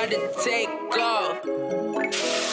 about to take off.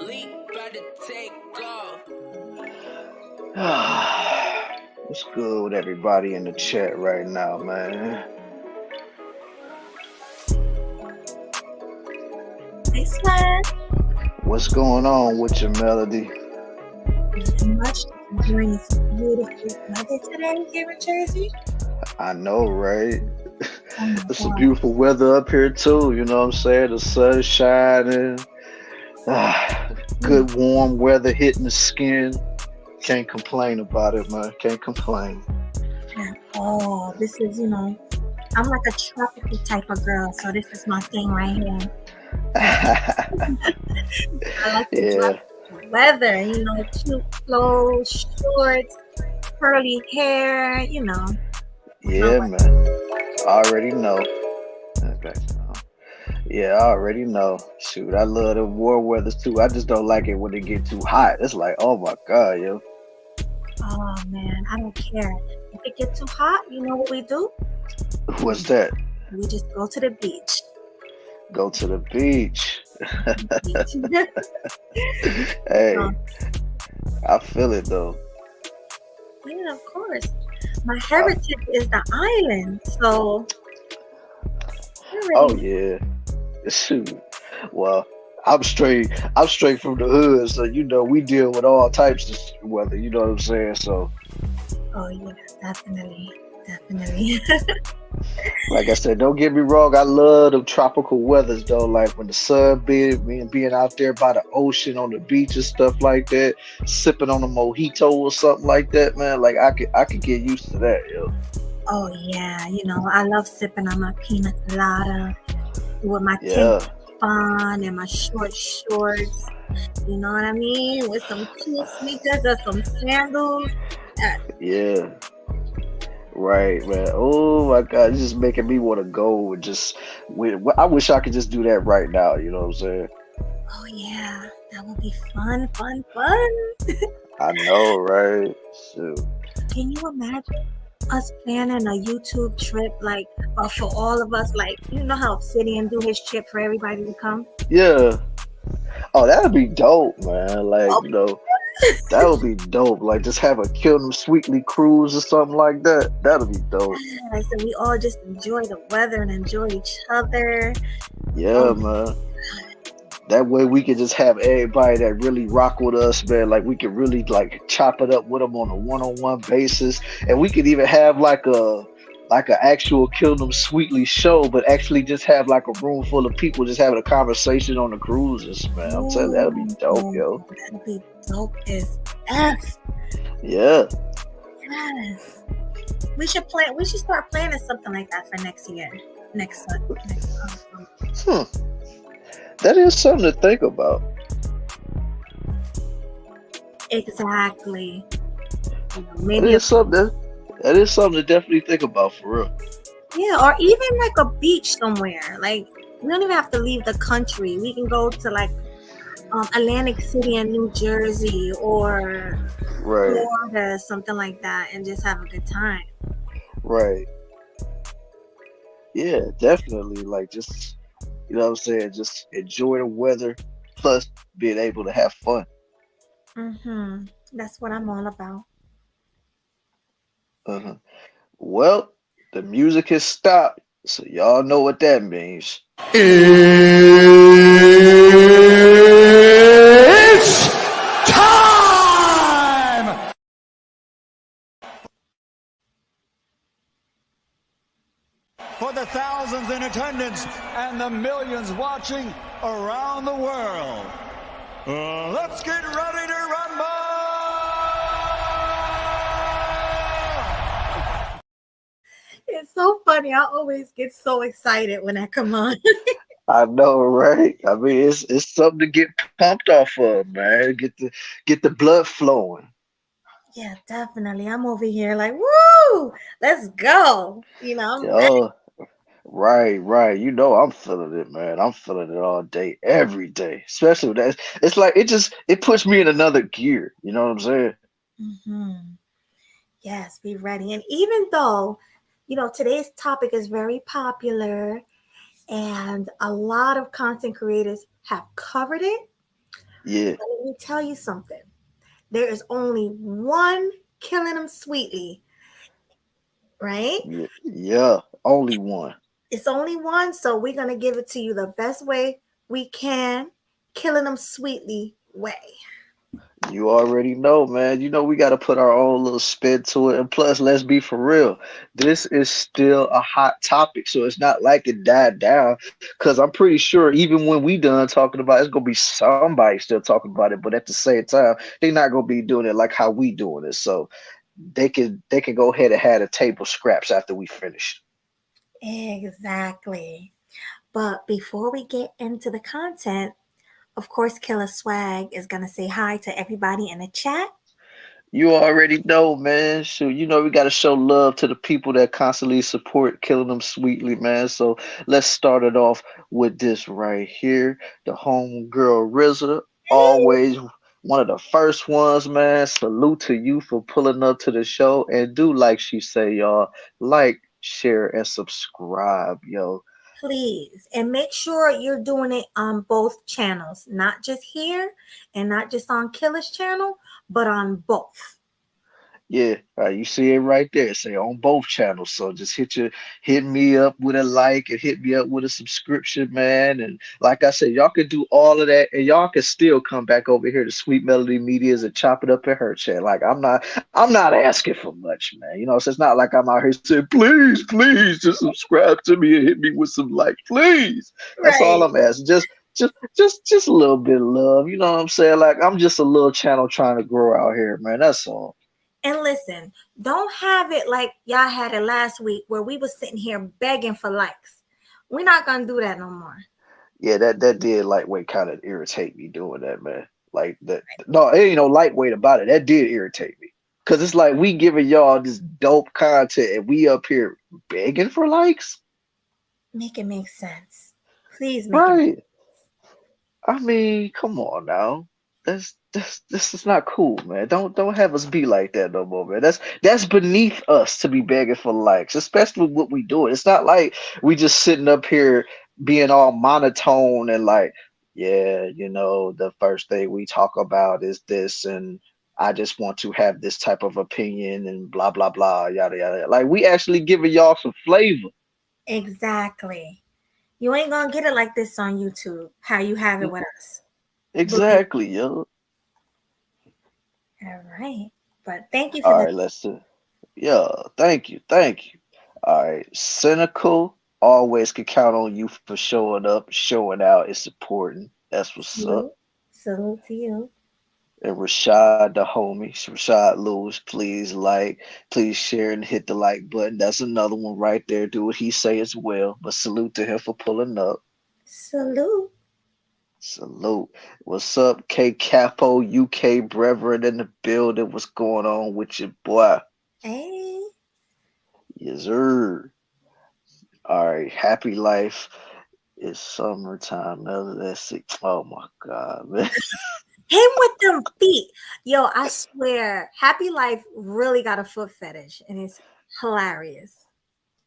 Leak about to take off. What's good with everybody in the chat right now, man? Hey, Swag. What's going on with your Melody? Nothing much. Enjoying this beautiful weather today here in Jersey. I know, right? Oh my It's some God. beautiful weather up here too, you know what I'm saying? The sun is shining. Good warm weather hitting the skin. Can't complain about it, man. Can't complain. Oh, this is, I'm like a tropical type of girl, so this is my thing right here. I like the Yeah, tropical weather, cute clothes, shorts, curly hair, yeah, like, man. I already know. Okay. Yeah, I already know. Shoot, I love the warm weather too. I just don't like it when it get too hot. It's like, oh my God, yo. oh man, I don't care. If it gets too hot, you know what we do? What's that? We just go to the beach. Go to the beach. Yeah, Hey, I feel it though. of course. My heritage is the island, so you Oh already yeah. Shoot. Well, I'm straight. I'm straight from the hood, so we deal with all types of weather. You know what I'm saying? So, Oh yeah, definitely. like I said, don't get me wrong. I love the tropical weathers though. Like when the sun being out there by the ocean on the beach and stuff like that, sipping on a mojito or something like that, man. Like I could get used to that, yo. Oh yeah, I love sipping on my pina colada with my tin Yeah, fun and my short shorts. You know what I mean? With some cute sneakers or some sandals. Uh, yeah. Right, man. Oh my God, it's just making me want to go and I wish I could just do that right now. You know what I'm saying? oh yeah, that would be fun. I know, right? Shoot. Can you imagine us planning a YouTube trip, like, for all of us, like, how Obsidian do his trip for everybody to come? Yeah. Oh, that'd be dope, man. Like, Oh, that would be dope. Like, just have a Kill Them Sweetly cruise or something like that. That'd be dope. yeah, so we all just enjoy the weather and enjoy each other. Yeah, Oh, man. That way we can just have everybody that really rock with us, man. Like, we can really like chop it up with them on a one-on-one basis, and we could even have like a actual Kill Them Sweetly show, but actually just have like a room full of people just having a conversation on the cruises, man. I'm telling you, that'd be dope, yo. that'd be dope as F. Yeah. Yes. We should plan. We should start planning something like that for next year. Next. Hmm. That is something to think about. Exactly. That Maybe is something that is something to definitely think about for real. yeah, or even like a beach somewhere. Like we don't even have to leave the country. We can go to like Atlantic City in New Jersey or Right, Florida, something like that, and just have a good time. right. Yeah, definitely. Like just you know what I'm saying, just enjoy the weather plus being able to have fun. That's what I'm all about. Uh-huh. Well, the music has stopped, so y'all know what that means. It's time for the thousands in attendance and the millions watching around the world. Let's get ready to rumble! It's so funny. I always get so excited when I come on. I know, right? I mean, it's something to get pumped off of, man. Get the blood flowing. Yeah, definitely. I'm over here like, woo, let's go. I'm ready. Yo, right. You know, I'm feeling it, man. I'm feeling it all day, every day. Especially with that. It's like it puts me in another gear. You know what I'm saying? Hmm. Yes, be ready. And even though, today's topic is very popular and a lot of content creators have covered it, Yeah, but let me tell you something. There is only one killing them sweetly, right? yeah. Only one. It's only one, so we're going to give it to you the best way we can, killing them sweetly way. You already know, man. You know we got to put our own little spin to it. And plus, let's be for real. This is still a hot topic, so it's not like it died down. Because I'm pretty sure even when we done talking about it, it's gonna be somebody still talking about it. But at the same time, they're not gonna be doing it like how we doing it. So they can go ahead and have the table scraps after we finish. Exactly. But before we get into the content, of course, Killa Swag is going to say hi to everybody in the chat. You already know, man. Shoot, you know we gotta show love to the people that constantly support Killing Them Sweetly, man. So let's start it off with this right here. The homegirl RZA, Hey, always one of the first ones, man. Salute to you for pulling up to the show. And do like she say, y'all, like, share, and subscribe, yo. please. And make sure you're doing it on both channels, not just here and not just on Killa's channel, but on both. Yeah, you see it right there. Say on both channels. So just hit me up with a like and hit me up with a subscription, man. And like I said, y'all can do all of that, and y'all can still come back over here to Sweet Melody Medias and chop it up in her chat. Like I'm not asking for much, man. You know, so it's not like I'm out here saying, please, just subscribe to me and hit me with some like, please. That's all Right. I'm asking. Just a little bit of love. You know what I'm saying? Like I'm just a little channel trying to grow out here, man. That's all. And listen, don't have it like y'all had it last week where we was sitting here begging for likes. We're not going to do that no more. Yeah, that did lightweight kind of irritate me doing that, man. Like that, no, it ain't no lightweight about it. That did irritate me because it's like we giving y'all this dope content and we up here begging for likes, Make it make sense. Please make it. right? I mean, come on now. This is not cool, man. Don't have us be like that no more, man. That's beneath us to be begging for likes, especially what we do. It's not like we just sitting up here being all monotone and like, yeah, the first thing we talk about is this, and I just want to have this type of opinion and blah blah blah, yada yada. Like we actually giving y'all some flavor. Exactly. You ain't going to get it like this on YouTube, how you have it with us. Believe. Exactly, yo. All right. But thank you for All the right, let's see. Yeah, thank you. All right, cynical. Always can count on you for showing up, showing out. It's important. That's what's up. salute. Salute to you. And Rashad, the homie, Rashad Lewis, please like, please share and hit the like button. That's another one right there. Do what he say as well. But salute to him for pulling up. Salute. Salute. What's up, K Capo, UK brethren in the building? What's going on with your boy? Hey. Yes, sir. All right, happy life. It's summertime. Now that's it. Oh my God, man. Him with them feet. Yo, I swear, Happy Life really got a foot fetish and it's hilarious.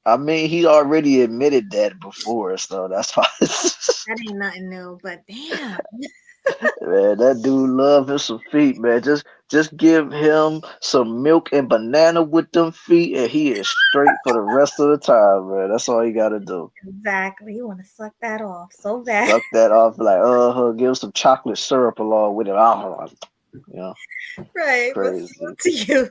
I mean, he already admitted that before, so that's why. That ain't nothing new, but damn. Man, that dude love him some feet, man. Just give him some milk and banana with them feet, and he is straight for the rest of the time, man. That's all you gotta do. Exactly. You want to suck that off so bad. Suck that off, like give him some chocolate syrup along with it. Oh, you know, Right. But crazy. salute to you.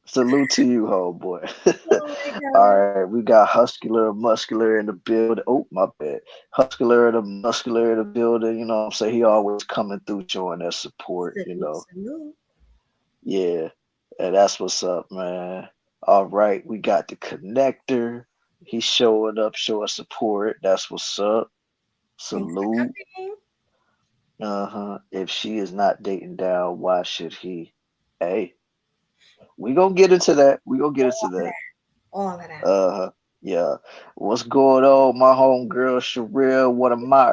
Salute to you, homeboy. Oh my All God. right, we got Muscular in the building. Oh, my bad. Muscular in the building. You know what I'm saying? He always coming through showing that support, you Salute, know. salute. Yeah. And that's what's up, man. All right, we got the connector. He's showing up, showing support. That's what's up. Thanks for Salute. coming. Uh-huh. If she is not dating down, why should he? Hey, we gonna get into that. We gonna get into All of that. that. All of that. Yeah. What's going on, my homegirl Sherelle? One of my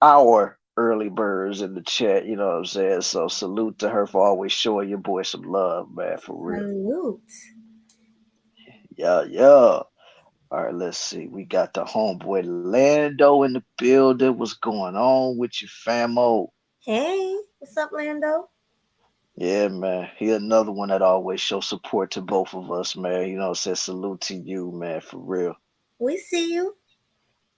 our early birds in the chat. You know what I'm saying? So salute to her for always showing your boy some love, man. For real. Salute. Yeah, yeah. All right, let's see. We got the homeboy Lando in the building. What's going on with you, famo? Hey, what's up, Lando? Yeah, man. He another one that always shows support to both of us, man. You know, says salute to you, man, for real. We see you.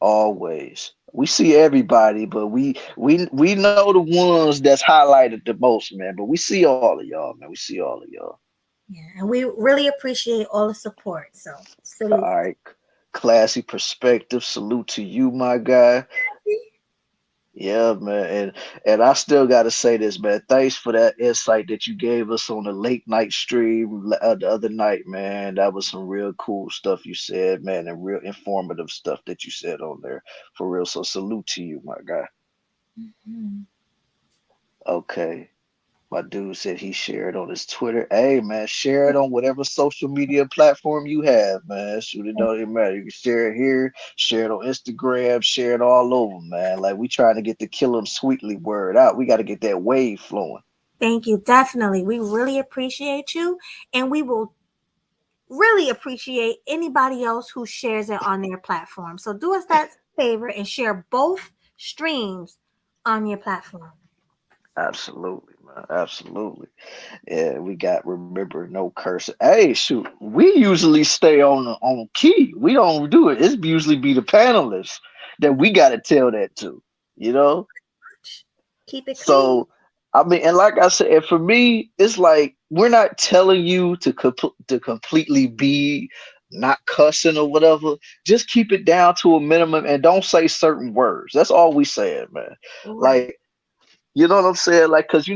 Always. We see everybody, but we know the ones that's highlighted the most, man. But we see all of y'all, man. We see all of y'all. Yeah, and we really appreciate all the support. So salute. All right. Classy perspective. Salute to you, my guy. Yeah, man. And I still gotta say this, man. Thanks for that insight that you gave us on the late night stream the other night, man. That was some real cool stuff you said, man, and real informative stuff that you said on there. For real. So salute to you, my guy. Mhm. Okay. My dude said he shared on his Twitter. Hey man, share it on whatever social media platform you have, man. Shoot, it don't even matter. You can share it here, share it on Instagram, share it all over, man. Like we trying to get the kill 'em sweetly word out. We got to get that wave flowing. Thank you. Definitely. We really appreciate you. And we will really appreciate anybody else who shares it on their platform. So do us that favor and share both streams on your platform. Absolutely, man. Absolutely. Yeah, we got remember no cursing. Hey, shoot, we usually stay on key. We don't do it. It's usually be the panelists that we got to tell that to. You know. Keep it clean. So, I mean, and like I said, and for me, it's like we're not telling you to completely be not cussing or whatever. Just keep it down to a minimum and don't say certain words. That's all we saying, man. Right. Like, you know what I'm saying? Like, cause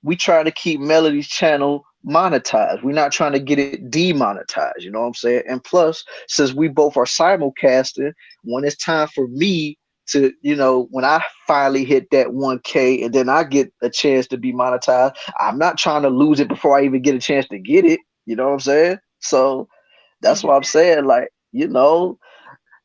we trying to keep Melody's channel monetized. We're not trying to get it demonetized. You know what I'm saying? And plus, since we both are simulcasting, when it's time for me to, when I finally hit that 1K and then I get a chance to be monetized, I'm not trying to lose it before I even get a chance to get it. You know what I'm saying? So that's what I'm saying. Like,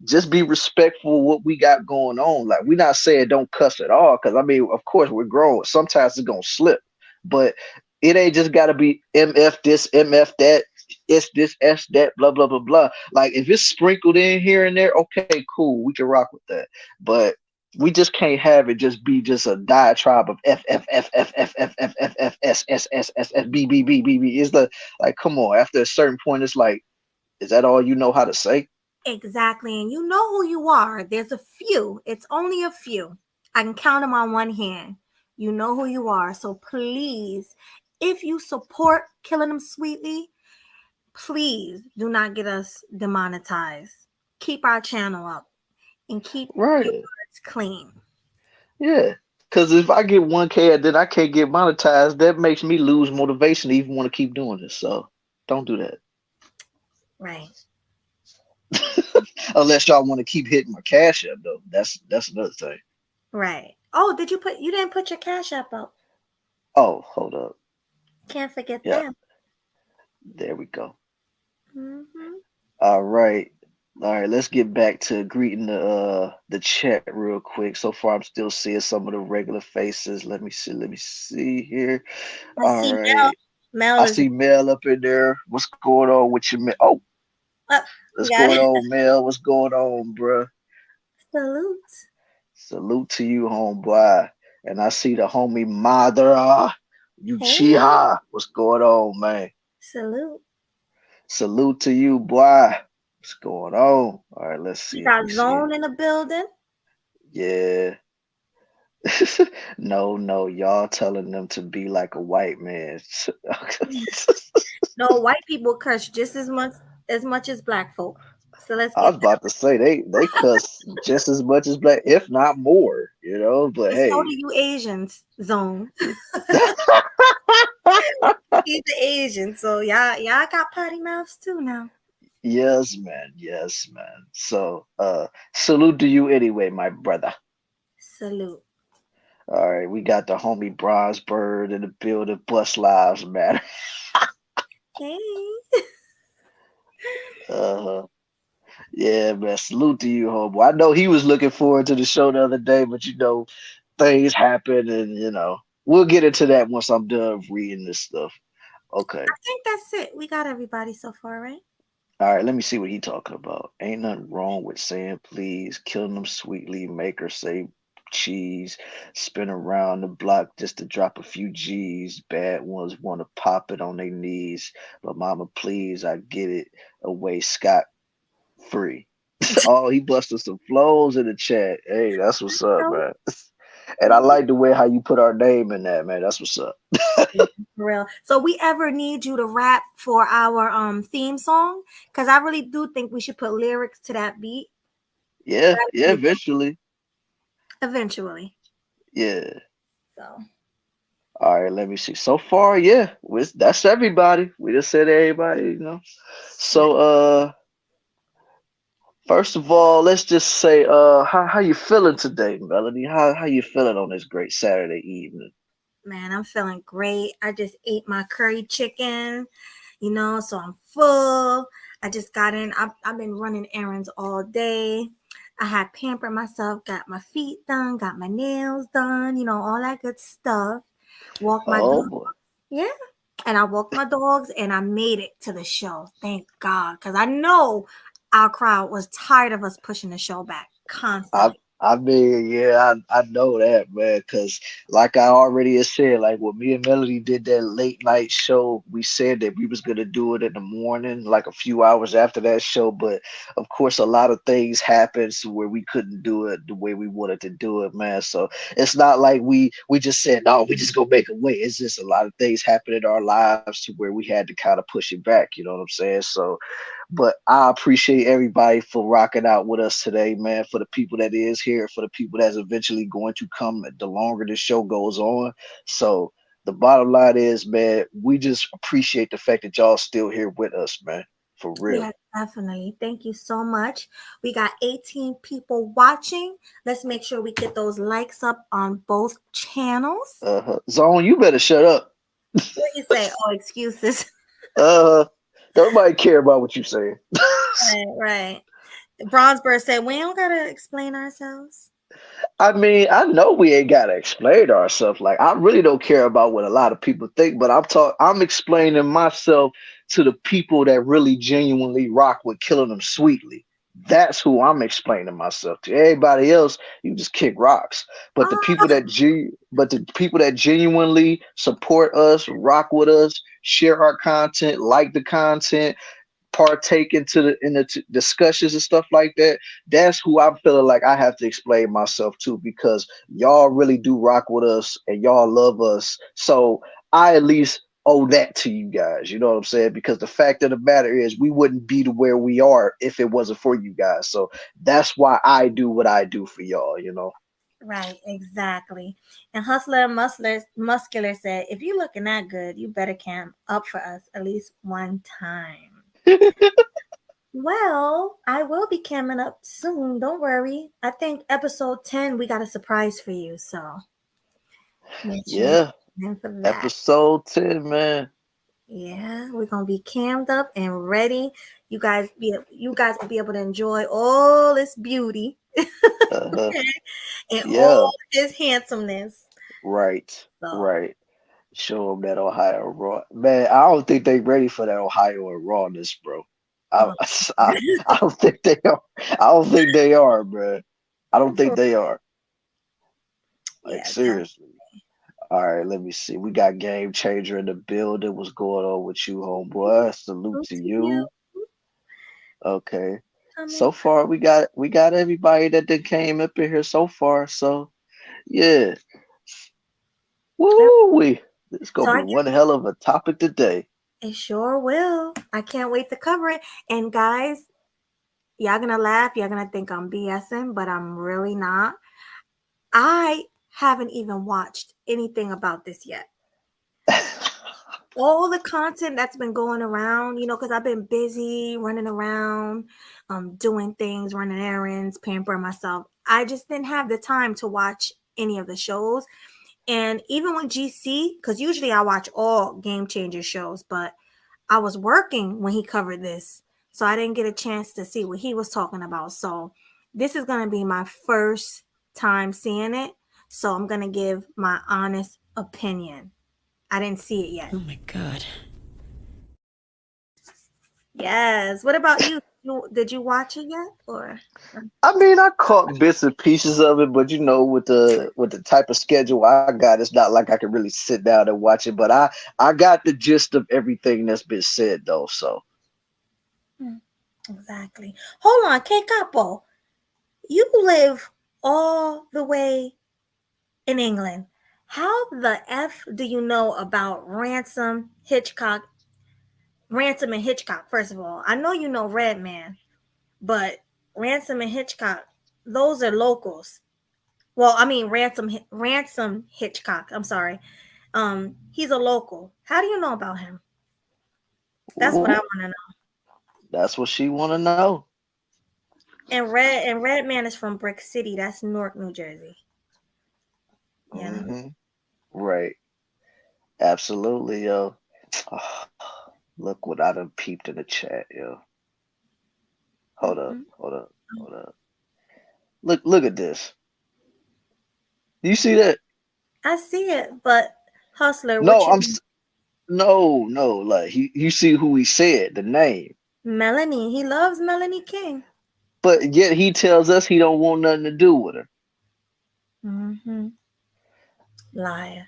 just be respectful of what we got going on. Like we're not saying don't cuss at all, because I mean, of course, we're grown. Sometimes it's gonna slip, but it ain't just gotta be MF this, MF that, it's this, S that, blah blah blah blah. Like if it's sprinkled in here and there, okay, cool, we can rock with that. But we just can't have it just be just a diatribe of F F F F F F F F F S S S S S B B B B B. Is the like, come on, after a certain point, it's like, is that all you know how to say? Exactly. And you know who you are. There's a few. It's only a few. I can count them on one hand. You know who you are. So please, if you support Killing Them Sweetly, please do not get us demonetized. Keep our channel up and keep your Right. words clean. Yeah. Because if I get 1K and then I can't get monetized, that makes me lose motivation to even want to keep doing this. So don't do that. Right. Unless y'all want to keep hitting my cash up though. That's another thing. Right. Oh, you didn't put your cash app up. Oh, hold up. Can't forget Yeah, that. there we go. Mm-hmm. All right. All right, let's get back to greeting the chat real quick. So far I'm still seeing some of the regular faces. Let me see here. I All see Mel. right. Mel I is see Mel up in there. What's going on with you, Mel? Oh, you what's got going it. on, Mel? What's going on, bruh? Salute. Salute to you, homeboy. And I see the homie Madara Hey, Uchiha. What's going on, man? salute. Salute to you, boy. What's going on? All right, let's We see if got we see it. Zone in the building. Yeah. No, no, y'all telling them to be like a white man. No, white people curse just as much as black folk. So let's I get was about to say they cuss just as much as black, if not more, you know. But and so hey, do you Asians, Zone. He's the Asian, so y'all got potty mouths too now. yes, man, yes, man. So, salute to you anyway, my brother. Salute. All right, we got the homie Bronze Bird in the building. Bust lives, man. Hey. Uh, yeah, man. Salute to you, homie. I know he was looking forward to the show the other day, but things happen, and we'll get into that once I'm done reading this stuff. Okay. I think that's it. We got everybody so far, right? All right, let me see what he talking about. Ain't nothing wrong with saying please, killing them sweetly, make her say cheese, spin around the block just to drop a few G's. Bad ones want to pop it on their knees, but mama, please, I get it away scot free. Oh, he busted some flows in the chat. Hey, that's what's up, So, man. And I like the way how you put our name in that, man. That's what's up. yeah, for real. So we ever need you to rap for our theme song? Because I really do think we should put lyrics to that beat. Yeah, That'd yeah, be eventually. eventually. Yeah. So All right, let me see. So far, yeah, that's everybody. We just said everybody. So, first of all, let's just say, how you feeling today, Melody? How you feeling on this great Saturday evening? man, I'm feeling great. I just ate my curry chicken, so I'm full. I just got in. I've been running errands all day. I had pampered myself, got my feet done, got my nails done, all that good stuff. Walked my Oh dog. boy, Yeah. And I walked my dogs and I made it to the show. Thank God. Because I know our crowd was tired of us pushing the show back I constantly. I mean, yeah, I know that, man, because like I already had said, like when me and Melody did that late night show, we said that we was gonna do it in the morning, like a few hours after that show. But of course, a lot of things happened to where we couldn't do it the way we wanted to do it, man. So it's not like we just said, no, we just gonna make a way. It's just a lot of things happened in our lives to where we had to kind of push it back. You know what I'm saying? So but I appreciate everybody for rocking out with us today, man. For the people that is here, for the people that's eventually going to come the longer the show goes on. So the bottom line is, man, we just appreciate the fact that y'all still here with us, man. For real. Yeah, definitely. Thank you so much. We got 18 people watching. Let's make sure we get those likes up on both channels. Zone, you better shut up. What do you say? Oh, excuses. Uh Nobody care about what you saying. Right. Bronzeberg said, we don't got to explain ourselves. I mean, I know we ain't gotta explain ourselves. Like, I really don't care about what a lot of people think, but I'm explaining myself to the people that really genuinely rock with killing them sweetly. That's who I'm explaining myself to. Everybody else, you just kick rocks. But Oh, the people that genuinely support us, rock with us, share our content, like the content, partake discussions and stuff like that. That's who I'm feeling like I have to explain myself to, because y'all really do rock with us and y'all love us. So I at least owe that to you guys. You know what I'm saying? Because the fact of the matter is, we wouldn't be to where we are if it wasn't for you guys. So that's why I do what I do for y'all. right, exactly. And Hustler Muscular said, if you looking that good, you better camp up for us at least one time. Well, I will be camming up soon. Don't worry. I think episode 10, we got a surprise for you. So make sure you Yeah, in for that. episode 10, man. Yeah, we're gonna be cammed up and ready. You guys will be able to enjoy all this beauty Uh-huh. and Yeah, all his handsomeness. right, So right. Show them that Ohio raw. Man, I don't think they ready for that Ohio and rawness, bro. I, um, I, I don't think they are. I don't think they are, bro. I don't think they are. Like Yeah, definitely. seriously. All right, let me see. We got Game Changer in the building. What's going on with you, homeboy? Salute Go to to you. you. Okay. So Coming. far we got everybody that done came up in here so far. So yeah. Woo wee. It's So gonna be I one guess hell of a topic today. it sure will. I can't wait to cover it. And guys, y'all gonna laugh. Y'all gonna think I'm BSing, but I'm really not. I haven't even watched anything about this yet. All the content that's been going around, because I've been busy running around, doing things, running errands, pampering myself. I just didn't have the time to watch any of the shows. And even when GC, because usually I watch all Game Changer shows, but I was working when he covered this. So I didn't get a chance to see what he was talking about. So this is going to be my first time seeing it. So I'm going to give my honest opinion. I didn't see it yet. Oh my God. Yes. What about you? Did you watch it yet? Or I mean, I caught bits and pieces of it, but with the type of schedule I got, it's not like I can really sit down and watch it. But I got the gist of everything that's been said though. So exactly. Hold on, K Capo. You live all the way in England. How the F do you know about Ransom and Hitchcock, first of all? I know you know Redman, but Ransom and Hitchcock, those are locals. Well, I mean Ransom Hitchcock. I'm sorry. He's a local. How do you know about him? That's what I ooh, want to know. that's what she want to know. And Redman is from Brick City. That's Newark, New Jersey. Yeah. Hmm. Right. Absolutely, yo. Look what I done peeped in the chat, yo. Hold up, Mhm. hold up, hold up. Look at this. You see that? I see it, but Hustler, what No, you no. Like you see who he said the name, Melanie? He loves Melanie King. but yet he tells us he don't want nothing to do with her. Mm-hmm. Liar.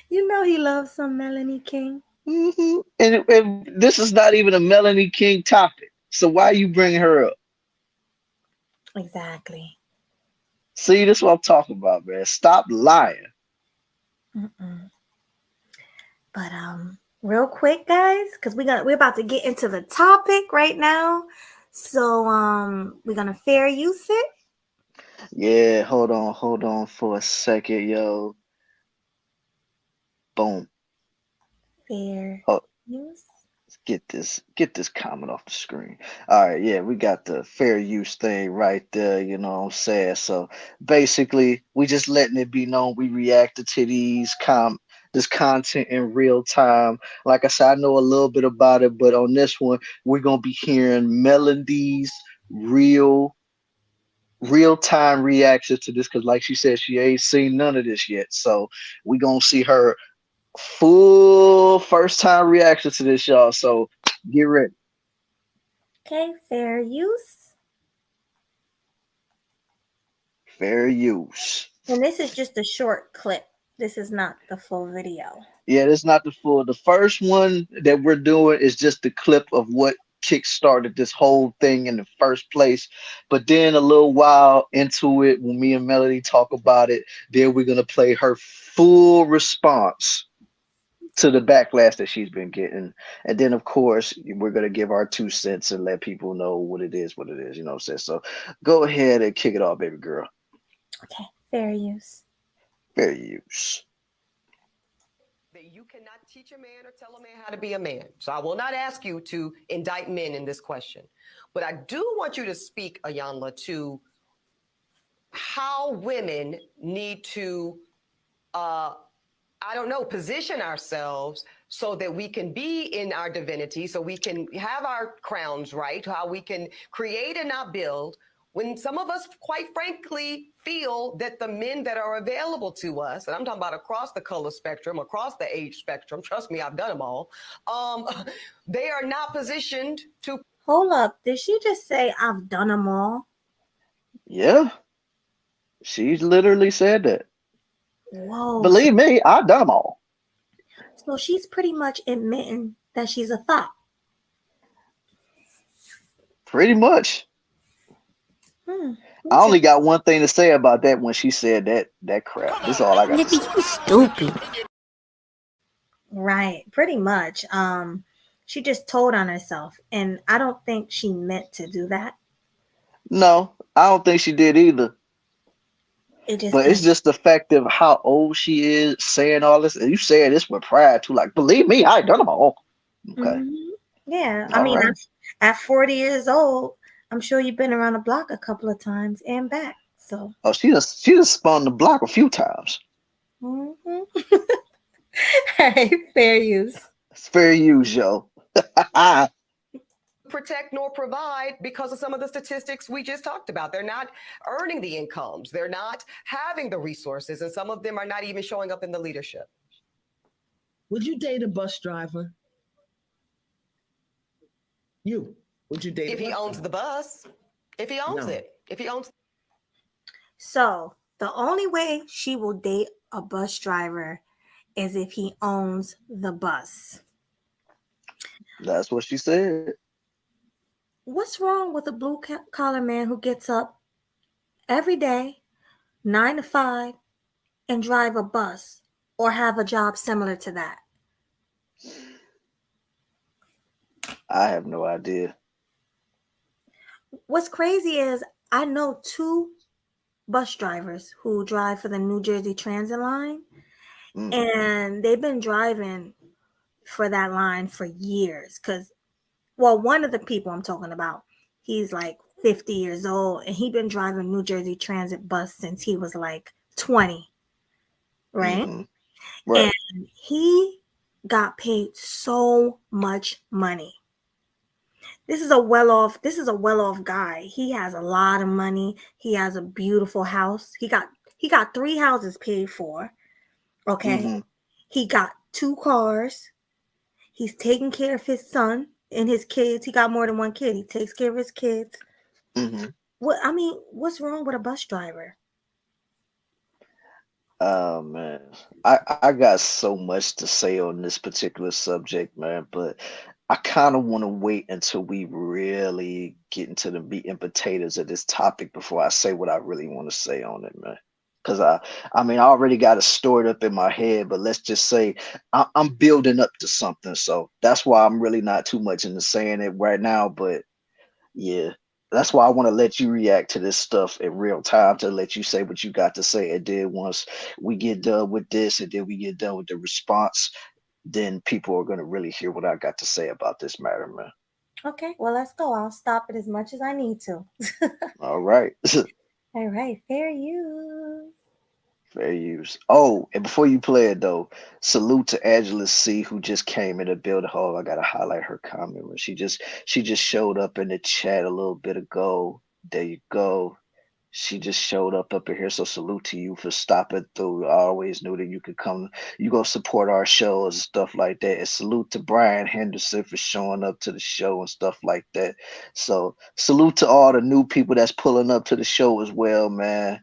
You know he loves some Melanie King. And this is not even a Melanie King topic. So why you bring her up? Exactly. See, this is what I'm talking about, man. Stop lying. Mm-mm. But real quick, guys, because we're about to get into the topic right now. So we're gonna fair use it. Yeah, hold on for a second, yo. Boom. Fair Oh, use. get this comment off the screen. All right, yeah, we got the fair use thing right there, you know what I'm saying? So basically, we just letting it be known we reacted to this content in real time. Like I said, I know a little bit about it, but on this one, we're gonna be hearing Melody's real real time reaction to this because like she said, she ain't seen none of this yet. So we gonna see her full first time reaction to this, y'all. So get ready. Okay, fair use. Fair use. And this is just a short clip. This is not the full video. Yeah, that's not the full. The first one that we're doing is just the clip of what kick-started this whole thing in the first place. But then a little while into it, when me and Melody talk about it, then we're gonna play her full response to the backlash that she's been getting. And then of course we're gonna give our 2 cents and let people know what it is, you know what I'm saying? So go ahead and kick it off, baby girl. Okay, fair use. Fair use. That you cannot teach a man or tell a man how to be a man. So I will not ask you to indict men in this question. But I do want you to speak, Ayanla, to how women need to, position ourselves so that we can be in our divinity, so we can have our crowns right, how we can create and not build, when some of us, quite frankly, feel that the men that are available to us, and I'm talking about across the color spectrum, across the age spectrum, trust me, I've done them all, they are not positioned to. Hold up. Did she just say I've done them all? Yeah. She literally said that. Whoa. Believe me, I've done them all. So she's pretty much admitting that she's a thought. Pretty much. I only got one thing to say about that when she said that crap. This is all I got to say. Nigga, you stupid. Right, pretty much. She just told on herself, and I don't think she meant to do that. No, I don't think she did either. It just But it's just the fact of how old she is saying all this. And you say this with pride too. Like, believe me, I done them all. Okay. Yeah, I All mean, right. at 40 years old, I'm sure you've been around the block a couple of times and back. So, Oh, she just spun the block a few times. Hey, fair use. It's fair use, yo. Protect nor provide because of some of the statistics we just talked about. They're not earning the incomes. They're not having the resources. And some of them are not even showing up in the leadership. Would you date a bus driver? Would you date if he owns the bus? If he owns it. If he owns. So the only way she will date a bus driver is if he owns the bus. That's what she said. What's wrong with a blue collar man who gets up every day, 9 to 5, and drive a bus or have a job similar to that? I have no idea. What's crazy is I know 2 bus drivers who drive for the New Jersey Transit line, and they've been driving for that line for years. One of the people I'm talking about, he's like 50 years old, and he's been driving New Jersey Transit bus since he was like 20, right? Right. And he got paid so much money. This is a well-off guy. He has a lot of money. He has a beautiful house. He got 3 houses paid for. Okay. He got 2 cars. He's taking care of his son and his kids. He got more than 1 kid. He takes care of his kids. What's wrong with a bus driver? Oh man, I got so much to say on this particular subject, man, but I kind of want to wait until we really get into the meat and potatoes of this topic before I say what I really want to say on it, man. Because I mean, I already got it stored up in my head, but let's just say I'm building up to something, so that's why I'm really not too much into saying it right now. But yeah, that's why I want to let you react to this stuff in real time to let you say what you got to say. And then once we get done with this, and then we get done with the response, then people are going to really hear what I got to say about this matter, man. Okay, well, let's go. I'll stop it as much as I need to. All right. All right, fair use. Fair use. Oh, and before you play it though, salute to Angela C, who just came in the building. Oh, I gotta highlight her comment. She just showed up in the chat a little bit ago. There you go. She just showed up in here. So salute to you for stopping through. I always knew that you could come. You go support our shows and stuff like that. And salute to Brian Henderson for showing up to the show and stuff like that. So salute to all the new people that's pulling up to the show as well, man.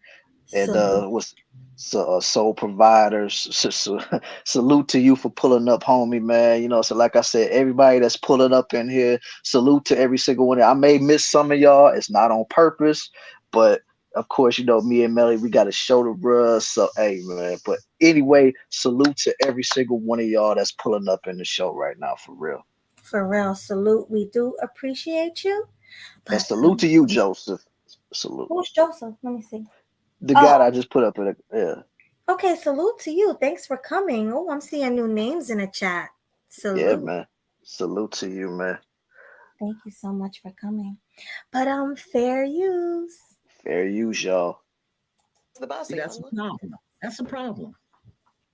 And what's soul providers. So, salute to you for pulling up, homie, man. You know, so like I said, everybody that's pulling up in here, salute to every single one. I may miss some of y'all. It's not on purpose, but of course, you know, me and Melly, we got a show to run. So, hey, man. But anyway, salute to every single one of y'all that's pulling up in the show right now, for real. For real, salute. We do appreciate you. And salute to you, Joseph. Salute. Who's Joseph? Let me see. The guy that I just put up in yeah. Okay, salute to you. Thanks for coming. Oh, I'm seeing new names in the chat. Salute. Yeah, man. Salute to you, man. Thank you so much for coming. But fair use. Fair use, y'all. See, that's a problem. That's a problem.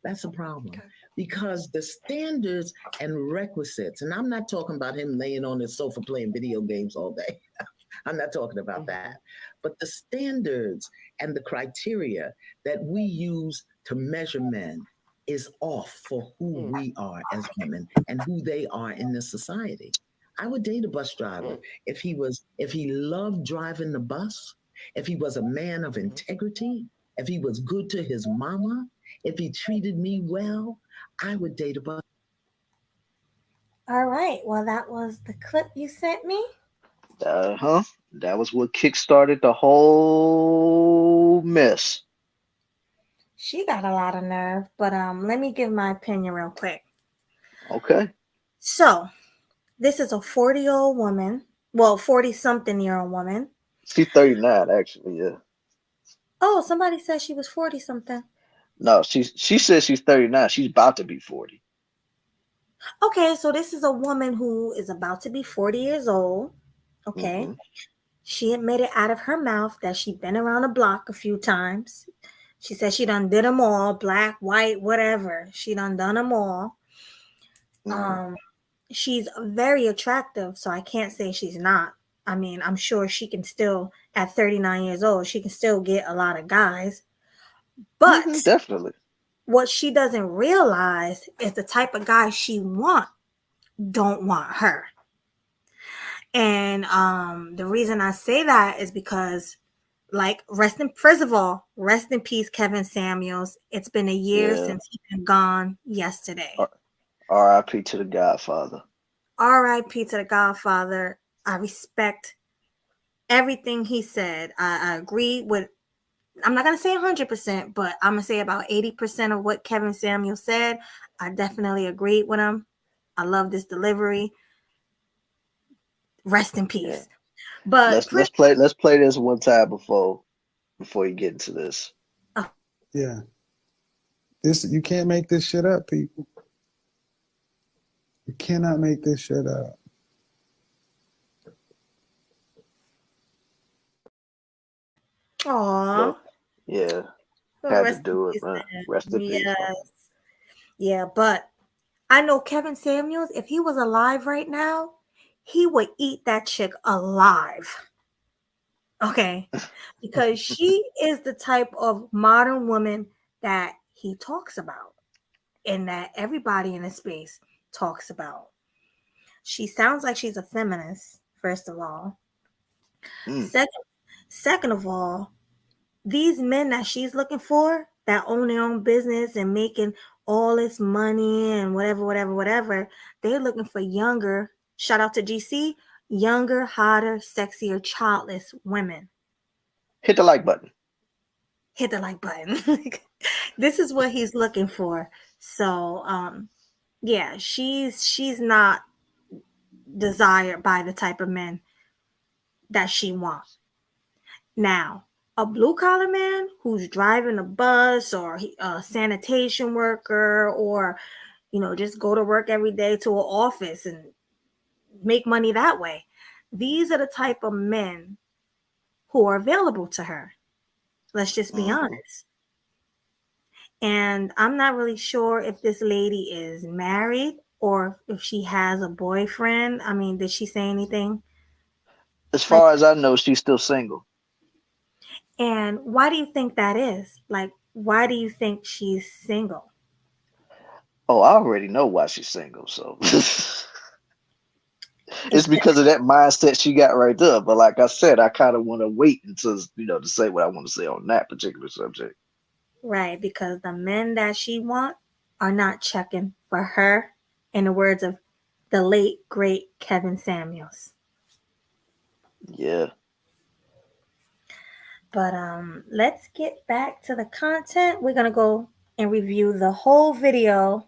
That's a problem. Okay. Because the standards and requisites, and I'm not talking about him laying on his sofa playing video games all day. I'm not talking about that. But the standards and the criteria that we use to measure men is off for who we are as women and who they are in this society. I would date a bus driver if he loved driving the bus, if he was a man of integrity, if he was good to his mama, if he treated me well, I would date a bus. All right. Well, that was the clip you sent me. That was what kickstarted the whole mess. She got a lot of nerve, but let me give my opinion real quick. Okay. So, this is a 40-year-old woman. Well, 40-something-year-old woman. She's 39, actually. Yeah. Oh, somebody said she was 40-something. No, she says she's 39. She's about to be 40. Okay, so this is a woman who is about to be 40 years old. Okay. Mm-hmm. She admitted out of her mouth that she'd been around the block a few times. She said she done did them all, black, white, whatever. She done them all. Mm-hmm. She's very attractive, so I can't say she's not. I mean, I'm sure she can still, at 39 years old, she can still get a lot of guys. But Definitely. what she doesn't realize is the type of guy she don't want her. And the reason I say that is because, like, first of all, rest in peace, Kevin Samuels. It's been a year since he's been gone yesterday. R.I.P. to the Godfather. R.I.P. to the Godfather. I respect everything he said. I agree with, I'm not going to say 100%, but I'm going to say about 80% of what Kevin Samuels said. I definitely agreed with him. I love this delivery. Rest in peace. Yeah. But let's play this one time before you get into this. Yeah. You can't make this shit up, people. You cannot make this shit up. Aww. Yeah. Had to do it, man. Rest in peace. Yeah, but I know Kevin Samuels, if he was alive right now, he would eat that chick alive. Okay. Because she is the type of modern woman that he talks about and that everybody in the space talks about. She sounds like she's a feminist, first of all. Second of all, these men that she's looking for that own their own business and making all this money and whatever, they're looking for younger, shout out to GC, younger, hotter, sexier, childless women. Hit the like button. Hit the like button. This is what he's looking for. So, yeah, she's not desired by the type of men that she wants. Now, a blue collar man who's driving a bus or a sanitation worker or, just go to work every day to an office and make money that way. These are the type of men who are available to her. Let's just be honest. And I'm not really sure if this lady is married or if she has a boyfriend. I mean, did she say anything? As far as I know, she's still single. And why do you think that is? Like, why do you think she's single? Oh, I already know why she's single. So it's because of that mindset she got right there. But like I said, I kind of want to wait until, to say what I want to say on that particular subject. Right, because the men that she wants are not checking for her, in the words of the late, great Kevin Samuels. Yeah. But let's get back to the content. We're going to go and review the whole video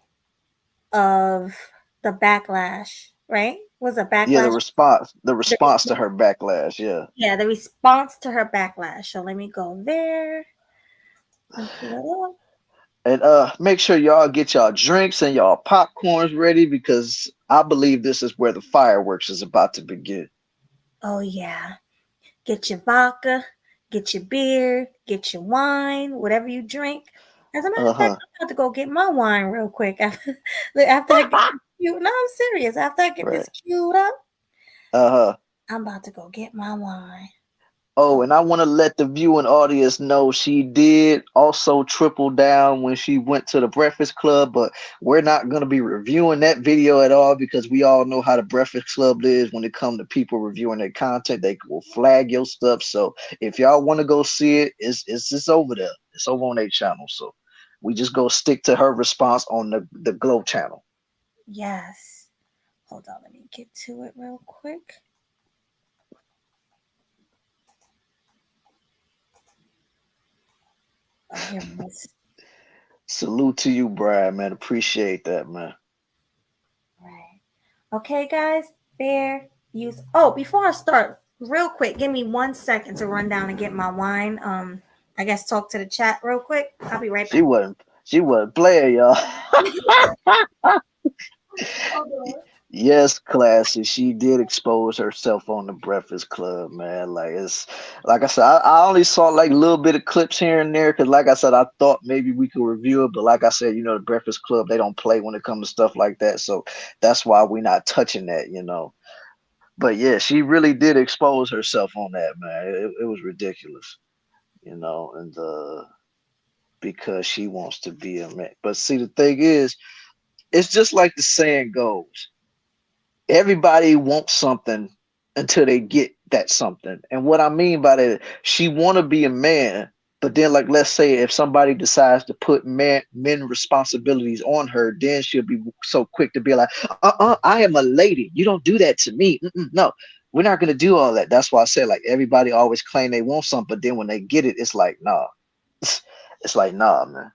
of the backlash, right? Was a backlash? Yeah, the response to her backlash, yeah. Yeah, the response to her backlash. So let me go there. And make sure y'all get y'all drinks and y'all popcorns ready because I believe this is where the fireworks is about to begin. Oh, yeah. Get your vodka, get your beer, get your wine, whatever you drink. As a matter of fact, I'm about to go get my wine real quick after I get this queued. No, I'm serious. After I get this queued up, I'm about to go get my wine. Oh, and I want to let the viewing audience know she did also triple down when she went to the Breakfast Club, but we're not going to be reviewing that video at all because we all know how the Breakfast Club is when it comes to people reviewing their content. They will flag your stuff. So if y'all want to go see it, it's just over there. It's over on their channel. So we just go stick to her response on the Glow channel. Yes. Hold on, let me get to it real quick. Oh, here it is. Salute to you, Brad, man. Appreciate that, man. Right. Okay, guys. Fair use. Oh, before I start, real quick, give me 1 second to run down and get my wine. I guess talk to the chat real quick. I'll be right back. She wasn't playing, y'all. Yes, classy. She did expose herself on the Breakfast Club, man. Like it's like I said, I only saw like a little bit of clips here and there because, like I said, I thought maybe we could review it, but like I said, the Breakfast Club, they don't play when it comes to stuff like that, so that's why we're not touching that. But yeah, she really did expose herself on that, man. It was ridiculous, and because she wants to be a man. But see, the thing is, it's just like the saying goes. Everybody wants something until they get that something. And what I mean by that, she want to be a man, but then like let's say if somebody decides to put men responsibilities on her, then she'll be so quick to be like, I am a lady. You don't do that to me. No, we're not gonna do all that. That's why I said like everybody always claim they want something, but then when they get it, it's like nah. It's like nah, man.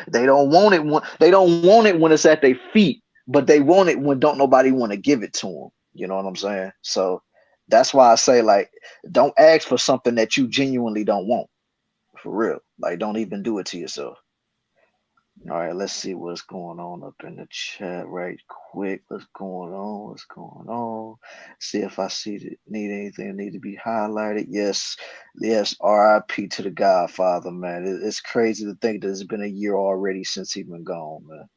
They don't want it when it's at their feet, but they want it when don't nobody want to give it to them. You know what I'm saying? So that's why I say like don't ask for something that you genuinely don't want. For real. Like don't even do it to yourself. All right, let's see what's going on up in the chat right quick. What's going on? What's going on? See if I need anything that need to be highlighted. Yes, RIP to the Godfather, man. It's crazy to think that it's been a year already since he's been gone, man.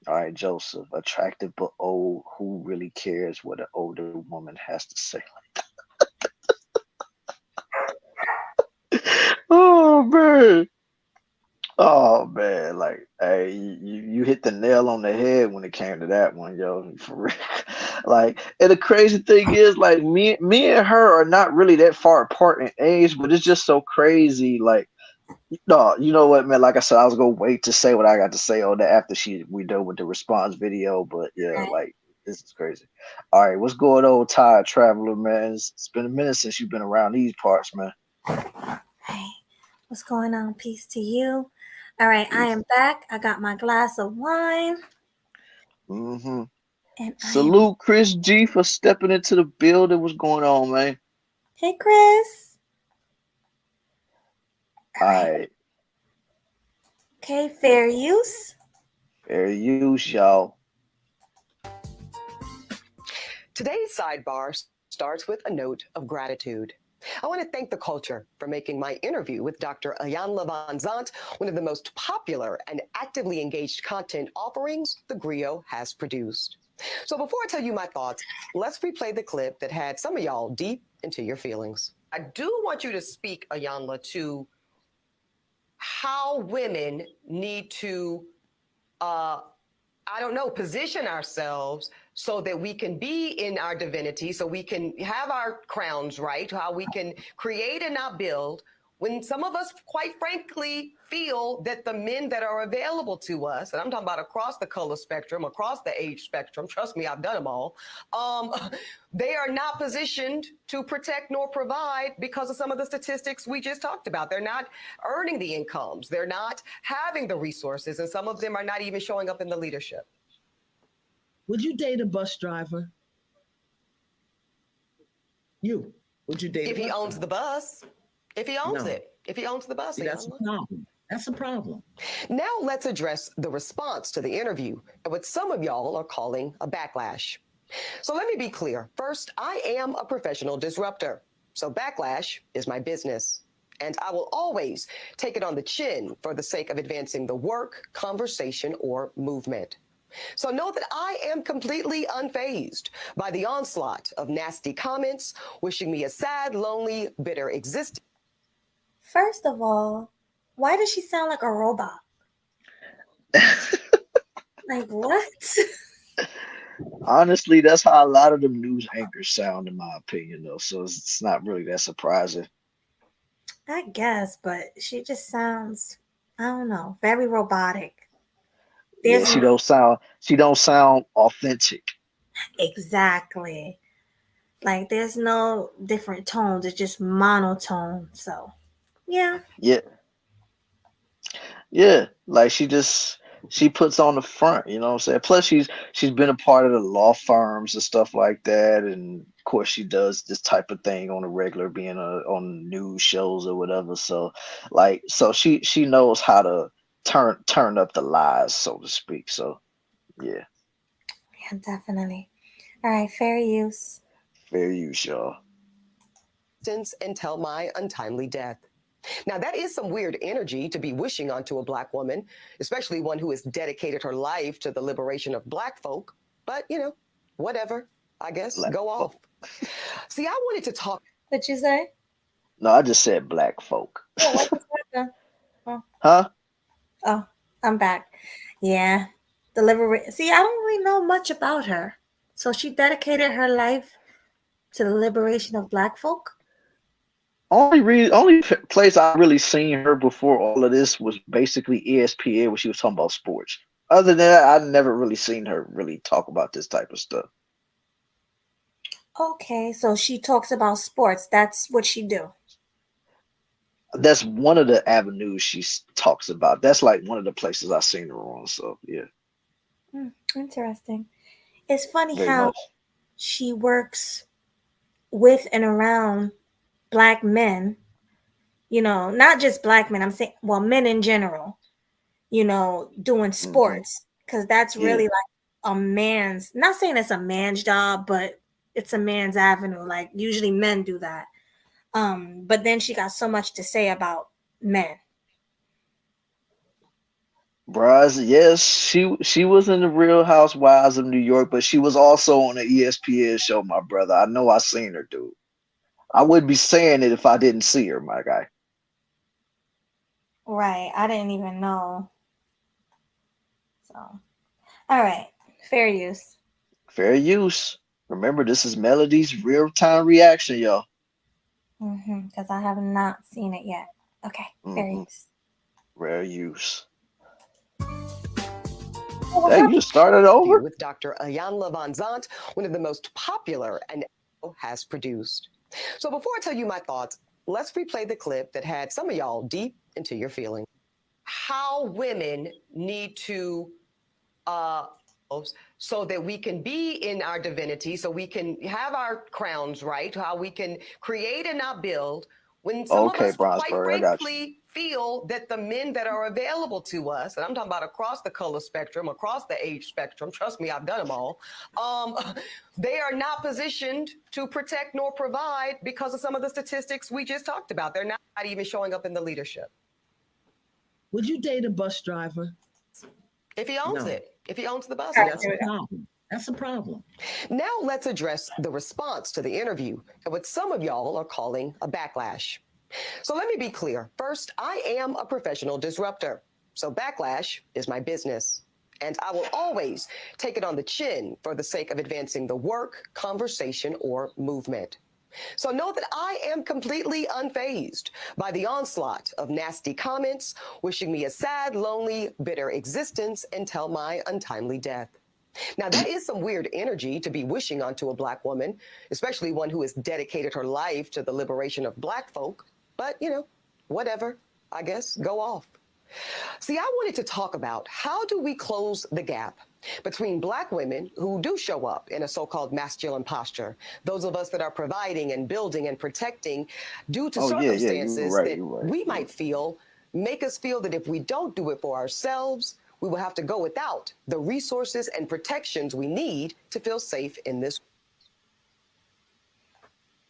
All right, Joseph, attractive but old. Who really cares what an older woman has to say? Oh man. Oh man, like hey, you hit the nail on the head when it came to that one, yo. For real. Like, and the crazy thing is, like me and her are not really that far apart in age, but it's just so crazy. Like, no, you know what, man? Like I said, I was gonna wait to say what I got to say on that after we done with the response video, but yeah, like this is crazy. All right, what's going on, Tide Traveler, man? It's been a minute since you've been around these parts, man. Hey, what's going on? Peace to you. All right, I am back. I got my glass of wine. Mm-hmm. And salute Chris G for stepping into the building. What's going on, man? Hey, Chris. All right. Okay, fair use. Fair use, y'all. Today's sidebar starts with a note of gratitude. I want to thank the culture for making my interview with Dr. Iyanla Vanzant one of the most popular and actively engaged content offerings the Griot has produced. So before I tell you my thoughts, let's replay the clip that had some of y'all deep into your feelings. I do want you to speak, Iyanla, to how women need to, position ourselves so that we can be in our divinity, so we can have our crowns right, how we can create and not build, when some of us, quite frankly, feel that the men that are available to us, and I'm talking about across the color spectrum, across the age spectrum, trust me, I've done them all, they are not positioned to protect nor provide because of some of the statistics we just talked about. They're not earning the incomes. They're not having the resources, and some of them are not even showing up in the leadership. Would you date a bus driver? Would you date if he owns the bus? If he owns it. If he owns the bus. See, that's a problem. That's a problem. Now let's address the response to the interview and what some of y'all are calling a backlash. So let me be clear. First, I am a professional disruptor. So backlash is my business. And I will always take it on the chin for the sake of advancing the work, conversation, or movement. So know that I am completely unfazed by the onslaught of nasty comments, wishing me a sad, lonely, bitter existence. First of all, why does she sound like a robot? Like what? Honestly, that's how a lot of them news anchors sound, in my opinion, though. So it's not really that surprising. I guess, but she just sounds, I don't know, very robotic. Yeah, There's no, she don't sound authentic. exactly. Like there's no different tones. It's just monotone. So yeah. Yeah, yeah. Like she puts on the front, you know what I'm saying? Plus she's been a part of the law firms and stuff like that. And of course she does this type of thing on a regular, being on news shows or whatever. So she knows how to turn up the lies, so to speak. So yeah, Yeah, definitely. All right, fair use. fair use, y'all. Until my untimely death. Now, that is some weird energy to be wishing onto a Black woman, especially one who has dedicated her life to the liberation of Black folk. But, whatever, I guess, Black go folk. off. See, I wanted to talk. What'd you say? No, I just said black folk. Oh, what just happened? Huh? Oh, I'm back. Yeah. See, I don't really know much about her. So she dedicated her life to the liberation of Black folk? Only place I really seen her before all of this was basically ESPN when she was talking about sports. Other than that, I've never really seen her really talk about this type of stuff. Okay, so she talks about sports. That's what she do. That's one of the avenues she talks about. That's like one of the places I've seen her on. So yeah, Interesting. It's funny very how much. she works with and around Black men, not just Black men. I'm saying, well, men in general, doing sports, because that's Yeah. really like a man's, not saying it's a man's job, but it's a man's avenue. Like usually men do that. But then she got so much to say about men. Braz, yes, she was in the Real Housewives of New York, but she was also on the ESPN show, my brother. I know I seen her, dude. I wouldn't be saying it if I didn't see her, my guy. Right. I didn't even know. So, all right. Fair use. Fair use. Remember, this is Melody's real-time reaction, y'all. Because I have not seen it yet. Okay. Fair use. Rare use. Oh, Hey, you just started over? With Dr. Ayanla Van Zant, one of the most popular and has produced. So before I tell you my thoughts, let's replay the clip that had some of y'all deep into your feelings. How women need to, so that we can be in our divinity, so we can have our crowns right, how we can create and not build, when some of us, quite frankly, feel that the men that are available to us, and I'm talking about across the color spectrum, across the age spectrum, trust me, I've done them all, they are not positioned to protect nor provide because of some of the statistics we just talked about. They're not even showing up in the leadership. Would you date a bus driver? If he owns it, if he owns the bus. That's a problem. That's a problem. Now let's address the response to the interview and what some of y'all are calling a backlash. So let me be clear. First, I am a professional disruptor. So backlash is my business. And I will always take it on the chin for the sake of advancing the work, conversation, or movement. So know that I am completely unfazed by the onslaught of nasty comments, wishing me a sad, lonely, bitter existence until my untimely death. Now, that is some weird energy to be wishing onto a Black woman, especially one who has dedicated her life to the liberation of Black folk. But, whatever, I guess, go off. See, I wanted to talk about how do we close the gap between Black women who do show up in a so-called masculine posture, those of us that are providing and building and protecting due to circumstances we might feel, make us feel that if we don't do it for ourselves, we will have to go without the resources and protections we need to feel safe in this.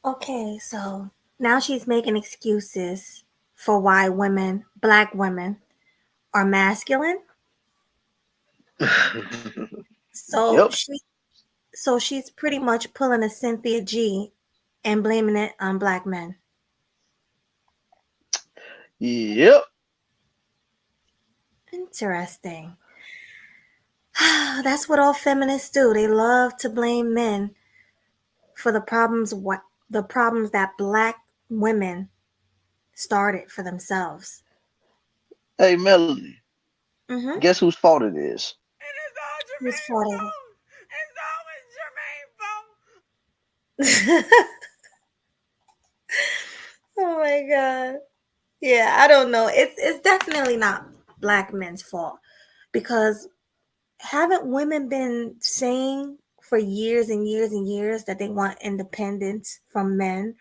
Okay, so now she's making excuses for why Black women, are masculine. So Yep. she's pretty much pulling a Cynthia G and blaming it on black men. Yep. Interesting. That's what all feminists do. They love to blame men for the problems that black women started for themselves. Hey, Melody, Mm-hmm. guess whose fault it is? Whose fault is it? It's always Jermaine's fault. Oh my god. Yeah, I don't know. It's definitely not black men's fault, because haven't women been saying for years and years and years that they want independence from men,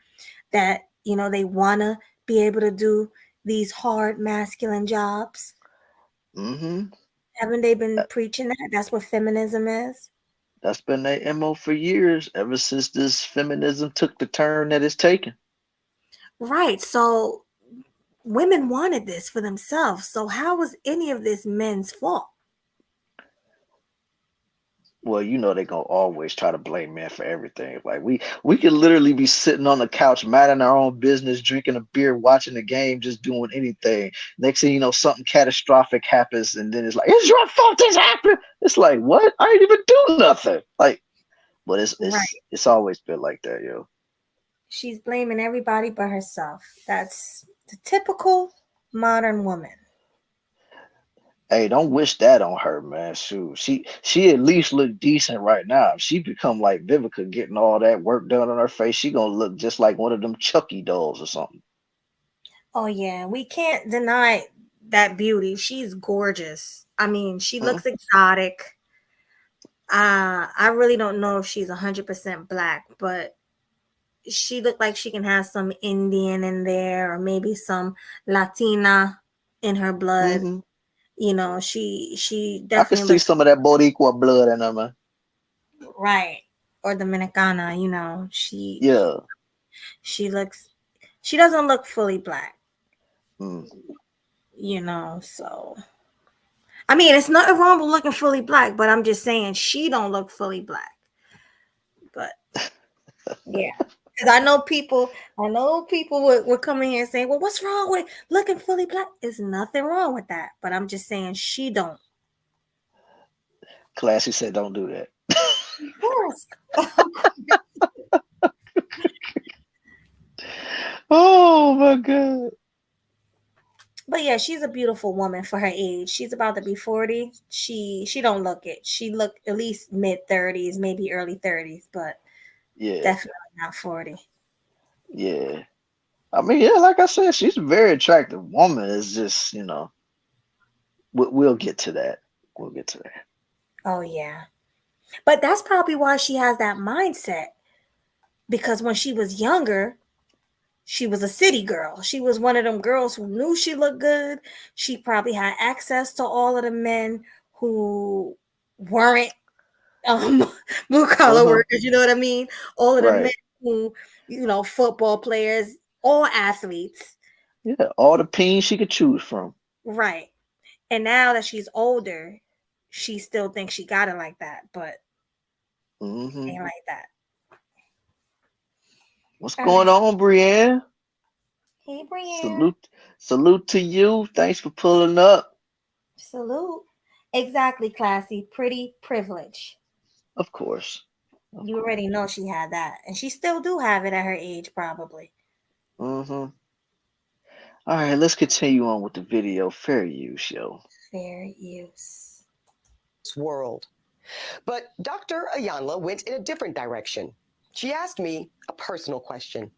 that they want to be able to do these hard masculine jobs? Mm-hmm. Haven't they been preaching that? That's what feminism is. That's been their MO for years, ever since this feminism took the turn that it's taken. Right. So women wanted this for themselves. So how was any of this men's fault? Well, they're gonna always try to blame men for everything. Like we could literally be sitting on the couch, minding our own business, drinking a beer, watching the game, just doing anything. Next thing you know, something catastrophic happens, and then it's like, it's your fault this happened. It's like, what? I didn't even do nothing. Like, but Right. it's always been like that, yo. She's blaming everybody but herself. That's the typical modern woman. Hey, don't wish that on her, man. Shoot, she at least look decent right now. If she become like Vivica, getting all that work done on her face, she gonna look just like one of them Chucky dolls or something. Oh yeah, we can't deny that beauty. She's gorgeous. I mean, she looks exotic. I really don't know if she's 100% black, but she looked like she can have some Indian in there, or maybe some Latina in her blood. Mm-hmm. She I could definitely see looks some of that Boricua blood in her, man. right. Or Dominicana, Yeah. she doesn't look fully black, Mm. so I mean, it's nothing wrong with looking fully black, but I'm just saying she don't look fully black. But yeah. Because I know people would come in here and say, well, what's wrong with looking fully black? There's nothing wrong with that. But I'm just saying she don't. Classy said, don't do that. Of course. Oh my God. But yeah, she's a beautiful woman for her age. She's about to be 40. She don't look it. She look at least mid-30s, maybe early 30s, but Yeah. definitely not 40. Yeah. I mean, yeah, like I said, she's a very attractive woman. It's just, we'll get to that. We'll get to that. Oh yeah. But that's probably why she has that mindset. Because when she was younger, she was a city girl. She was one of them girls who knew she looked good. She probably had access to all of the men who weren't blue collar workers. You know what I mean? All of the men who, football players, all athletes. Yeah, all the peens she could choose from. Right. And now that she's older, she still thinks she got it like that, but ain't like that. What's going on, Brienne? Hey, Brienne. Salute to you. Thanks for pulling up. Salute. Exactly, Classy. Pretty privilege. Of course. You already know she had that. And she still do have it at her age, probably. All right, let's continue on with the video. Fair use, yo. Fair use. World. But Dr. Ayanla went in a different direction. She asked me a personal question.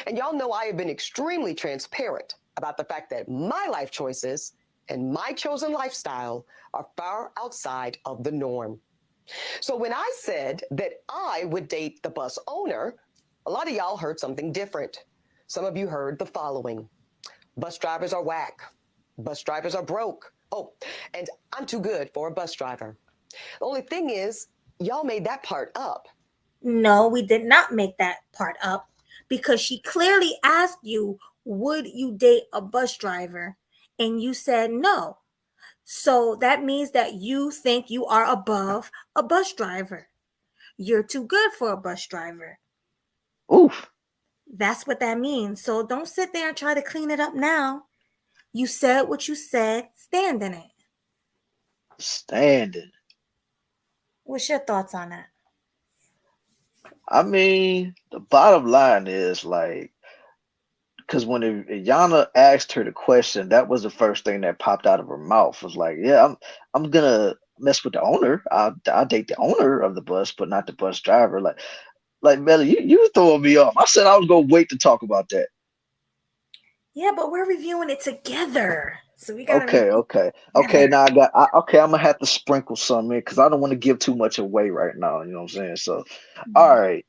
And y'all know I have been extremely transparent about the fact that my life choices and my chosen lifestyle are far outside of the norm. So when I said that I would date the bus owner, a lot of y'all heard something different. Some of you heard the following: bus drivers are whack. Bus drivers are broke. Oh, and I'm too good for a bus driver. The only thing is, y'all made that part up. No, we did not make that part up, because she clearly asked you, would you date a bus driver? And you said no. So that means that you think you are above a bus driver. You're too good for a bus driver. Oof. That's what that means. So don't sit there and try to clean it up now. You said what you said. Stand in it. Standing. What's your thoughts on that? I mean, the bottom line is like, because when Yana asked her the question, that was the first thing that popped out of her mouth. Was like, yeah, I'm gonna mess with the owner. I'll date the owner of the bus, but not the bus driver. Like Melly, you throwing me off. I said I was gonna wait to talk about that. Yeah, but we're reviewing it together, so we gotta. Okay. Now I'm gonna have to sprinkle some in because I don't want to give too much away right now. You know what I'm saying? So, all right.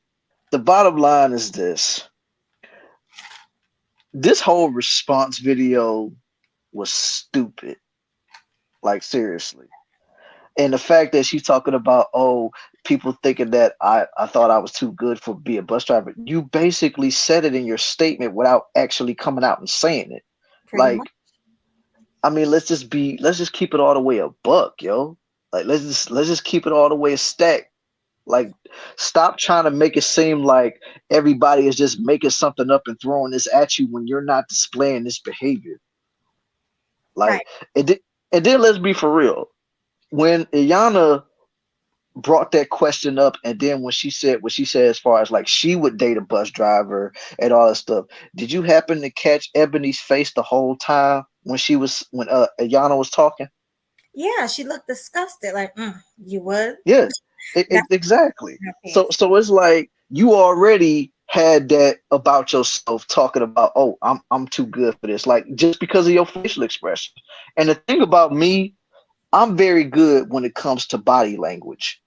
The bottom line is this. This whole response video was stupid. Like, seriously. And the fact that she's talking about, oh, people thinking that I thought I was too good for be a bus driver. You basically said it in your statement without actually coming out and saying it. Pretty Like, much. I mean, let's just keep it all the way a buck, yo. Like, let's just keep it all the way a stack. Like, stop trying to make it seem like everybody is just making something up and throwing this at you when you're not displaying this behavior. Like, Right. And then let's be for real. When Iyanla brought that question up, and then when she said what she said as far as like she would date a bus driver and all that stuff, did you happen to catch Ebony's face the whole time when Iyanla was talking? Yeah, she looked disgusted. Like, you would? Yeah, That's exactly. her So face. it's like you already had that about yourself, talking about, oh, I'm too good for this, like just because of your facial expression. And the thing about me, I'm very good when it comes to body language.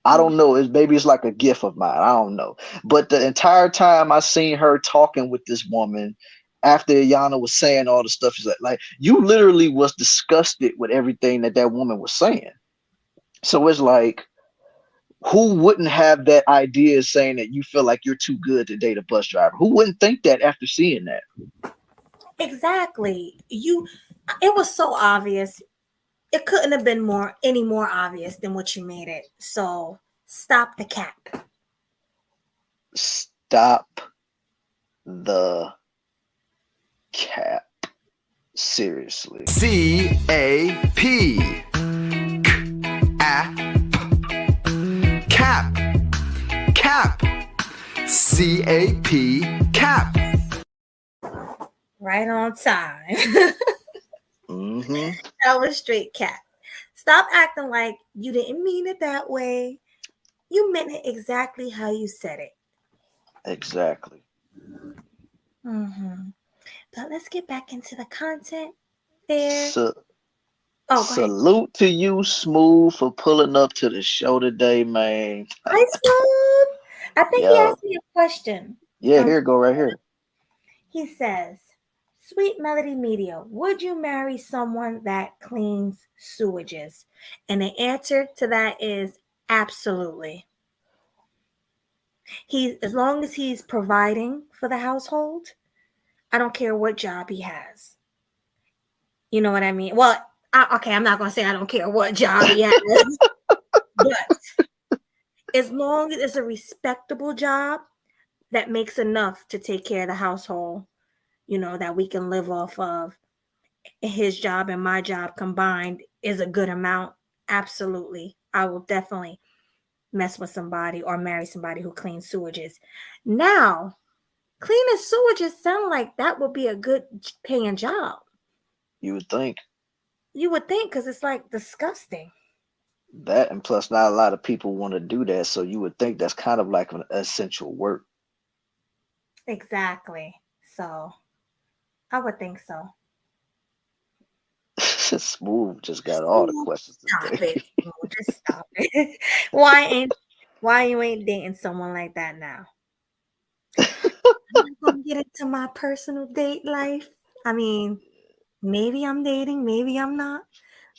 I don't know. Maybe it's like a gift of mine. I don't know. But the entire time I seen her talking with this woman after Iyanla was saying all the stuff, she's like you literally was disgusted with everything that woman was saying. So it's like, who wouldn't have that idea saying that you feel like you're too good to date a bus driver? Who wouldn't think that after seeing that? Exactly. It was so obvious. It couldn't have been any more obvious than what you made it. So stop the cap. Stop the cap. Seriously. CAP. Cap. Cap. CAP. Cap. Right on time. Mm-hmm. That was straight cap. Stop acting like you didn't mean it that way. You meant it exactly how you said it. Exactly. Mm-hmm. But let's get back into the content there. Salute to you, Smooth, for pulling up to the show today, man. Hi, Smooth. I think he asked me a question. Yeah, here go right here. He says, Sweet Melody Media, would you marry someone that cleans sewages? And the answer to that is absolutely. As long as he's providing for the household, I don't care what job he has. You know what I mean? Well, I'm not going to say I don't care what job he has. But as long as it's a respectable job that makes enough to take care of the household, that we can live off of, his job and my job combined is a good amount. Absolutely. I will definitely mess with somebody or marry somebody who cleans sewages. Now, cleaning sewages sound like that would be a good paying job. You would think. You would think, because it's like disgusting. That, and plus not a lot of people want to do that, so you would think that's kind of like an essential work. Exactly. So I would think so. Smooth just got all the questions today. Just stop it. Why you ain't dating someone like that now? I'm not gonna get into my personal date life. I mean, maybe I'm dating, maybe I'm not,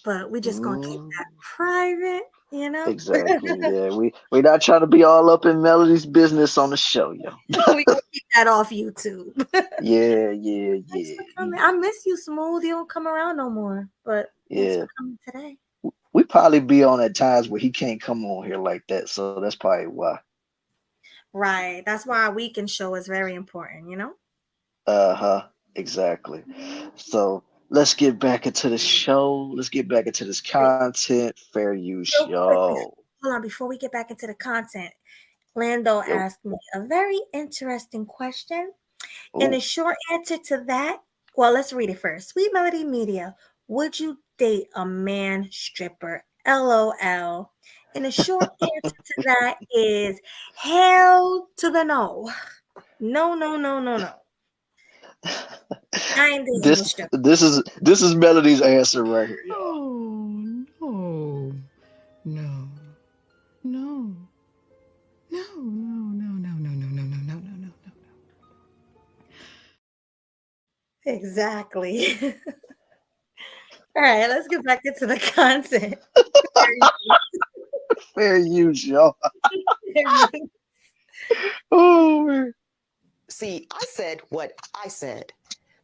but we're just gonna keep that private, Exactly. Yeah, we're not trying to be all up in Melody's business on the show, yo. We gonna keep that off YouTube. Yeah. I miss you, Smooth. You don't come around no more, but Thanks Yeah. for coming today. We probably be on at times where he can't come on here like that. So that's probably why. Right. That's why our weekend show is very important, you know? Uh-huh. Exactly. So let's get back into the show. Let's get back into this Wait, content. Fair use, real quick. yo. Hold on, before we get back into the content, Lando Yo. asked me a very interesting question. And Ooh. the short answer to that, well, let's read it first. Sweet Melody Media, would you date a man stripper? LOL. And the short answer to that is hell to the no. No, no, no, no, no. I ain't dating no stripper. This is Melody's answer right here, y'all. Oh, no. No. No. No, no, no, no, no, no, no, no, no, no, no, no. Exactly. All right, let's get back into the content. Fair use, y'all. Oh man. See, I said what I said.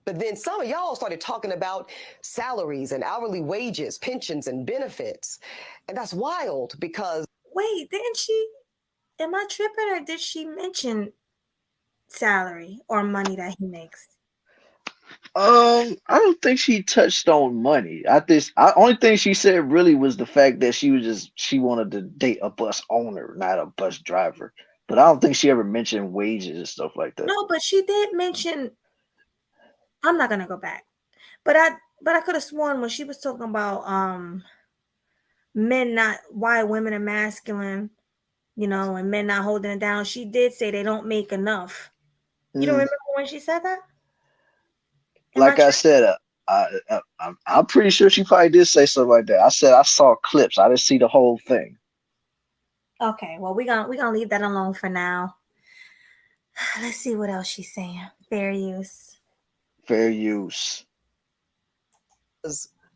But then some of y'all started talking about salaries and hourly wages, pensions and benefits. And that's wild because Wait, didn't she? Am I tripping or did she mention salary or money that he makes? I don't think she touched on money. Only thing she said really was the fact that she wanted to date a bus owner, not a bus driver. But I don't think she ever mentioned wages and stuff like that. No, but she did mention. I'm not gonna go back, but I could have sworn when she was talking about men not why women are masculine, you know, and men not holding it down. She did say they don't make enough. You don't remember when she said that? Like I said, I'm pretty sure she probably did say something like that. I said I saw clips. I didn't see the whole thing. Okay, well we're gonna leave that alone for now. Let's see what else she's saying. Fair use. Fair use.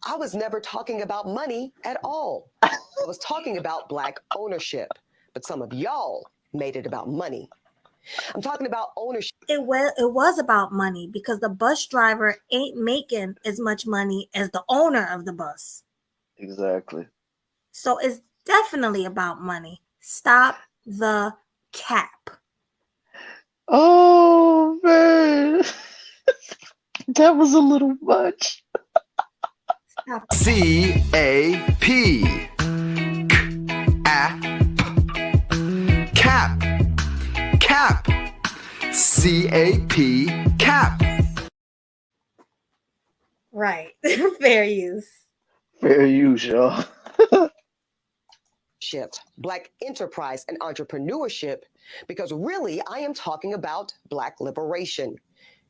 I was never talking about money at all. I was talking about Black ownership, but some of y'all made it about money. I'm talking about ownership. It was about money because the bus driver ain't making as much money as the owner of the bus. Exactly. So it's definitely about money. Stop the cap. Oh man. That was a little much. Stop. C-A-P. Cap. Cap. C-A-P. Cap. Right. Fair use. Fair use, y'all. Black enterprise and entrepreneurship, because really I am talking about Black liberation.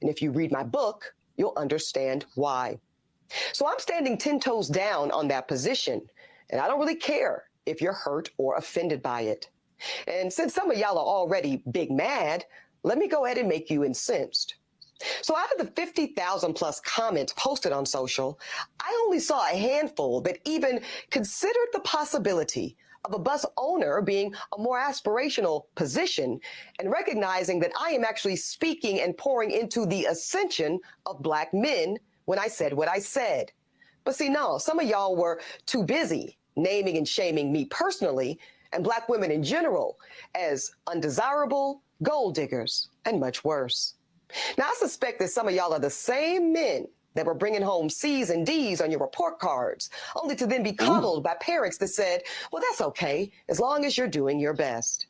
And if you read my book, you'll understand why. So I'm standing 10 toes down on that position, and I don't really care if you're hurt or offended by it. And since some of y'all are already big mad, let me go ahead and make you incensed. So out of the 50,000 plus comments posted on social, I only saw a handful that even considered the possibility of a bus owner being a more aspirational position and recognizing that I am actually speaking and pouring into the ascension of Black men when I said what I said. But see, no, some of y'all were too busy naming and shaming me personally and Black women in general as undesirable, gold diggers, and much worse. Now, I suspect that some of y'all are the same men that were bringing home C's and D's on your report cards, only to then be coddled by parents that said, well, that's okay, as long as you're doing your best.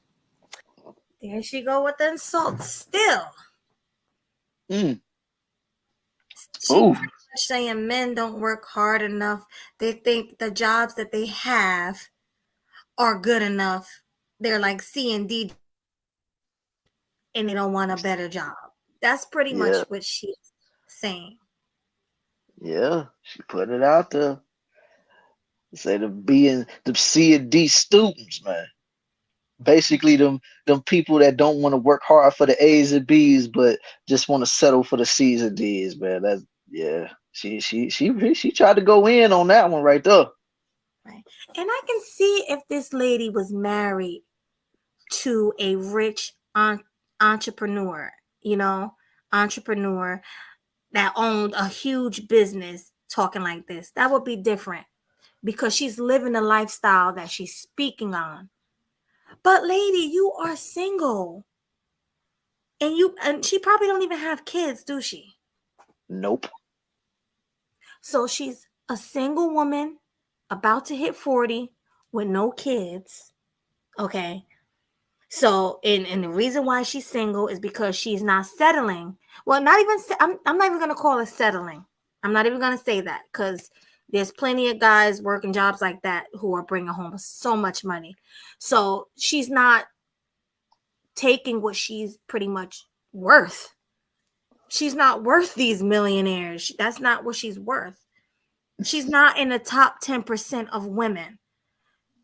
There she go with the insults still. She pretty much saying men don't work hard enough. They think the jobs that they have are good enough. They're like C and D and they don't want a better job. That's pretty much what she's saying. Yeah, she put it out there. Say the C and D students, man. Basically, them people that don't want to work hard for the A's and B's, but just want to settle for the C's and D's, man. That's She tried to go in on that one right there. Right, and I can see if this lady was married to a rich entrepreneur, entrepreneur that owned a huge business talking like this. That would be different because she's living the lifestyle that she's speaking on. But lady, you are single. And she probably don't even have kids, do she? Nope. So she's a single woman about to hit 40 with no kids. Okay. So, and the reason why she's single is because she's not settling. Well, I'm not even going to call it settling. I'm not even going to say that because there's plenty of guys working jobs like that who are bringing home so much money. So she's not taking what she's pretty much worth. She's not worth these millionaires. That's not what she's worth. She's not in the top 10% of women.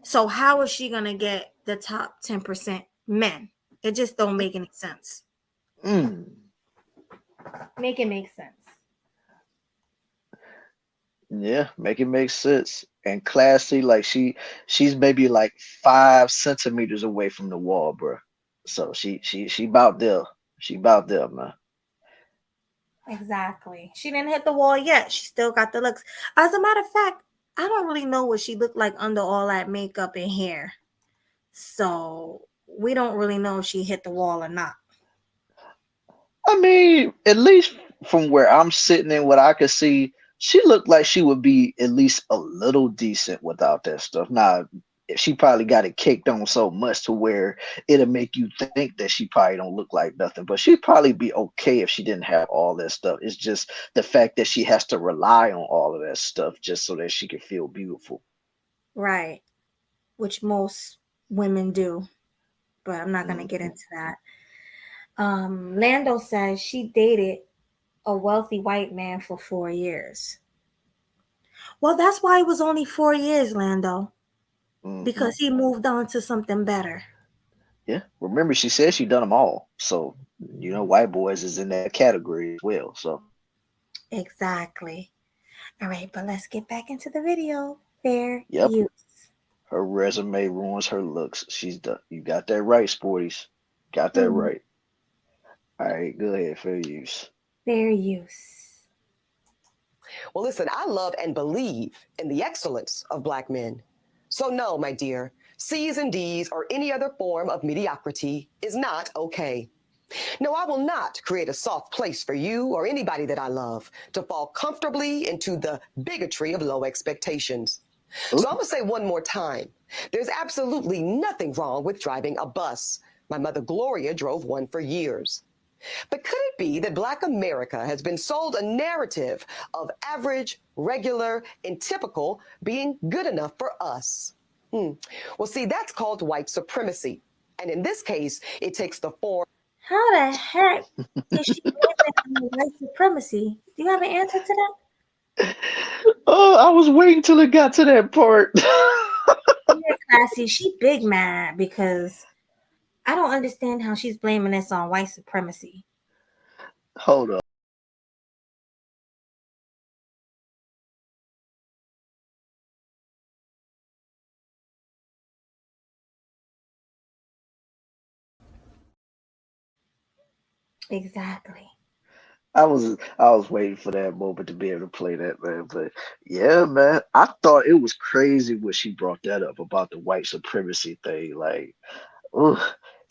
So how is she going to get the top 10% men? It just don't make any sense. Make it make sense. Yeah, make it make sense. And classy, like she's maybe like 5 centimeters away from the wall, bro. So she about there. She about there, man. Exactly. She didn't hit the wall yet. She still got the looks. As a matter of fact, I don't really know what she looked like under all that makeup and hair. So we don't really know if she hit the wall or not. I mean, at least from where I'm sitting and what I could see, she looked like she would be at least a little decent without that stuff. Now, she probably got it caked on so much to where it'll make you think that she probably don't look like nothing, but she'd probably be okay if she didn't have all that stuff. It's just the fact that she has to rely on all of that stuff just so that she can feel beautiful. Right. Which most women do. But I'm not going to get into that. Lando says she dated a wealthy white man for 4 years. Well, that's why it was only 4 years, Lando. Because he moved on to something better. Yeah. Remember, she said she done them all. So, white boys is in that category as well. So. Exactly. All right, but let's get back into the video. Fair Yep. use. Her resume ruins her looks. She's done. You got that right, sporties. Got that right. All right, go ahead. Fair use. Fair use. Well, listen, I love and believe in the excellence of Black men. So no, my dear, C's and D's or any other form of mediocrity is not okay. No, I will not create a soft place for you or anybody that I love to fall comfortably into the bigotry of low expectations. So I'm going to say one more time, there's absolutely nothing wrong with driving a bus. My mother Gloria drove one for years. But could it be that Black America has been sold a narrative of average, regular, and typical being good enough for us? Well, see, that's called white supremacy. And in this case, it takes the form. How the heck is she living in white supremacy? Do you have an answer to that? Oh, I was waiting till it got to that part. Yeah, classy. She big mad because I don't understand how she's blaming this on white supremacy. Hold up. Exactly. I was waiting for that moment to be able to play that, man. But yeah, man, I thought it was crazy when she brought that up about the white supremacy thing. Like, ugh.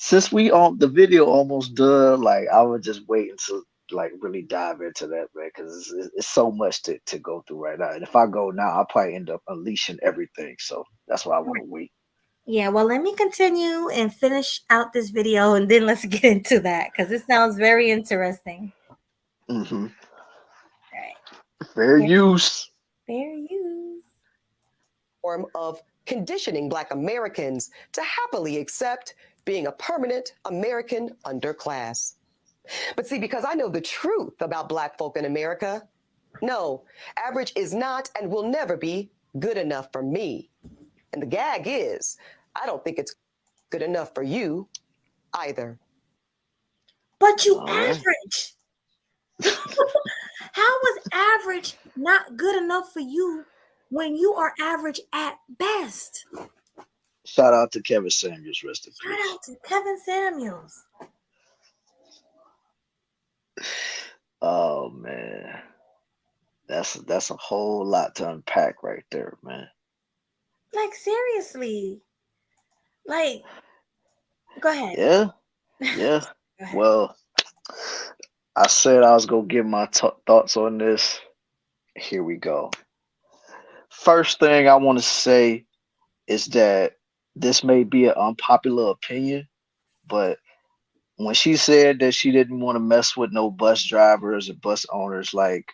Since we on the video almost done, like I was just waiting to like really dive into that, man, because it's so much to go through right now. And if I go now, I'll probably end up unleashing everything. So that's why I want to wait. Yeah, well, let me continue and finish out this video, and then let's get into that because it sounds very interesting. All right. Fair use. Fair use. Form of conditioning Black Americans to happily accept being a permanent American underclass. But see, because I know the truth about Black folk in America, no, average is not and will never be good enough for me. And the gag is, I don't think it's good enough for you either. But you average. How was average not good enough for you when you are average at best? Shout out to Kevin Samuels, rest in peace. Shout out to Kevin Samuels. Oh man. That's a whole lot to unpack right there, man. Like seriously. Like, go ahead. Yeah, yeah. Go ahead. Well, I said I was gonna give my thoughts on this. Here we go. First thing I want to say is that this may be an unpopular opinion, but when she said that she didn't want to mess with no bus drivers or bus owners, like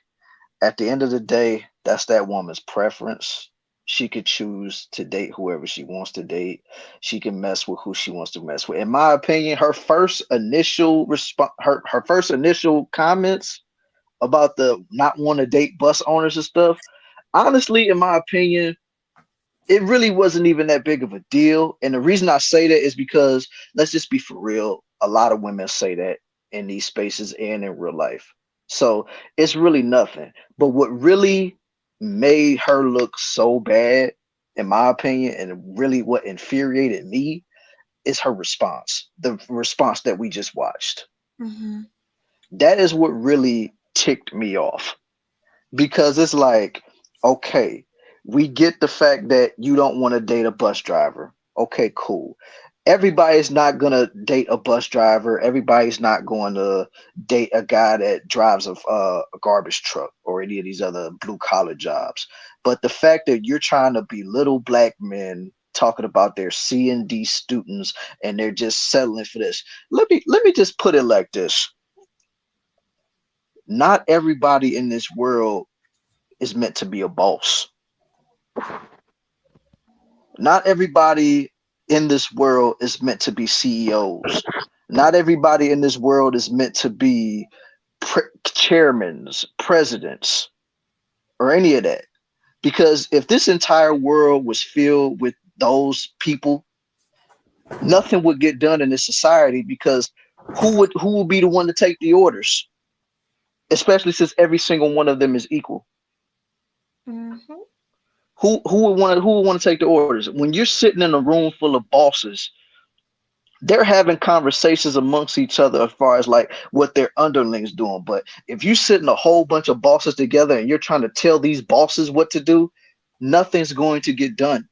at the end of the day, that's that woman's preference. She could choose to date whoever she wants to date. She can mess with who she wants to mess with. In my opinion, her first initial response, her first initial comments about the not want to date bus owners and stuff, honestly, in my opinion, it really wasn't even that big of a deal. And the reason I say that is because let's just be for real. A lot of women say that in these spaces and in real life. So it's really nothing. But what really made her look so bad, in my opinion, and really what infuriated me is her response, the response that we just watched. Mm-hmm. That is what really ticked me off because it's like, okay, we get the fact that you don't want to date a bus driver. Okay, cool. Everybody's not gonna date a bus driver. Everybody's not going to date a guy that drives a garbage truck or any of these other blue collar jobs. But the fact that you're trying to belittle black men, talking about their C&D students, and they're just settling for this. Let me just put it like this: not everybody in this world is meant to be a boss. Not everybody in this world is meant to be CEOs. Not everybody in this world is meant to be chairmans, presidents, or any of that. Because if this entire world was filled with those people, nothing would get done in this society because who would be the one to take the orders? Especially since every single one of them is equal. Mm-hmm. Who would want to take the orders when you're sitting in a room full of bosses? They're having conversations amongst each other as far as like what their underlings doing. But if you sit in a whole bunch of bosses together and you're trying to tell these bosses what to do, nothing's going to get done.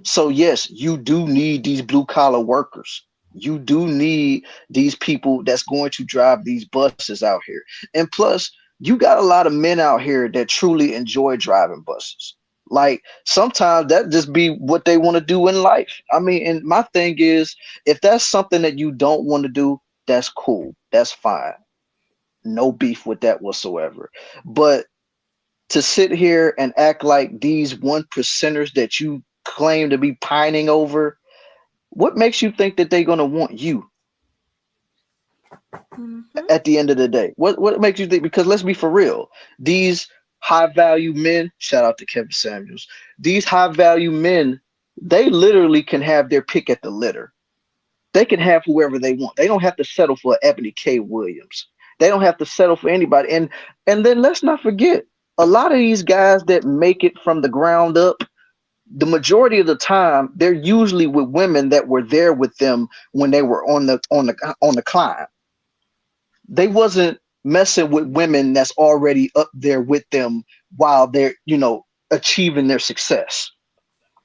So yes, you do need these blue collar workers. You do need these people that's going to drive these buses out here. And plus, you got a lot of men out here that truly enjoy driving buses. Like sometimes that just be what they want to do in life. I mean, and my thing is, if that's something that you don't want to do, that's cool. That's fine. No beef with that whatsoever. But to sit here and act like these one percenters that you claim to be pining over, what makes you think that they're going to want you Mm-hmm. at the end of the day? What makes you think? Because let's be for real, these high value men, shout out to Kevin Samuels, these high value men, they literally can have their pick at the litter. They can have whoever they want. They don't have to settle for Eboni K. Williams. They don't have to settle for anybody. And then let's not forget, a lot of these guys that make it from the ground up, the majority of the time, they're usually with women that were there with them when they were on the climb. They wasn't messing with women that's already up there with them while they're, achieving their success.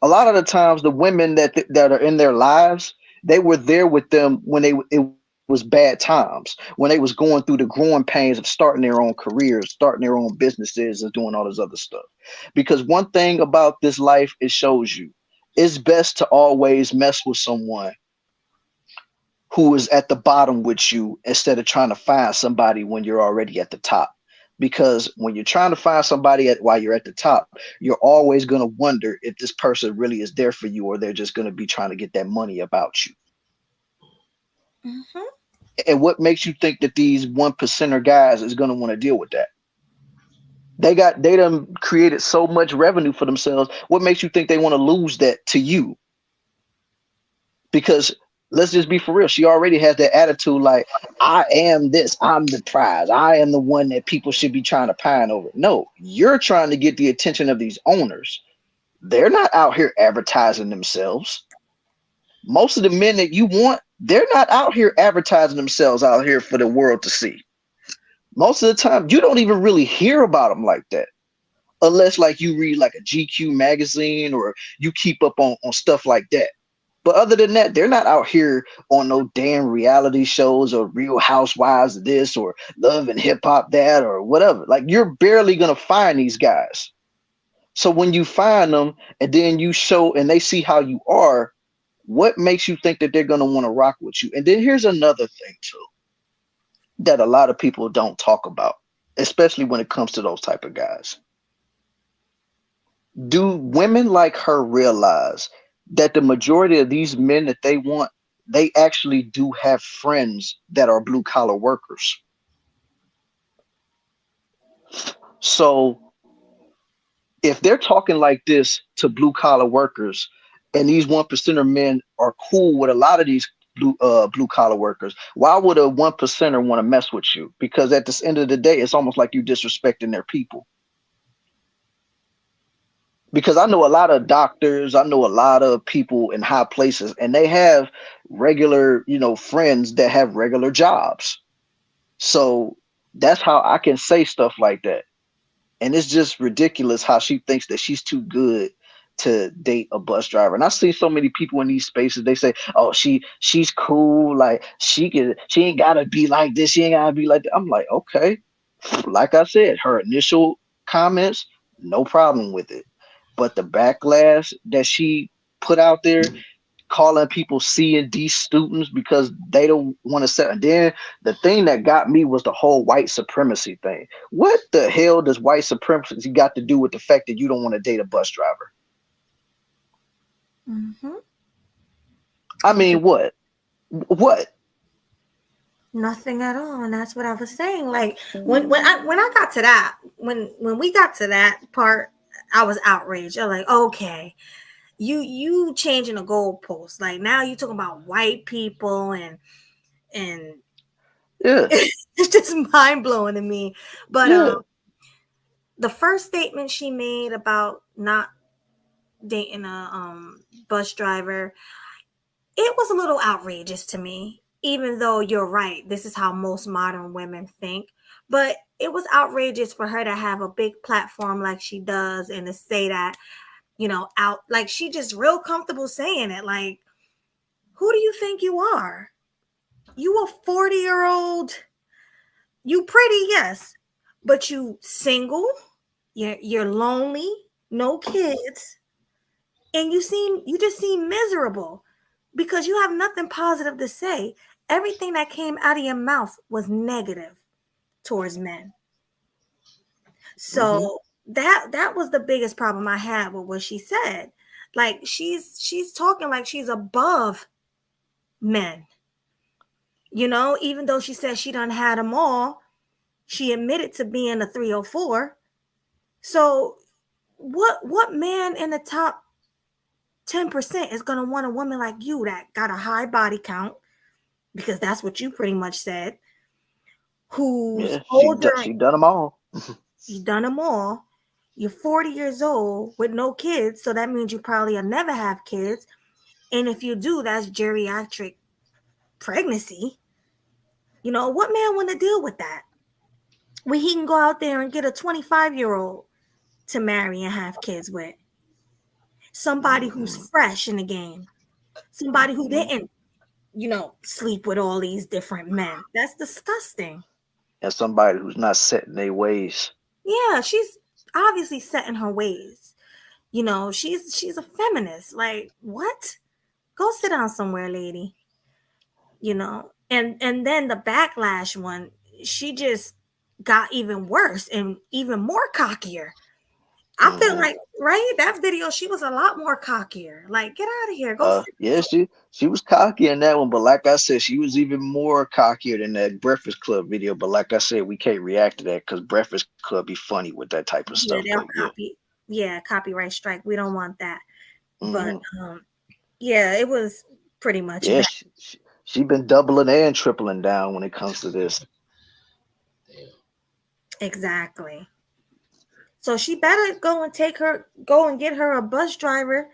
A lot of the times the women that are in their lives, they were there with them when it was bad times, when they was going through the growing pains of starting their own careers, starting their own businesses, and doing all this other stuff. Because one thing about this life, it shows you it's best to always mess with someone who is at the bottom with you instead of trying to find somebody when you're already at the top. Because when you're trying to find somebody while you're at the top, you're always going to wonder if this person really is there for you or they're just going to be trying to get that money about you. Mm-hmm. And what makes you think that these one percenter guys is going to want to deal with that? They done created so much revenue for themselves. What makes you think they want to lose that to you? Because let's just be for real. She already has that attitude like, I am this, I'm the prize. I am the one that people should be trying to pine over. No, you're trying to get the attention of these owners. They're not out here advertising themselves. Most of the men that you want, they're not out here advertising themselves out here for the world to see. Most of the time, you don't even really hear about them like that. Unless like you read like a GQ magazine or you keep up on stuff like that. But other than that, they're not out here on no damn reality shows or Real Housewives of this or Love and Hip Hop that or whatever. Like you're barely gonna find these guys. So when you find them and then you show and they see how you are, what makes you think that they're gonna want to rock with you? And then here's another thing too that a lot of people don't talk about, especially when it comes to those type of guys. Do women like her realize that the majority of these men that they want, they actually do have friends that are blue collar workers? So if they're talking like this to blue collar workers and these 1% men are cool with a lot of these blue collar workers, why would a 1% want to mess with you? Because at the end of the day, it's almost like you disrespecting their people. Because I know a lot of doctors, I know a lot of people in high places, and they have regular, friends that have regular jobs. So that's how I can say stuff like that. And it's just ridiculous how she thinks that she's too good to date a bus driver. And I see so many people in these spaces, they say, oh, she's cool. Like she ain't gotta be like this. She ain't gotta be like that. I'm like, okay. Like I said, her initial comments, no problem with it. But the backlash that she put out there, calling people C and D students because they don't want to set. And then the thing that got me was the whole white supremacy thing. What the hell does white supremacy got to do with the fact that you don't want to date a bus driver? Mm-hmm. I mean, what? Nothing at all. And that's what I was saying. Like when I got to that, when we got to that part, I was outraged. I'm like, okay, you changing the goalpost. Like now you talking about white people and yeah, it's just mind blowing to me. But yeah. The first statement she made about not dating a bus driver, it was a little outrageous to me. Even though you're right, this is how most modern women think. But it was outrageous for her to have a big platform like she does and to say that, out like she just real comfortable saying it. Like, who do you think you are? You a 40-year-old, you pretty, yes, but you single, you're lonely, no kids, and you just seem miserable because you have nothing positive to say. Everything that came out of your mouth was negative towards men. So that was the biggest problem I had with what she said. Like she's talking like she's above men. Even though she said she done had them all, she admitted to being a 304. So what man in the top 10% is going to want a woman like you that got a high body count, because that's what you pretty much said, who's older. She done them all. She's done them all. You're 40 years old with no kids, so that means you probably will never have kids. And if you do, that's geriatric pregnancy. What man want to deal with that? When he can go out there and get a 25-year-old to marry and have kids with. Somebody who's fresh in the game. Somebody who didn't, sleep with all these different men. That's disgusting. And somebody who's not set in their ways. Yeah, she's obviously set in her ways. She's a feminist. Like, what? Go sit down somewhere, lady. And then the backlash one, she just got even worse and even more cockier. I feel like, right, that video, she was a lot more cockier. Like, get out of here. Go. Yeah, she was cocky in that one, but like I said, she was even more cockier than that Breakfast Club video. But like I said, we can't react to that because Breakfast Club be funny with that type of stuff. Copyright strike. We don't want that. But it was pretty much. Yeah, she been doubling and tripling down when it comes to this. Exactly. So she better go and get her a bus driver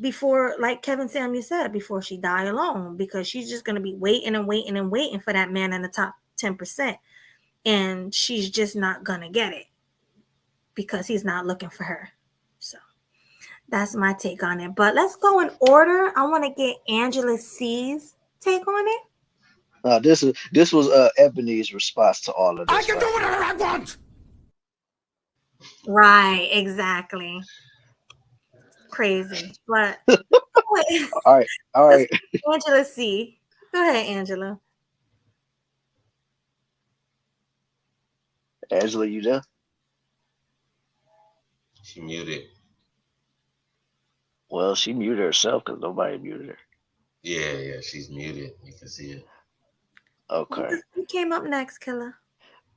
before, like Kevin Samuel said, before she die alone, because she's just going to be waiting and waiting and waiting for that man in the top 10%. and she's just not gonna get it because he's not looking for her. So that's my take on it. But let's go in order. I want to get Angela C's take on it. This was Ebony's response to all of this. I can do whatever I want. Right, exactly. Crazy. But all right. Angela C. Go ahead, Angela. Angela, you there? She muted. Well, she muted herself because nobody muted her. Yeah, she's muted. You can see it. Okay. Who came up next, Killa?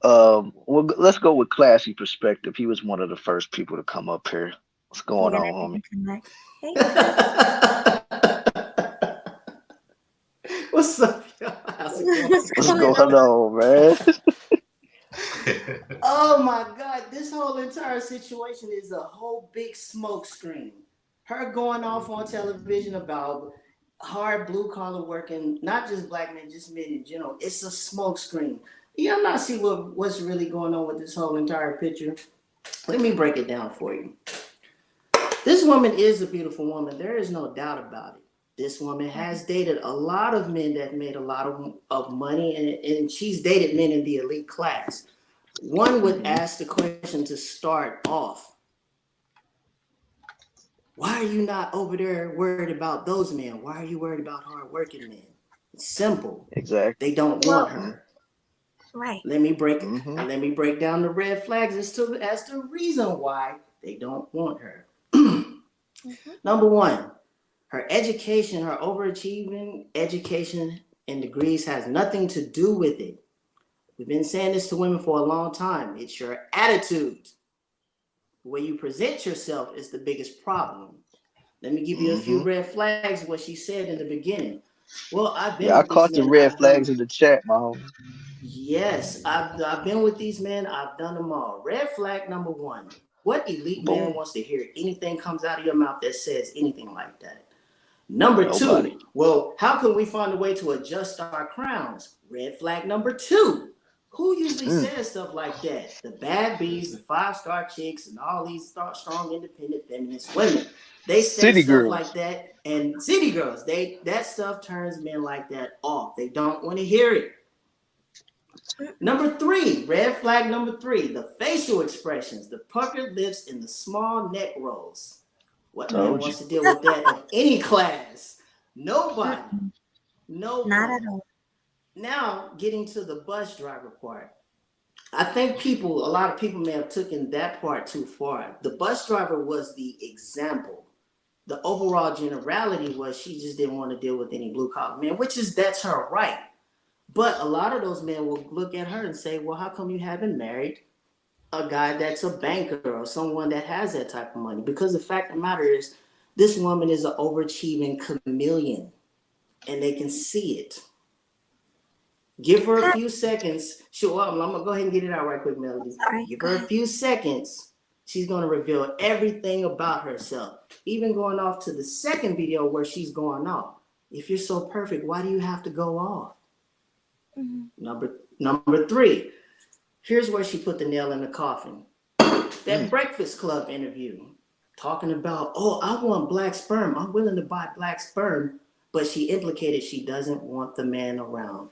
Well, let's go with classy perspective. He was one of the first people to come up here. What's going on, homie? What's up, y'all? What's going on, man? Oh my God, this whole entire situation is a whole big smoke screen. Her going off on television about hard blue collar working, not just black men, just men in general. It's a smoke screen. Yeah, I'm not see what's really going on with this whole entire picture. Let me break it down for you. This woman is a beautiful woman. There is no doubt about it. This woman has dated a lot of men that made a lot of money, and she's dated men in the elite class. One would ask the question to start off, why are you not over there worried about those men? Why are you worried about hardworking men? It's simple. Exactly. They don't want her. Right. Let me break down the red flags as to the reason why they don't want her. Number one, her education, her overachieving education and degrees has nothing to do with it. We've been saying this to women for a long time. It's your attitude. The way you present yourself is the biggest problem. Let me give you a few red flags of what she said in the beginning. Well, I've been. Yeah, I caught the red flags in the chat, my homie. Yes, I've been with these men. I've done them all. Red flag number one. What elite man wants to hear anything comes out of your mouth that says anything like that? Number two, well, how can we find a way to adjust our crowns? Red flag number two. Who usually says stuff like that? The bad bees, the 5-star chicks, and all these strong, independent, feminist women. They say City stuff girls. like that, and city girls. That stuff turns men like that off. They don't want to hear it. Number three, red flag number three, the facial expressions, the puckered lips, and the small neck rolls. What man wants to deal with that of any class? Nobody. Nobody. Not at all. Now, getting to the bus driver part. I think a lot of people may have taken that part too far. The bus driver was the example. The overall generality was she just didn't want to deal with any blue collar men, that's her right. But a lot of those men will look at her and say, well, how come you haven't married a guy that's a banker or someone that has that type of money? Because the fact of the matter is, this woman is an overachieving chameleon, and they can see it. Give her a few seconds. Sure, I'm going to go ahead and get it out right quick, Melody. Sorry. Give her a few seconds. She's going to reveal everything about herself. Even going off to the second video where she's going off. If you're so perfect, why do you have to go off? Number three, here's where she put the nail in the coffin. That Breakfast Club interview, talking about, I want black sperm. I'm willing to buy black sperm. But she implicated she doesn't want the man around.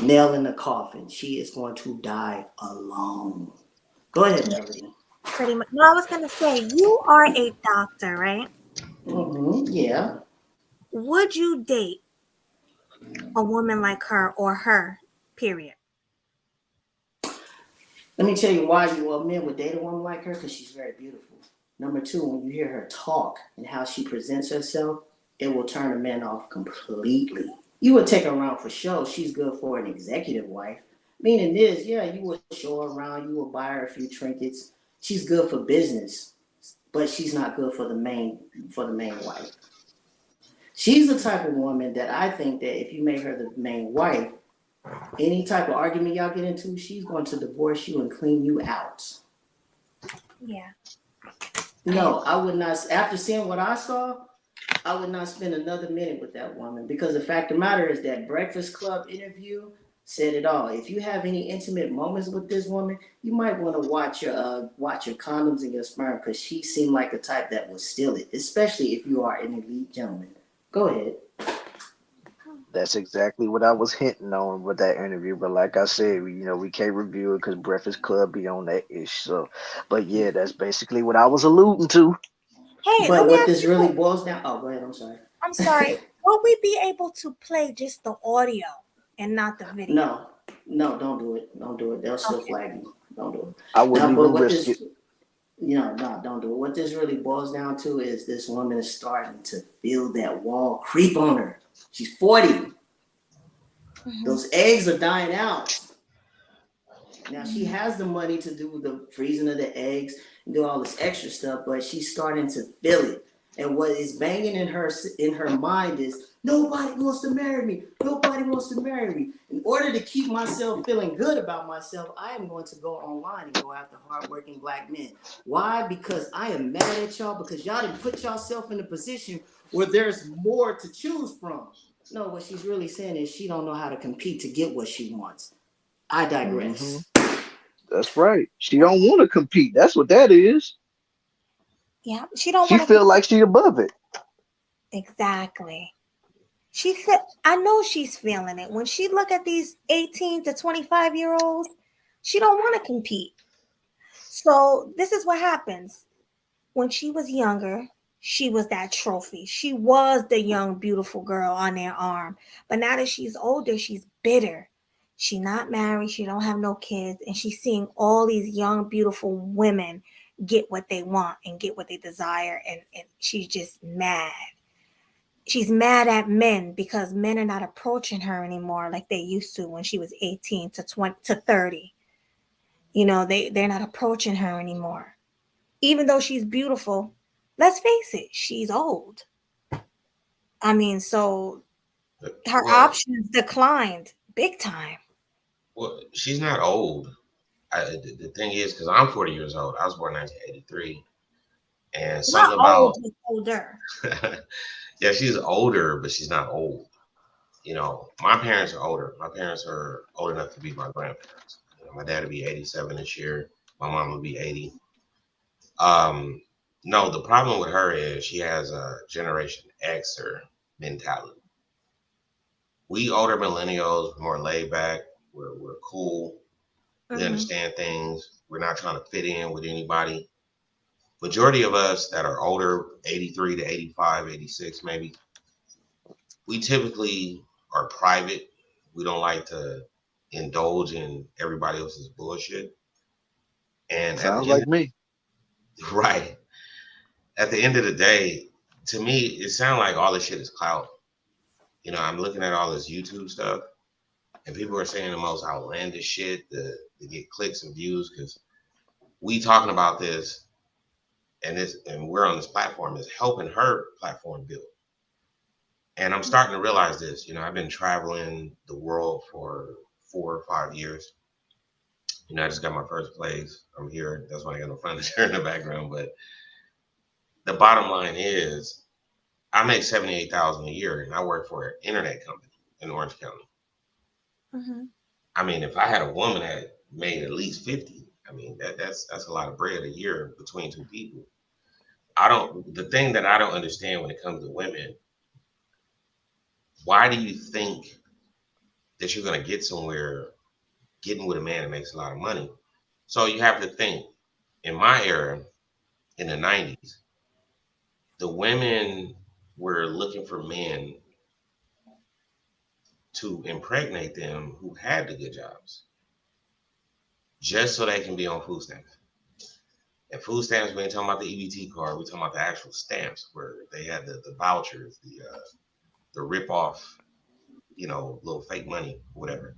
Nail in the coffin. She is going to die alone. Go ahead, Melody. Pretty much. No, I was going to say, you are a doctor, right? Yeah. Would you date a woman like her or her, period? Let me tell you why men would date a woman like her, because she's very beautiful. Number two, when you hear her talk and how she presents herself, it will turn a man off completely. You would take her around for show. She's good for an executive wife. Meaning this, you would show her around, you would buy her a few trinkets. She's good for business, but she's not good for the main wife. She's the type of woman that I think that if you make her the main wife, any type of argument y'all get into, she's going to divorce you and clean you out. Yeah. No, I would not. After seeing what I saw, I would not spend another minute with that woman, because the fact of the matter is that Breakfast Club interview, said it all. If you have any intimate moments with this woman, you might want to watch your condoms and your sperm, because she seemed like the type that would steal it, especially if you are an elite gentleman. Go ahead. That's exactly what I was hinting on with that interview. But like I said, we can't review it because Breakfast Club be on that ish. So, but yeah, that's basically what I was alluding to. Hey, let But me what ask this you really this. boils down. Oh, go ahead. I'm sorry. I'm sorry. Will we be able to play just the audio and not the video? No, don't do it. Don't do it. They'll still Okay. flag you. Don't do it. I wouldn't Now, but even what risk it. this, no, don't do it. What this really boils down to is this woman is starting to feel that wall creep on her. She's 40. Mhm. Those eggs are dying out. Now she has the money to do the freezing of the eggs and do all this extra stuff, but she's starting to feel it. And what is banging in her mind is, nobody wants to marry me. Nobody wants to marry me. In order to keep myself feeling good about myself, I am going to go online and go after hardworking black men. Why? Because I am mad at y'all, because y'all didn't put yourself in a position where there's more to choose from. No, what she's really saying is she don't know how to compete to get what she wants. I Hmm. digress. That's right. She don't want to compete. That's what that is. Yeah, she don't She want to. feel like she above it. Exactly. She said, I know she's feeling it. When she look at these 18 to 25-year-olds, she don't want to compete. So this is what happens. When she was younger, she was that trophy. She was the young, beautiful girl on their arm. But now that she's older, she's bitter. She's not married. She don't have no kids. And she's seeing all these young, beautiful women get what they want and get what they desire. And she's just mad. She's mad at men because men are not approaching her anymore like they used to when she was 18 to 20 to 30. They're not approaching her anymore. Even though she's beautiful, let's face it, she's old. I mean, so her Well, options declined big time. well, she's not old. The thing is, because I'm 40 years old. I was born in 1983, and Not something old, about just older. yeah, she's older, but she's not old. My parents are older. My parents are old enough to be my grandparents. My dad will be 87 this year. My mom will be 80. Um, no, the problem with her is she has a Generation Xer mentality. We older millennials, we're more laid back. We're cool. We Mm-hmm. understand things. We're not trying to fit in with anybody. Majority of us that are older, 83 to 85, 86 maybe, we typically are private. We don't like to indulge in everybody else's bullshit. And at Sounds the end like me. right. At the end of the day, to me, it sounds like all this shit is clout. I'm looking at all this YouTube stuff, and people are saying the most outlandish shit to get clicks and views because we talking about this and we're on this platform is helping her platform build. And I'm starting to realize this. I've been traveling the world for 4 or 5 years. I just got my first place. I'm here. That's why I got no furniture in the background. But the bottom line is I make 78,000 a year and I work for an internet company in Orange County. Mm-hmm. I mean, if I had a woman that made at least 50, I mean that's a lot of bread a year between two people. The thing that I don't understand when it comes to women, why do you think that you're gonna get somewhere getting with a man that makes a lot of money? So you have to think, in my era, in the 90s, the women were looking for men to impregnate them who had the good jobs, just so they can be on food stamps. And food stamps, we ain't talking about the EBT card, we're talking about the actual stamps where they had the vouchers, the rip off, little fake money, whatever.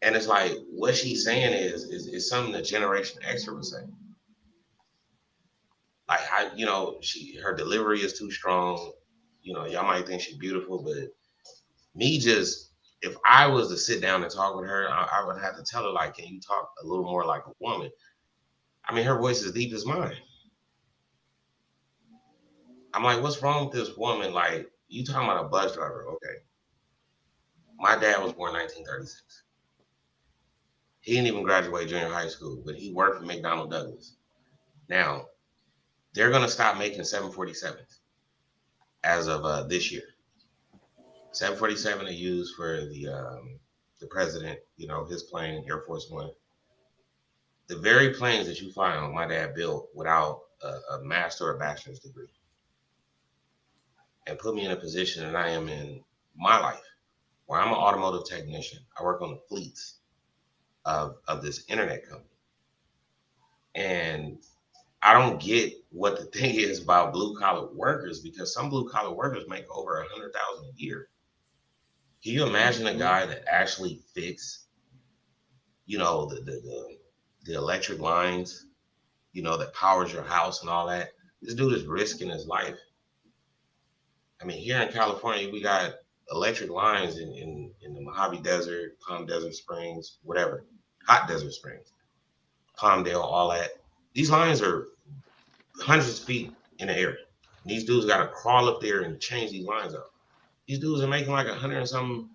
And it's like what she's saying is something that Generation X would say. Like her delivery is too strong. Y'all might think she's beautiful, but if I was to sit down and talk with her, I would have to tell her, like, can you talk a little more like a woman? I mean, her voice is deep as mine. I'm like, what's wrong with this woman? Like, you talking about a bus driver, okay? My dad was born 1936. He didn't even graduate junior high school, but he worked for McDonnell Douglas. Now, they're going to stop making 747s as of this year. 747 are used for the president, you know, his plane, Air Force One. The very planes that you find my dad built without a master or bachelor's degree, and put me in a position that I am in my life, where I'm an automotive technician. I work on the fleets of this internet company. And I don't get what the thing is about blue collar workers, because some blue collar workers make over 100,000 a year. Can you imagine a guy that actually fixed, you know, the electric lines, you know, that powers your house and all that? This dude is risking his life. I mean, here in California, we got electric lines in the Mojave Desert, Palm Desert Springs, whatever, hot desert springs, Palmdale, all that. These lines are hundreds of feet in the air. And these dudes got to crawl up there and change these lines up. These dudes are making like 100 and some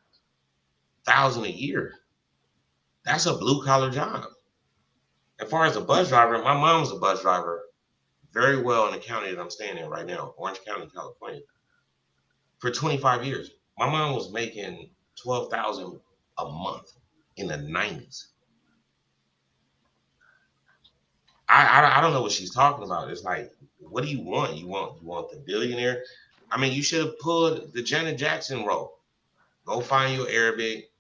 thousand a year. That's a blue collar job. As far as a bus driver, my mom's a bus driver very well in the county that I'm staying in right now, Orange County, California, for 25 years. My mom was making $12,000 a month in the 90s. I don't know what she's talking about. It's like, what do you want? You want the billionaire? I mean, you should have pulled the Janet Jackson role. Go find your Arabic,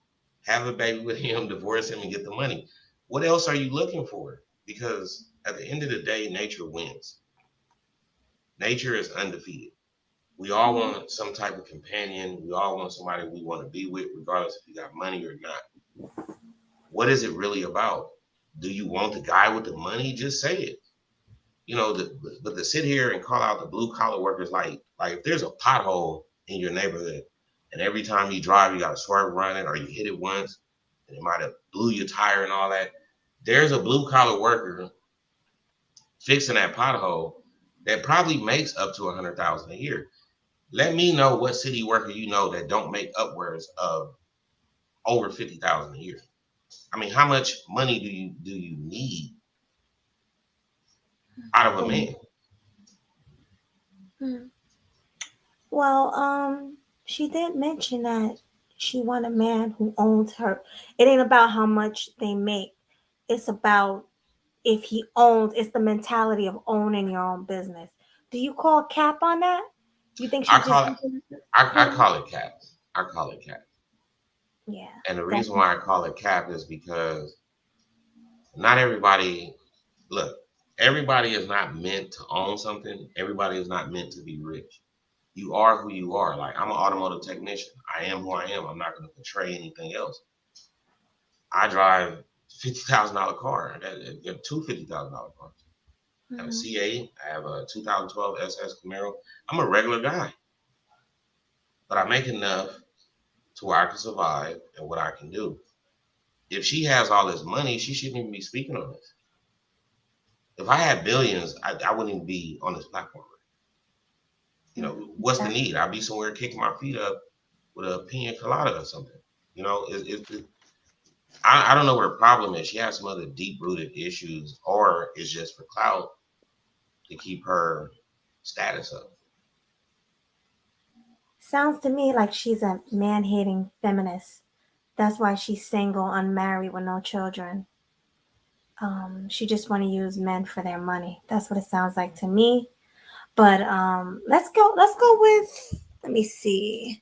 have a baby with him, divorce him, and get the money. What else are you looking for? Because at the end of the day, nature wins. Nature is undefeated. We all want some type of companion. We all want somebody we want to be with, regardless if you got money or not. What is it really about? Do you want the guy with the money? Just say it. You know, but to sit here and call out the blue collar workers, like if there's a pothole in your neighborhood, and every time you drive, you got to swerve around it, or you hit it once, and it might have blew your tire and all that. There's a blue collar worker fixing that pothole that probably makes up to 100,000 a year. Let me know what city worker you know that don't make upwards of over 50,000 a year. I mean, how much money do you need out of a man? Well, she did mention that she want a man who owns her. It ain't about how much they make. It's about if he owns. It's the mentality of owning your own business. Do you call cap on that? You think she I just? call it cap. I call it cap. Yeah. And the reason why I call it cap is because not everybody, look, everybody is not meant to own something. Everybody is not meant to be rich. You are who you are. Like, I'm an automotive technician. I am who I am. I'm not going to portray anything else. I drive $50,000 car. I have two $50,000 cars. I have a C8. I have a 2012 SS Camaro. I'm a regular guy, but I make enough to where I can survive and what I can do. If she has all this money, she shouldn't even be speaking on this. If I had billions, I wouldn't even be on this platform. You know, what's the need? I'd be somewhere kicking my feet up with a pina colada or something. You know, I don't know what her problem is. She has some other deep-rooted issues, or it's just for clout to keep her status up. Sounds to me like she's a man-hating feminist. That's why she's single, unmarried, with no children. She just want to use men for their money. That's what it sounds like to me. But let's go with, let me see.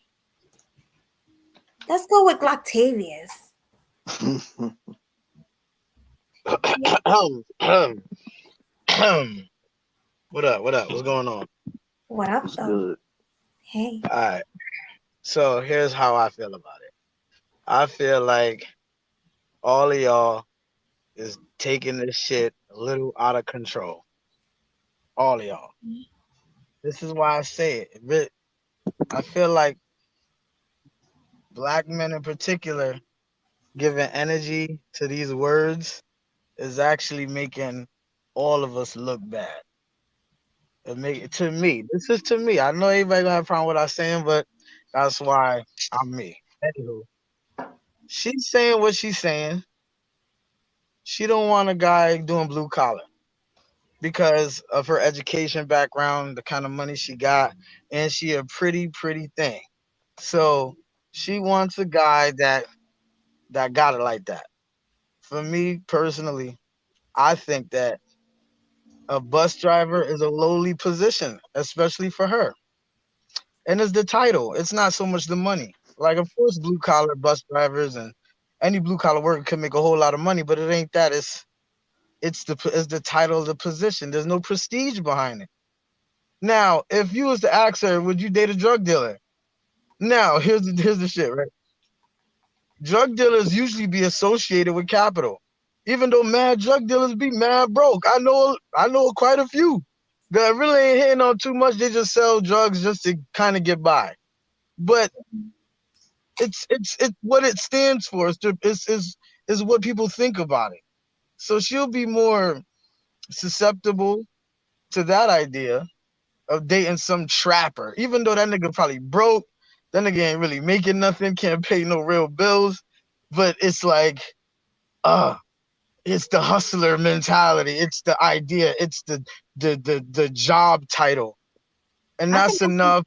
Let's go with Octavius. What up? What's going on? What up, though? Good. Hey. All right. So here's how I feel about it. I feel like all of y'all is taking this shit a little out of control. All of y'all. This is why I say it. I feel like black men in particular giving energy to these words is actually making all of us look bad. To me. This is to me. I know everybody gonna have a problem with what I'm saying, but that's why I'm me. Anywho, She's saying what she's saying. She don't want a guy doing blue collar because of her education background, the kind of money she got, and she a pretty thing. So she wants a guy that got it like that. For me personally, I think that a bus driver is a lowly position, especially for her. And it's the title. It's not so much the money. Like, of course, blue collar bus drivers and any blue collar worker can make a whole lot of money, but it ain't that. It's the title of the position. There's no prestige behind it. Now, if you was to ask her, would you date a drug dealer? Now, here's the shit, right? Drug dealers usually be associated with capital, even though mad drug dealers be mad broke. I know quite a few that really ain't hitting on too much. They just sell drugs just to kind of get by. But it's what it stands for. Is what people think about it. So she'll be more susceptible to that idea of dating some trapper, even though that nigga probably broke. That nigga ain't really making nothing, can't pay no real bills. But it's like, it's the hustler mentality. It's the idea. It's the job title, and I think that's enough.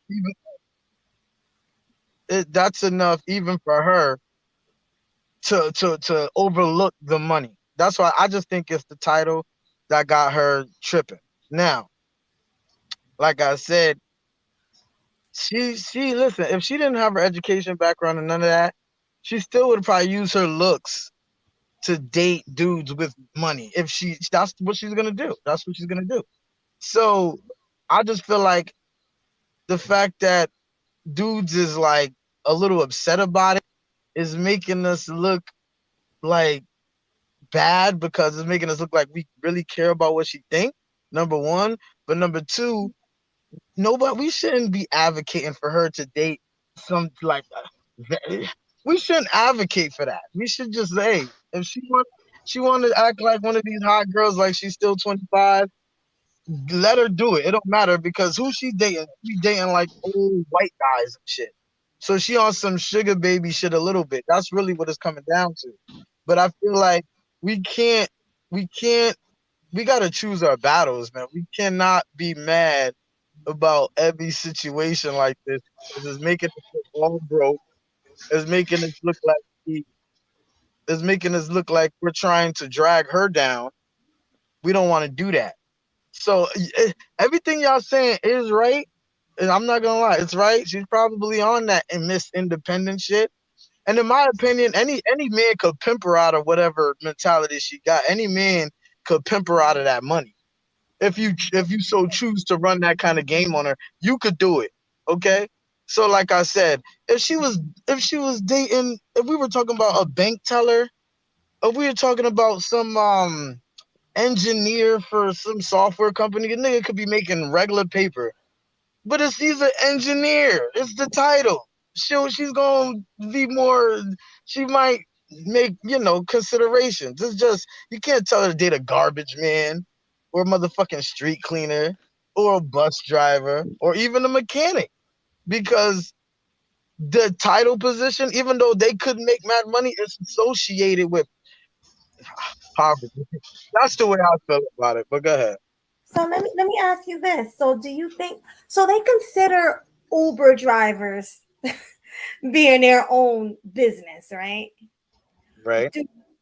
That's enough even for her to overlook the money. That's why I just think it's the title that got her tripping. Now, like I said, she listen, if she didn't have her education background and none of that, she still would probably use her looks to date dudes with money. If that's what she's gonna do. That's what she's gonna do. So I just feel like the fact that dudes is like a little upset about it is making us look like bad, because it's making us look like we really care about what she think. Number one, but number two, we shouldn't be advocating for her to date some like we shouldn't advocate for that. We should just say, if she want to act like one of these hot girls, like she's still 25, let her do it. It don't matter, because who she dating? She dating like old white guys and shit. So she on some sugar baby shit a little bit. That's really what it's coming down to. But I feel like we can't we can't we gotta choose our battles, man. We cannot be mad about every situation like this, because it's making us look all broke. It's making us look like we're trying to drag her down. We don't want to do that. So everything y'all saying is right, and I'm not gonna lie, it's right. She's probably on that Miss Independent shit. And in my opinion, any man could pimp her out of whatever mentality she got. Any man could pimp her out of that money. If you so choose to run that kind of game on her, you could do it. Okay? So like I said, if she was dating, if we were talking about a bank teller, if we were talking about some engineer for some software company, a nigga could be making regular paper. But he's an engineer. It's the title. She's gonna be more. She might make considerations. It's just, you can't tell her to date a garbage man, or a motherfucking street cleaner, or a bus driver, or even a mechanic, because the title position, even though they could make mad money, is associated with poverty. That's the way I feel about it. But go ahead. So let me ask you this. So do you think so they consider Uber drivers being their own business, right? Right.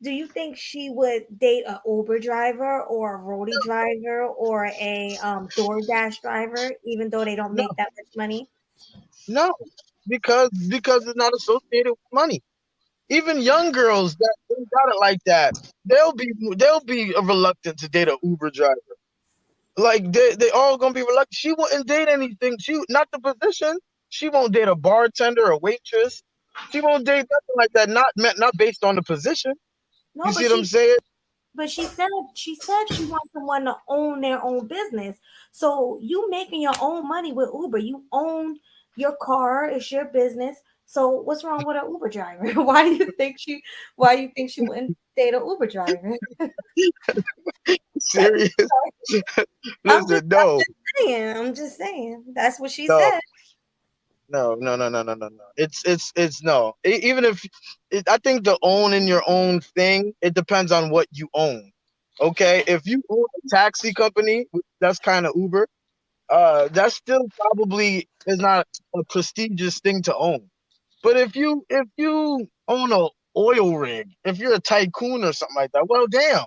Do you think she would date an Uber driver or a roadie driver or a DoorDash driver, even though they don't No, make that much money? no, because it's not associated with money. Even young girls that ain't got it like that, they'll be reluctant to date a Uber driver. Like they all gonna be reluctant. She wouldn't date anything. She not the position. She won't date a bartender, a waitress. She won't date nothing like that. Not based on the position. No, You but see what I'm saying? she said she wants someone to own their own business. So you making your own money with Uber. You own your car, it's your business. So what's wrong with an Uber driver? Why do you think she wouldn't date an Uber driver? Serious? I'm Listen, no, I'm just saying. That's what she no. said. No. It's no. Even if I think the owning your own thing, it depends on what you own. Okay, if you own a taxi company, that's kind of Uber. That still probably is not a prestigious thing to own. But if you own a oil rig, if you're a tycoon or something like that, well, damn,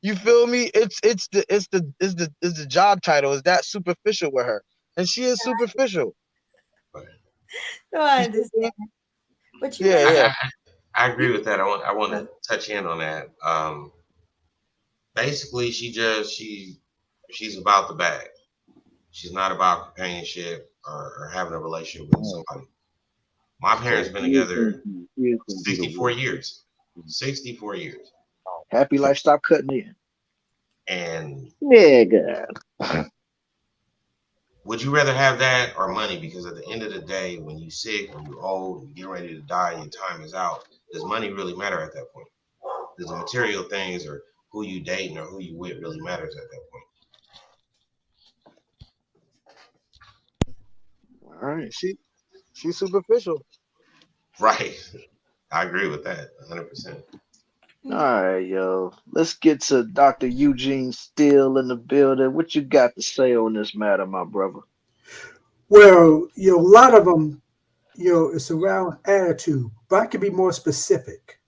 you feel me? It's the job title is that superficial with her, and she is superficial. No, I understand. But you Yeah, mentioned yeah. I agree with that. I want to touch in on that. Basically, she's about the bag. She's not about companionship or having a relationship with somebody. My parents been together He is gonna do the 64 work. years. 64 years. Happy life, stop cutting in. And Nigga. would you rather have that or money? Because at the end of the day, when you're sick, when you're old, when you're getting ready to die, and your time is out, does money really matter at that point? Does the material things or who you dating or who you with really matters at that point? All right. She's superficial. Right. I agree with that 100%. All right, yo. Let's get to Dr. Eugene Steele in the building. What you got to say on this matter, my brother? Well, a lot of them, it's around attitude, but I can be more specific.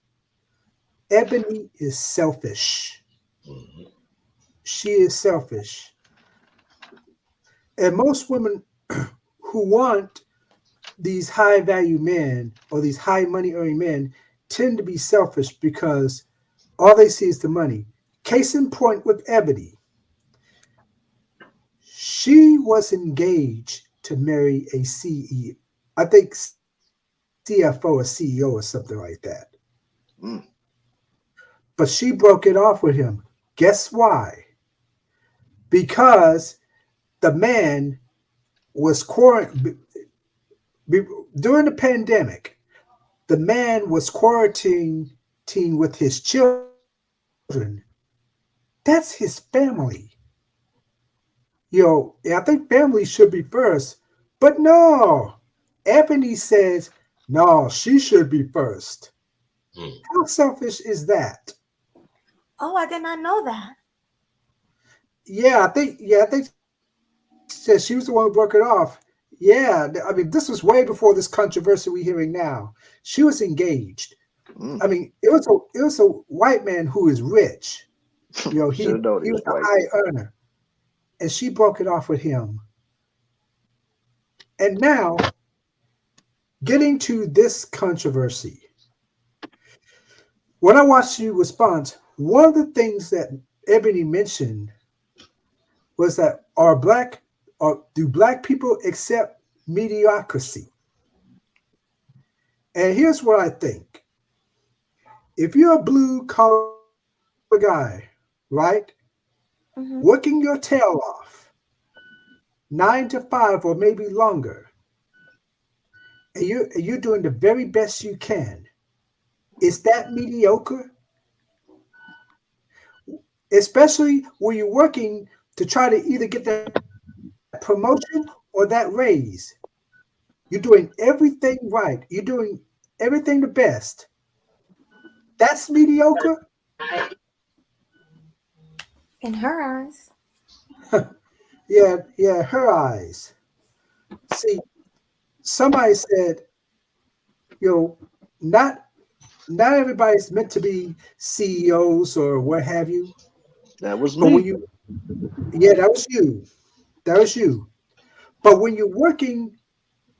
Ebony is selfish. Mm-hmm. She is selfish. And most women who want these high value men or these high money earning men tend to be selfish because all they see is the money. Case in point with Ebony, she was engaged to marry a CEO, I think CFO or CEO or something like that. Mm. But she broke it off with him. Guess why? Because the man was quarantined during the pandemic. The man was quarantining with his children. That's his family. I think family should be first, but no. Ebony says, no, she should be first. Mm. How selfish is that? Oh, I did not know that. I think said she was the one who broke it off. Yeah, I mean, this was way before this controversy we're hearing now. She was engaged. Mm. I mean, it was a white man who is rich. He Should know he this was a white high people. earner, and she broke it off with him. And now, getting to this controversy, when I watched you respond, one of the things that Ebony mentioned was that do black people accept mediocrity? And here's what I think. If you're a blue collar guy, right, Mm-hmm. working your tail off, 9 to 5 or maybe longer, and you're doing the very best you can, is that mediocre? Especially when you're working to try to either get that promotion or that raise. You're doing everything right. You're doing everything the best. That's mediocre? In her eyes. Yeah, her eyes. See, somebody said, not everybody's meant to be CEOs or what have you. That was But me. that was you. That was you. But when you're working,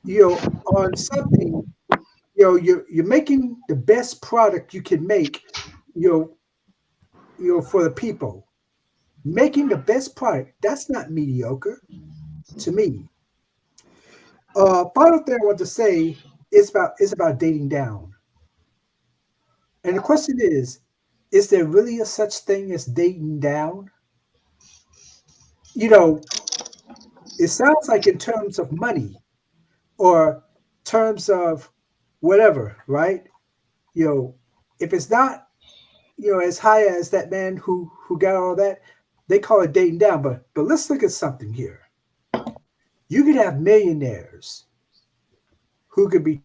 on something, you're making the best product you can make, for the people. Making the best product, that's not mediocre to me. Final thing I want to say is about dating down. And the question is there really a such thing as dating down? You know, it sounds like in terms of money or terms of whatever, right? If it's not, as high as that man who got all that, they call it dating down. But let's look at something here. You could have millionaires who could be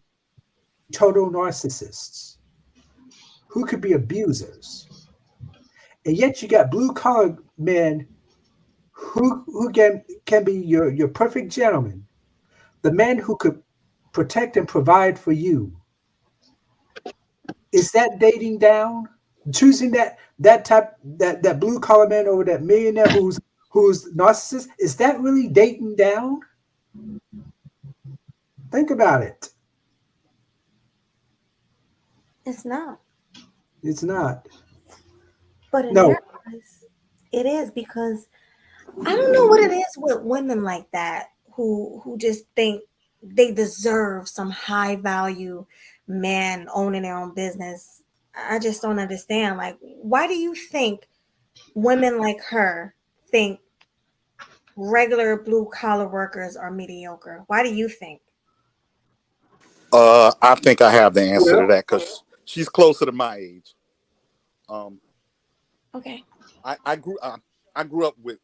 total narcissists, who could be abusers. And yet you got blue collar men who can be your perfect gentleman, the man who could protect and provide for you. Is that dating down? Choosing that blue collar man over that millionaire who's narcissist, is that really dating down? Think about it. It's not. It's not. But in No. their eyes, it is, because I don't know what it is with women like that who just think they deserve some high value man owning their own business. I just don't understand. Like, why do you think women like her think regular blue collar workers are mediocre? Why do you think? I think I have the answer to Well, that because she's closer to my age. Okay. I grew up with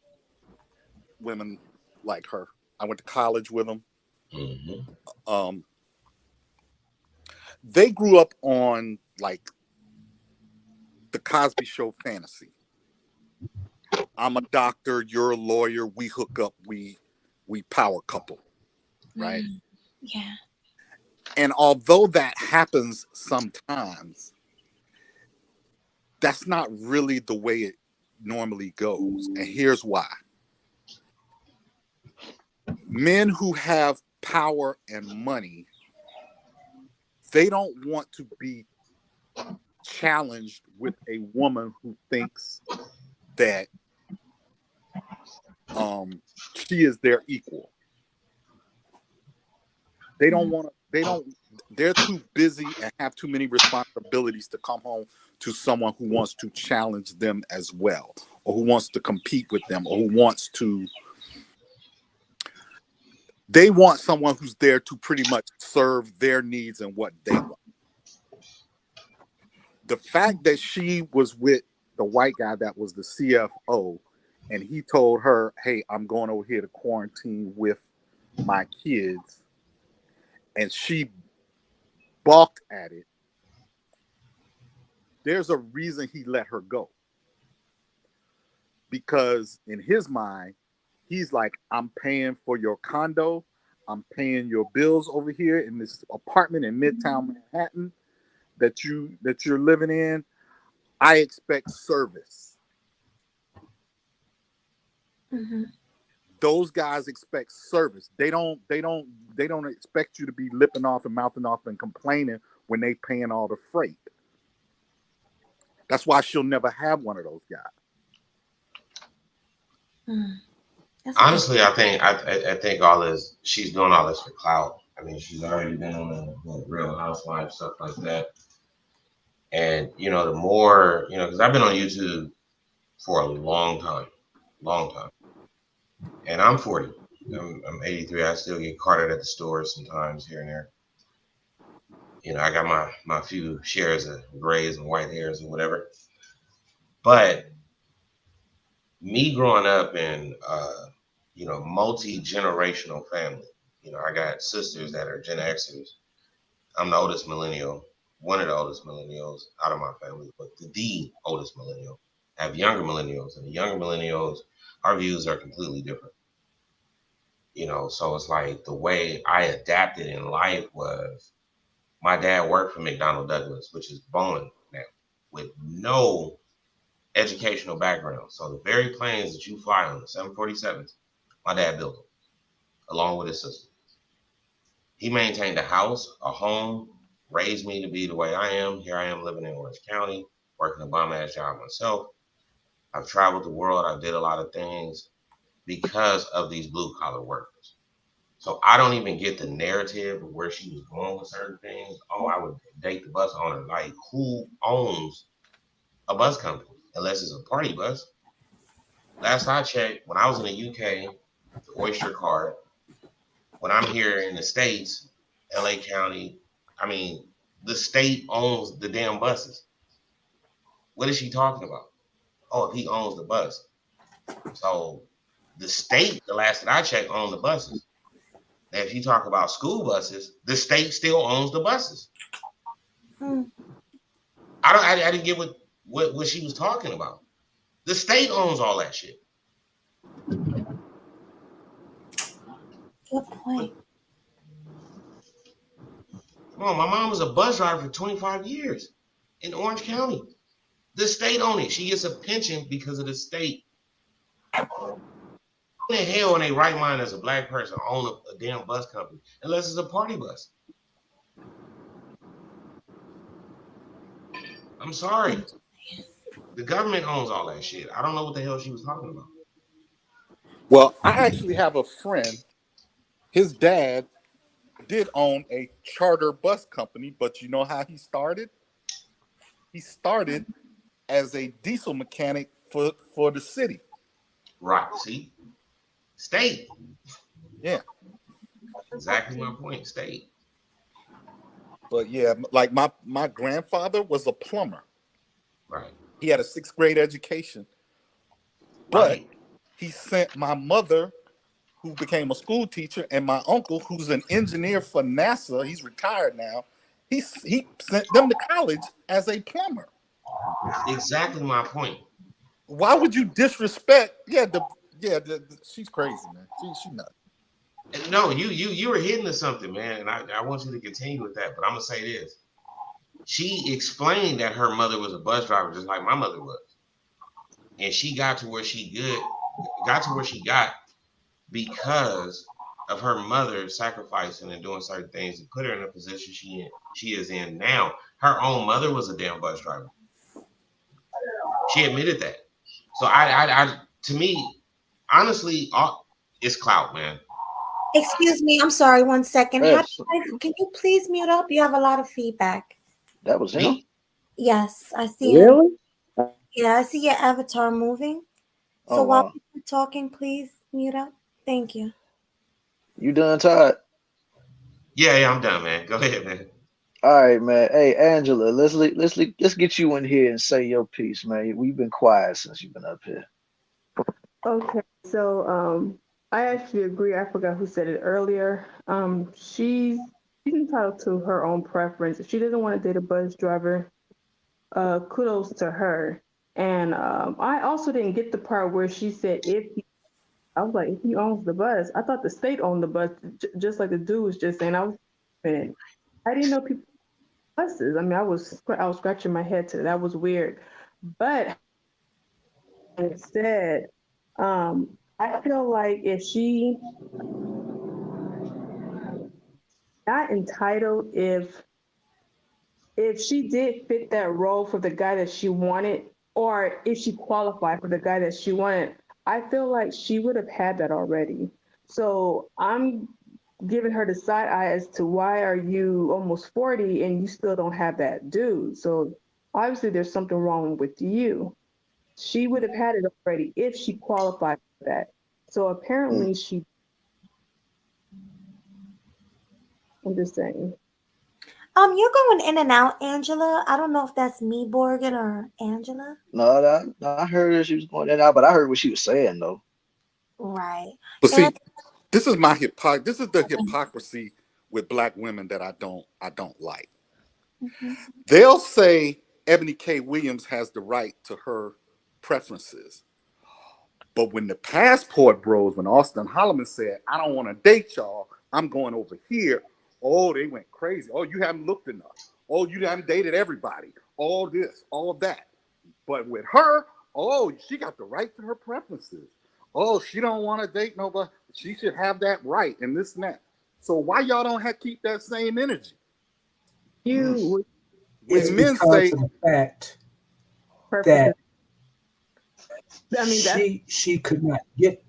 women like her. I went to college with them. Mm-hmm. They grew up on like the Cosby Show fantasy. I'm a doctor, you're a lawyer, we hook up, we power couple, right? Yeah. And although that happens sometimes, that's not really the way it normally goes. And here's why. Men who have power and money, they don't want to be challenged with a woman who thinks that she is their equal. They're too busy and have too many responsibilities to come home to someone who wants to challenge them as well, or who wants to compete with them, or they want someone who's there to pretty much serve their needs and what they want. The fact that she was with the white guy that was the CFO, and he told her, hey, I'm going over here to quarantine with my kids, and she balked at it, there's a reason he let her go. Because in his mind, he's like, I'm paying for your condo, I'm paying your bills over here in this apartment in Midtown Manhattan that you're living in. I expect service. Mm-hmm. Those guys expect service. They don't expect you to be lipping off and mouthing off and complaining when they paying all the freight. That's why she'll never have one of those guys. Honestly, I think all this, she's doing all this for clout. I mean, she's already been on a Real Housewives, stuff like that. And the more because I've been on YouTube for a long time, and I'm 40. I'm 83. I still get carted at the stores sometimes here and there. I got my few shares of grays and white hairs and whatever. But me growing up in multi-generational family, I got sisters that are Gen Xers. I'm the oldest millennial, one of the oldest millennials out of my family, but the oldest millennial. I have younger millennials, and the younger millennials, our views are completely different. So it's like the way I adapted in life was my dad worked for McDonnell Douglas, which is Boeing now, with no educational background. So the very planes that you fly on, the 747s, my dad built them along with his sister. He maintained a house, a home, raised me to be the way I am. Here I am living in Orange County, working a bum-ass job myself. I've traveled the world. I did a lot of things because of these blue-collar workers. So I don't even get the narrative of where she was going with certain things. Oh, I would date the bus owner. Like, who owns a bus company? Unless it's a party bus. Last I checked, when I was in the UK, the Oyster card. When I'm here in the States, LA County, I mean, the state owns the damn buses. What is she talking about? Oh, if he owns the bus. So the state, the last that I checked, owned the buses. if you talk about school buses, the state still owns the buses. I didn't get what she was talking about. The state owns all that shit. Good point. Come on, my mom was a bus driver for 25 years in Orange County. The state owns it. She gets a pension because of the state. Who in the hell in their right mind as a black person own a damn bus company unless it's a party bus? I'm sorry. The government owns all that shit. I don't know what the hell she was talking about. Well, I actually have a friend. His dad did own a charter bus company, but you know how he started? He started as a diesel mechanic for the city. Right. See? State. Yeah. Exactly my point. State. But yeah, like my grandfather was a plumber. Right. He had a 6th grade education. But he sent my mother, who became a school teacher, and my uncle, who's an engineer for NASA, he's retired now, he sent them to college as a plumber. Exactly my point. Why would you disrespect? She's crazy, man. She's nuts. No, you were hitting to something, man, and I want you to continue with that. But I'm gonna say this: she explained that her mother was a bus driver, just like my mother was, and she got to where she got because of her mother sacrificing and doing certain things to put her in a position she is in now. Her own mother was a damn bus driver. She admitted that. So I to me, honestly, it's clout, man. Excuse me, I'm sorry, 1 second. Yes. Can you please mute up? You have a lot of feedback. That was him? Yes, I see him. Really? Yeah, I see your avatar moving. So while you're talking, please mute up. Thank you. You done, Todd? Yeah, I'm done, man. Go ahead, man. All right, man. Hey, Angela, let's get you in here and say your piece, man. We've been quiet since you've been up here. Okay, so I actually agree. I forgot who said it earlier. She's entitled to her own preference. If she doesn't want to date a bus driver, kudos to her. And I also didn't get the part where she said I was like, if he owns the bus, I thought the state owned the bus, just like the dude was just saying. I didn't know people buses. I mean, I was scratching my head to that was weird. But instead, I feel like if she not entitled, if she did fit that role for the guy that she wanted, or if she qualified for the guy that she wanted, I feel like she would have had that already. So I'm giving her the side eye as to why are you almost 40 and you still don't have that dude. So obviously there's something wrong with you. She would have had it already if she qualified for that. So apparently I'm just saying. You're going in and out, Angela. I don't know if that's me, Morgan, or Angela. No, I heard her. She was going in and out, but I heard what she was saying, though. Right. But see, this is the hypocrisy with black women that I don't like. Mm-hmm. They'll say Eboni K. Williams has the right to her preferences. But when the passport bros, when Austin Holloman said, I don't want to date y'all, I'm going over here. Oh, they went crazy. Oh, you haven't looked enough. Oh, you haven't dated everybody. All this, all that. But with her, oh, she got the right to her preferences. Oh, she don't want to date nobody. She should have that right and this and that. So why y'all don't keep that same energy? It's men say of the fact that she could not get.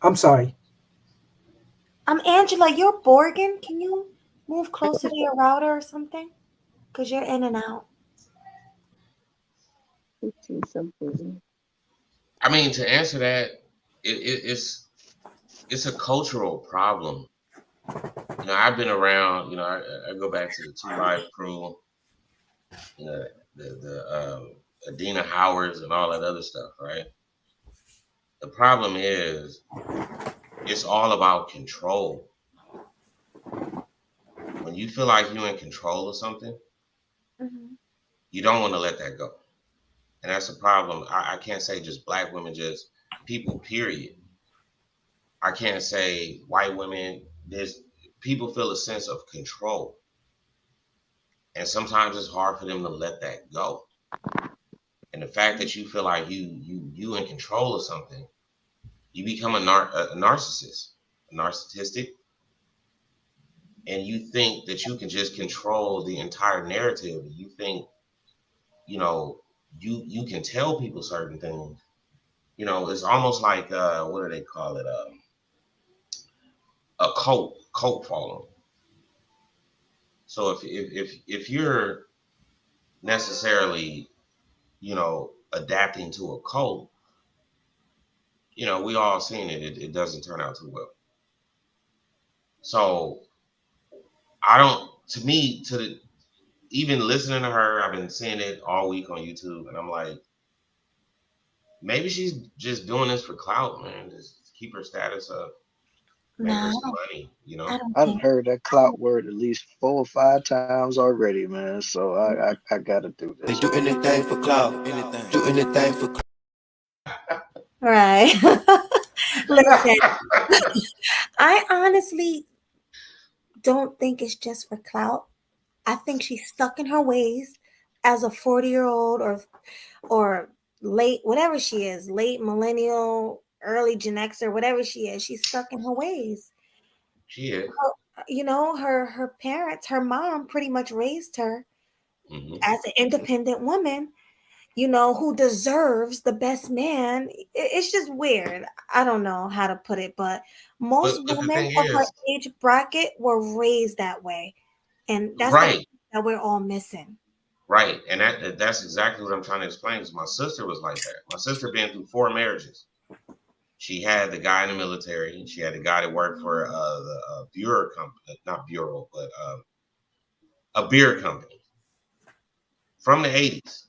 I'm sorry. Angela, you're Borgen. Can you move closer to your router or something? Because you're in and out. I mean, to answer that, it's a cultural problem. You know, I've been around. You know, I go back to the 2 Live crew. You know, the Adina Howards and all that other stuff, right? The problem is, it's all about control. When you feel like you're in control of something, you don't want to let that go. And that's a problem. I can't say just black women, just people, period. I can't say white women. There's people feel a sense of control. And sometimes it's hard for them to let that go. And the fact that you feel like you in control of something, you become a narcissist, narcissistic, and you think that you can just control the entire narrative. You think, you can tell people certain things. It's almost like what do they call it? A cult following. So if you're necessarily, adapting to a cult, we all seen it doesn't turn out too well. So even listening to her, I've been seeing it all week on YouTube, and I'm like, maybe she's just doing this for clout, man. Just keep her status up, make her some money, I've heard that clout word at least 4 or 5 times already, man. So I gotta do this. They do anything for clout. Do anything for clout. Right. Listen, I honestly don't think it's just for clout. I think she's stuck in her ways as a 40-year-old or late, whatever she is, late millennial, early Gen Xer, whatever she is, she's stuck in her ways. She is. Her parents, her mom pretty much raised her as an independent woman, who deserves the best man. It's just weird. I don't know how to put it, but most women of her age bracket were raised that way. And that's right. That we're all missing. Right. And that's exactly what I'm trying to explain. Because my sister was like that. My sister been through 4 marriages. She had the guy in the military. She had the guy that worked for the bureau company, not bureau, but a beer company from the 80s,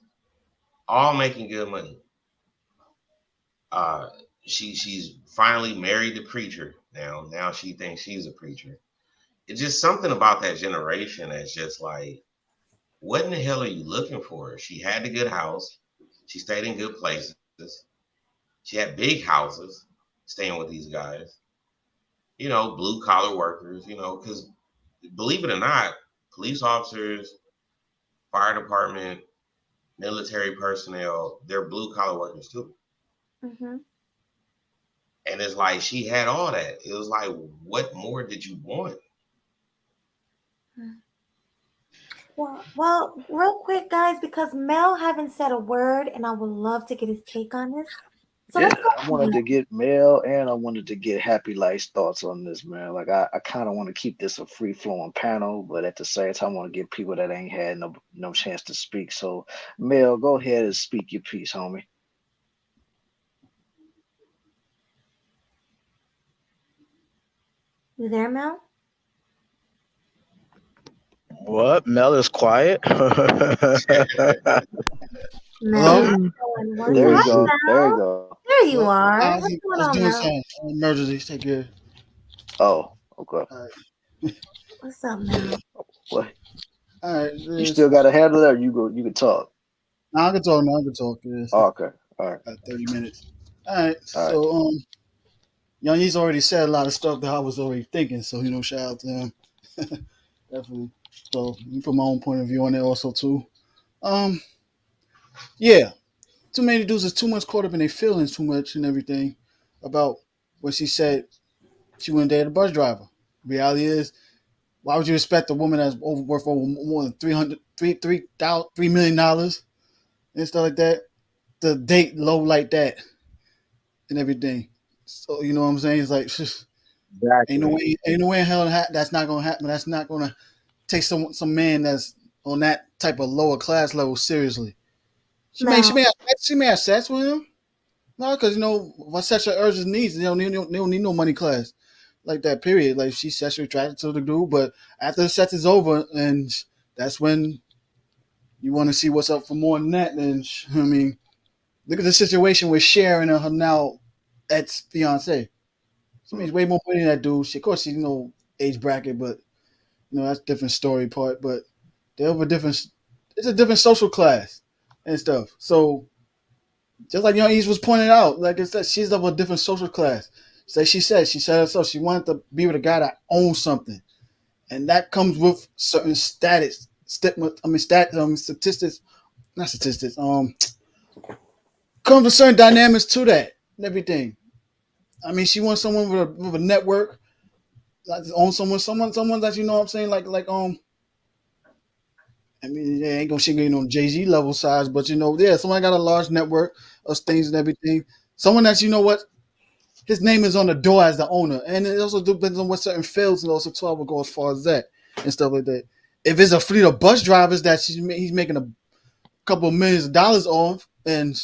all making good money. She's finally married the preacher now. Now she thinks she's a preacher. It's just something about that generation that's just like, what in the hell are you looking for? She had the good house. She stayed in good places. She had big houses staying with these guys. Blue collar workers, because believe it or not, police officers, fire department, military personnel, they're blue collar workers too. Mm-hmm. And it's like she had all that. It was like, what more did you want? Well, real quick, guys, because Mel haven't said a word, and I would love to get his take on this. So yeah, I wanted to get Mel and I wanted to get Happy Light's thoughts on this, man. Like I kind of want to keep this a free flowing panel, but at the same time, I want to give people that ain't had no chance to speak. So, Mel, go ahead and speak your piece, homie. You there, Mel? What? Mel is quiet. Mel, there you go. There you go. There you are. I What's going was on, doing Mel? some emergency. Take care. Oh, okay. What's up, Mel? What? All right. You still got to handle that, or you can talk. No, I can talk. No, I can talk. Yes. Oh, okay. All right. 30 minutes. All right. So, Young Yee's already said a lot of stuff that I was already thinking. So, shout out to him. Definitely. So, you put my own point of view on it also too. Yeah. Too many dudes is too much caught up in their feelings too much and everything about what she said she wouldn't date a bus driver. Reality is, why would you expect a woman that's worth over more than $3 million and stuff like that to date low like that and everything? So you know what I'm saying? It's like exactly. ain't no way in hell that's not gonna happen. That's not gonna take some man that's on that type of lower class level seriously. She may have sex with him. No, because what sexual urges needs, they don't need no money class like that. Period. Like she's sexually attracted to the dude, but after the sex is over, and that's when you want to see what's up for more than that. And look at the situation with Cher and her now ex fiance. She makes way more money than that dude. Of course, she's age bracket, but that's a different story part. But they're of a different. It's a different social class and stuff. So just like East was pointed out, like I said, she's of a different social class. So she said herself she wanted to be with a guy that owns something, and that comes with certain statistics, not statistics. Comes with certain dynamics to that and everything. I mean, she wants someone with a network, like own someone that what I'm saying, I mean, yeah, ain't gonna she get on Jay-Z level size, but someone got a large network of things and everything. Someone that his name is on the door as the owner, and it also depends on what certain fields and also 12 will go as far as that and stuff like that. If it's a fleet of bus drivers that he's making a couple of millions of dollars off, and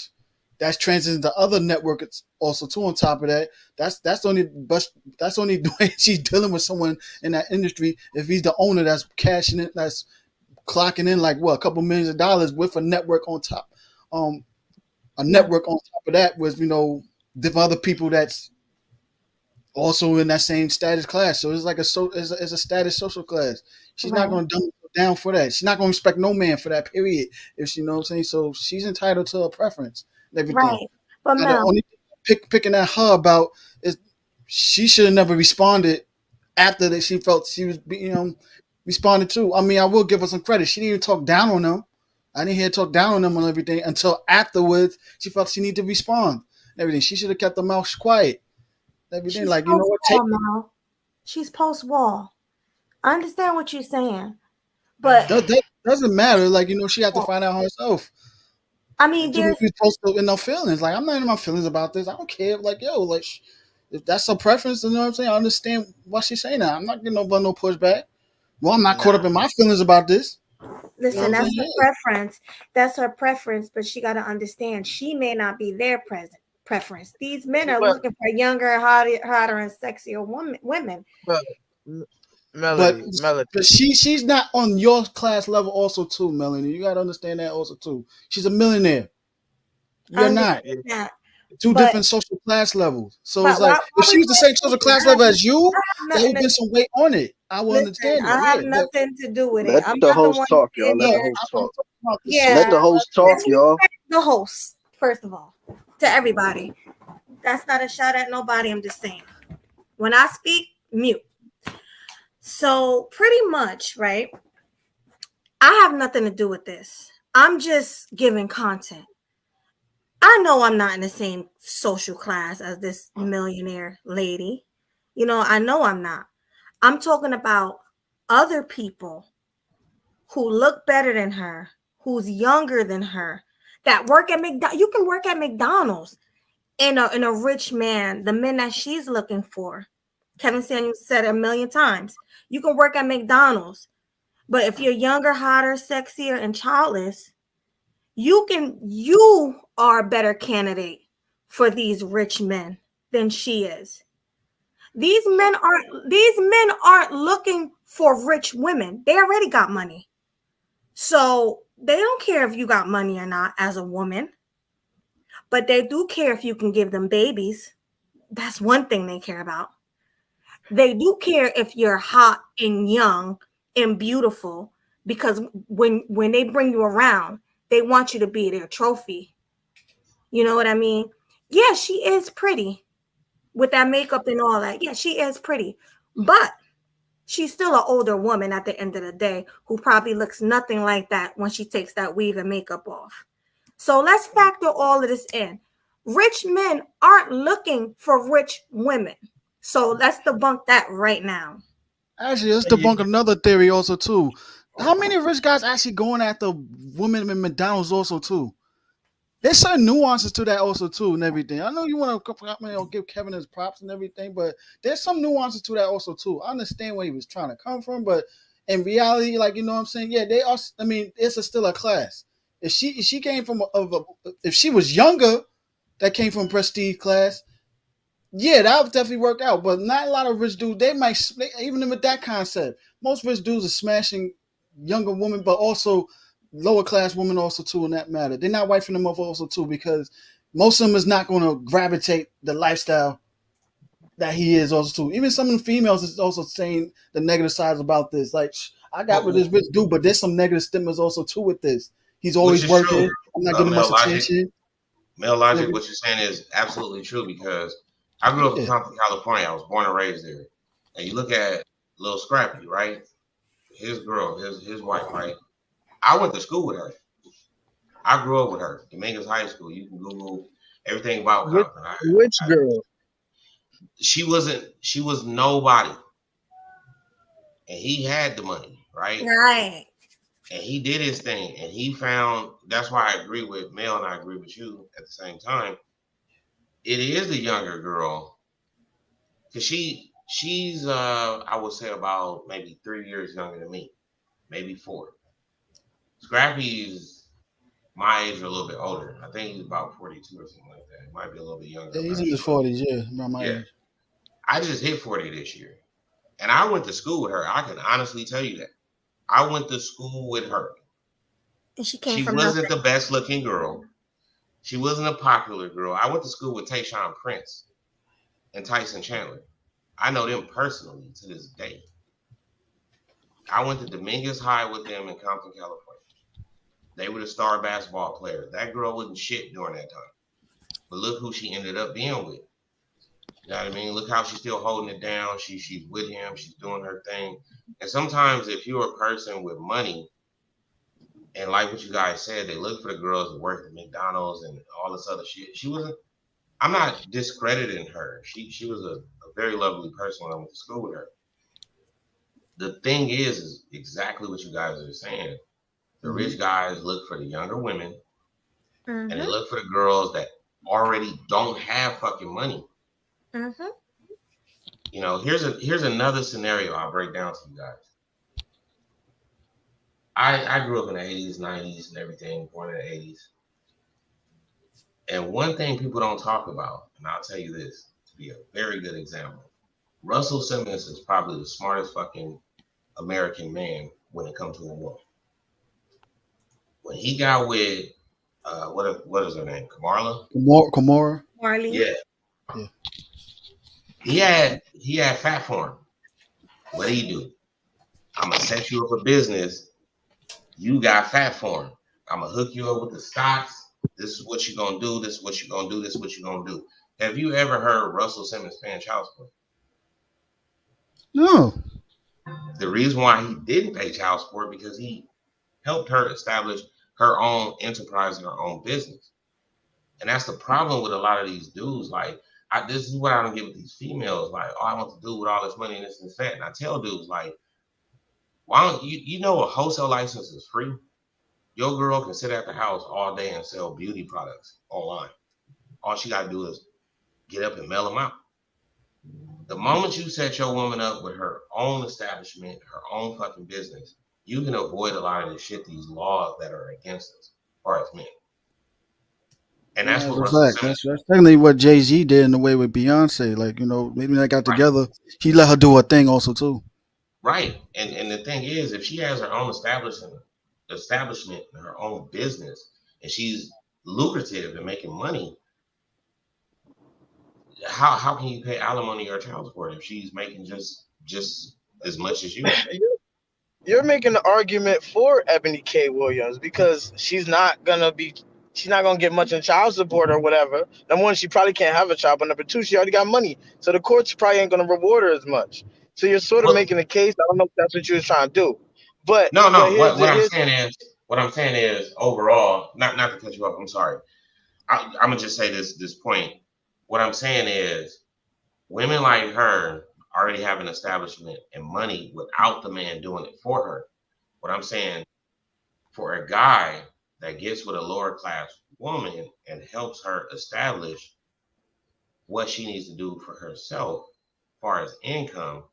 that's transiting to other networks also too. On top of that, that's only the way she's dealing with someone in that industry. If he's the owner that's cashing it, that's clocking in like a couple millions of dollars with a network on top, a network on top of that with different other people that's also in that same status class. So it's like it's a status social class. She's not going to dumb down for that. She's not going to respect no man for that period. If she what I'm saying, so she's entitled to a preference and everything. Right, but now, the only thing picking at her about is she should have never responded after that. She felt she was responded to. I mean, I will give her some credit. She didn't even talk down on them. I didn't hear her talk down on them on everything until afterwards. She felt she needed to respond. And everything. She should have kept her mouth quiet. Everything. She's like what? She's post wall. I understand what you're saying, but that doesn't matter. Like she had to find out herself. I mean, there's supposed to in no feelings. Like I'm not in my feelings about this. I don't care. Like if that's her preference, what I'm saying. I understand what she's saying. Now I'm not getting no pushback. Well, I'm not caught up in my feelings about this. Listen, that's her preference. That's her preference, but she got to understand she may not be their preference. These men are looking for younger, hotter, and sexier women. Melody. But she's not on your class level also too, Melanie. You got to understand that also too. She's a millionaire. You're not. Two different social class levels. So it's like if she was the same social class level as you, there would have been some weight on it. I will understand. I have nothing to do with it. Let the host talk, y'all. Let the host talk. Yeah. Let the host talk, y'all. The host, first of all, to everybody. That's not a shot at nobody. I'm just saying. When I speak, mute. So pretty much, right? I have nothing to do with this. I'm just giving content. I know I'm not in the same social class as this millionaire lady. I know I'm not. I'm talking about other people who look better than her, who's younger than her, that work at McDonald's. You can work at McDonald's in a rich man, the men that she's looking for. Kevin Samuels said it a million times. You can work at McDonald's, but if you're younger, hotter, sexier, and childless, you are a better candidate for these rich men than she is. These men aren't looking for rich women. They already got money. So they don't care if you got money or not as a woman, but they do care if you can give them babies. That's one thing they care about. They do care if you're hot and young and beautiful, because when they bring you around, they want you to be their trophy. You know what I mean? Yeah, she is pretty with that makeup and all that. Yeah, she is pretty. But she's still an older woman at the end of the day who probably looks nothing like that when she takes that weave and makeup off. So let's factor all of this in. Rich men aren't looking for rich women. So let's debunk that right now. Actually, let's debunk another theory also too. How many rich guys actually going after women in McDonald's also too? There's certain nuances to that also too and everything. I know you want to give Kevin his props and everything, but there's some nuances to that also too. I understand where he was trying to come from, but in reality, like what I'm saying, yeah, they are. I mean, it's still a class. If she came from if she was younger, that came from prestige class, yeah, that would definitely work out. But not a lot of rich dudes. They might even with that concept. Most rich dudes are smashing younger women, but also lower class women also too in that matter. They're not wifing them up also too because most of them is not going to gravitate the lifestyle that he is also too. Even some of the females is also saying the negative sides about this. Like, I got with this rich dude, but there's some negative stigmas also too with this. He's always Which is working. true. I'm not getting much Male Logic. attention. Male Logic, what you're saying is absolutely true because I grew up in Compton, California. I was born and raised there. And you look at Lil Scrappy, right? His girl, his wife, right? I went to school with her. I grew up with her. Dominguez High School. You can Google everything about Compton. Which girl? She was nobody. And he had the money, right? Right. And he did his thing. And he found, that's why I agree with Mel and I agree with you at the same time. It is the younger girl. Because she's I would say about maybe 3 years younger than me. Maybe 4. Scrappy's my age or a little bit older. I think he's about 42 or something like that. He might be a little bit younger. Yeah, he's in his 40s, yeah. Around my age. I just hit 40 this year. And I went to school with her. I can honestly tell you that. I went to school with her. And she came She from wasn't nothing. the best looking girl. She wasn't a popular girl. I went to school with Tayshaun Prince and Tyson Chandler. I know them personally to this day. I went to Dominguez High with them in Compton, California. They were the star basketball players. That girl wasn't shit during that time. But look who she ended up being with. You know what I mean? Look how she's still holding it down. She's with him. She's doing her thing. And sometimes if you're a person with money, and like what you guys said, they look for the girls that work at McDonald's and all this other shit. She wasn't, I'm not discrediting her. She was a very lovely person when I went to school with her. The thing is exactly what you guys are saying. The rich guys look for the younger women and they look for the girls that already don't have fucking money. You know, here's another scenario I'll break down to you guys. I grew up in the 80s, 90s, and everything, born in the 80s. And one thing people don't talk about, and I'll tell you this to be a very good example. Russell Simmons is probably the smartest fucking American man when it comes to a woman. When he got with, what is her name? Kamora. Marley. Yeah. He had fat form. What did he do? I'm gonna set you up a business. You got fat form. I'm gonna hook you up with the stocks. This is what you're gonna do. This is what you're gonna do. This is what you're gonna do. Have you ever heard Russell Simmons paying child support? No. The reason why he didn't pay child support because he helped her establish her own enterprise and her own business. And that's the problem with a lot of these dudes. Like, this is what I don't get with these females. Like, oh, I want to do with all this money and this and that. And I tell dudes, like, why don't you know a wholesale license is free? Your girl can sit at the house all day and sell beauty products online. All she got to do is get up and mail them out. The moment you set your woman up with her own establishment, her own fucking business, you can avoid a lot of the shit, these laws that are against us, as far as men. And that's what Russell Simmons. That's technically what Jay-Z did in the way with Beyonce. Like, you know, maybe they got together. He let her do her thing also too. Right. And the thing is, if she has her own establishment and her own business, and she's lucrative and making money, how can you pay alimony or child support if she's making just as much as you? You're making the argument for Eboni K. Williams because she's not gonna get much in child support or whatever. Number one, she probably can't have a child, but number two, she already got money, so the courts probably ain't gonna reward her as much. So you're sort of making a case. I don't know if that's what you were trying to do, but no. But What I'm saying is overall, not to cut you off. I'm sorry. I'm gonna just say this point. What I'm saying is, women like her already have an establishment and money without the man doing it for her. What I'm saying, for a guy that gets with a lower class woman and helps her establish what she needs to do for herself as far as income,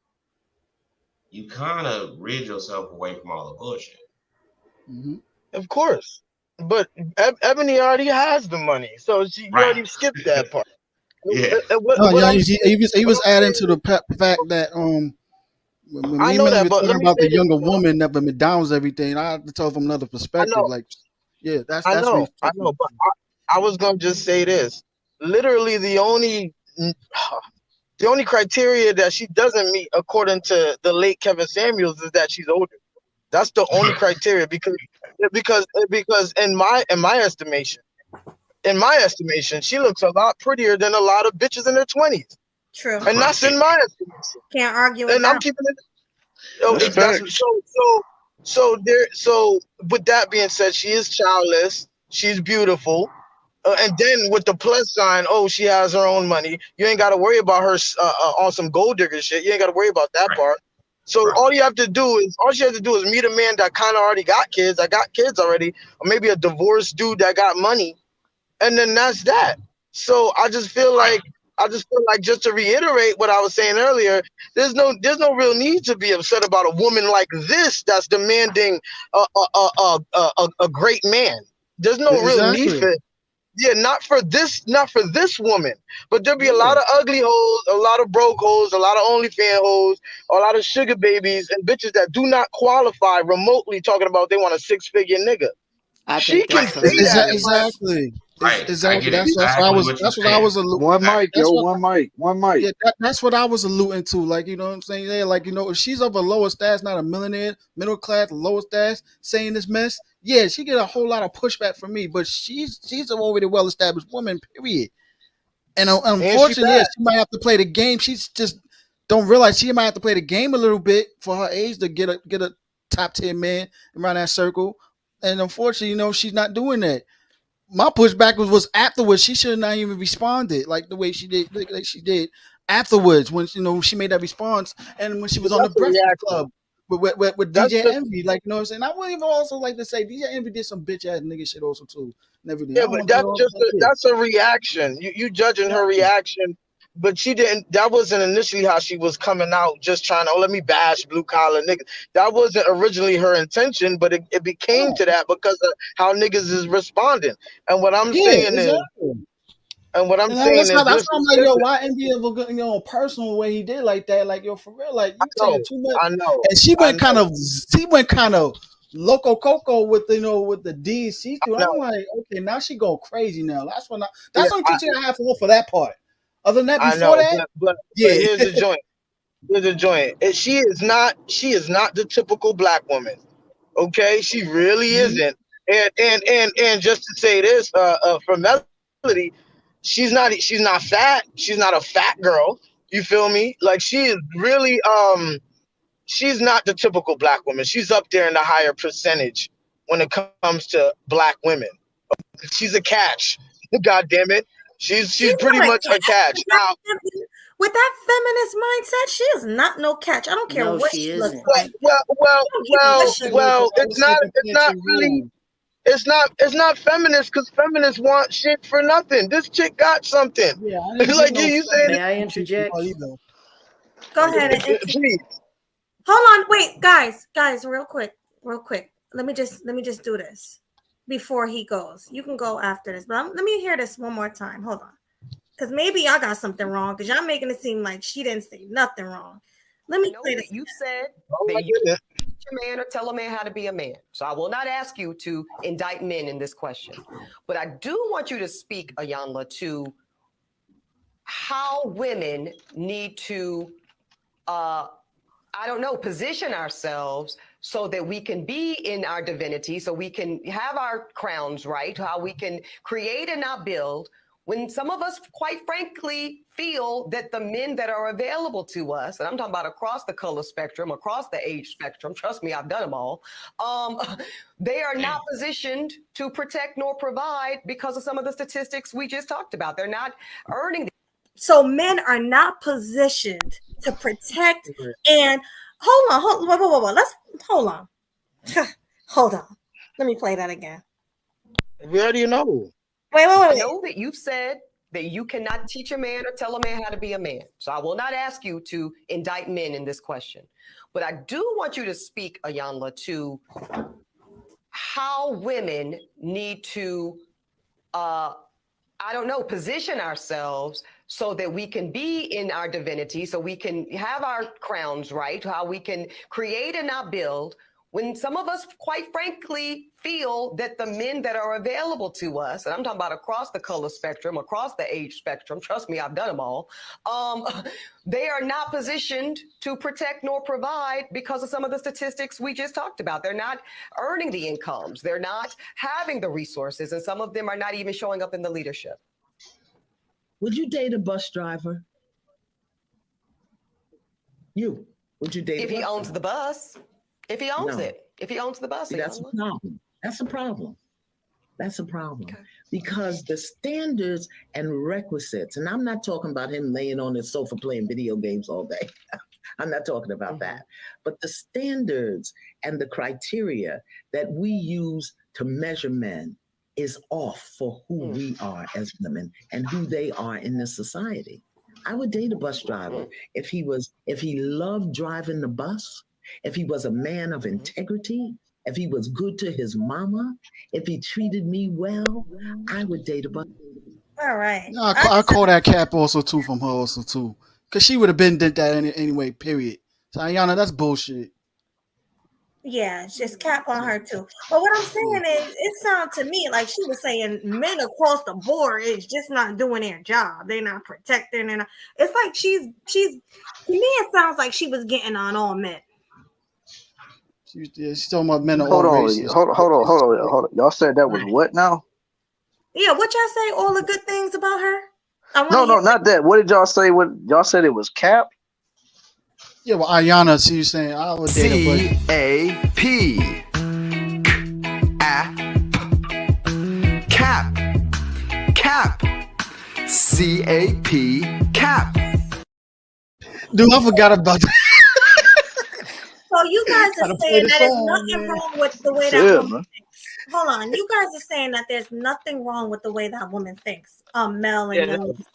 you kind of rid yourself away from all the bullshit. Of course, but Ebony already has the money, so you already skipped that part. Yeah. He was adding to the fact that when I know that, but talking about the younger woman that McDonald's everything, I have to tell from another perspective. Like, yeah, that's I know, but I was gonna just say this. Literally, the only The only criteria that she doesn't meet, according to the late Kevin Samuels, is that she's older. That's the only criteria because in my estimation, she looks a lot prettier than a lot of bitches in their 20s. True. And that's in my estimation. Can't argue with And that. I'm keeping it. So with that being said, she is childless. She's beautiful. And then with the plus sign, oh, she has her own money. You ain't got to worry about her on some gold digger shit. You ain't got to worry about that part. So all she has to do is meet a man that kind of already got kids. I got kids already, or maybe a divorced dude that got money, and then that's that. So I just feel like just to reiterate what I was saying earlier, there's no real need to be upset about a woman like this that's demanding a great man. There's no real need for it. Yeah, not for this woman. But there'll be a lot of ugly hoes, a lot of broke hoes, a lot of OnlyFans hoes, a lot of sugar babies and bitches that do not qualify remotely talking about they want a 6-figure nigga. She can say that. Exactly. Right. Exactly. That's what I was alluding. One mic. Yeah, that's what I was alluding to. Like, you know what I'm saying? Yeah, like, you know, if she's of a lower status, not a millionaire, middle class, lower status, saying this mess, yeah, she get a whole lot of pushback from me. But she's an already well established woman, period. And unfortunately, yeah, she might have to play the game. She's just don't realize she might have to play the game a little bit for her age to get a top 10 man around that circle. And unfortunately, you know, she's not doing that. My pushback was afterwards. She should have not even responded like the way she did, like she did afterwards when, you know, she made that response, and when she was on the Breakfast Club with DJ Envy, like, you know what I'm saying. I would even also like to say DJ Envy did some bitch ass nigga shit also too. Yeah, but that's a reaction. You judging her reaction, but she didn't. That wasn't initially how she was coming out, just trying to let me bash blue collar niggas. That wasn't originally her intention, but it became to that because of how niggas is responding. And what I'm saying is, that's why I'm like, yo, why Envy ever go, you know, personal way he did like that? Like, yo, for real, like you saying too much. I know. And she went kind of loco coco with, you know, with the DC through. I'm like, okay, now she go crazy now. That's the only critique I have for that part. Other than that, before but here's the joint. She is not the typical black woman. Okay, she really isn't. And just to say this, for Melody, she's not fat. She's not a fat girl. You feel me? Like, she is really she's not the typical black woman. She's up there in the higher percentage when it comes to black women. She's a catch. God damn it. She's pretty much a catch. Now, with that feminist mindset, she is not no catch. I don't care what she looks like. Well, it's not feminist because feminists want shit for nothing. This chick got something. Yeah, like you saying. May I interject? Go ahead. Please. Hold on, wait, guys, real quick. Let me just do this before he goes. You can go after this, but let me hear this one more time. Hold on, because maybe y'all got something wrong. Because y'all making it seem like she didn't say nothing wrong. Let me say this. You said that you teach a man or tell a man how to be a man. So I will not ask you to indict men in this question, but I do want you to speak, Ayanla, to how women need to position ourselves so that we can be in our divinity, so we can have our crowns right, how we can create and not build, when some of us, quite frankly, feel that the men that are available to us, and I'm talking about across the color spectrum, across the age spectrum, trust me, I've done them all, they are not positioned to protect nor provide because of some of the statistics we just talked about. They're not earning. So men are not positioned to protect and hold on. Let's hold on. Hold on. Let me play that again. We already know. Wait. I know that you said that you cannot teach a man or tell a man how to be a man. So I will not ask you to indict men in this question. But I do want you to speak, Ayanla, to how women need to, position ourselves so that we can be in our divinity, so we can have our crowns right, how we can create and not build, when some of us, quite frankly, feel that the men that are available to us, and I'm talking about across the color spectrum, across the age spectrum, trust me, I've done them all, they are not positioned to protect nor provide because of some of the statistics we just talked about. They're not earning the incomes. They're not having the resources, and some of them are not even showing up in the leadership. Would you date a bus driver? Would you date if he owns the bus? If he owns it. If he owns the bus. See, that's a problem. That's a problem. That's a problem. Because the standards and requisites, and I'm not talking about him laying on his sofa playing video games all day. I'm not talking about that. But the standards and the criteria that we use to measure men is off for who we are as women and who they are in this society. I would date a bus driver if he loved driving the bus, if he was a man of integrity, if he was good to his mama, if he treated me well, I would date a bus driver. All right. No, I call that cap also too from her also too, because she would have been did that anyway. Period. So Ayana, that's bullshit. Yeah, it's just cap on her too. But what I'm saying is, it sounds to me like she was saying men across the board is just not doing their job. They're not protecting, and it's like she's to me. It sounds like she was getting on all men. She's talking about men of Hold all on, races. hold on. Y'all said that was what now? Yeah, what y'all say? All the good things about her? No, not that. What did y'all say? What y'all said it was cap? Yeah, well, Ayana, see you saying I would date a C-A-P. Cap. Cap. C-A-P. Cap. Dude, I forgot about that. So you guys are saying that there's nothing wrong with the way that woman thinks. Hold on, you guys are saying that there's nothing wrong with the way that woman thinks. Mel and young.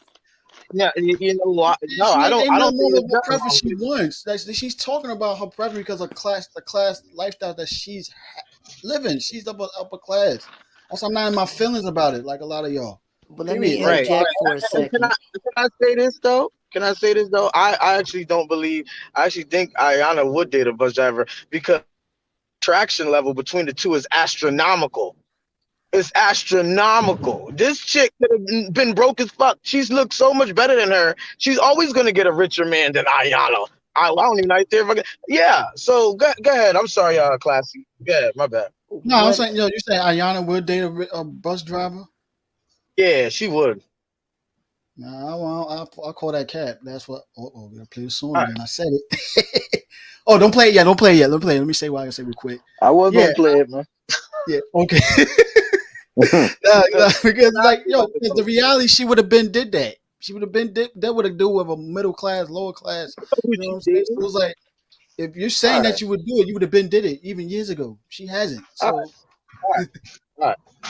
Yeah, you know what? No, I don't think know what preference she wants. She's talking about her preference because of the class lifestyle that she's living. She's upper class. Also, I'm not in my feelings about it like a lot of y'all. But let me interject for a second. Can I say this though? I actually don't believe. I actually think Ayana would date a bus driver because attraction level between the two is astronomical. It's astronomical. This chick could have been broke as fuck. She's looked so much better than her. She's always gonna get a richer man than Ayana. I don't even like their fucking. Yeah. So go ahead. I'm sorry, classy. Go ahead. My bad. No, I'm saying, you saying Ayana would date a bus driver? Yeah, she would. No, I'll call that cap. That's what. We're gonna play the song again. I said it. Oh, don't play it yet. Don't play it yet. Let me say what I can say real quick. I was gonna play it, man. Yeah. Okay. Because because the reality, she would have been did that. She would have been that would have do with a middle class, lower class. You know what I'm saying? So it was like, if you're saying that you would do it, you would have been did it even years ago. She hasn't. So.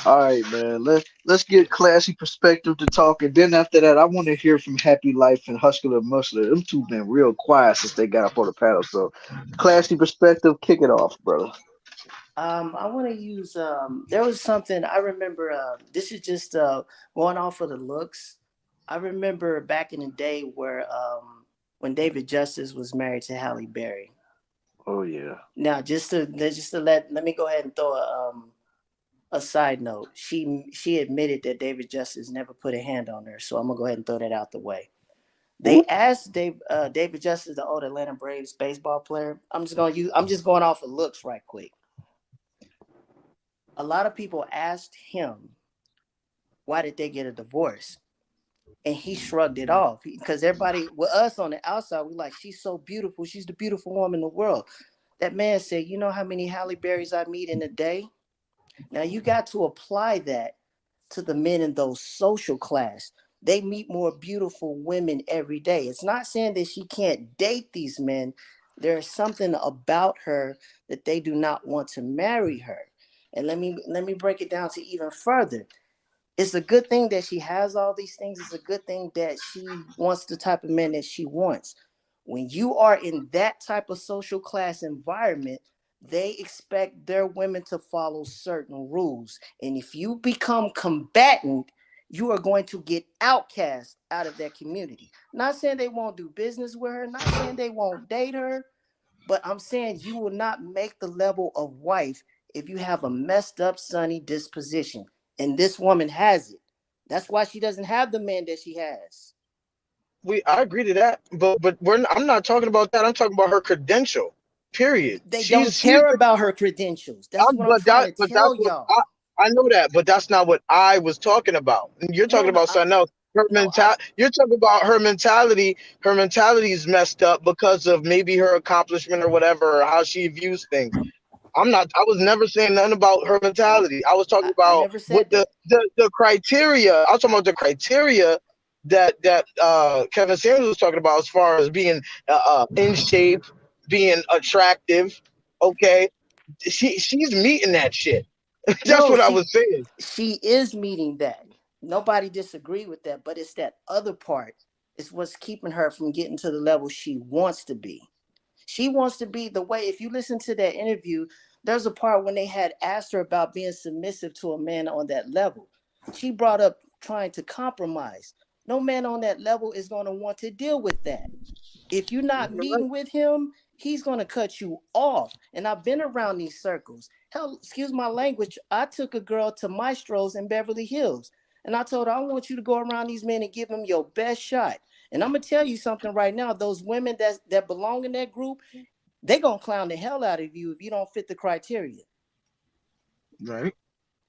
All right, man. Let's get classy perspective to talk, and then after that, I want to hear from Happy Life and Hustler Muscle. Them two been real quiet since they got up on the panel. So, classy perspective, kick it off, brother. I want to use. There was something I remember. This is just going off of the looks. I remember back in the day where when David Justice was married to Halle Berry. Oh yeah. Now, just to let me go ahead and throw a side note. She admitted that David Justice never put a hand on her, so I'm gonna go ahead and throw that out the way. They asked David Justice, the old Atlanta Braves baseball player. I'm just going off of looks right quick. A lot of people asked him, why did they get a divorce? And he shrugged it off because everybody with us on the outside, we like, she's so beautiful. She's the beautiful woman in the world. That man said, you know how many Halle Berrys I meet in a day? Now you got to apply that to the men in those social class. They meet more beautiful women every day. It's not saying that she can't date these men. There's something about her that they do not want to marry her. And let me break it down to even further. It's a good thing that she has all these things. It's a good thing that she wants the type of men that she wants. When you are in that type of social class environment, they expect their women to follow certain rules. And if you become combatant, you are going to get outcast out of that community. Not saying they won't do business with her, not saying they won't date her, But I'm saying you will not make the level of wife if you have a messed up, sunny disposition. And this woman has it. That's why she doesn't have the man that she has. I agree to that, but I'm not talking about that. I'm talking about her credential. Period. They don't She's care about her credentials. That's what I'm trying to tell that's what y'all. I know that, but that's not what I was talking about. You're talking No, about something else. You're talking about her mentality. Her mentality is messed up because of maybe her accomplishment or whatever, or how she views things. I was never saying nothing about her mentality. I was talking I about never said what that. the criteria. I was talking about the criteria that Kevin Samuels was talking about as far as being in shape, being attractive. Okay, she's meeting that shit. That's No, what I was saying. she is meeting that. Nobody disagree with that, but it's that other part. It's what's keeping her from getting to the level she wants to be. She wants to be the way, if you listen to that interview, there's a part when they had asked her about being submissive to a man on that level. She brought up trying to compromise. No man on that level is going to want to deal with that. If you're not meeting with him, he's going to cut you off. And I've been around these circles. Hell, excuse my language. I took a girl to Maestro's in Beverly Hills. And I told her, I want you to go around these men and give them your best shot. And I'm going to tell you something right now. Those women that belong in that group, they're going to clown the hell out of you if you don't fit the criteria. Right.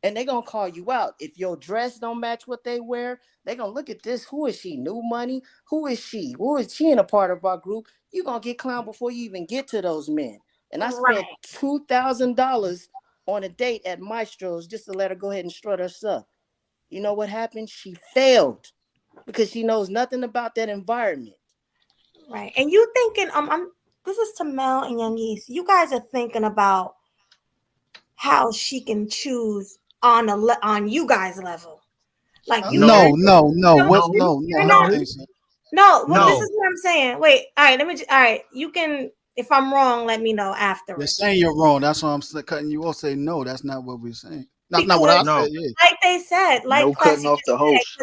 And they're going to call you out. If your dress don't match what they wear, they're going to look at this. Who is she? New money? Who is she? Who is she in a part of our group? You're going to get clowned before you even get to those men. And I spent $2,000 on a date at Maestro's just to let her go ahead and strut her stuff. You know what happened? She failed because she knows nothing about that environment. Right. And you thinking, this is to Mel and Young East. You guys are thinking about how she can choose on you guys' level. Like you no. This is what I'm saying. Wait, all right, you can, if I'm wrong, let me know afterwards. You're saying you're wrong. That's why I'm cutting you off. Say no, that's not what we're saying. That's not what I said. Yeah. Like they said, like no cutting off the host.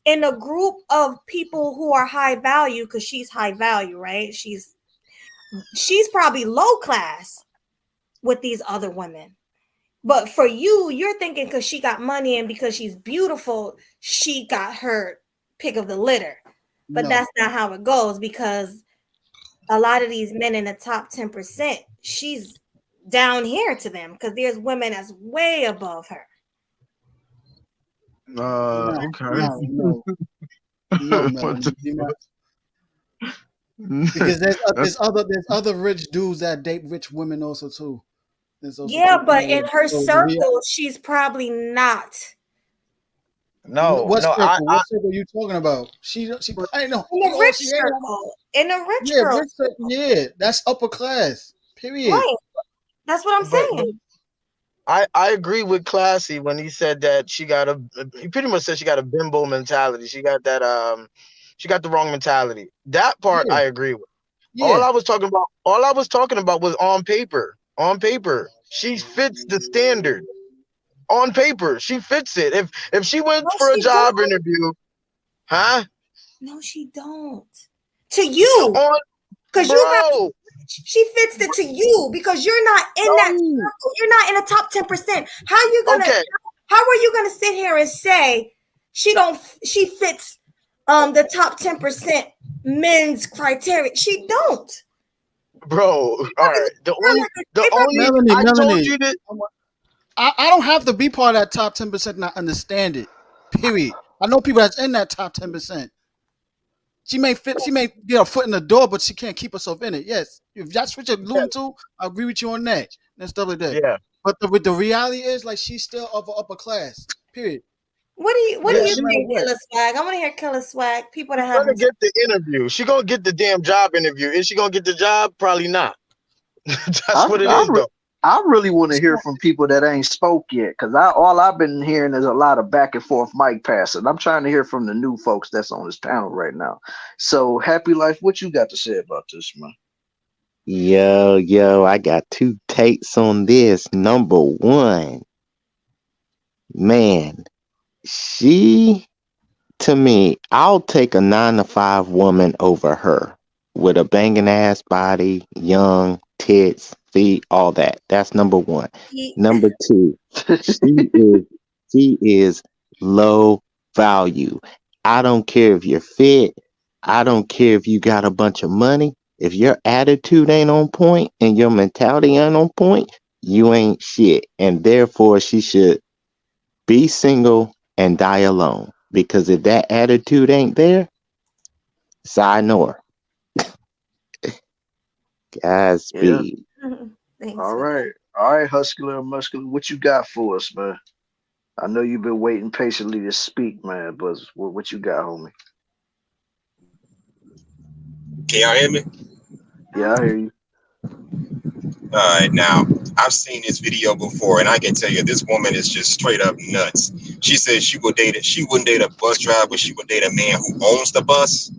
In a group of people who are high value, because she's high value, right? She's probably low class with these other women. But for you, you're thinking because she got money and because she's beautiful, she got her pick of the litter. But that's not how it goes, because a lot of these men in the top 10%, she's down here to them because there's women that's way above her. Okay. No, because there's other rich dudes that date rich women also too. Yeah, but in her circle, she's probably not. What circle are you talking about? She I know. In a rich circle. In a rich girl. Yeah, that's upper class. Period. Right. That's what I'm saying. I agree with Classy when he said that he pretty much said she got a bimbo mentality. She got that she got the wrong mentality. That part I agree with. Yeah. All I was talking about was on paper. On paper, she fits the standard. On paper, she fits it. If she went for a job interview, huh? No, she don't. To you, because she fits it to you because you're not in that circle. You're not in the top 10%. How are you gonna sit here and say she fits the top 10% men's criteria? She don't. Bro, all right. Melanie, I told you that I don't have to be part of that top 10% and I understand it. Period. I know people that's in that top 10%. She may get a foot in the door, but she can't keep herself in it. Yes. If that's what you're alluding to, I agree with you on that. And stuff like that. Yeah. But the reality is, like, she's still of an upper class. Period. What do you think, Killa Swag? I want to hear Killa Swag. People that have gonna get the interview. She gonna get the damn job interview. Is she gonna get the job? Probably not. That's what it is, though. I really want to hear from people that ain't spoke yet, because all I've been hearing is a lot of back and forth mic passing. I'm trying to hear from the new folks that's on this panel right now. So, Happy Life, what you got to say about this, man? Yo, I got two takes on this. Number one, man, to me, I'll take a 9-to-5 woman over her. with a banging ass body, young, tits, feet, all that. That's number one. Number two, she is low value. I don't care if you're fit. I don't care if you got a bunch of money. If your attitude ain't on point and your mentality ain't on point, you ain't shit. And therefore, she should be single and die alone. Because if that attitude ain't there, sayonara. Godspeed. Thanks. All right, Husky and Muscular, what you got for us, man? I know you've been waiting patiently to speak, man, but what you got, homie? Can y'all hear me? Yeah, I hear you. All right, now I've seen this video before, and I can tell you this woman is just straight up nuts. She says she wouldn't date a bus driver, she would date a man who owns the bus.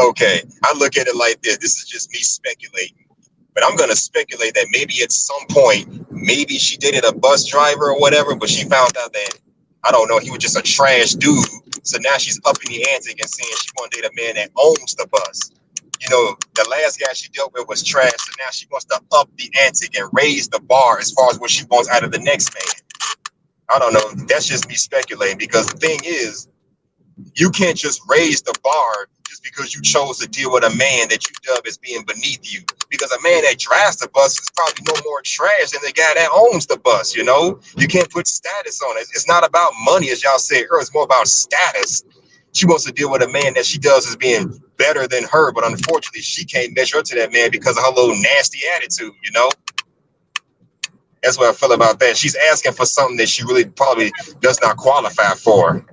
Okay, I look at it like this. This is just me speculating. But I'm gonna speculate that maybe at some point, maybe she dated a bus driver or whatever, but she found out that I don't know, he was just a trash dude. So now she's upping the ante and saying she want to date a man that owns the bus. You know, the last guy she dealt with was trash, so now she wants to up the ante and raise the bar as far as what she wants out of the next man. I don't know. That's just me speculating, because the thing is, you can't just raise the bar just because you chose to deal with a man that you dub as being beneath you. Because a man that drives the bus is probably no more trash than the guy that owns the bus, you know? You can't put status on it. It's not about money, as y'all said earlier. It's more about status. She wants to deal with a man that she does as being better than her, but unfortunately, she can't measure up to that man because of her little nasty attitude, you know? That's what I feel about that. She's asking for something that she really probably does not qualify for.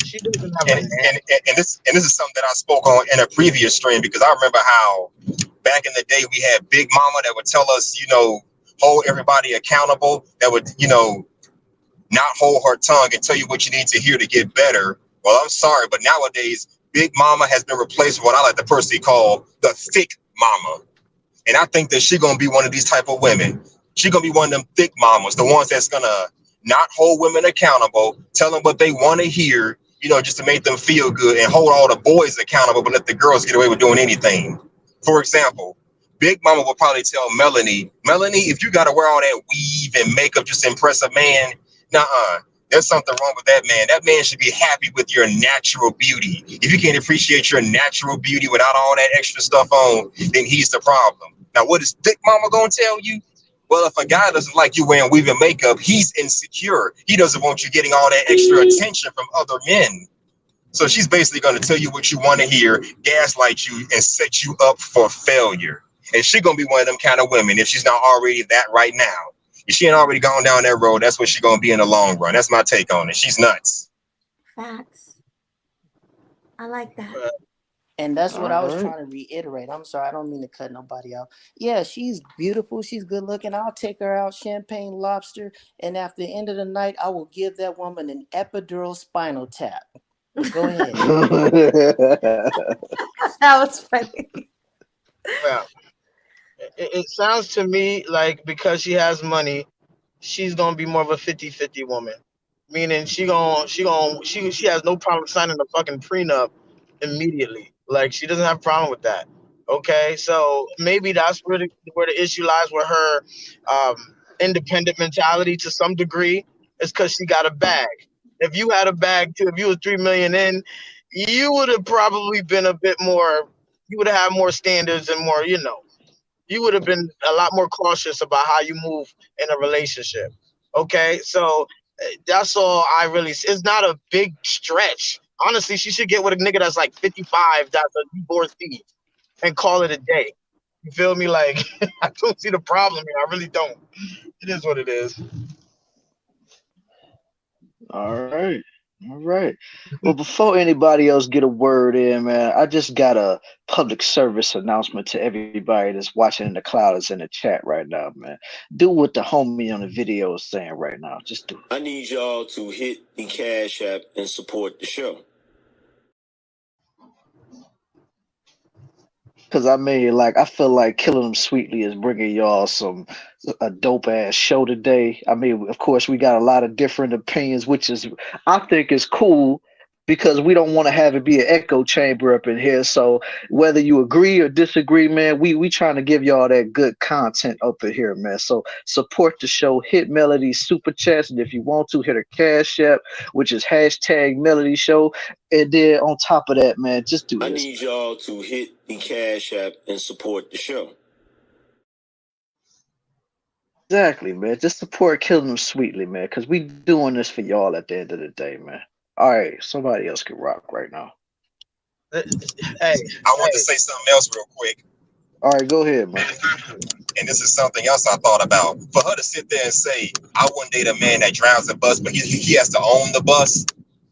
She doesn't have And this is something that I spoke on in a previous stream, because I remember how back in the day we had Big Mama that would tell us, you know, hold everybody accountable, that would, you know, not hold her tongue and tell you what you need to hear to get better. Well, I'm sorry, but nowadays Big Mama has been replaced with what I like to personally call the thick mama. And I think that she's gonna be one of these type of women. She's gonna be one of them thick mamas, the ones that's gonna not hold women accountable, tell them what they want to hear, you know, just to make them feel good, and hold all the boys accountable, but let the girls get away with doing anything. For example, Big Mama will probably tell Melanie, if you gotta wear all that weave and makeup just to impress a man, nuh-uh. There's something wrong with that man. That man should be happy with your natural beauty. If you can't appreciate your natural beauty without all that extra stuff on, then he's the problem. Now, what is Big Mama gonna tell you? Well, if a guy doesn't like you wearing weave and makeup, he's insecure. He doesn't want you getting all that extra attention from other men. So she's basically going to tell you what you want to hear, gaslight you, and set you up for failure. And she's going to be one of them kind of women, if she's not already that right now. If she ain't already gone down that road, that's what she's going to be in the long run. That's my take on it. She's nuts. Facts. I like that. And that's what I was Alright. trying to reiterate. I'm sorry, I don't mean to cut nobody out. Yeah, she's beautiful. She's good looking. I'll take her out, champagne lobster. And after the end of the night, I will give that woman an epidural spinal tap. Go ahead. That was funny. Well, it sounds to me like because she has money, she's gonna be more of a 50-50 woman. Meaning she has no problem signing a fucking prenup immediately. Like she doesn't have a problem with that. Okay, so maybe that's where the issue lies with her independent mentality to some degree. Is because she got a bag. If you had a bag too, if you was 3 million in, you would have probably been a bit more. You would have had more standards and more, you know. You would have been a lot more cautious about how you move in a relationship. Okay, so that's all I really. It's not a big stretch. Honestly, she should get with a nigga that's like 55, that's a divorcee, and call it a day. You feel me? Like I don't see the problem here. I really don't. It is what it is. All right. Well, before anybody else get a word in, man, I just got a public service announcement to everybody that's watching in the clouds in the chat right now, man. Do what the homie on the video is saying right now. Just do it. I need y'all to hit the Cash App and support the show. Because I mean, like, I feel like Killing Them Sweetly is bringing y'all a dope ass show today. I mean, of course, we got a lot of different opinions, which is I think is cool because we don't want to have it be an echo chamber up in here. So whether you agree or disagree, man, we trying to give y'all that good content up in here, man. So support the show, hit Melody super chats, and if you want to, hit her Cash App, which is hashtag Melody Show. And then on top of that, man, just do I this. need y'all to hit the Cash App and support the show. Exactly, man. Just support Killing Them Sweetly, man, because we doing this for y'all at the end of the day, man. All right, somebody else can rock right now. Hey, I want to say something else real quick. All right, go ahead, man. And this is something else I thought about. For her to sit there and say, I wouldn't date a man that drives a bus, but he has to own the bus.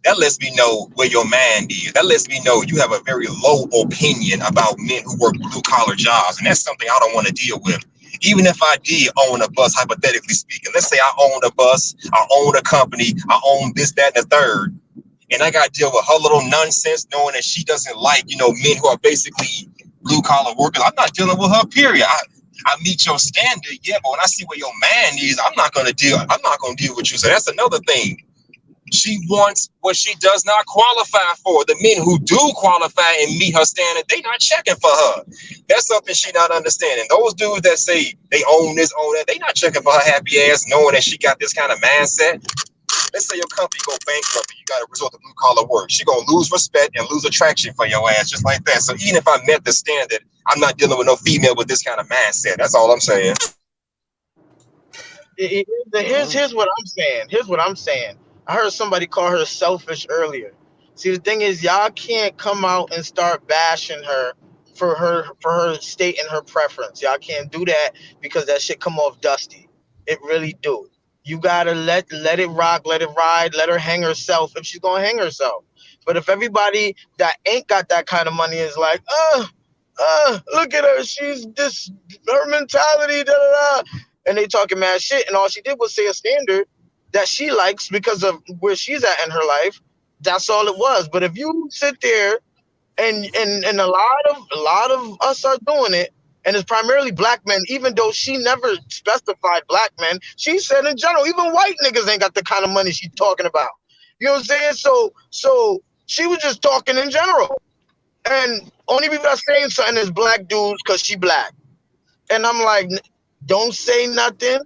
That lets me know where your mind is. That lets me know you have a very low opinion about men who work blue collar jobs. And that's something I don't want to deal with. Even if I did own a bus, hypothetically speaking, let's say I own a bus, I own a company, I own this, that, and the third. And I got to deal with her little nonsense, knowing that she doesn't like, men who are basically blue collar workers. I'm not dealing with her, period. I meet your standard, yeah, but when I see where your man is, I'm not gonna deal with you. So that's another thing. She wants what she does not qualify for. The men who do qualify and meet her standard, they not checking for her. That's something she not understanding. Those dudes that say they own this, own that, they not checking for her happy ass, knowing that she got this kind of mindset. Let's say your company go bankrupt and you got to resort to blue collar work. She gonna lose respect and lose attraction for your ass, just like that. So even if I met the standard, I'm not dealing with no female with this kind of mindset. That's all I'm saying. Here's what I'm saying. Here's what I'm saying. I heard somebody call her selfish earlier. See, the thing is, y'all can't come out and start bashing her for her stating her preference. Y'all can't do that because that shit come off dusty. It really do. You gotta let it rock, let it ride, let her hang herself if she's gonna hang herself. But if everybody that ain't got that kind of money is like, look at her, she's this, her mentality, da da da, and they talking mad shit, and all she did was say a standard that she likes because of where she's at in her life. That's all it was. But if you sit there and a lot of us are doing it, and it's primarily black men, even though she never specified black men, she said in general, even white niggas ain't got the kind of money she's talking about. You know what I'm saying? So she was just talking in general. And only people that saying something is black dudes because she black. And I'm like, don't say nothing.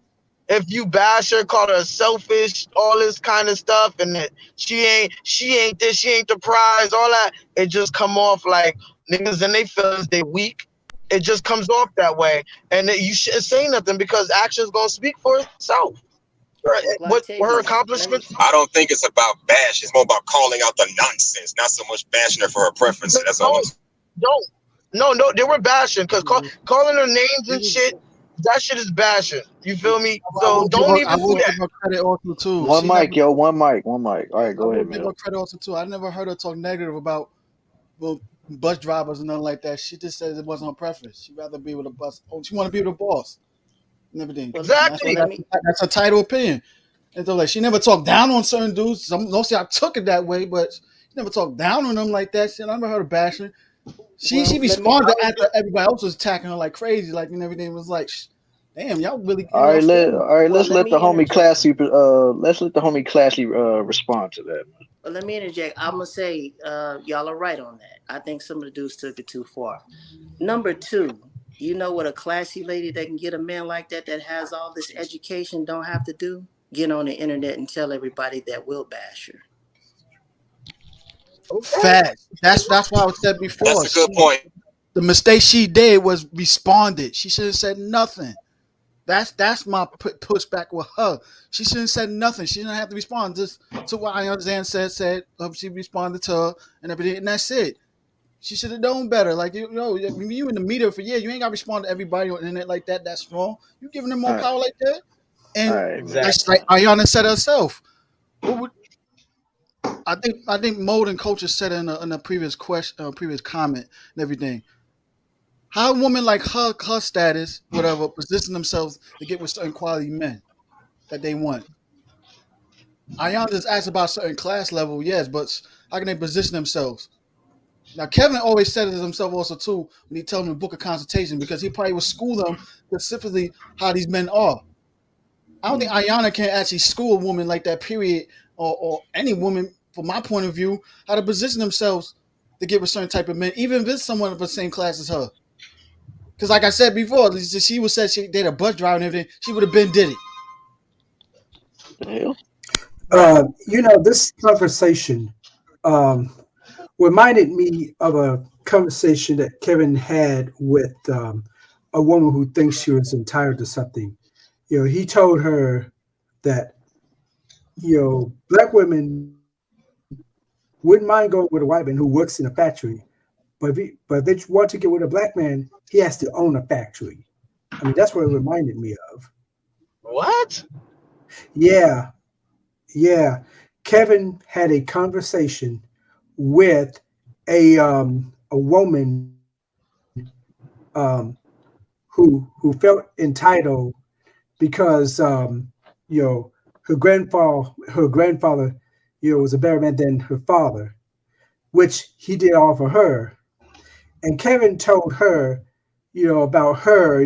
If you bash her, call her selfish, all this kind of stuff, and that she ain't this, she ain't the prize, all that, it just come off like niggas and they feelings, they weak. It just comes off that way. And you shouldn't say nothing because action's gonna speak for itself. What her accomplishments? I don't think it's about bash. It's more about calling out the nonsense, not so much bashing her for her preferences. That's all. No, they were bashing because calling her names and shit. That shit is bashing. You feel me? So don't even do that. Give her credit also too. One mic. All right, go ahead, man. Give her credit also too. I never heard her talk negative about bus drivers and nothing like that. She just says it wasn't her preference. She'd rather be with a bus. Oh, she want to be with a boss and everything. Exactly. That's her title opinion. And so, like, she never talked down on certain dudes. Don't say I took it that way, but she never talked down on them like that. Shit, I never heard her bashing. She responded after everybody else was attacking her like crazy, like, and everything was like, damn, y'all really. Let's let the homie classy respond to that, man. Well, let me interject. I'm gonna say y'all are right on that. I think some of the dudes took it too far. Number two, you know what a classy lady that can get a man like that has all this education don't have to do? Get on the internet and tell everybody that will bash her. Facts. That's what I said before. That's a good point. The mistake she did was responded. She should have said nothing. That's my pushback with her. She shouldn't have said nothing. She didn't have to respond just to what I understand said. She responded to her and everything, and that's it. She should have known better. Like, you in the media for years, you ain't got to respond to everybody on the internet like that. That's wrong. You giving them more power like that? And that's like Ayana said herself. I think Mode and Culture said in a previous question, previous comment, and everything. How a woman like her status, whatever, position themselves to get with certain quality men that they want. Ayana just asked about certain class level, yes, but how can they position themselves? Now, Kevin always said it himself also too when he told them to book a consultation because he probably would school them specifically how these men are. I don't think Ayana can actually school a woman like that, period, or any woman from my point of view, how to position themselves to get with certain type of men, even if it's someone of the same class as her. Because like I said before, she was said she did a bus driver and everything, she would have been did it. This conversation reminded me of a conversation that Kevin had with a woman who thinks she was entitled to something. He told her that, black women wouldn't mind going with a white man who works in a factory, but if they want to get with a black man, he has to own a factory. I mean, that's what it reminded me of. What? Yeah. Kevin had a conversation with a woman who felt entitled because her grandfather was a better man than her father, which he did all for her. And Kevin told her, about her,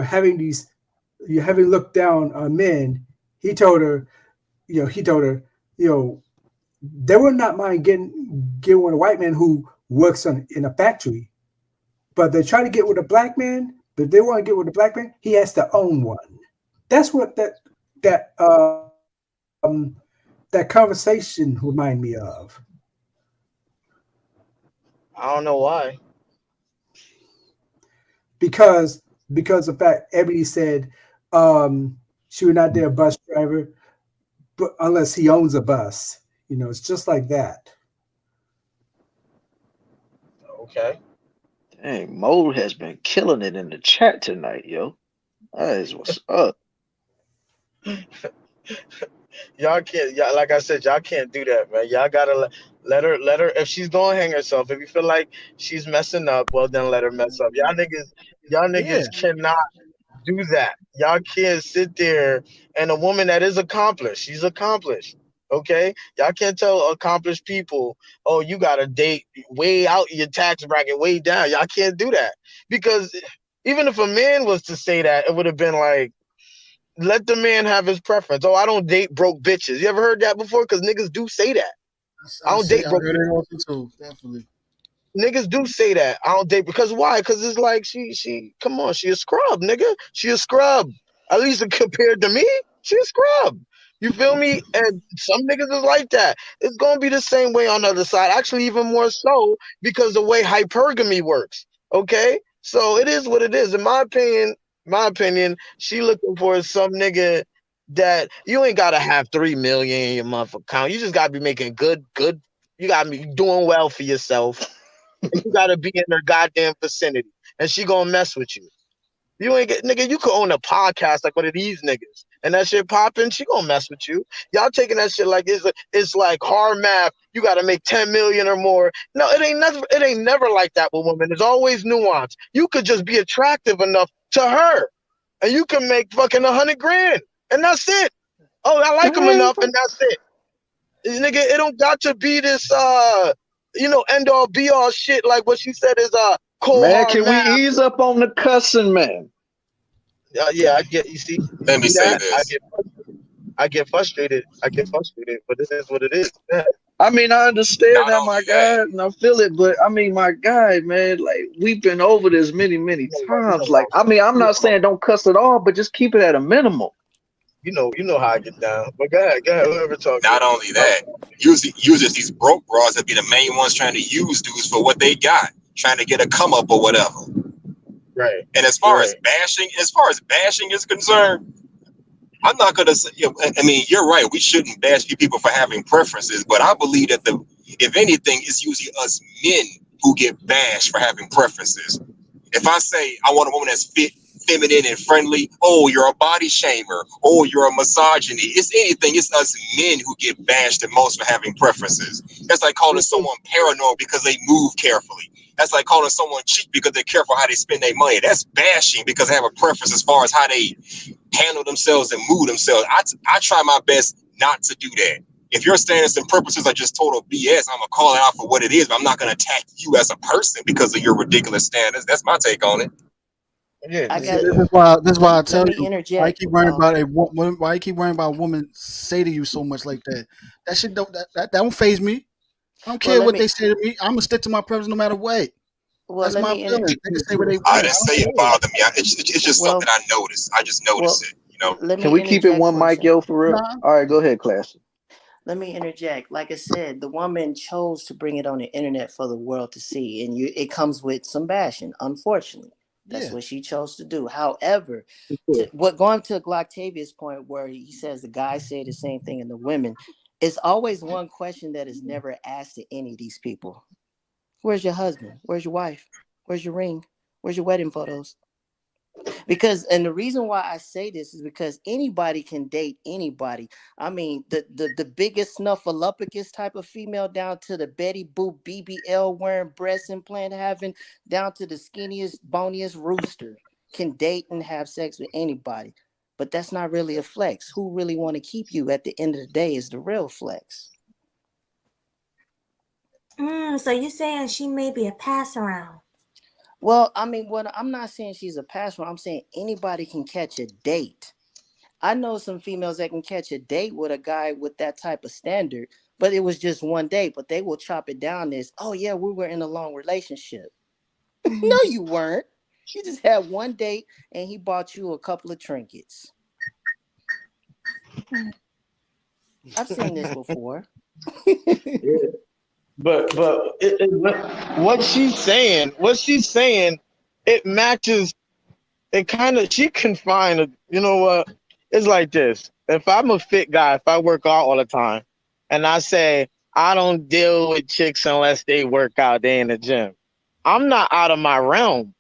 having looked down on men. He told her, they would not mind getting with a white man who works in a factory, but they try to get with a black man. But if they want to get with a black man, he has to own one. That's what that conversation reminded me of. I don't know why. Because the fact Ebony said she would not dare a bus driver, but unless he owns a bus. It's just like that. Okay. Dang, Mo has been killing it in the chat tonight, yo. That is what's up. Y'all can't, like I said, y'all can't do that, man. Y'all gotta let her. If she's gonna hang herself, if you feel like she's messing up, well then let her mess up. Y'all niggas cannot do that. Y'all can't sit there and a woman that is accomplished, she's accomplished. Okay, y'all can't tell accomplished people, oh, you gotta date way out your tax bracket, way down. Y'all can't do that, because even if a man was to say that, it would have been like, let the man have his preference. Oh, I don't date broke bitches. You ever heard that before? Because niggas do say that. I don't date broke bitches. Too, definitely. Niggas do say that. I don't date, because why? Because it's like she come on, she a scrub, nigga. She a scrub. At least compared to me, she a scrub. You feel me? And some niggas is like that. It's gonna be the same way on the other side. Actually, even more so, because the way hypergamy works. Okay? So it is what it is. In my opinion, she looking for some nigga that you ain't gotta have 3 million in your month account. You just gotta be making good. You gotta be doing well for yourself. And you gotta be in her goddamn vicinity, and she gonna mess with you. You ain't get, nigga. You could own a podcast like one of these niggas, and that shit popping. She gonna mess with you. Y'all taking that shit like it's like hard math. You gotta make 10 million or more. No, it ain't never like that with women. There's always nuance. You could just be attractive enough to her, and you can make fucking 100 grand, and that's it. Oh, I like him enough, and that's it. Nigga, it don't got to be this end all be all shit like what she said is cold Man, hard can math. we ease up on the cussing, man? Yeah, I get. You see, Let me say this. I get frustrated. But this is what it is. Yeah. I mean, I understand Not that, my guy, and I feel it, but I mean, my guy, man, like we've been over this many times. Like, I mean, I'm not saying don't cuss at all, but just keep it at a minimum. You know how I get down. But go ahead, whoever talking. Not only that, usually these broke bras that be the main ones trying to use dudes for what they got, trying to get a come up or whatever. Right. And as far as bashing is concerned, I'm not gonna say. I mean, you're right. We shouldn't bash people for having preferences, but I believe that if anything, it's usually us men who get bashed for having preferences. If I say I want a woman that's fit, feminine, and friendly, oh, you're a body shamer, oh, you're a misogyny. It's anything. It's us men who get bashed the most for having preferences. That's like calling someone paranoid because they move carefully. That's like calling someone cheap because they're careful how they spend their money. That's bashing because they have a preference as far as how they handle themselves and move themselves. I try my best not to do that. If your standards and purposes are just total BS, I'm gonna call it out for what it is, but I'm not gonna attack you as a person because of your ridiculous standards. That's my take on it. Yeah, I See, got. this is why I Let tell me you why you interject. keep worrying about why you keep worrying about a woman say to you so much like that. That shit that don't phase me. I don't Well, care let what me. they say to me. I'm gonna stick to my purpose no matter what. Well, That's let my me. feeling. They can say what they I want. didn't I say don't it care. bothered me. It's just something Well, I noticed. I just noticed well. it. You know. Let Can me we keep it interject one for a mic, yo, second. for real? Nah. All right, go ahead, class. Let me interject. Like I said, the woman chose to bring it on the internet for the world to see, and it comes with some bashing. Unfortunately, that's Yeah. what she chose to do. However, going to Gloctavia's point, where he says the guys say the same thing and the women, it's always one question that is never asked to any of these people: Where's your husband? Where's your wife? Where's your ring? Where's your wedding photos? Because, and the reason why I say this is because anybody can date anybody. I mean, the biggest snuffleupagus type of female, down to the Betty Boop BBL wearing, breast implant having, down to the skinniest, boniest rooster, can date and have sex with anybody. But that's not really a flex. Who really want to keep you at the end of the day is the real flex. So you saying she may be a pass around? Well, I mean, I'm not saying she's a pass around. I'm saying anybody can catch a date. I know some females that can catch a date with a guy with that type of standard, but it was just one date. But they will chop it down as, oh yeah, we were in a long relationship. No, you weren't. You just had one date and he bought you a couple of trinkets. I've seen this before. Yeah. But what she's saying, it matches. It kind of, she confined. You know what? It's like this. If I'm a fit guy, if I work out all the time, and I say I don't deal with chicks unless they work out, they in the gym, I'm not out of my realm.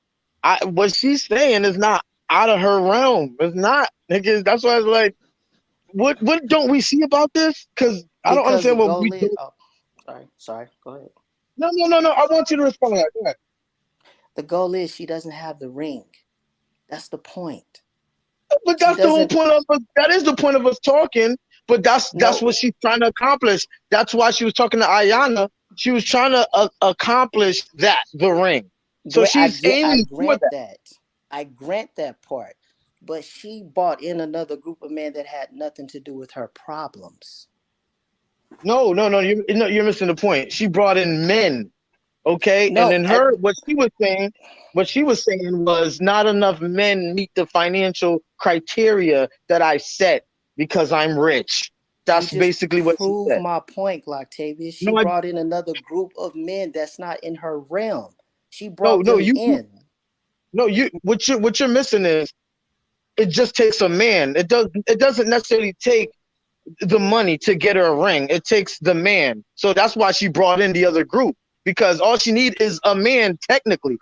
What she's saying is not out of her realm. It's not, niggas. That's why it's like, what don't we see about this? Because I don't Because the understand what we goal is, do. sorry, go ahead. No. I want you to respond to that. Go ahead. The goal is she doesn't have the ring. That's the point. But that's the whole point of us. That is the point of us talking. But that's what she's trying to accomplish. That's why she was talking to Ayana. She was trying to accomplish the ring. So she's aiming for that. I grant that part. But she bought in another group of men that had nothing to do with her problems. No, you're missing the point. She brought in men. Okay, No, and then what she was saying was not enough men meet the financial criteria that I set because I'm rich. That's basically what she Prove said. my point, Gloctavia. She brought in another group of men that's not in her realm. She brought them in. What you're missing is it just takes a man. It doesn't necessarily take the money to get her a ring. It takes the man. So that's why she brought in the other group, because all she needs is a man technically.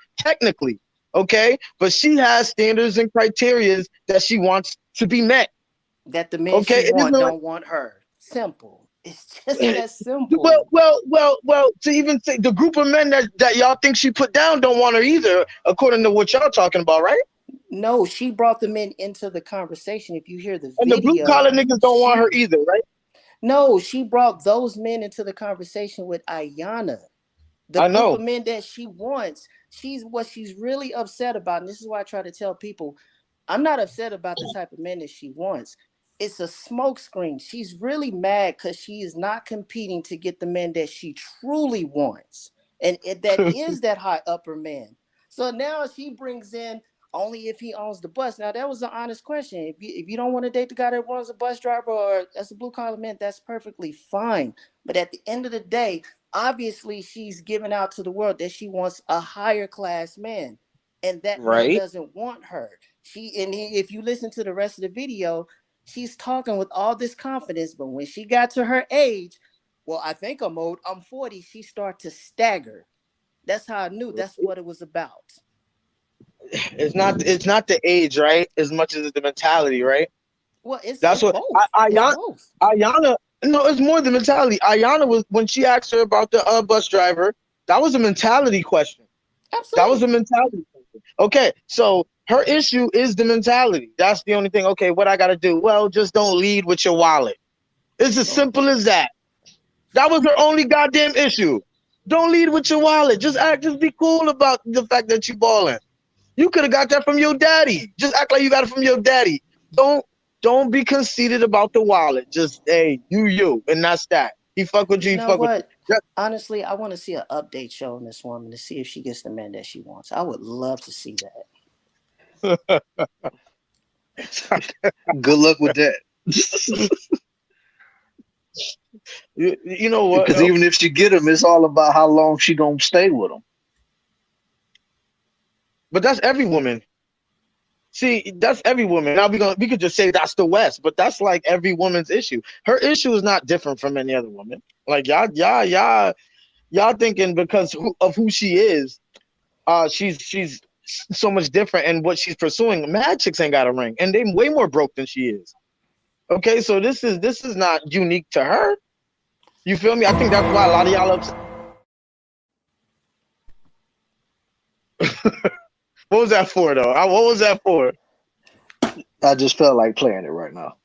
Okay? But she has standards and criteria that she wants to be met. That the men she don't want her. Simple. It's just that simple. Well, to even say the group of men that y'all think she put down don't want her either, according to what y'all talking about, right? No, she brought the men into the conversation. If you hear the and video, the blue collar niggas don't want her either, right? No, she brought those men into the conversation with Ayana. The group of men that she wants, what she's really upset about, and this is why I try to tell people, I'm not upset about the type of men that she wants. It's a smokescreen. She's really mad because she is not competing to get the men that she truly wants. And that is that high upper man. So now she brings in only if he owns the bus. Now, that was an honest question. If you don't want to date the guy that runs a bus driver or as a blue collar man, that's perfectly fine. But at the end of the day, obviously she's giving out to the world that she wants a higher class man. And that man doesn't want her. If you listen to the rest of the video, she's talking with all this confidence, but when she got to her age, well, I think I'm old, I'm 40, she started to stagger. That's how I knew that's what it was about. It's not the age, right? As much as it's the mentality, right? Well, it's what both. Ayana. No, it's more the mentality. Ayana was, when she asked her about the bus driver, that was a mentality question. Absolutely. That was a mentality question. Okay, so her issue is the mentality. That's the only thing. Okay, what I got to do? Well, just don't lead with your wallet. It's as simple as that. That was her only goddamn issue. Don't lead with your wallet. Just be cool about the fact that you balling. You could have got that from your daddy. Just act like you got it from your daddy. Don't be conceited about the wallet. Just hey, you, and that's that. He fuck with you. You He know fuck with what? you. Honestly, I want to see an update show on this woman to see if she gets the man that she wants. I would love to see that. Good luck with that. You know what? Because even if she get him, it's all about how long she gonna stay with him. But that's every woman. See, that's every woman. Now we could just say that's the West, but that's like every woman's issue. Her issue is not different from any other woman. Like y'all thinking because of who she is, she's so much different and what she's pursuing. Mad chicks ain't got a ring, and they way more broke than she is. Okay, so this is not unique to her. You feel me? I think that's why a lot of y'all upset. What was that for, though? What was that for? I just felt like playing it right now.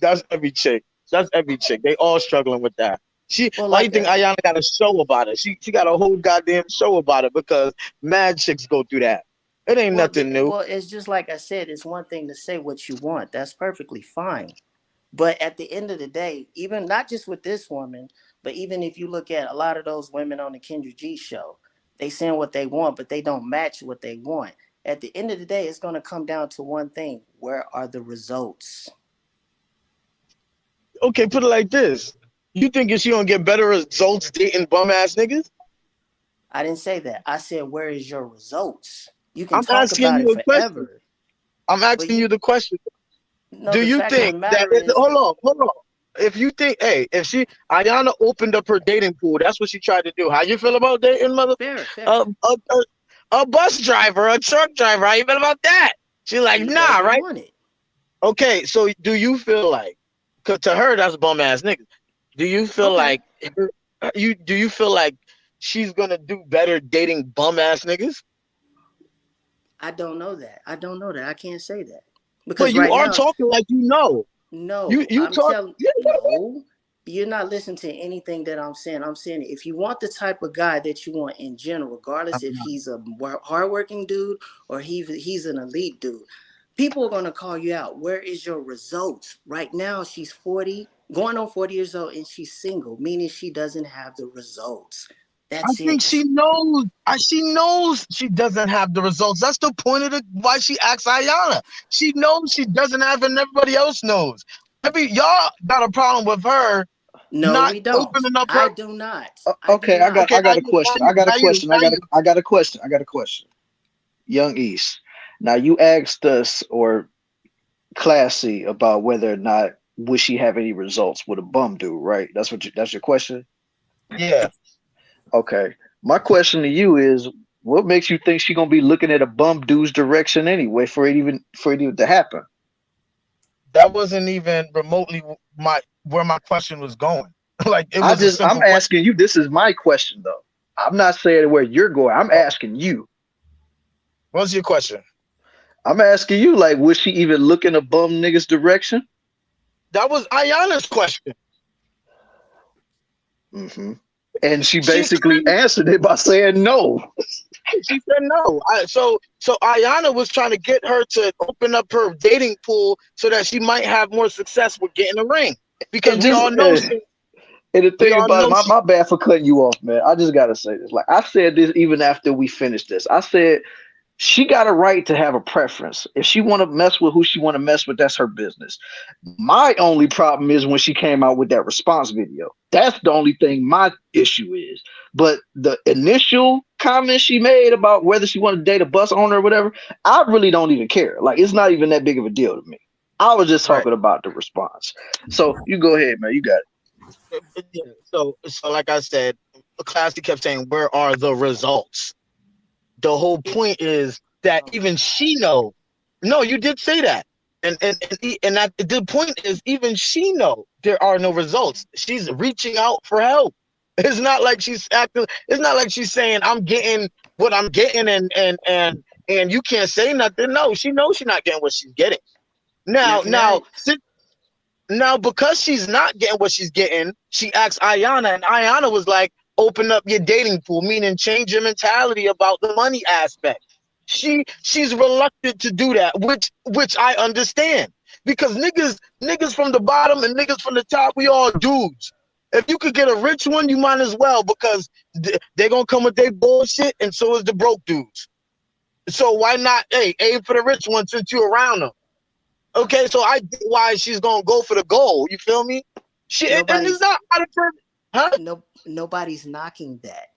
That's every chick. That's every chick. They all struggling with that. Why you think Ayana got a show about it? She got a whole goddamn show about it because mad chicks go through that. It ain't nothing new. Well, it's just like I said. It's one thing to say what you want. That's perfectly fine. But at the end of the day, even not just with this woman, but even if you look at a lot of those women on the Kendra G show, they saying what they want, but they don't match what they want. At the end of the day, it's going to come down to one thing. Where are the results? Okay, put it like this. You think she going to get better results dating bum-ass niggas? I didn't say that. I said, where is your results? You can I'm talk asking about you it a forever. question. I'm asking you the question. No, Do you think that hold on. If you think, hey, if Ayana opened up her dating pool, that's what she tried to do. How you feel about dating, mother? Fair. A bus driver, a truck driver. How you feel about that? She's like, nah, right? Okay, so do you feel like, cause to her that's bum ass niggas. Do you feel like do you feel like she's gonna do better dating bum ass niggas? I don't know that. I can't say that. Because you are talking like you know. No, you talk. No, you're not listening to anything that I'm saying. I'm saying if you want the type of guy that you want in general, regardless if he's a hardworking dude or he's an elite dude, people are gonna call you out. Where is your results? Right now, she's 40, going on 40 years old, and she's single, meaning she doesn't have the results. I think she knows. She knows she doesn't have the results. That's the point of why she asked Ayana. She knows she doesn't have, and everybody else knows. Y'all got a problem with her. No, we don't. Opening up I do not. Okay, I got a question. I got a question. Young East. Now you asked us or Classy about whether or not would she have any results with a bum dude, right? That's your question? Yeah. Okay. My question to you is, what makes you think she's gonna be looking at a bum dude's direction anyway for it even to happen? That wasn't even remotely where my question was going. Like it was. I'm asking you. This is my question though. I'm not saying where you're going. I'm asking you. What's your question? I'm asking you, like, would she even look in a bum nigga's direction? That was Ayana's question. Mm-hmm. And she basically answered it by saying no. She said no. So Ayana was trying to get her to open up her dating pool so that she might have more success with getting a ring. Because we all know. And the thing about it, my bad for cutting you off, man. I just gotta say this. Like I said this even after we finished this. I said she got a right to have a preference. If she want to mess with who she want to mess with, that's her business. My only problem is when she came out with that response video. That's the only thing my issue is. But the initial comment she made about whether she wanted to date a bus owner or whatever, I really don't even care. Like it's not even that big of a deal to me. I was just talking about the response. So you go ahead, man. You got it. Yeah, so like I said, Classy kept saying, "Where are the results?" The whole point is that even she know. No, you did say that, and the point is even she know there are no results. She's reaching out for help. It's not like she's acting. It's not like she's saying I'm getting what I'm getting, and you can't say nothing. No, she knows she's not getting what she's getting. Now, because she's not getting what she's getting, she asked Ayana, and Ayana was like, open up your dating pool, meaning change your mentality about the money aspect. She's reluctant to do that, which I understand. Because niggas from the bottom and niggas from the top, we all dudes. If you could get a rich one, you might as well, because they're gonna come with their bullshit, and so is the broke dudes. So why not, hey, aim for the rich one since you're around them? Okay, so I get why she's gonna go for the goal. You feel me? And it's not out of her, huh? Nobody's knocking that.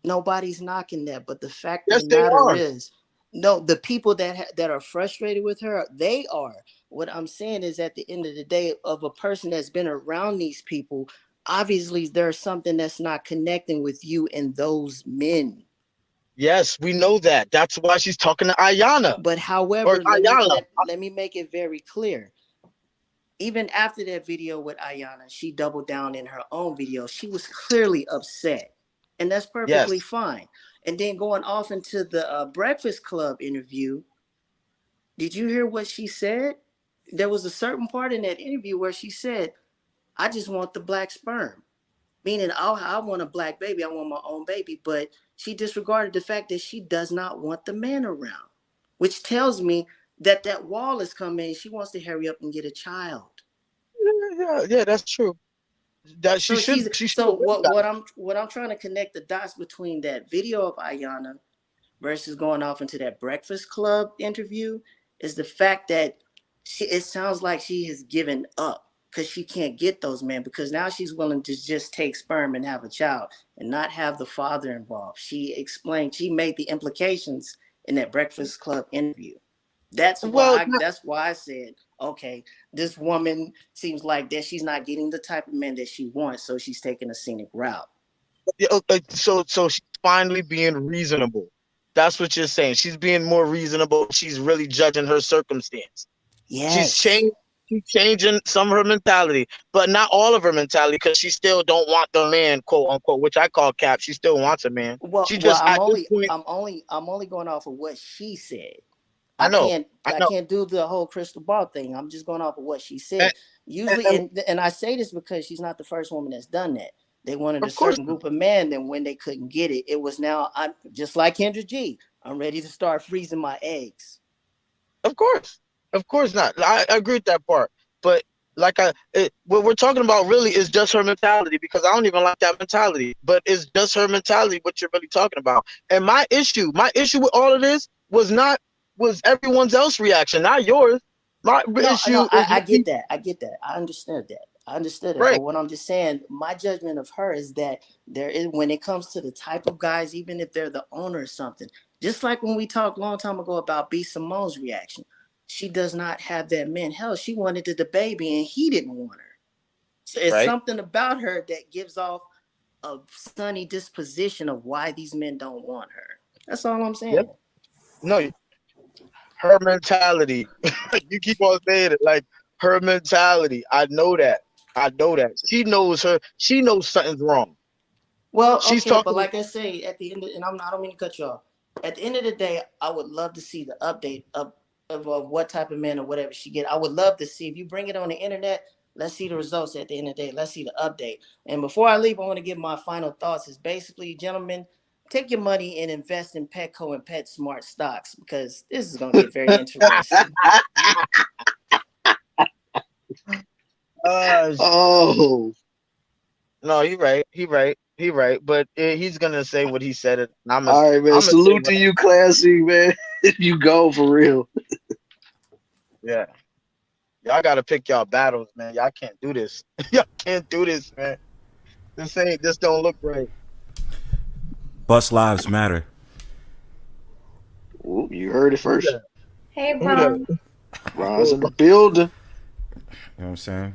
Nobody's knocking that. But the fact Yes, of the they matter are. is, no, the people that are frustrated with her, they are. What I'm saying is, at the end of the day, of a person that's been around these people, obviously there's something that's not connecting with you and those men. Yes, we know that. That's why she's talking to Ayana. But however, let me make it very clear. Even after that video with Ayana, she doubled down in her own video. She was clearly upset, and that's perfectly fine. And then going off into the Breakfast Club interview, did you hear what she said? There was a certain part in that interview where she said, "I just want the black sperm," meaning I want a black baby. I want my own baby. But she disregarded the fact that she does not want the man around, which tells me that that wall is coming. She wants to hurry up and get a child. Yeah, that's true. That she should. What I'm trying to connect the dots between that video of Ayana versus going off into that Breakfast Club interview is the fact that it sounds like she has given up because she can't get those men, because now she's willing to just take sperm and have a child and not have the father involved. She made the implications in that Breakfast Club interview. That's why I said, okay, this woman seems like that she's not getting the type of men that she wants, so she's taking a scenic route. So she's finally being reasonable. That's what you're saying. She's being more reasonable. She's really judging her circumstance. Yes. She's changing some of her mentality, but not all of her mentality, because she still don't want the man, quote unquote, which I call cap. She still wants a man. I'm only going off of what she said. I can't do the whole crystal ball thing. I'm just going off of what she said. Usually, and I say this because she's not the first woman that's done that. They wanted a certain group of men, and when they couldn't get it, it was now, I'm just like Kendra G. I'm ready to start freezing my eggs. Of course not. I agree with that part. But what we're talking about really is just her mentality, because I don't even like that mentality. But it's just her mentality what you're really talking about. And my issue with all of this was everyone else's reaction, not yours. I get that. I understood that. Right. But what I'm just saying, my judgment of her is that when it comes to the type of guys, even if they're the owner or something, just like when we talked a long time ago about B. Simone's reaction, she does not have that man. Hell, she wanted the baby and he didn't want her. So it's something about her that gives off a sunny disposition of why these men don't want her. That's all I'm saying. Yep. No, her mentality. You keep on saying it, like her mentality. I know that. She knows something's wrong. Well, but like I say, at the end, I don't mean to cut you off. At the end of the day, I would love to see the update of what type of man or whatever she get. I would love to see, if you bring it on the internet, let's see the results at the end of the day. Let's see the update. And before I leave, I want to give my final thoughts. Is basically, gentlemen, take your money and invest in Petco and PetSmart stocks, because this is going to get very interesting. No, he right. But he's gonna say what he said. All right, man. Salute to you, Classy, man. You go for real. Yeah, y'all gotta pick y'all battles, man. Y'all can't do this. Y'all can't do this, man. This don't look right. Bus lives matter. Ooh, you heard it first. Hey, Ron. Ron's in the building. You know what I'm saying?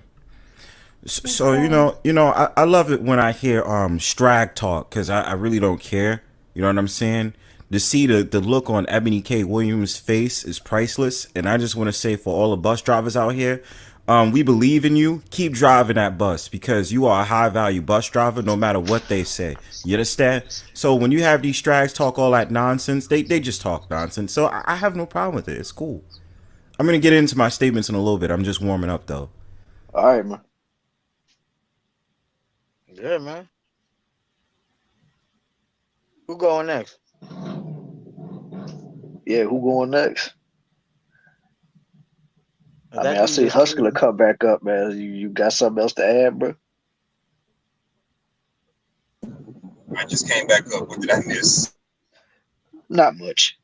So I love it when I hear Strag talk, because I really don't care. You know what I'm saying? To see the look on Eboni K. Williams' face is priceless. And I just want to say, for all the bus drivers out here, we believe in you. Keep driving that bus, because you are a high value bus driver, no matter what they say. You understand? So when you have these Strags talk all that nonsense, they just talk nonsense. So I have no problem with it. It's cool. I'm going to get into my statements in a little bit. I'm just warming up, though. All right, man. Yeah, man. Who going next? Yeah, who going next? I That mean, I dude see just Hustler come back up, man. You got something else to add, bro? I just came back up. What did I miss? Not much.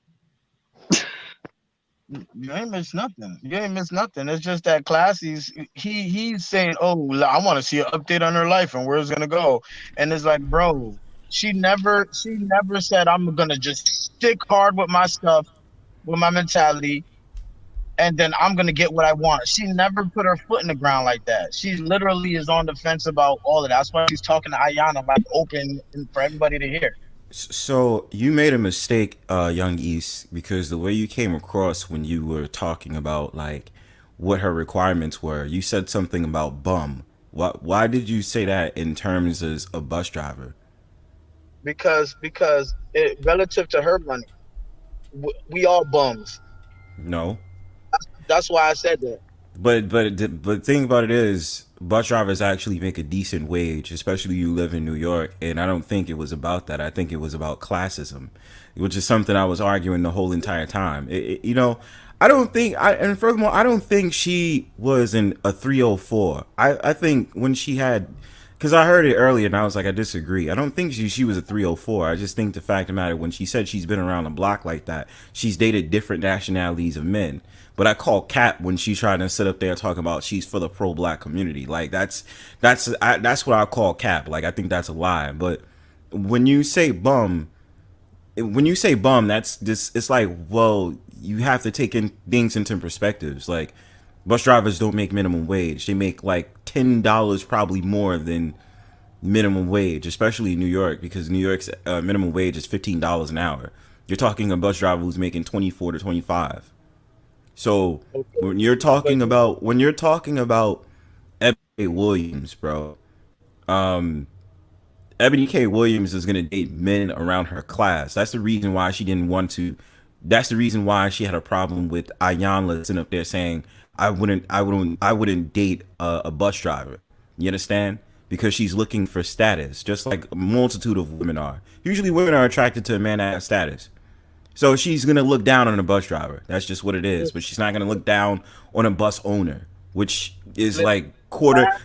You ain't miss nothing. You ain't miss nothing. It's just that Classy's he's saying, "Oh, I want to see an update on her life and where it's gonna go." And it's like, bro, she never said I'm gonna just stick hard with my stuff, with my mentality, and then I'm gonna get what I want. She never put her foot in the ground like that. She literally is on the fence about all of that. That's why she's talking to Ayana like open and for everybody to hear. So you made a mistake, Young East, because the way you came across when you were talking about like what her requirements were, you said something about bum. Why did you say that in terms as a bus driver? Because relative to her money, we all bums. No. That's why I said that. But the thing about it is, bus drivers actually make a decent wage, especially you live in New York. And I don't think it was about that. I think it was about classism, which is something I was arguing the whole entire time. I don't think and furthermore, I don't think she was in a 304. I think when she had, because I heard it earlier and I was like, I disagree. I don't think she was a 304. I just think the fact of the matter, when she said she's been around the block like that, she's dated different nationalities of men. But I call cap when she's trying to sit up there talking about she's for the pro-black community. Like that's what I call cap. Like I think that's a lie. But when you say bum, that's just, it's like, well, you have to take in things into perspectives. Like bus drivers don't make minimum wage. They make like $10 probably more than minimum wage, especially in New York, because New York's minimum wage is $15 an hour. You're talking a bus driver who's making 24 to 25. So when you're talking about Eboni K. Williams, bro, Eboni K. Williams is gonna date men around her class. That's the reason why she didn't want to. That's the reason why she had a problem with Ayanla sitting up there saying, I wouldn't date a bus driver. You understand? Because she's looking for status, just like a multitude of women are. Usually women are attracted to a man that has status. So she's going to look down on a bus driver. That's just what it is. But she's not going to look down on a bus owner, which is like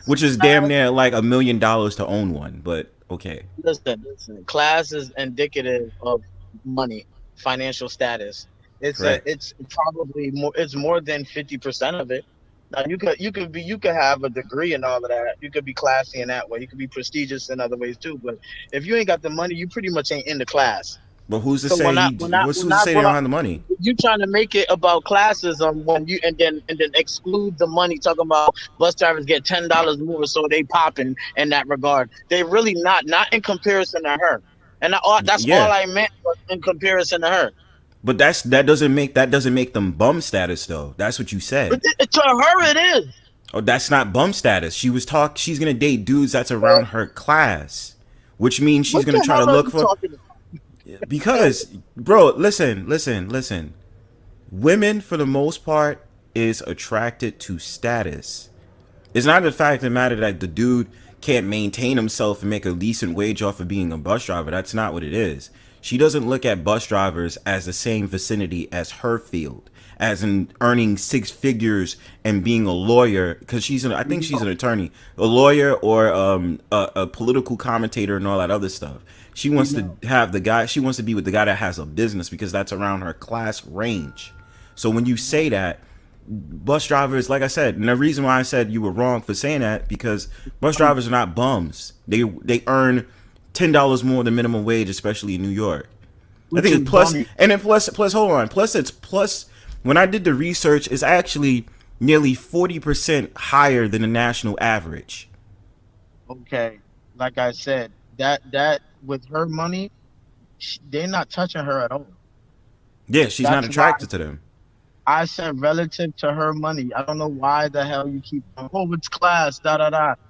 which is damn near like $1 million to own one. But okay. Listen. Class is indicative of money, financial status. It's probably more. It's more than 50% of it. Now you could have a degree and all of that. You could be classy in that way. You could be prestigious in other ways too. But if you ain't got the money, you pretty much ain't in the class. But who's to say who's to say they don't have the money? You trying to make it about classism when you and then exclude the money, talking about bus drivers get $10 more, so they popping in that regard. They really not in comparison to her, and that's all I meant was in comparison to her. But that doesn't make them bum status though. That's what you said. But to her it is. Oh, that's not bum status. She's gonna date dudes that's around her class, which means she's gonna try to look for. Because, bro, listen. Women, for the most part, is attracted to status. It's not the fact of the matter that the dude can't maintain himself and make a decent wage off of being a bus driver. That's not what it is. She doesn't look at bus drivers as the same vicinity as her field, as in earning six figures and being a lawyer, because I think she's an attorney, a lawyer, or a political commentator and all that other stuff. She wants to have she wants to be with the guy that has a business, because that's around her class range. So when you say that, bus drivers, like I said, and the reason why I said you were wrong for saying that, because bus drivers are not bums. They earn $10 more than minimum wage, especially in New York. I think it's plus, and then plus hold on, plus when I did the research, it's actually nearly 40% higher than the national average. Okay, like I said, that with her money, they're not touching her at all. Yeah, she's not attracted to them. I said relative to her money. I don't know why the hell you keep going, it's class, That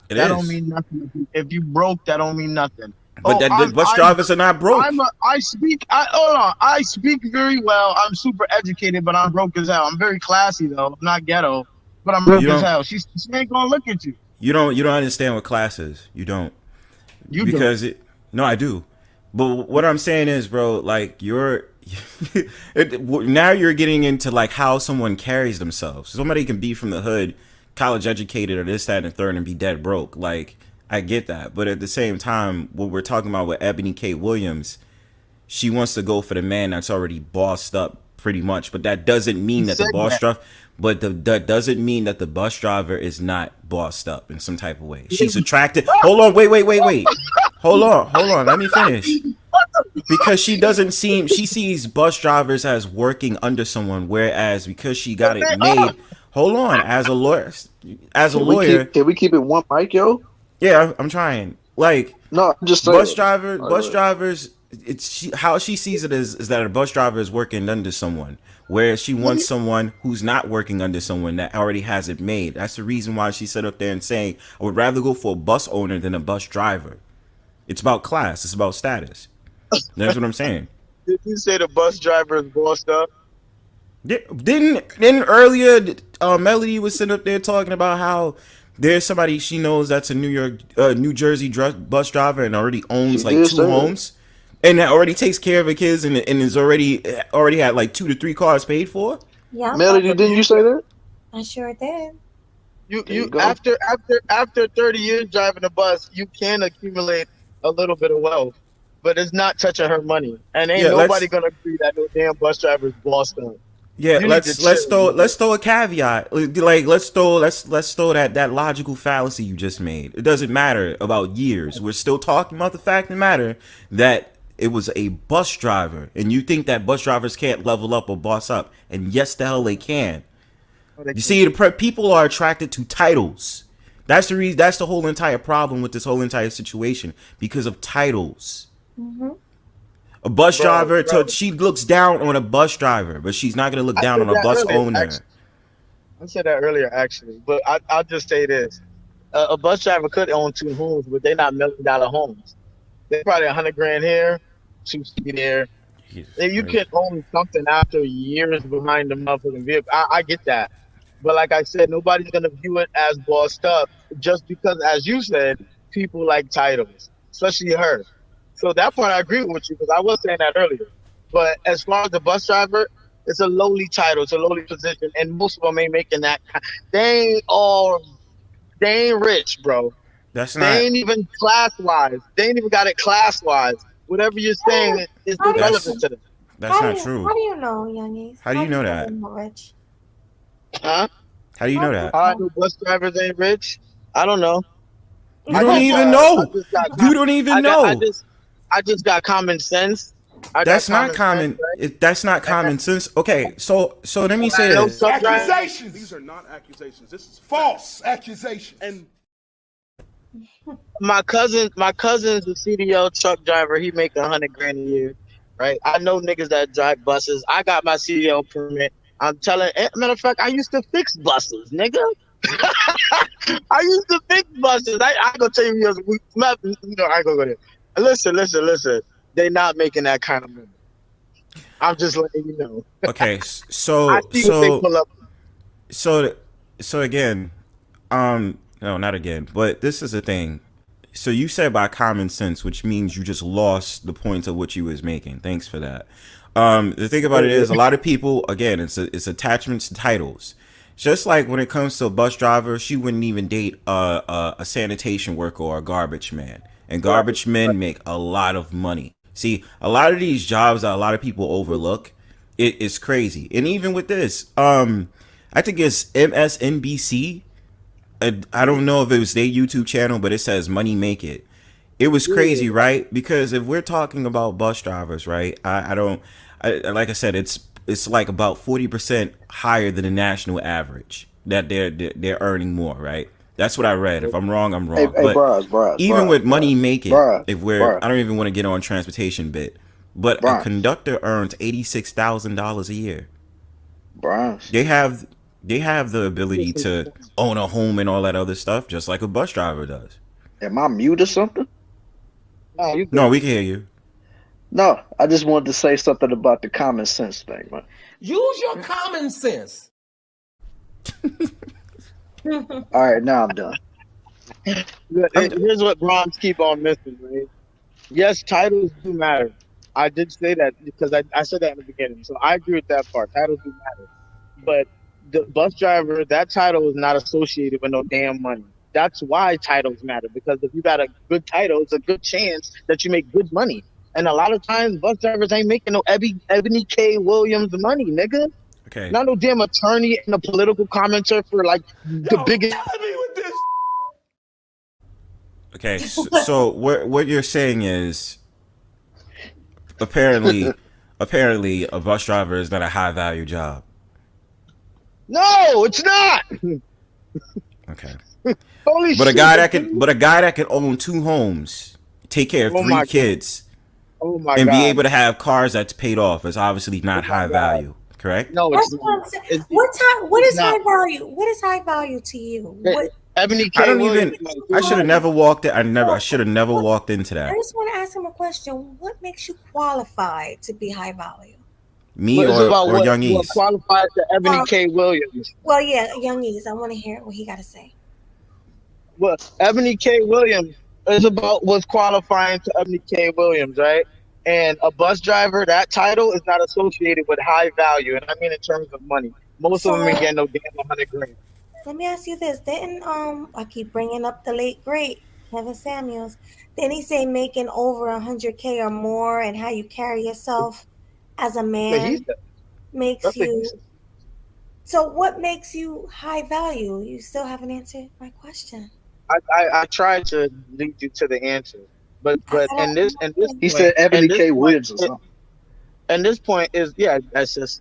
don't mean nothing. If you broke, that don't mean nothing. But bus drivers are not broke. I speak very well. I'm super educated, but I'm broke as hell. I'm very classy though. I'm not ghetto, but I'm broke as hell. She ain't gonna look at you. You don't understand what class is. You don't. No, I do. But what I'm saying is, bro, like now you're getting into like how someone carries themselves. Somebody can be from the hood, college educated, or this, that, and the third, and be dead broke. Like, I get that, but at the same time, what we're talking about with Eboni K. Williams, she wants to go for the man that's already bossed up, pretty much. But that doesn't mean that the boss driver. But that doesn't mean that the bus driver is not bossed up in some type of way. She's attracted. Hold on, wait. Hold on. Let me finish. Because she sees bus drivers as working under someone, whereas because she got it made. Hold on, as a lawyer, can we keep it one mic, yo? Yeah, I'm trying. Like, no, I'm just bus drivers. How she sees it is that a bus driver is working under someone, whereas she wants someone who's not working under someone that already has it made. That's the reason why she sat up there and saying, I would rather go for a bus owner than a bus driver. It's about class. It's about status. That's what I'm saying. Did you say the bus driver is bossed up? Didn't earlier Melody was sitting up there talking about how there's somebody she knows that's a New Jersey bus driver and already owns like 2 homes, and that already takes care of her kids and is already had like 2 to 3 cars paid for. Yeah, Melody, didn't you say that? I sure did. You after 30 years driving a bus, you can accumulate a little bit of wealth, but it's not touching her money, and ain't nobody gonna agree that no damn bus driver is bossed up. Yeah, let's throw a caveat. Like let's throw that logical fallacy you just made. It doesn't matter about years. We're still talking about the fact of the matter that it was a bus driver, and you think that bus drivers can't level up or boss up, and yes, the hell they can. You see, people are attracted to titles. That's the reason. That's the whole entire problem with this whole entire situation, because of titles. Mm-hmm. A bus driver, she looks down on a bus driver, but she's not going to look down on a bus owner. I said that earlier, actually, but I'll just say this. A bus driver could own 2 homes, but they're not $1 million homes. They're probably $100,000 here, 250 there. You can own something after years behind the motherfucking vehicle. I get that. But like I said, nobody's going to view it as bossed up just because, as you said, people like titles, especially her. So that part I agree with you, because I was saying that earlier. But as far as the bus driver, it's a lowly title, it's a lowly position, and most of them ain't making that. They ain't rich, bro. They ain't even class-wise. They ain't even got it class-wise. Whatever you're saying is irrelevant to them. That's not true. How do you know, youngies? How do you know that? Rich? Huh? How do you know that? How I know bus drivers ain't rich? I don't know. You don't even know. You don't even know. I just got common sense. That's not common. That's not common sense. Okay, so let me say this. Accusations. These are not accusations. This is false accusations. And my cousin's a CDL truck driver. He make $100,000 a year, right? I know niggas that drive buses. I got my CDL permit. I'm telling. Matter of fact, I used to fix buses, nigga. I used to fix buses. I go tell you, I ain't gonna go there. Listen. They not making that kind of money. I'm just letting you know. Okay, so again, no, not again, but this is the thing. So you said by common sense, which means you just lost the point of what you was making. Thanks for that. The thing about it is, a lot of people, again, it's attachments to titles. Just like when it comes to a bus driver, she wouldn't even date a sanitation worker or a garbage man. And garbage men make a lot of money. See, a lot of these jobs that a lot of people overlook, it is crazy. And even with this, I think it's MSNBC. I don't know if it was their YouTube channel, but it says Money Make It. It was crazy, right? Because if we're talking about bus drivers, right? Like I said, it's like about 40% higher than the national average that they're earning more, right? That's what I read. If I'm wrong, I'm wrong. But even with Money Make It, I don't even want to get on transportation bit, but a conductor earns $86,000 a year. They have the ability to own a home and all that other stuff, just like a bus driver does. Am I mute or something? No, we can hear you. No, I just wanted to say something about the common sense thing, man. use your common sense. All right, now I'm done. Here's what Bronx keep on missing, right? Yes, titles do matter. I did say that because I said that in the beginning. So I agree with that part. Titles do matter. But the bus driver, that title is not associated with no damn money. That's why titles matter. Because if you got a good title, it's a good chance that you make good money. And a lot of times bus drivers ain't making no Ebony K. Williams money, nigga. Okay. Not no damn attorney and a political commenter for like the biggest. Okay. So what you're saying is apparently a bus driver is not a high value job. No, it's not. Okay. Holy But shit. a guy that can own 2 homes, take care of 3 kids, God. be able to have cars that's paid off is obviously not high value, correct? No, That's what I'm saying. What is high value? What is high value to you? What? Ebony K. I don't Williams, even. I should have never walked. I should have never walked into I that. just want to ask him a question. What makes you qualified to be high value? Me It's about or Young what East. qualifies to Ebony K. Williams. Well, yeah, Young East. I want to hear what he got to say. Well, Ebony K. Williams is about what's qualifying to Ebony K. Williams, right? And a bus driver, that title is not associated with high value, and I mean in terms of money. Most of them ain't getting no damn 100 grand. Let me ask you this: didn't I keep bringing up the late great Kevin Samuels? Didn't he say making over 100K or more, and how you carry yourself as a man makes you? So, what makes you high value? You still haven't answered my question. I tried to lead you to the answer, but in this He said Ebony K. Williams or something. And this point is that's just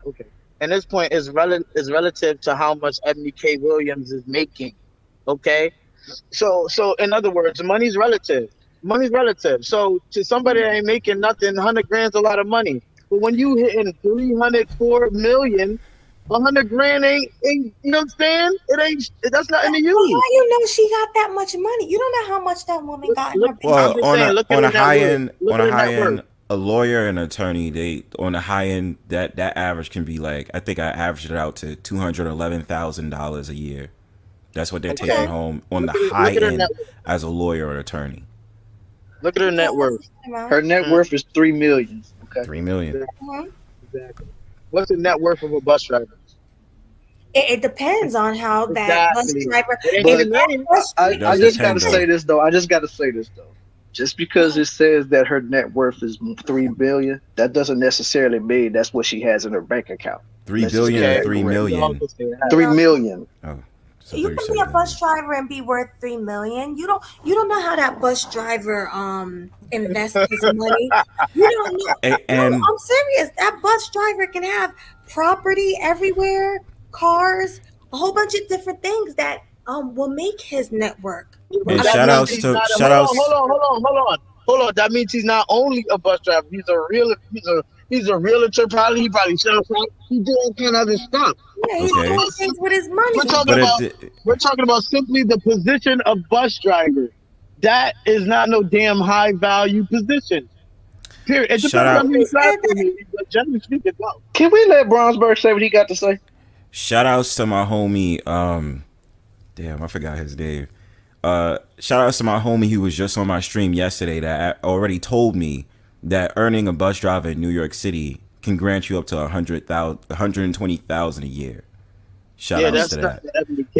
okay. And this point is relative to how much Ebony K. Williams is making. Okay, so in other words, money's relative. Money's relative. So to somebody that ain't making nothing, 100 grand's a lot of money. But when you hitting 304 million, 100 grand ain't you know what I'm saying? It ain't. That's nothing to you. How you know she got that much money? You don't know how much that woman got. In her Well, on a high end, worth. a lawyer and attorney, they on the high end that average can be like, I think I averaged it out to $211,000 a year. That's what they're taking home on the high end as a lawyer or attorney. Look at her net worth. Her net worth is $3 million. Okay. $3 million. Exactly. What's the net worth of a bus driver? It depends on how that bus driver. I just got to say this though. Just because it says that her net worth is $3 billion, that doesn't necessarily mean that's what she has in her bank account. $3 billion or $3 million? $3 million. Oh. You can be a bus driver and be worth $3 million. You don't know how that bus driver invests his money. You don't know. And I'm serious. That bus driver can have property everywhere, cars, a whole bunch of different things that will make his network. And shout outs. Hold on. That means he's not only a bus driver. He's a realtor. Probably he sells. He do all kind of other stuff. Yeah, he's doing things with his money. We're talking about simply the position of bus driver. That is not no damn high value position. Period. It depends on who side for me, but generally speaking, no. Can we let Brownsburg say what he got to say? Shout outs to my homie. Damn, I forgot his name. Shout outs to my homie who was just on my stream yesterday that already told me that earning a bus driver in New York City can grant you up to $120,000 a year. Shout outs to that.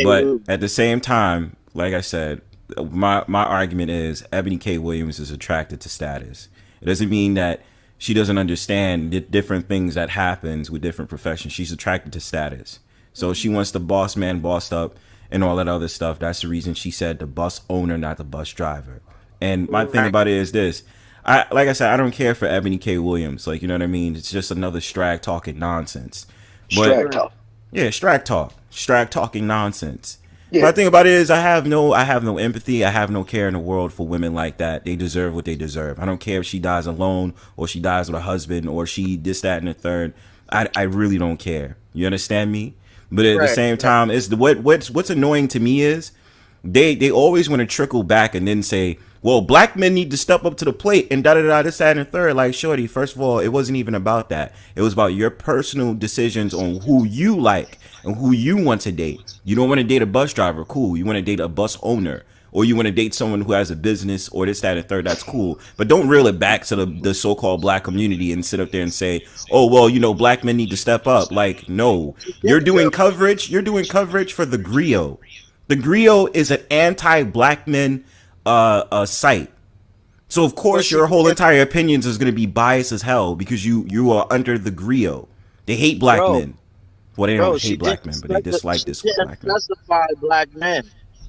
But at the same time, like I said, my argument is Ebony K. Williams is attracted to status. It doesn't mean that she doesn't understand the different things that happens with different professions. She's attracted to status. So she wants the boss man bossed up and all that other stuff. That's the reason she said the bus owner, not the bus driver. And my thing about it is this. Like I said, I don't care for Ebony K. Williams. Like, you know what I mean? It's just another Strag talking nonsense. Strag talk. Yeah, Strag talk. Strag talking nonsense. Yeah. My thing about it is I have no empathy. I have no care in the world for women like that. They deserve what they deserve. I don't care if she dies alone or she dies with a husband or she this, that, and the third. I really don't care. You understand me? But at the same time, it's what's annoying to me is they always want to trickle back and then say, well, black men need to step up to the plate and da-da-da, this, that, and the third. Like, shorty, first of all, it wasn't even about that. It was about your personal decisions on who you like and who you want to date. You don't want to date a bus driver. Cool. You want to date a bus owner. or you want to date someone who has a business or this, that, and third, that's cool. But don't reel it back to the so-called black community and sit up there and say, oh, well, you know, black men need to step up. Like, no, you're doing coverage. You're doing coverage for the griot. The griot is an anti-black men site. So of course your whole entire opinions is going to be biased as hell because you are under the griot. They hate black men. Well, they don't hate black men, but they dislike this black men. Specify black men.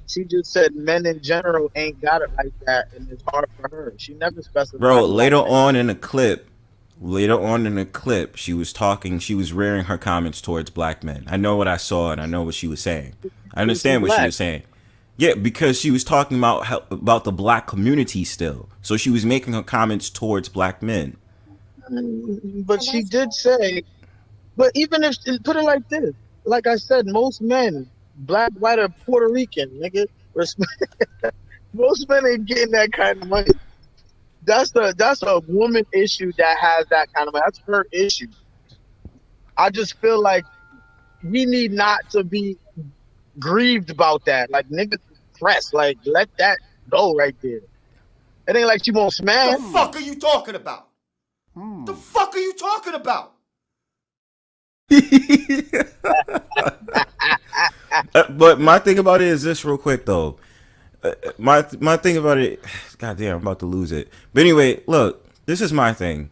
She just said men in general ain't got it like that, and it's hard for her. She never specified. Bro, later on in the clip, she was talking. She was rearing her comments towards black men. I know what I saw, and I know what she was saying. I understand what she was saying. Yeah, because she was talking about the black community still. So she was making her comments towards black men. But she did say, but even if, put it like this, like I said, most men, black, white, or Puerto Rican, nigga, most men ain't getting that kind of money. That's a woman issue that has that kind of money. That's her issue. I just feel like we need not to be grieved about that. Like, niggas pressed. Like, let that go right there. It ain't like she won't smash. The fuck are you talking about? The fuck are you talking about? But my thing about it is this real quick, though. My thing about it, goddamn, I'm about to lose it. But anyway, look, this is my thing.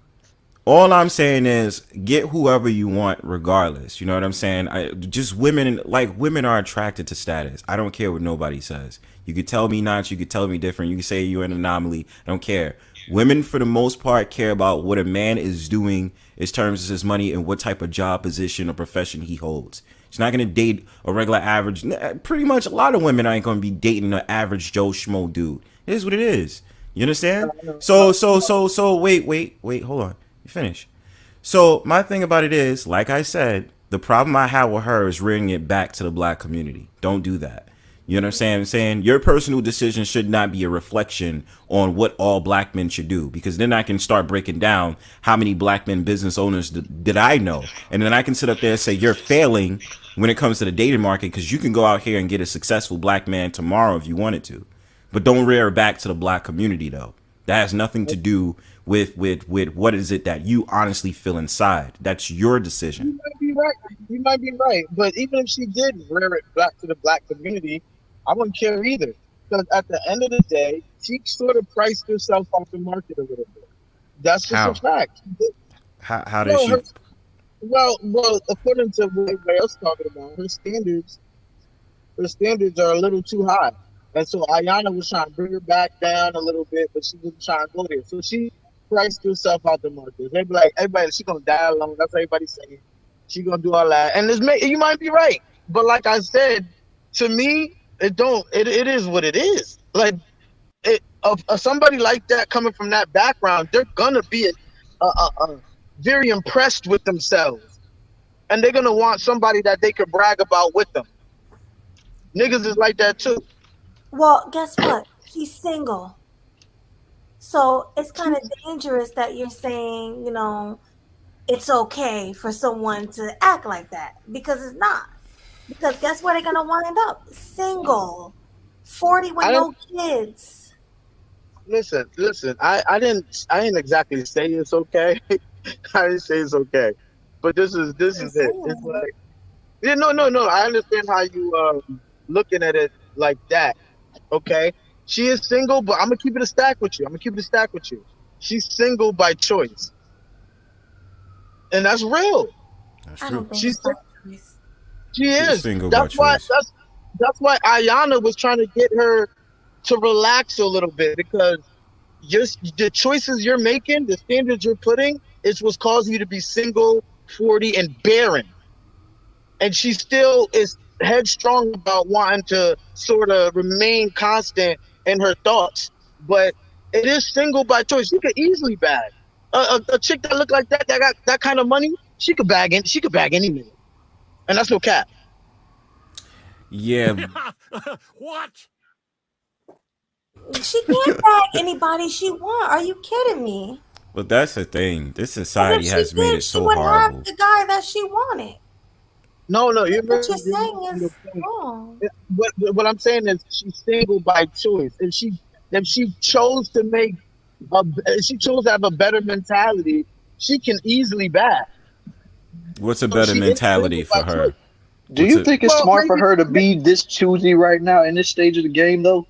All I'm saying is get whoever you want regardless. You know what I'm saying? Women are attracted to status. I don't care what nobody says. You could tell me not, you could tell me different. You could say you're an anomaly. I don't care. Women, for the most part, care about what a man is doing in terms of his money and what type of job, position, or profession he holds. She's not going to date a regular average. Pretty much a lot of women ain't going to be dating an average Joe Schmo dude. It is what it is. You understand? So wait, hold on. You finish. So my thing about it is, like I said, the problem I have with her is rearing it back to the black community. Don't do that. You understand what I'm saying? Your personal decision should not be a reflection on what all black men should do, because then I can start breaking down how many black men business owners did I know. And then I can sit up there and say you're failing when it comes to the dating market, because you can go out here and get a successful black man tomorrow if you wanted to. But don't rear it back to the black community, though. That has nothing to do with what is it that you honestly feel inside. That's your decision. You might be right. But even if she did rear it back to the black community, I wouldn't care either. Because at the end of the day, she sort of priced herself off the market a little bit. That's just a fact. How did she? Well, according to what everybody else is talking about, her standards are a little too high. And so Ayana was trying to bring her back down a little bit, but she wasn't trying to go there. So she priced herself out the market. They be like, everybody, she's gonna die alone. That's what everybody's saying. She's gonna do all that. And you might be right. But like I said, to me, it is what it is. Like, somebody like that coming from that background, they're gonna be very impressed with themselves. And they're gonna want somebody that they could brag about with them. Niggas is like that too. Well, guess what? She's single. So it's kind of dangerous that you're saying, it's okay for someone to act like that, because it's not. Because guess where they're going to wind up? Single. 40 with no kids. Listen. I didn't exactly say it's okay. I didn't say it's okay. But this is it. It's like, yeah, no. I understand how you looking at it like that. Okay, she is single, but I'm gonna keep it a stack with you. She's single by choice, and that's real. That's true. She is single by choice. That's why Ayana was trying to get her to relax a little bit, because the choices you're making, the standards you're putting, is what's causing you to be single, 40, and barren. And she still is headstrong about wanting to sort of remain constant in her thoughts, but it is single by choice. She could easily bag a chick that look like that got that kind of money. She could bag any nigga, and that's no cap. Yeah. What? She can't bag anybody she want. Are you kidding me? But that's the thing. This society has made it so horrible. She would have the guy that she wanted. No, you're What you're missing saying the is point. wrong. What I'm saying is she's single by choice. If she chose to make if she chose to have a better mentality, she can easily back. What's a So better she is mentality single by for her? choice. Do What's you it? think it's Well, smart for maybe, her to be this choosy right now in this stage of the game, though?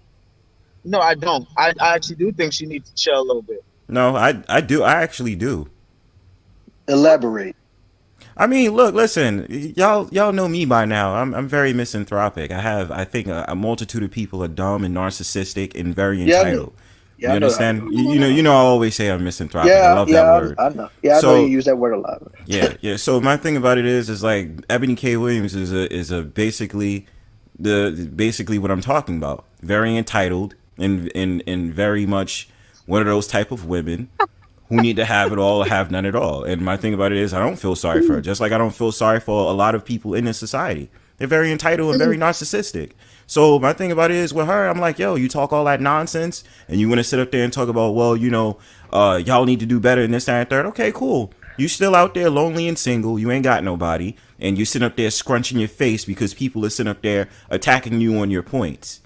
no, I don't. I actually do think she needs to chill a little bit. No, I do. I actually do. Elaborate. I mean, look, listen, y'all know me by now. I'm very misanthropic. I think a multitude of people are dumb and narcissistic and very Yeah, I know. entitled. Yeah, You I know. I know. understand? I always say I'm misanthropic. I Yeah, love that yeah, word. I know. Yeah, I know you So use that word a lot. yeah. So my thing about it is like Ebony K. Williams is a basically what I'm talking about. Very entitled and very much one of those type of women who need to have it all or have none at all. And my thing about it is I don't feel sorry for her, just like I don't feel sorry for a lot of people in this society. They're very entitled and very narcissistic. So my thing about it is with her, I'm like, yo, you talk all that nonsense and you want to sit up there and talk about, well, y'all need to do better in this, that, and third. Okay, cool. You still out there lonely and single. You ain't got nobody. And you sitting up there scrunching your face because people are sitting up there attacking you on your points.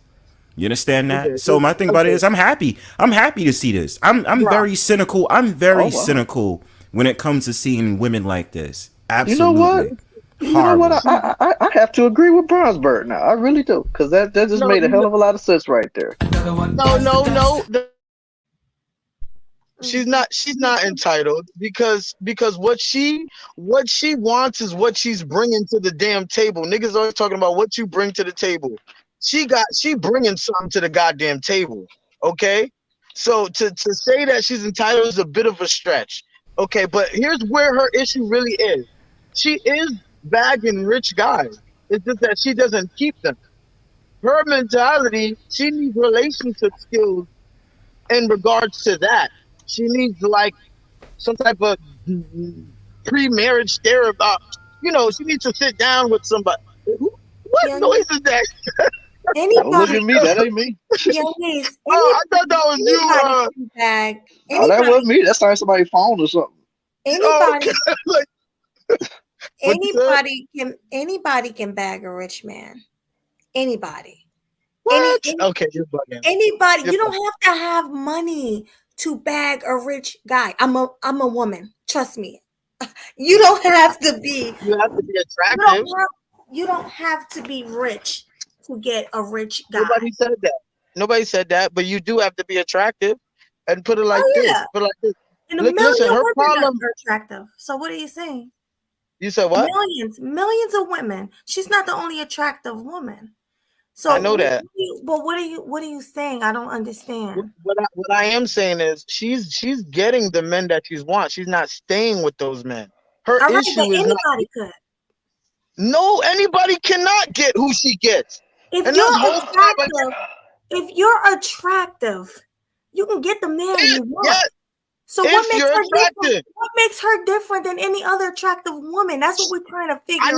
You understand that? Okay. So my thing about it is I'm happy. I'm happy to see this. I'm very cynical. I'm very cynical when it comes to seeing women like this. You know what? Absolutely. You know what? Horrible. I have to agree with Brownsburg now. I really do, because that just made a hell of a lot of sense right there. No. She's not entitled because what she wants is what she's bringing to the damn table. Niggas always talking about what you bring to the table. She bringing something to the goddamn table. Okay, so to say that she's entitled is a bit of a stretch. Okay, but here's where her issue really is. She is bagging rich guys. It's just that she doesn't keep them. Her mentality, she needs relationship skills in regards to that. She needs like some type of pre-marriage therapy. She needs to sit down with somebody. What noise is that? Don't look Anybody. at me. That ain't me. Yes, I thought that was you. anybody can bag. Oh, that wasn't me. That's like somebody's phone or something. Anybody. Like, Anybody can bag a rich man. Anybody. What? Okay, you're bugging. Anybody. You're You don't bugging. have to have money to bag a rich guy. I'm a woman. Trust me. You don't have to be. You have to be attractive. You don't have to be rich to get a rich guy. Nobody said that, but you do have to be attractive. And put it like this. Put it like this. And a Listen, million her women problem. are attractive. So what are you saying? You said what? Millions of women. She's not the only attractive woman. So I know that. But what are you saying? I don't understand. What I am saying is she's getting the men that she wants. She's not staying with those men. Her All right, issue but is anybody could. No, anybody cannot get who she gets. If And you're attractive, you can get the man you want. Yeah. So If what makes you're her attractive. different? What makes her different than any other attractive woman? That's what we're trying to figure out.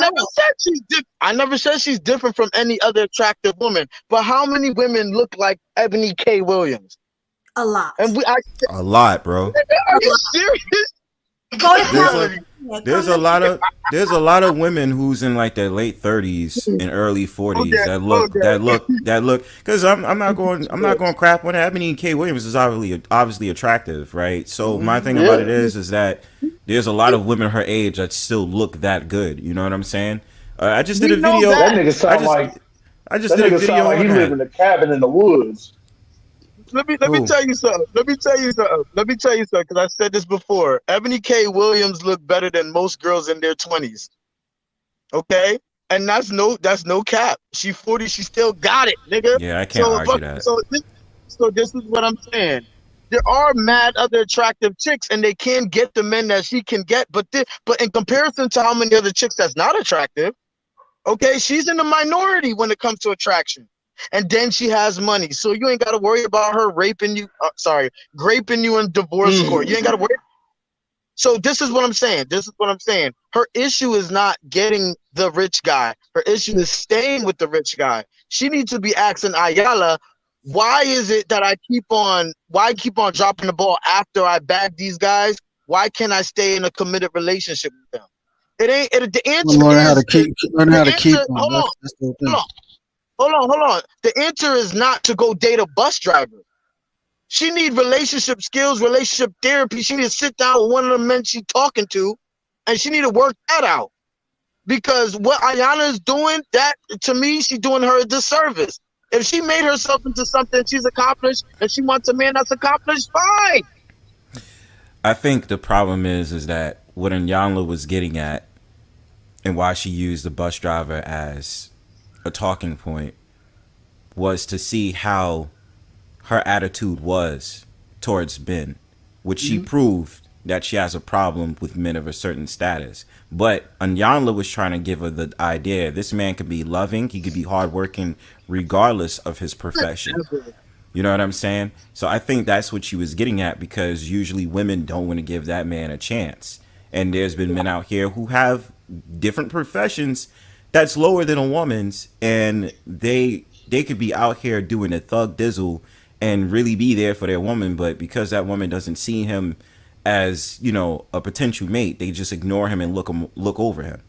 I never said she's different from any other attractive woman. But how many women look like Eboni K. Williams? A lot. A lot, bro. Are you serious? Go to There's a lot of women who's in like their late 30s and early 40s that look because I'm not going crap on Ebony K. Williams is obviously attractive, right? So my thing about it is that there's a lot of women her age that still look that good. You know what I'm saying? I just did a video. That nigga sound I just did a video like he on live that. in a cabin in the woods. Let me tell you something. Because I said this before. Ebony K. Williams look better than most girls in their 20s. Okay? And that's no cap. She 40, she still got it, nigga. Yeah, I can't argue that. So this is what I'm saying. There are mad other attractive chicks, and they can get the men that she can get, but in comparison to how many other chicks that's not attractive, okay, she's in the minority when it comes to attraction. And then she has money, so you ain't got to worry about her graping you in divorce court. You ain't got to worry. So this is what I'm saying. Her issue is not getting the rich guy. Her issue is staying with the rich guy. She needs to be asking Ayala, why is it that I keep on dropping the ball after I bag these guys? Why can't I stay in a committed relationship with them? It ain't. The answer Learning how is to keep. Learning how to keep them. hold on, That's the hold thing. on, hold on. The answer is not to go date a bus driver. She need relationship skills, relationship therapy. She need to sit down with one of the men she talking to, and she need to work that out. Because what Ayana is doing, that to me, she's doing her a disservice. If she made herself into something she's accomplished, and she wants a man that's accomplished, fine. I think the problem is that what Iyanla was getting at, and why she used the bus driver as a talking point, was to see how her attitude was towards men, which she proved that she has a problem with men of a certain status. But Iyanla was trying to give her the idea this man could be loving, he could be hardworking regardless of his profession. You know what I'm saying? So I think that's what she was getting at, because usually women don't want to give that man a chance. And there's been men out here who have different professions that's lower than a woman's, and they could be out here doing a thug dizzle and really be there for their woman, but because that woman doesn't see him as, you know, a potential mate, they just ignore him and look over him.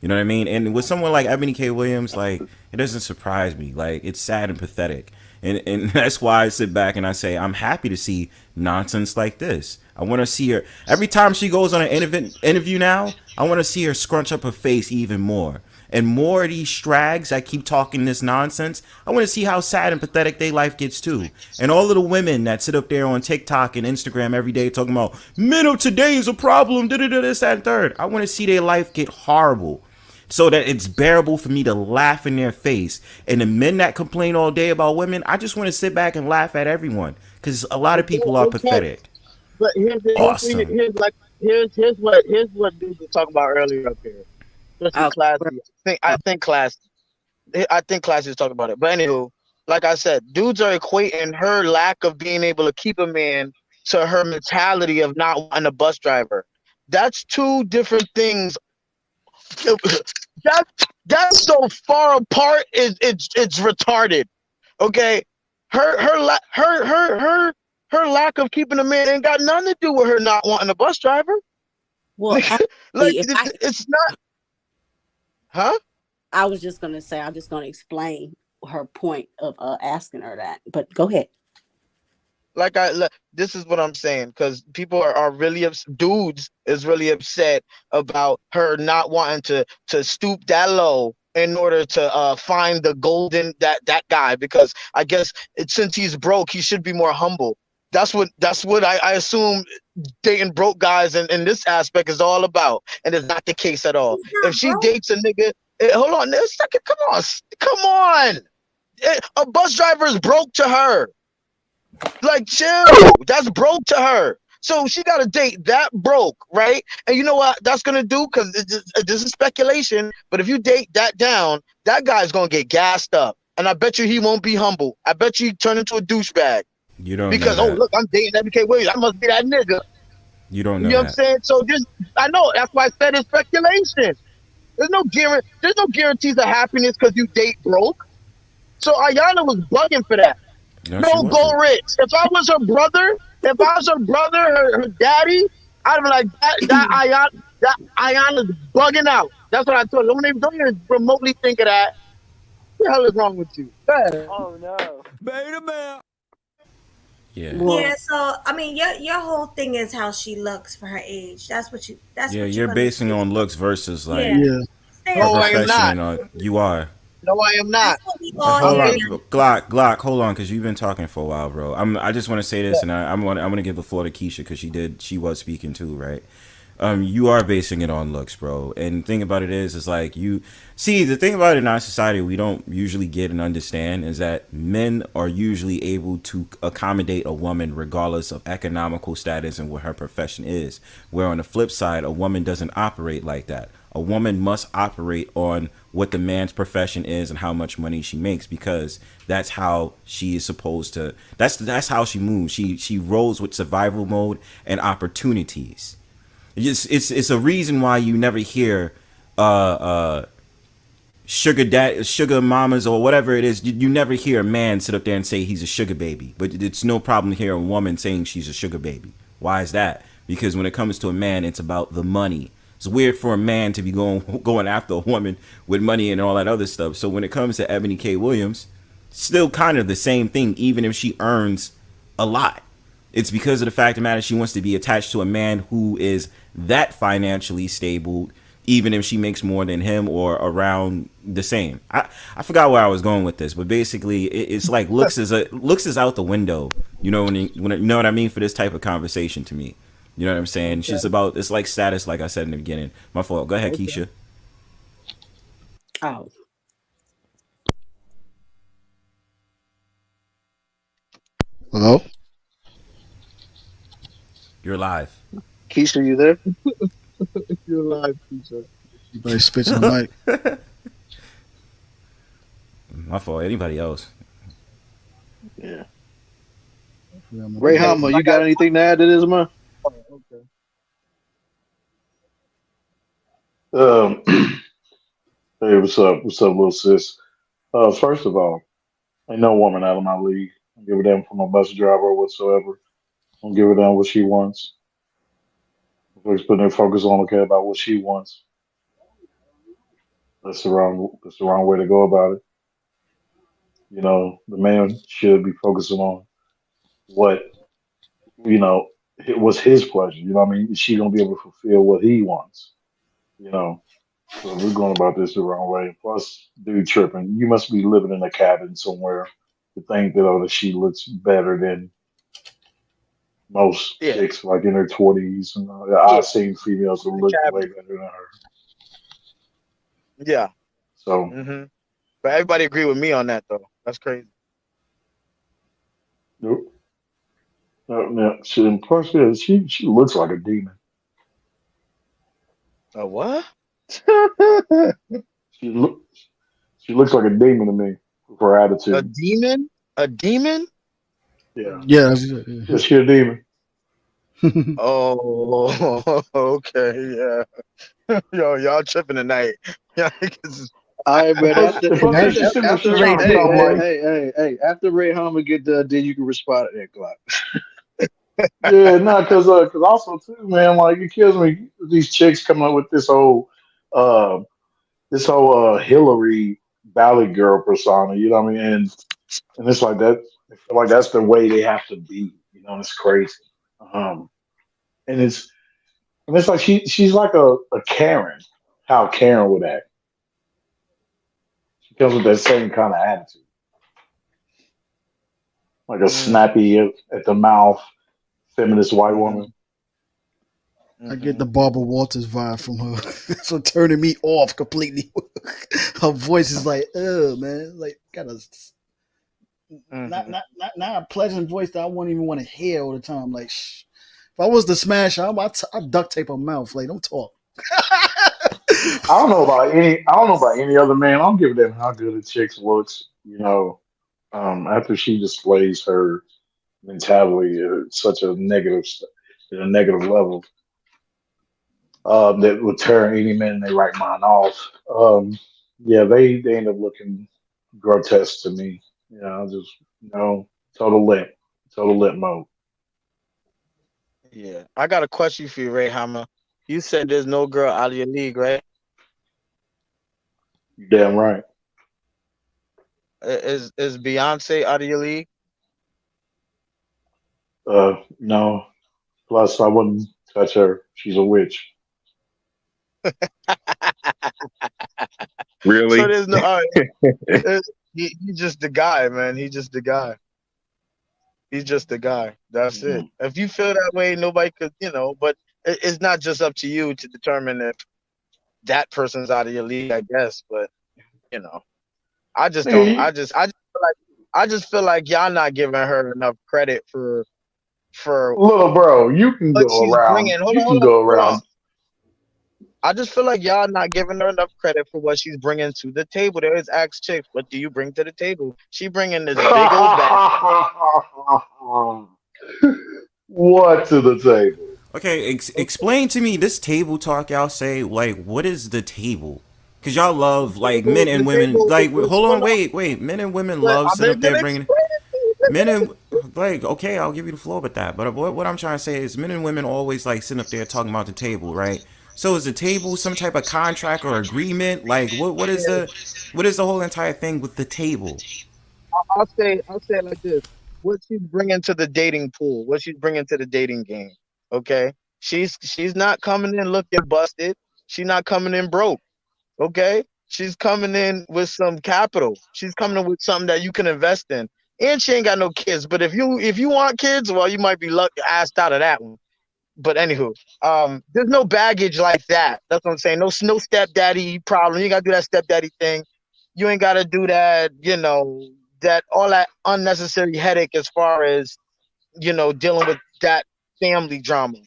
You know what I mean? And with someone like Eboni K. Williams, like, it doesn't surprise me. Like, it's sad and pathetic. And that's why I sit back and I say, I'm happy to see nonsense like this. I want to see her. Every time she goes on an interview now, I want to see her scrunch up her face even more. And more of these strags that keep talking this nonsense, I want to see how sad and pathetic their life gets too. And all of the women that sit up there on TikTok and Instagram every day talking about men of today is a problem, this, that, and third. I want to see their life get horrible, so that it's bearable for me to laugh in their face. And the men that complain all day about women, I just want to sit back and laugh at everyone, because a lot of people are pathetic. But here's Awesome. here's what dudes were talking about earlier up here. Classy. I think Classy is talking about it. But anywho, like I said, dudes are equating her lack of being able to keep a man to her mentality of not wanting a bus driver. That's two different things. That's so far apart. It's retarded. Okay, her lack of keeping a man ain't got nothing to do with her not wanting a bus driver. Well, like it's not. Huh? I was just gonna say, I'm just gonna explain her point of asking her that. But go ahead. This is what I'm saying, because people are really dudes is really upset about her not wanting to stoop that low in order to find the golden that guy, because I guess since he's broke, he should be more humble. That's what I assume dating broke guys in this aspect is all about, and it's not the case at all. If she dates a nigga, hold on a second, come on, a bus driver is broke to her. Like, chill, that's broke to her. So she got to date that broke, right? And you know what that's gonna do? Because this is speculation, but if you date that down, that guy's gonna get gassed up, and I bet you he won't be humble. I bet you he turn into a douchebag. You don't Because know that. look, I'm dating Eboni K. Williams. I must be that nigga. You don't know You know what I'm that. saying? So I know that's why I said it's speculation. There's no guarantees of happiness because you date broke. So Ayana was bugging for that. No, No, she go wasn't. rich. If I was her brother, her daddy, I'd be like that Ayana's bugging out. That's what I told her. Don't even remotely think of that. What the hell is wrong with you? Go ahead. Oh no. Beta man. Yeah. Yeah, so I mean, your whole thing is how she looks for her age. That's what you. You're basing on looks versus like Yeah. her No, I am profession. not. You are. No, I am not. Hold on, Glock, hold on, because you've been talking for a while, bro. I just want to say this, and I'm gonna give the floor to Keisha because she was speaking too, right? You are basing it on looks, bro. And the thing about it is like the thing about it in our society we don't usually get and understand is that men are usually able to accommodate a woman regardless of economical status and what her profession is. Where on the flip side, a woman doesn't operate like that. A woman must operate on what the man's profession is and how much money she makes, because that's how she is supposed to. That's how she moves. She rolls with survival mode and opportunities. It's a reason why you never hear sugar mamas or whatever it is. You never hear a man sit up there and say he's a sugar baby, but it's no problem to hear a woman saying she's a sugar baby. Why is that? Because when it comes to a man, it's about the money. It's weird for a man to be going after a woman with money and all that other stuff. So when it comes to Eboni K. Williams, still kind of the same thing, even if she earns a lot. It's because of the fact of the matter she wants to be attached to a man who is that financially stable, even if she makes more than him or around the same. I forgot where I was going with this, but basically it's like looks is out the window. You know when you know what I mean for this type of conversation to me. You know what I'm saying? Okay. It's like status, like I said in the beginning. My fault. Go ahead, okay. Keisha. Oh. Hello? You're live. Keisha, you there? You're live, Keisha. You better spit on the mic. My fault. Anybody else? Yeah. Ray Hama, you got anything to add to this, man? Hey, what's up? What's up, little sis? First of all, ain't no woman out of my league. I don't give a damn for no bus driver or whatsoever. I don't give a damn what she wants. Folks putting their focus on okay about what she wants. That's the wrong way to go about it. You know, the man should be focusing on what, you know, it was his pleasure. You know what I mean? Is she gonna be able to fulfill what he wants? You know. So we're going about this the wrong way. Plus, dude tripping. You must be living in a cabin somewhere to think that that she looks better than most chicks, like in her 20s. And I've seen females who look way better than her. Yeah. So, but everybody agree with me on that, though. That's crazy. Nope. No, plus, she looks like a demon. A what? She looks like a demon to me with her attitude. A demon? A demon? Yeah. Yeah, she's a demon. Oh, okay, yeah. Yo, y'all tripping tonight. All right, man. After Ray Hama get done, then you can respond to that, Glock. Yeah, no, because also too, man, like it kills me. These chicks come up with this whole Hillary Valley girl persona. You know what I mean? And it's like that. I feel like that's the way they have to be. You know, and it's crazy. And it's like she's like a Karen. How Karen would act. She comes with that same kind of attitude, like a snappy at the mouth, feminist white woman. I get the Barbara Walters vibe from her. So turning me off completely. Her voice is like, man, like kind of not a pleasant voice that I wouldn't even want to hear all the time. Like, shh. If I was to smash her, I'd duct tape her mouth. Like, don't talk. I don't know about any other man. I don't give a damn how good a chick looks. You know, after she displays her mentality at such a negative level. That would turn any man in their right mind off. Yeah, they end up looking grotesque to me. You know, just total limp mode. Yeah, I got a question for you, Ray Hammer. You said there's no girl out of your league, right? You damn right. Is Beyonce out of your league? No. Plus, I wouldn't touch her. She's a witch. Really? So there's no. He's just the guy, man. He's just the guy. He's just the guy. That's it. If you feel that way, nobody could, but it's not just up to you to determine if that person's out of your league, I guess. But I just don't. I just feel like y'all not giving her enough credit for little bro. You can go around. Hold on. I just feel like y'all not giving her enough credit for what she's bringing to the table. There is ask chicks, what do you bring to the table? She bringing this big old bag. What to the table? Okay, explain to me this table talk y'all say. Like, what is the table? Because y'all love, like, men and women. Like, hold on, wait. Men and women love sitting up there bringing... Men and, like, I'll give you the floor with that. But what I'm trying to say is men and women always, like, sitting up there talking about the table, right? So is the table some type of contract or agreement? Like what is the whole entire thing with the table? I'll say it like this: what she's bringing to the dating pool, what she's bringing to the dating game. Okay, she's not coming in looking busted. She's not coming in broke. Okay, she's coming in with some capital. She's coming in with something that you can invest in, and she ain't got no kids. But if you want kids, well, you might be asked out of that one. But anywho, there's no baggage like that. That's what I'm saying. No stepdaddy problem. You ain't gotta do that stepdaddy thing. You ain't gotta do that. That all that unnecessary headache as far as dealing with that family drama.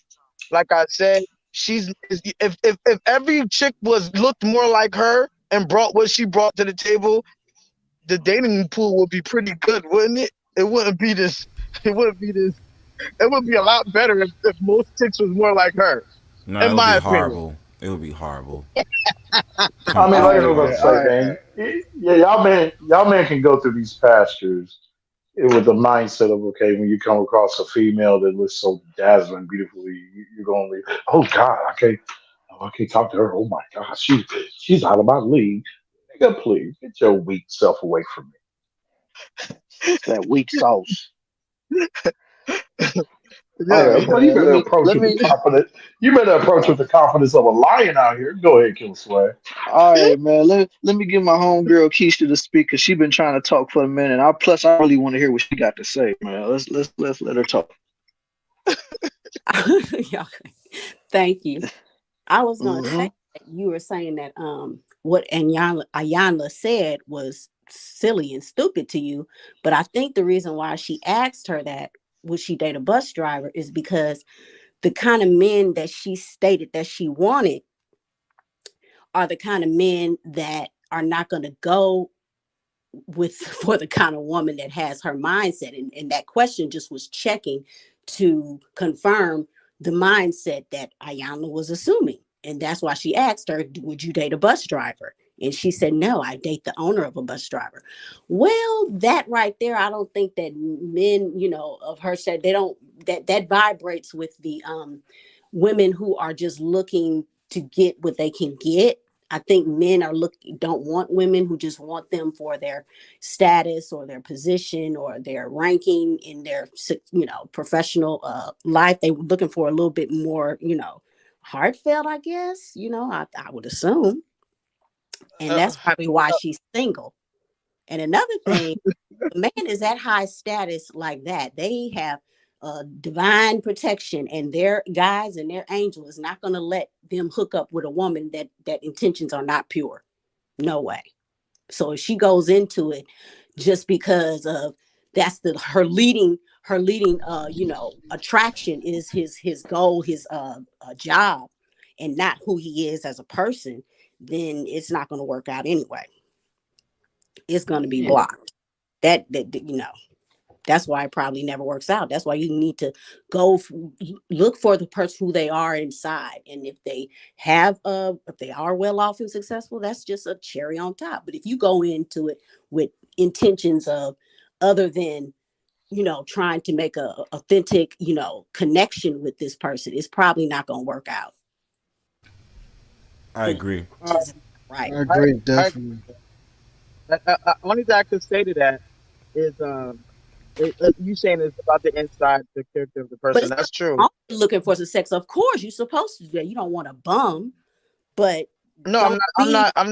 Like I said, if every chick looked more like her and brought what she brought to the table, the dating pool would be pretty good, wouldn't it? It wouldn't be this. It wouldn't be this. It would be a lot better if most chicks was more like her. No, In it would my be opinion. horrible. It would be horrible. I mean, like I was about to say, man, yeah, y'all men can go through these pastures with the mindset of, okay, when you come across a female that looks so dazzling, beautifully, you're going to leave. Oh God, I can't talk to her. Oh my God, she's out of my league. Nigga, please get your weak self away from me. That weak sauce. Yeah, but you better approach with the confidence. You better approach with the confidence of a lion out here. Go ahead, Killa Swag. All right, man. Let me get my homegirl Keisha to speak because she's been trying to talk for a minute. I really want to hear what she got to say, man. Let's let her talk. Thank you. I was going to say that you were saying that what Ayanla said was silly and stupid to you, but I think the reason why she asked her that would she date a bus driver is because the kind of men that she stated that she wanted are the kind of men that are not going to go for the kind of woman that has her mindset. And that question just was checking to confirm the mindset that Ayanna was assuming. And that's why she asked her, would you date a bus driver? And she said, no, I date the owner of a bus driver. Well, that right there, I don't think that men, of her said they don't, that vibrates with the women who are just looking to get what they can get. I think men don't want women who just want them for their status or their position or their ranking in their, professional life. They were looking for a little bit more, heartfelt, I guess, I would assume. And that's probably why she's single. And another thing, a man is at high status like that. They have divine protection, and their guys and their angel is not going to let them hook up with a woman that intentions are not pure. No way. So if she goes into it just because of that's her leading attraction is his goal, his job, and not who he is as a person, then it's not going to work out anyway. It's going to be blocked. That's why it probably never works out. That's why you need to look for the person who they are inside. And if they are well off and successful, that's just a cherry on top. But if you go into it with intentions of other than, trying to make a authentic, connection with this person, it's probably not going to work out. I agree. Right. I agree, definitely. Only thing I could say to that is, you saying it's about the inside, the character of the person. That's true. Looking for the sex, of course, you're supposed to do that. You don't want a bum, but no, I'm not. I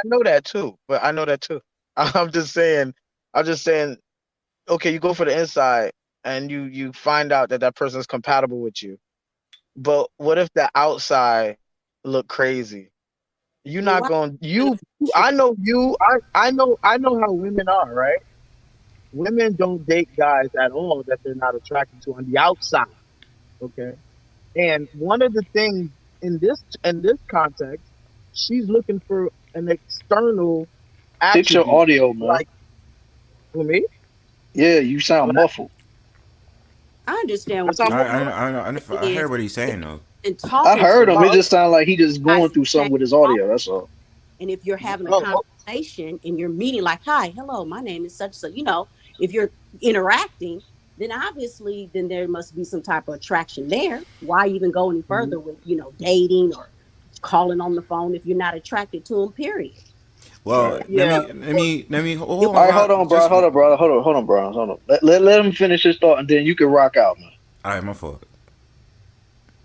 know that too, but I know that too. I'm just saying. Okay, you go for the inside, and you find out that person is compatible with you. But what if the outside look crazy? You're not going. I know you. I know how women are, right? Women don't date guys at all that they're not attracted to on the outside. Okay. And one of the things in this context, she's looking for an external attribute. Fix your audio, man. Like, who, me? Yeah, you sound muffled. I understand what I heard what he's saying though. I heard him. It just sounded like he just going through something with his audio. That's all. And if you're having a conversation and you're meeting like, hi, hello, my name is such and such, if you're interacting, then obviously then there must be some type of attraction there. Why even go any further with, dating or calling on the phone if you're not attracted to them, period. Well, Right. let me hold All right, hold on. on, bro. Hold on, bro. Hold on, bro. Hold on. Let him finish his thought, and then you can rock out, man. All right, my fault.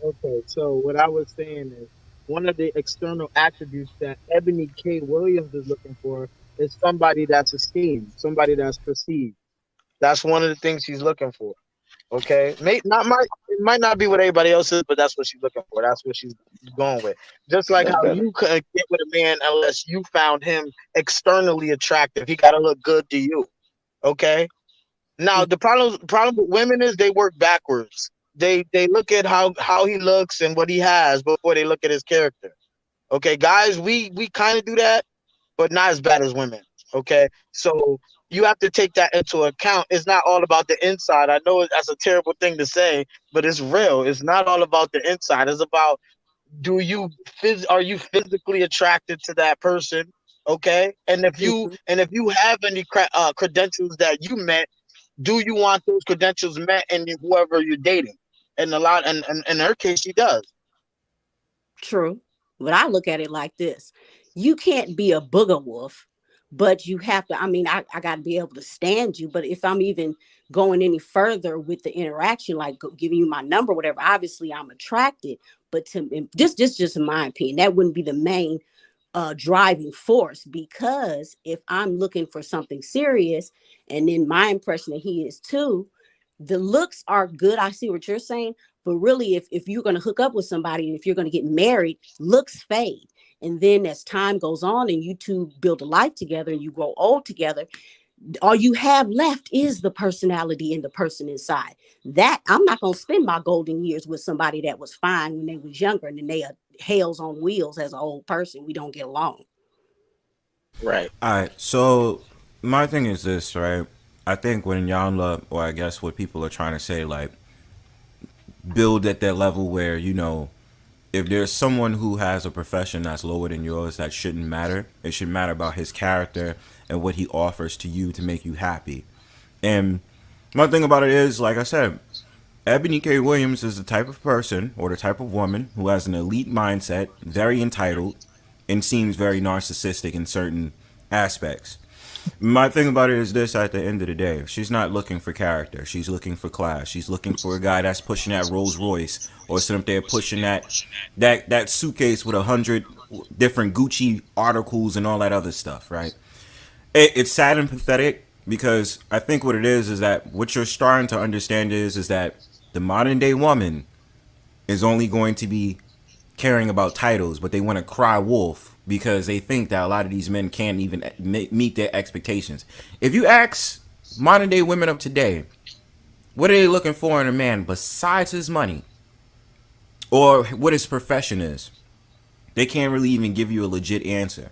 Okay, so what I was saying is one of the external attributes that Ebony K. Williams is looking for is somebody that's esteemed, somebody that's perceived. That's one of the things she's looking for. Okay, it might not be what everybody else is, but that's what she's looking for. That's what she's going with. Just like That's how better. you couldn't get with a man unless you found him externally attractive. He got to look good to you. Okay. Now the problem with women is they work backwards. They look at how he looks and what he has before they look at his character. Okay, guys, we kind of do that, but not as bad as women. Okay, so you have to take that into account. It's not all about the inside. I know that's a terrible thing to say, but it's real. It's not all about the inside. It's about are you physically attracted to that person? Okay, and if you have any credentials that you met, do you want those credentials met in whoever you're dating? And in her case, she does. True. But I look at it like this. You can't be a booger wolf, but you have to, I got to be able to stand you. But if I'm even going any further with the interaction, like giving you my number, whatever, obviously I'm attracted. But just in my opinion, that wouldn't be the main driving force, because if I'm looking for something serious, and then my impression that he is too, the looks are good. I see what you're saying, but really, if you're going to hook up with somebody, and if you're going to get married, looks fade. And then as time goes on and you two build a life together and you grow old together, all you have left is the personality and the person inside. That I'm not going to spend my golden years with somebody that was fine when they was younger, and then they are hell's on wheels as an old person. We don't get along. Right. All right. So my thing is this, right? I think when y'all or I guess what people are trying to say, like, build at that level where, if there's someone who has a profession that's lower than yours, that shouldn't matter. It should matter about his character and what he offers to you to make you happy. And my thing about it is, like I said, Ebony K. Williams is the type of person or the type of woman who has an elite mindset, very entitled, and seems very narcissistic in certain aspects. My thing about it is this: at the end of the day, she's not looking for character. She's looking for class. She's looking for a guy that's pushing that Rolls Royce, or sitting up there pushing that suitcase with 100 different Gucci articles and all that other stuff, right? It's sad and pathetic, because I think what it is that what you're starting to understand is that the modern day woman is only going to be caring about titles, but they want to cry wolf because they think that a lot of these men can't even meet their expectations. If you ask modern day women of today, what are they looking for in a man besides his money or what his profession is, they can't really even give you a legit answer.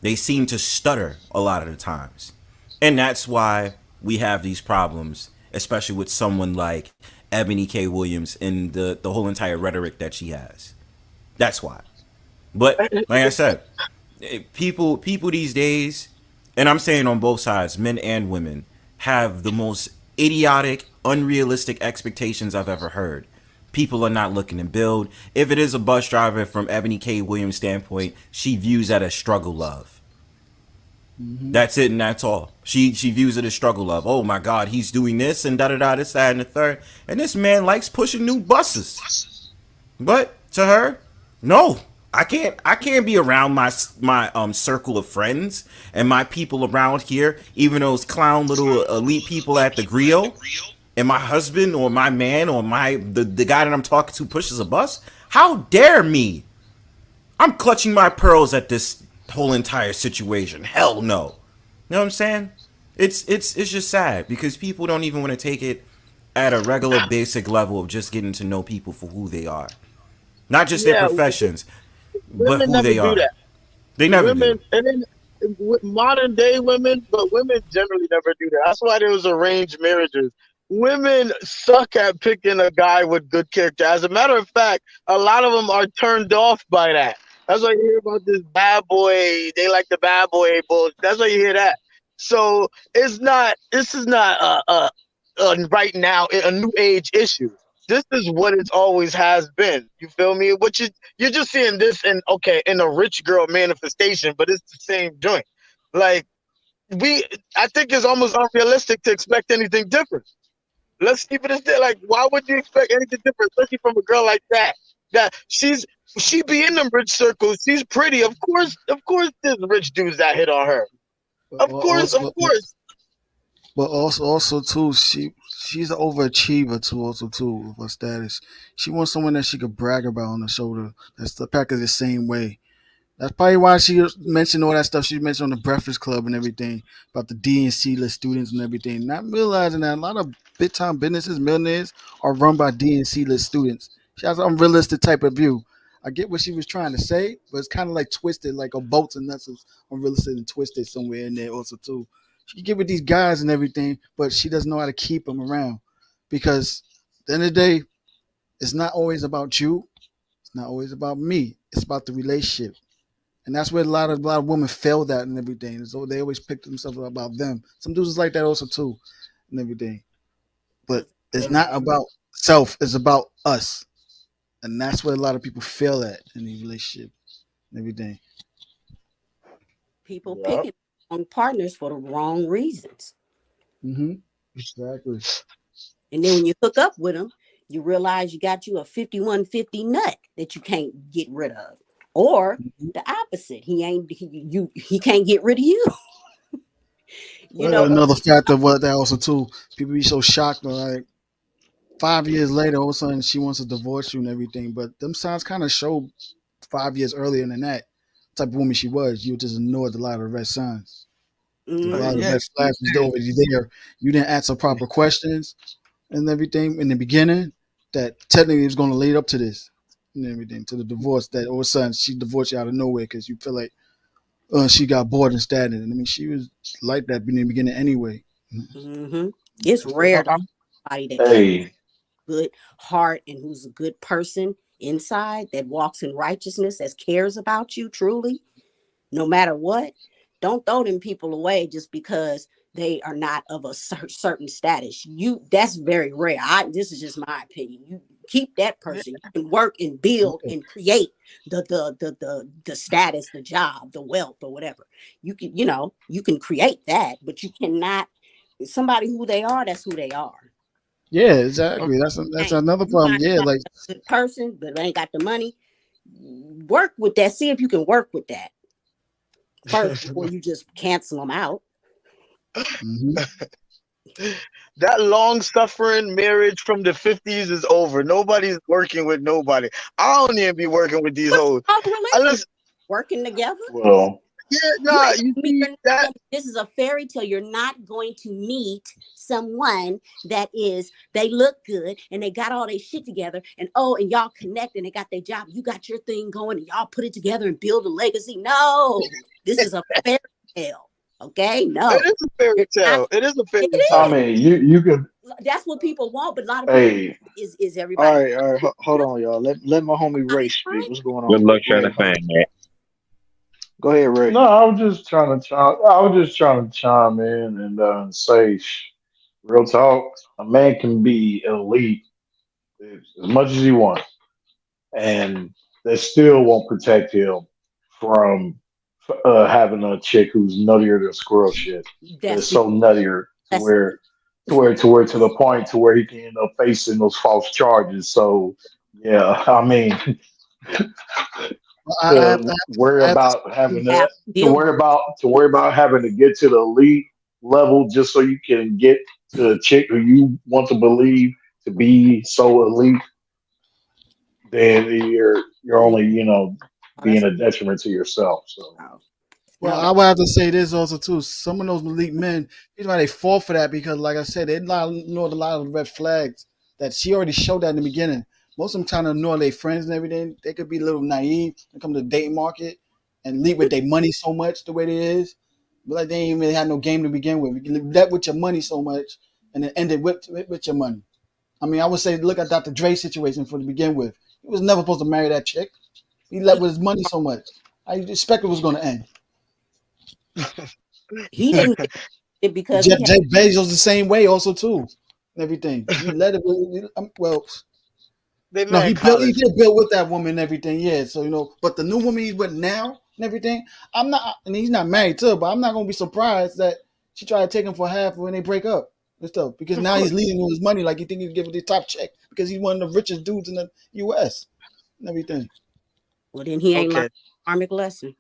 They seem to stutter a lot of the times. And that's why we have these problems, especially with someone like Ebony K. Williams and the whole entire rhetoric that she has. That's why. But like I said, people these days, and I'm saying on both sides, men and women, have the most idiotic, unrealistic expectations I've ever heard. People are not looking to build. If it is a bus driver, from Ebony K. Williams' standpoint, she views that as struggle love. That's it, and that's all. She views it as struggle love. Oh my God, he's doing this and da-da-da, this, that, and the third. And this man likes pushing new buses. But to her, no, I can't be around my circle of friends and my people around here, even those clown little elite people at the grill, and my husband or my man or the guy that I'm talking to pushes a bus. How dare me? I'm clutching my pearls at this whole entire situation. Hell no. You know what I'm saying? It's just sad because people don't even want to take it at a regular basic level of just getting to know people for who they are. Not just their professions, but who they are. That. They never do. And then with modern day women, but women generally never do that. That's why there was arranged marriages. Women suck at picking a guy with good character. As a matter of fact, a lot of them are turned off by that. That's why you hear about this bad boy. They like the bad boy bullshit. That's why you hear that. So this is not right now a new age issue. this is what it's always has been. You feel me? Which is you're just seeing this in a rich girl manifestation, but it's the same joint. Like I think it's almost unrealistic to expect anything different. Let's keep it as that. Like, why would you expect anything different, especially from a girl like that? That she be in them rich circles. She's pretty. Of course, there's rich dudes that hit on her. Of course. But also too, she's an overachiever too. Also too, with her status, she wants someone that she could brag about on the shoulder. That's the pack of the same way. That's probably why she mentioned all that stuff she mentioned on the Breakfast Club and everything about the D and C list students and everything. Not realizing that a lot of big time businesses, millionaires, are run by D and C list students. She has an unrealistic type of view. I get what she was trying to say, but it's kind of like twisted, like a bolts and nuts is unrealistic and twisted somewhere in there also too. She can get with these guys and everything, but she doesn't know how to keep them around because at the end of the day, it's not always about you. It's not always about me. It's about the relationship. And that's where a lot of women fail that and everything. So they always pick themselves up about them. Some dudes is like that also too, and everything. But it's not about self. It's about us, and that's where a lot of people fail at in the relationship and everything. People picking wrong partners for the wrong reasons. Mm-hmm. Exactly. And then when you hook up with them, you realize you got you a 5150 nut that you can't get rid of. Or the opposite, he can't get rid of you. Another factor of what that also too. People be so shocked, but like 5 years later, all of a sudden she wants to divorce you and everything. But them signs kind of show 5 years earlier than that type of woman she was. You just ignored a lot of red signs. A lot of red flags was already there. You didn't answer proper questions and everything in the beginning that technically is going to lead up to this. And everything to the divorce that all of a sudden she divorced you out of nowhere because you feel like she got bored and stagnant. I mean, she was like that in the beginning anyway. Mm-hmm. It's rare to find somebody that has good heart and who's a good person inside that walks in righteousness, that cares about you truly, no matter what. Don't throw them people away just because they are not of a certain status. That's very rare. This is just my opinion. You keep that person. You can work and build and create the status, the job, the wealth, or whatever. You can create that, but you cannot. Somebody who they are, that's who they are. Yeah, exactly. That's another problem. Yeah, like a good person, but they ain't got the money. Work with that. See if you can work with that first before you just cancel them out. Mm-hmm. That long-suffering marriage from the 50s is over. Nobody's working with nobody. I don't even be working with these hoes. Unless working together. Well, this is a fairy tale. You're not going to meet someone that they look good and they got all their shit together and y'all connect and they got their job. You got your thing going and y'all put it together and build a legacy. No, this is a fairy tale. Okay, no, it is a fairy tale. It is a fairy tale. I mean, you could. That's what people want, but a lot of people is everybody. All right. Hold on, y'all. Let my homie Ray speak. What's going on? Good luck trying to find that. Go ahead, Ray. No, I was just trying to chime in and say, real talk. A man can be elite as much as he wants, and they still won't protect him from having a chick who's nuttier than squirrel shit. That's so nuttier to where to the point to where he can end up facing those false charges. So yeah, I mean, to worry about having having to get to the elite level just so you can get to a chick who you want to believe to be so elite, then you're only being a detriment to yourself. So. Well, I would have to say this also too. Some of those elite men, you know, they fall for that because, like I said, they know a lot of red flags that she already showed that in the beginning. Most of them trying to ignore their friends and everything. They could be a little naive and come to the dating market and lead with their money so much the way it is. But like they ain't really had no game to begin with. You can let with your money so much and then end it with your money. I mean, I would say look at Dr. Dre's situation for to begin with. He was never supposed to marry that chick. He let with his money so much. I expect it was going to end. He didn't it because Jeff Bezos the same way also too and everything. He let it well They No, met in he college. did build with that woman and everything. Yeah, so but the new woman he's with now and everything, I'm not. And he's not married to her, but I'm not gonna be surprised that she tried to take him for half when they break up and stuff. Because now he's leading with his money like he think he's giving the top check because he's one of the richest dudes in the U.S. and everything. Well, then he ain't learned karmic lesson.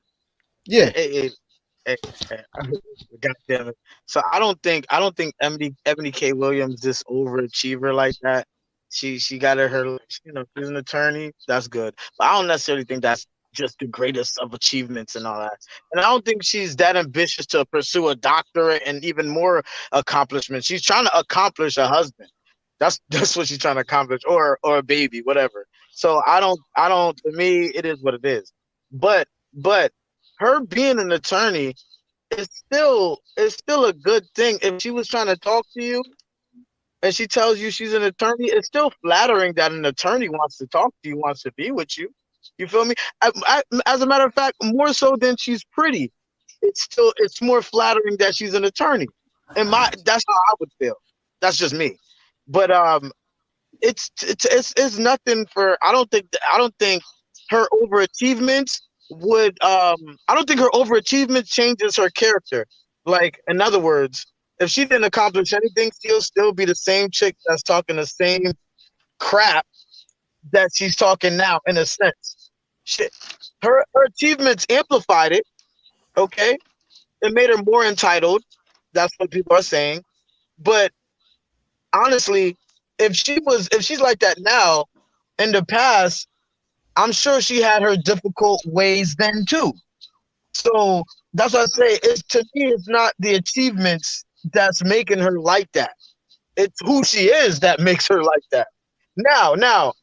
Yeah. Hey, God damn it. So I don't think Eboni K. Williams this overachiever like that. She got her she's an attorney. That's good. But I don't necessarily think that's just the greatest of achievements and all that. And I don't think she's that ambitious to pursue a doctorate and even more accomplishments. She's trying to accomplish a husband. That's what she's trying to accomplish, or a baby, whatever. So I don't to me it is what it is. But her being an attorney it's still a good thing. If she was trying to talk to you and she tells you she's an attorney, it's still flattering that an attorney wants to talk to you, wants to be with you. You feel me? As a matter of fact, more so than she's pretty, it's more flattering that she's an attorney. And that's how I would feel. That's just me. But it's nothing for. I don't think her overachievements would I don't think her overachievement changes her character. Like, in other words, if she didn't accomplish anything, she'll still be the same chick that's talking the same crap that she's talking now, in a sense. Shit. Her achievements amplified it, okay? It made her more entitled. That's what people are saying. But honestly, if she's like that now, in the past, I'm sure she had her difficult ways then too. So that's what I say. To me, it's not the achievements that's making her like that. It's who she is that makes her like that. Now,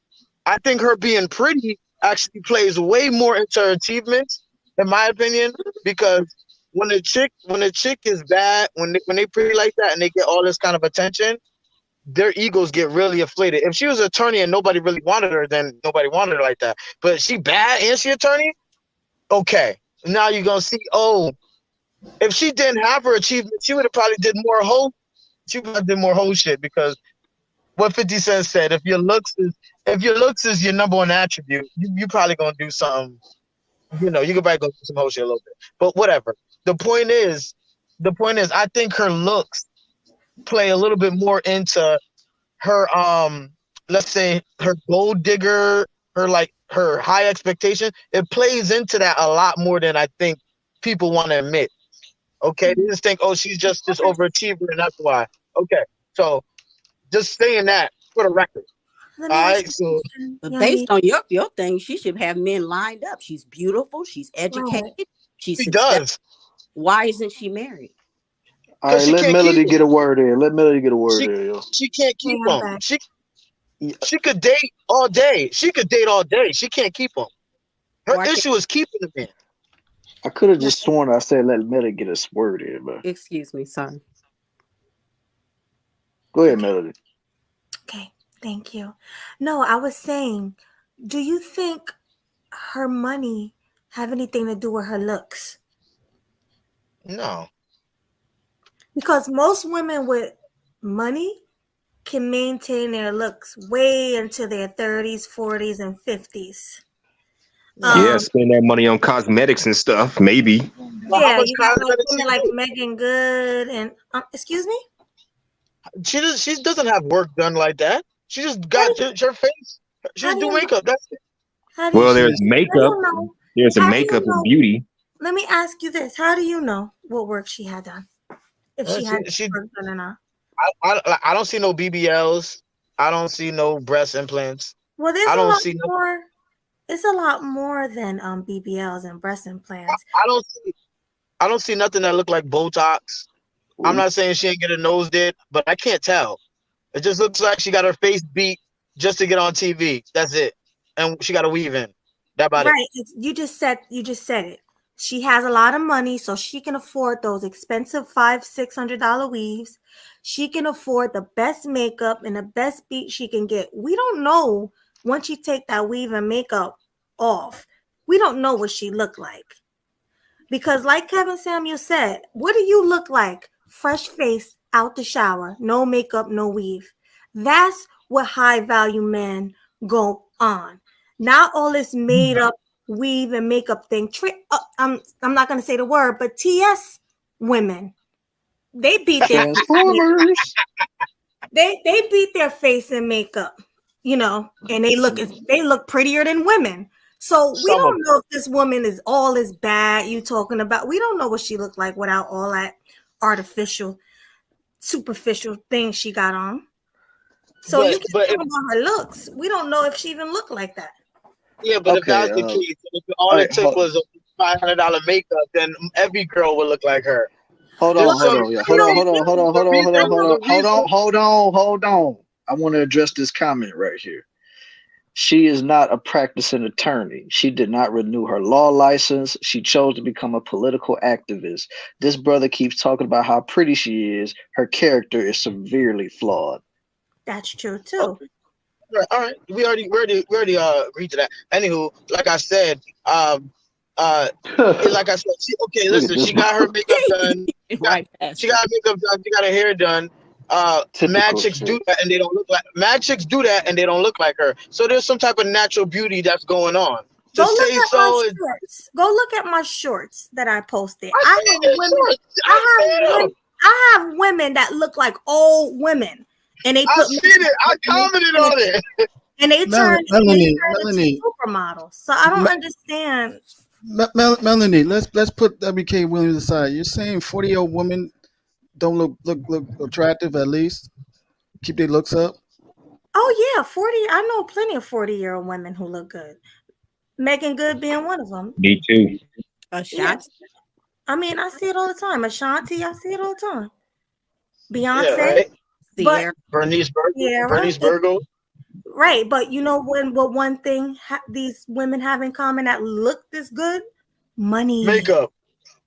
I think her being pretty actually plays way more into her achievements, in my opinion, because when a chick is bad, when they pretty like that and they get all this kind of attention, their egos get really inflated. If she was an attorney and nobody really wanted her, then nobody wanted her like that. But she bad and she attorney, okay. Now you're gonna see. Oh, if she didn't have her achievement, she would have probably did more whole. She would have did more whole shit, because what 50 Cent said: if your looks is your number one attribute, you probably gonna do something. You could probably go do some whole shit a little bit. But whatever. The point is, I think her looks play a little bit more into her let's say her gold digger, her high expectation. It plays into that a lot more than I think people want to admit. Okay, they just think, oh, she's just this overachiever and that's why. Okay, so just saying that for the record. All right, so but based on your thing, she should have men lined up. She's beautiful, she's educated, she's she successful. does. Why isn't she married? All right, let Melody get a word in. Let Melody get a word in, yo. She can't keep them. She could date all day. She can't keep them. Her issue is keeping them in. I could have just sworn I said let Melody get a word in, but excuse me, sorry. Go ahead, Melody. Okay, thank you. No, I was saying, do you think her money have anything to do with her looks? No. Because most women with money can maintain their looks way into their 30s, 40s, and 50s. Yeah, spend that money on cosmetics and stuff, maybe. Yeah, you got like women like Megan Good and excuse me? She doesn't have work done like that. She just got her face. She just do makeup. That's it. Well, there's makeup. There's a makeup and beauty. Let me ask you this: how do you know what work she had done? If she had work done or not? I don't see no BBLs. I don't see no breast implants. Well, there's it's a lot more than BBLs and breast implants. I don't see nothing that look like Botox. I'm not saying she ain't get her nose did, but I can't tell. It just looks like she got her face beat just to get on TV. That's it. And she got a weave in. That about it. Right. You just said it. She has a lot of money, so she can afford those expensive $500-$600 weaves. She can afford the best makeup and the best beat she can get. We don't know once you take that weave and makeup off. We don't know what she looked like. Because like Kevin Samuel said, what do you look like? Fresh face, out the shower, no makeup, no weave. That's what high value men go on. Not all this made up weave and makeup thing. I'm not gonna say the word, but TS women, they beat their Transformers. they beat their face in makeup, you know, and they look prettier than women. So we Some of don't know if this woman is all as bad you talking about. We don't know what she looked like without all that artificial, superficial thing she got on. So you can talk about her looks. We don't know if she even looked like that. Yeah, but if that was the case, if all it took was a $500 makeup, then every girl would look like her. Hold on. I want to address this comment right here. She is not a practicing attorney. She did not renew her law license. She chose to become a political activist. This brother keeps talking about how pretty she is. Her character is severely flawed. That's true too. Okay. All right. We already agreed to that. Anywho, like I said, listen, she got her makeup done. She got her makeup done. She got her hair done. Mad chicks do that and they don't look like her. So there's some type of natural beauty that's going on. Go look at my shorts that I posted. I have women that look like old women, and they put. I commented on it, and they turn into supermodels. So I don't understand. Melanie, let's put WK Williams aside. You're saying 40-year-old women don't look attractive, at least keep their looks up? Oh yeah, 40. I know plenty of 40-year-old women who look good. Megan Good being one of them. Me too. Ashanti. I mean, I see it all the time. Ashanti, I see it all the time. Beyonce, yeah, right? But Bernice Burgos. Right, but you know what one thing these women have in common that look this good? Money, makeup.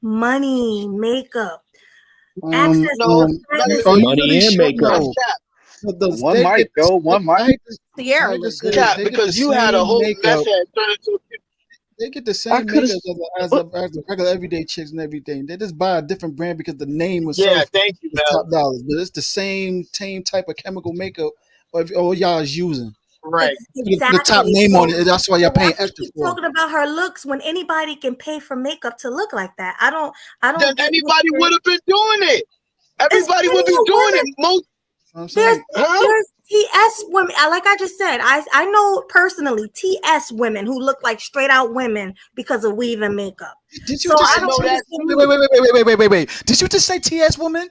Money, makeup. Money and makeup. One mic, go. One mic. Sierra looks good. Because you had a whole mess head turned into. They get the same makeup as the regular everyday chicks and everything. They just buy a different brand because the name was thank you, top dollars. But it's the same type of chemical makeup all y'all is using. Right. Exactly. The top name on it. That's why y'all paying extra for. Talking about her looks when anybody can pay for makeup to look like that. I don't. Then anybody would have been doing it. Everybody would be doing it. There's TS women. Like I just said, I know personally TS women who look like straight out women because of weave and makeup. Did you just know that? Wait. Did you just say TS woman?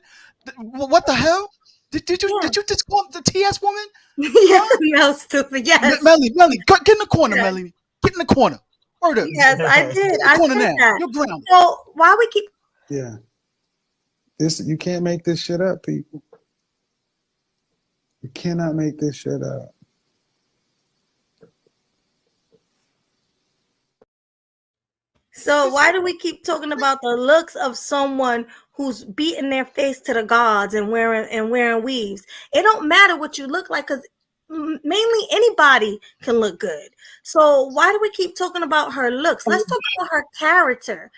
What the hell? Did you just call the TS woman? Yeah, no, stupid. Yes. Melanie, get in the corner, Melanie. Get in the corner. Word up. Yes, I did. I did that. Now. You're grounded. So why we keep? Yeah. You can't make this shit up, people. You cannot make this shit up. So why do we keep talking about the looks of someone who's beating their face to the gods and wearing weaves? It don't matter what you look like, because mainly anybody can look good. So why do we keep talking about her looks? Let's talk about her character.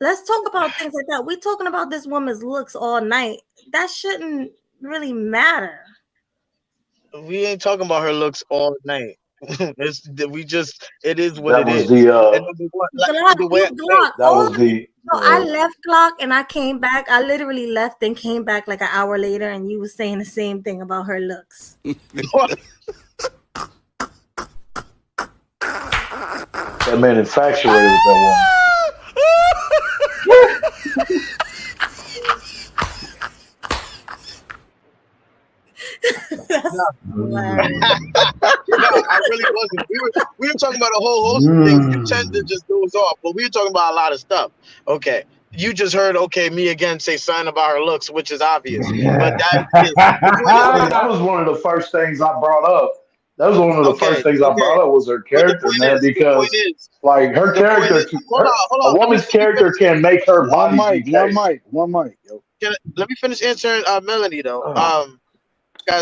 Let's talk about things like that. We're talking about this woman's looks all night. That shouldn't really matter. We ain't talking about her looks all night. It is what that it was is. I left Glock and I came back. I literally left and came back like an hour later, and you were saying the same thing about her looks. That man infatuated with that woman. No, I really wasn't. We were talking about a whole host of things. You tend to just doze off, but we were talking about a lot of stuff. Okay, you just heard me again say something about her looks, which is obvious. But that was one of the first things I brought up. That was one of the first things I brought up was her character, man. Because like her character, a woman's character can make her body. One mic. Yo. Let me finish answering Melanie though.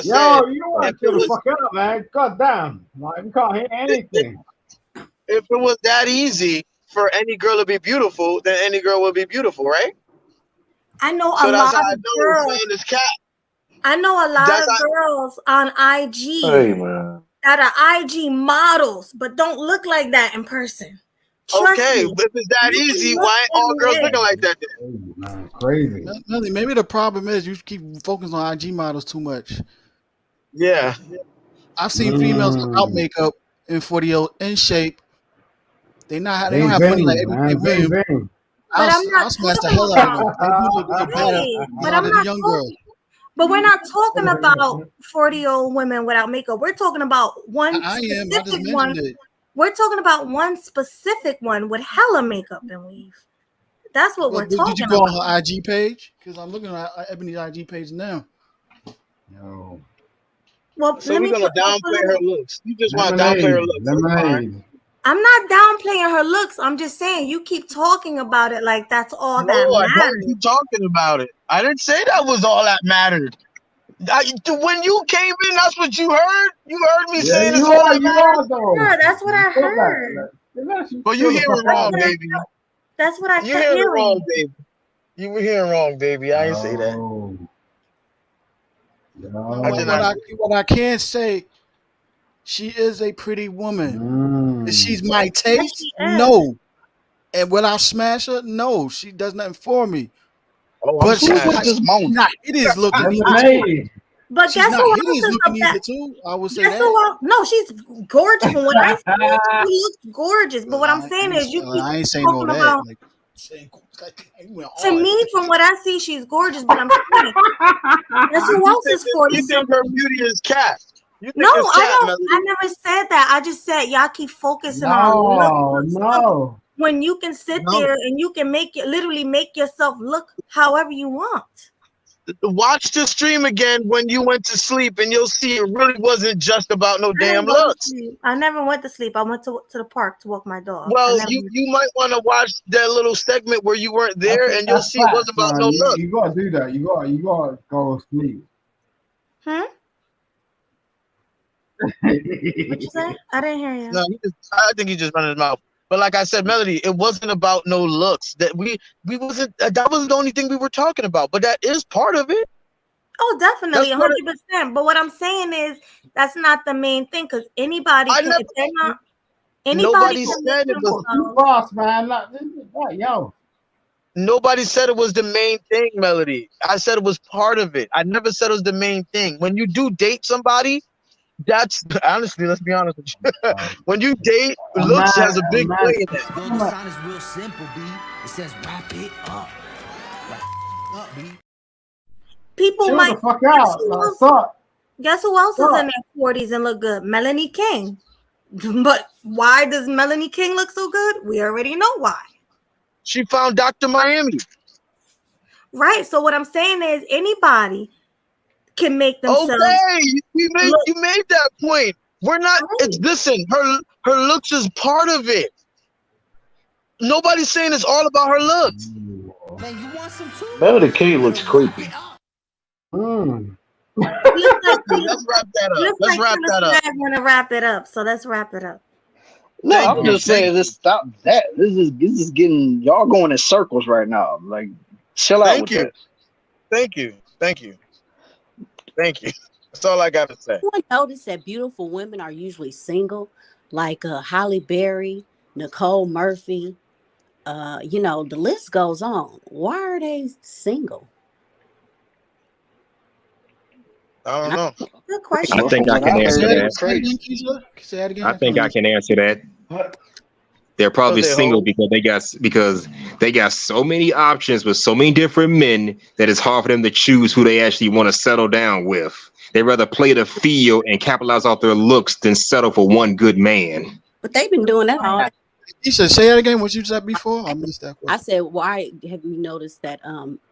Yo, you don't want to the fuck up, man. God damn. Like, we can't hear anything. If it was that easy for any girl to be beautiful, then any girl would be beautiful, right? I know a lot of girls. I know a lot of girls on IG. Hey, man. that are IG models, but don't look like that in person. Trust Okay, me. if it's that You can easy, look why ain't all girls everywhere. looking like that? Man, crazy. Maybe the problem is you keep focusing on IG models too much. Yeah. I've seen females without makeup in 40 in shape. They don't have money like everyday women. But I'm not I'll smash the talking hell out of them. about. They do look better Right, but out I'm of the not young girls. talking. But we're not talking about 40-year-old women without makeup. We're talking about one I am. I just specific one. mentioned it. We're talking about one specific one with hella makeup and weave. That's what we're Did talking you go about. on her IG page? Because I'm looking at Ebony's IG page now. No. Well, So let we're me gonna put downplay her looks. You just want to downplay her looks. That's fine. I'm not downplaying her looks. I'm just saying you keep talking about it like that's all No, that I don't matters. keep talking about it. I didn't say that was all that mattered. When you came in, that's what you heard. You heard me saying it's all that matters. Yeah, that's what I heard. But you hearing wrong, baby. That's what I You kept hearing hearing. wrong, baby. You were hearing wrong, baby. I ain't say that. What I can say, she is a pretty woman. She's my taste? she is. No. And will I smash her? No. She does nothing for me. Oh, but she's not hideous looking either. But She's guess not who else hideous is the looking either best? too. I would say Guess that. who else? No, she's gorgeous. From what I see, she looks gorgeous. But what I'm saying is, you keep I ain't saying all talking that. about. To me, from what I see, she's gorgeous. But I'm saying, guess who else is 40? You think her beauty is cat? You think No, it's I cat, don't. Melody? I never said that. I just said y'all keep focusing on looks. No. When you can sit there and you can literally make yourself look however you want. Watch the stream again when you went to sleep, and you'll see it really wasn't just about no I damn didn't go to looks. sleep. I never went to sleep. I went to the park to walk my dog. Well, you might want to watch that little segment where you weren't there, and you'll see it wasn't about no looks. You gotta do that. You gotta go to sleep. What you say? I didn't hear you. No, I think he just running his mouth. But like I said, Melody, it wasn't about no looks. That we wasn't. That was the only thing we were talking about. But that is part of it. Oh, definitely, 100%. But what I'm saying is that's not the main thing because anybody can. If they're not, anybody Nobody can said it was too fast, man. Yo. Nobody said it was the main thing, Melody. I said it was part of it. I never said it was the main thing. When you do date somebody, that's honestly, let's be honest with you. When you date, looks has a big play in that. The sign is real simple, B. It says wrap it up. Wrap it up, B. People Chill might the fuck out. Guess who else is in their 40s and look good? Melanie King. But why does Melanie King look so good? We already know why. She found Dr. Miami. Right. So what I'm saying is anybody can make themselves. Okay, you made that point. We're not. It's listen. Her looks is part of it. Nobody's saying it's all about her looks. Melody K looks creepy. Let's wrap that up. Let's wrap that up. I'm gonna wrap it up. So let's wrap it up. No, I'm just saying, just stop that. This is getting y'all going in circles right now. Like, chill out with that. Thank you. That's all I got to say. Anyone notice that beautiful women are usually single, like Holly Berry, Nicole Murphy? The list goes on. Why are they single? I don't know. Good question. I think I can answer that. Say it again. I think I can answer that. They're probably single because they got so many options with so many different men that it's hard for them to choose who they actually want to settle down with. They rather play the field and capitalize off their looks than settle for one good man. But they've been doing that all. You said say that again. What you said before? I missed that question. I said, why have you noticed that?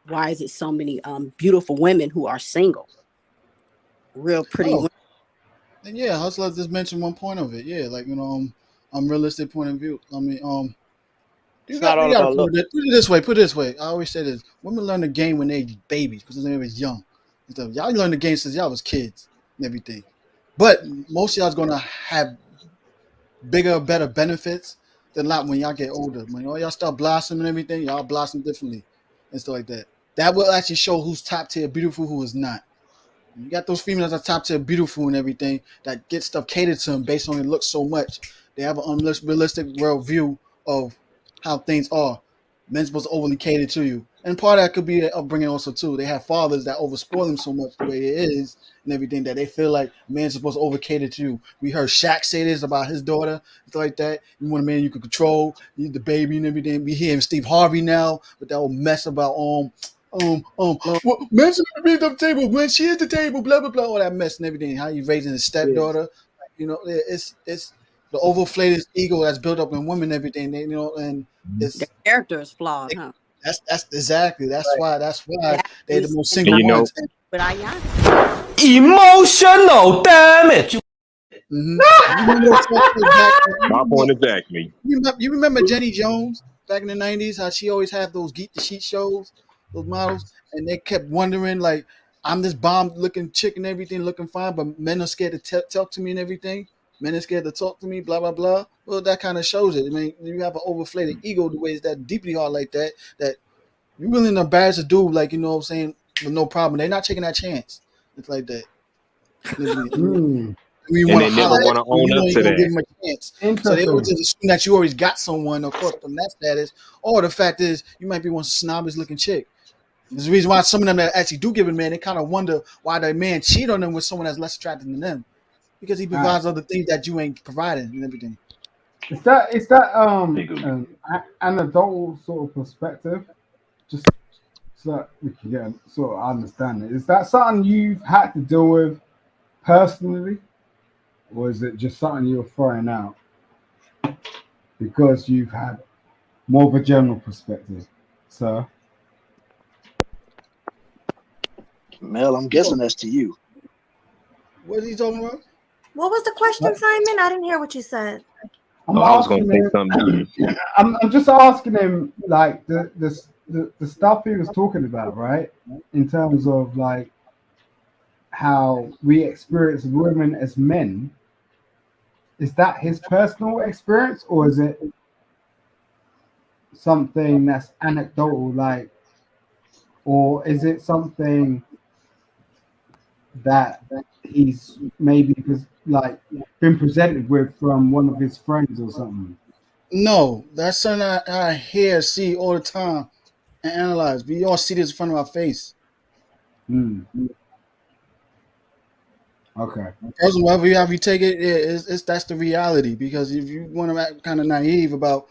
Why is it so many beautiful women who are single? Real pretty women. And yeah, Hustler just mentioned one point of it. Yeah, like realistic point of view. I mean, it's not all about looks. Put it this way. I always say this: women learn the game when they babies because they was young. So y'all learn the game since y'all was kids and everything. But most of y'all's gonna have bigger, better benefits than a lot when y'all get older. When y'all start blossoming and everything, y'all blossom differently and stuff like that. That will actually show who's top tier beautiful, who is not. You got those females at top tier, beautiful and everything, that get stuff catered to them based on their looks so much. They have an unrealistic world view of how things are. Men's supposed to overly cater to you. And part of that could be their upbringing also too. They have fathers that overspoil them so much the way it is and everything that they feel like men's supposed to over cater to you. We heard Shaq say this about his daughter, stuff like that. You want a man you can control, you need the baby and everything. We hear Steve Harvey now with that whole mess about well, men should be at the table when she is the table, blah blah blah, all that mess and everything. How you raising his stepdaughter, you know, it's the overinflated ego that's built up in women and everything, you know, and it's The character is flawed, huh? that's exactly why That they're the is- most and single I- ones. But Ayana, Emotional damage. My point exactly. You remember Jenny Jones back in the 90s? How she always had those Geek the Sheet shows, those models, and they kept wondering like, I'm this bomb-looking chick and everything, looking fine, but men are scared to talk to me and everything. Men are scared to talk to me, blah blah blah. Well, that kind of shows it. I mean, you have an overinflated ego the way it's that deeply hard like that you're willing to embarrass a dude, like, you know what I'm saying, with no problem. They're not taking that chance. It's like that. And they never want to own up to Give them that. a chance. So they always just assume that you always got someone, of course, from that status. Or the fact is, you might be one snobbish looking chick. There's a reason why some of them that actually do give a man, they kind of wonder why their man cheat on them with someone that's less attractive than them, because he provides other things that you ain't providing and everything. Is that anecdotal sort of perspective? Just so that we can get sort of understand it. Is that something you've had to deal with personally, or is it just something you're throwing out because you've had more of a general perspective, sir? Mel, I'm guessing that's to you. What are you talking about? What was the question, Simon? I didn't hear what you said. I'm I was asking going to say him. something. I'm just asking him, like the stuff he was talking about, right? In terms of like how we experience women as men. Is that his personal experience, or is it something that's anecdotal, like, or is it something that he's maybe like been presented with from one of his friends or something? No, that's something I hear, see all the time, and analyze. We all see this in front of our face. Okay. Personally, however you take it, it's that's the reality. Because if you want to act kind of naive about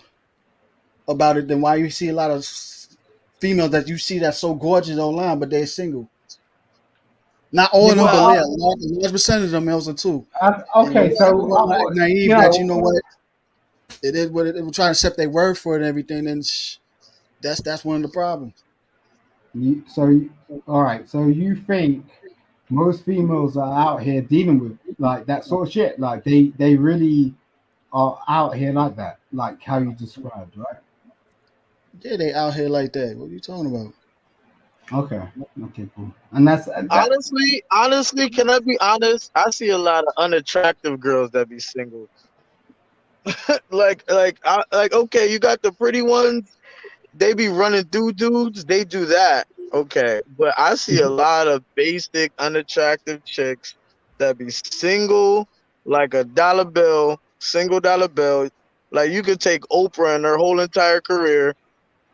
it, then why you see a lot of females that you see that's so gorgeous online, but they're single? Not all of them, but a large percentage of them males are too. Okay, so naive that you know what it is, what it will try to accept their word for it and everything. Then that's one of the problems. All right. So you think most females are out here dealing with like that sort of shit? Like they really are out here like that, like how you described, right? Yeah, they out here like that. What are you talking about? Okay, cool. And that's honestly, can I be honest? I see a lot of unattractive girls that be single. like, okay, you got the pretty ones. They be running through dudes. They do that. Okay, but I see a lot of basic unattractive chicks that be single, like a dollar bill, single dollar bill. Like you could take Oprah and her whole entire career.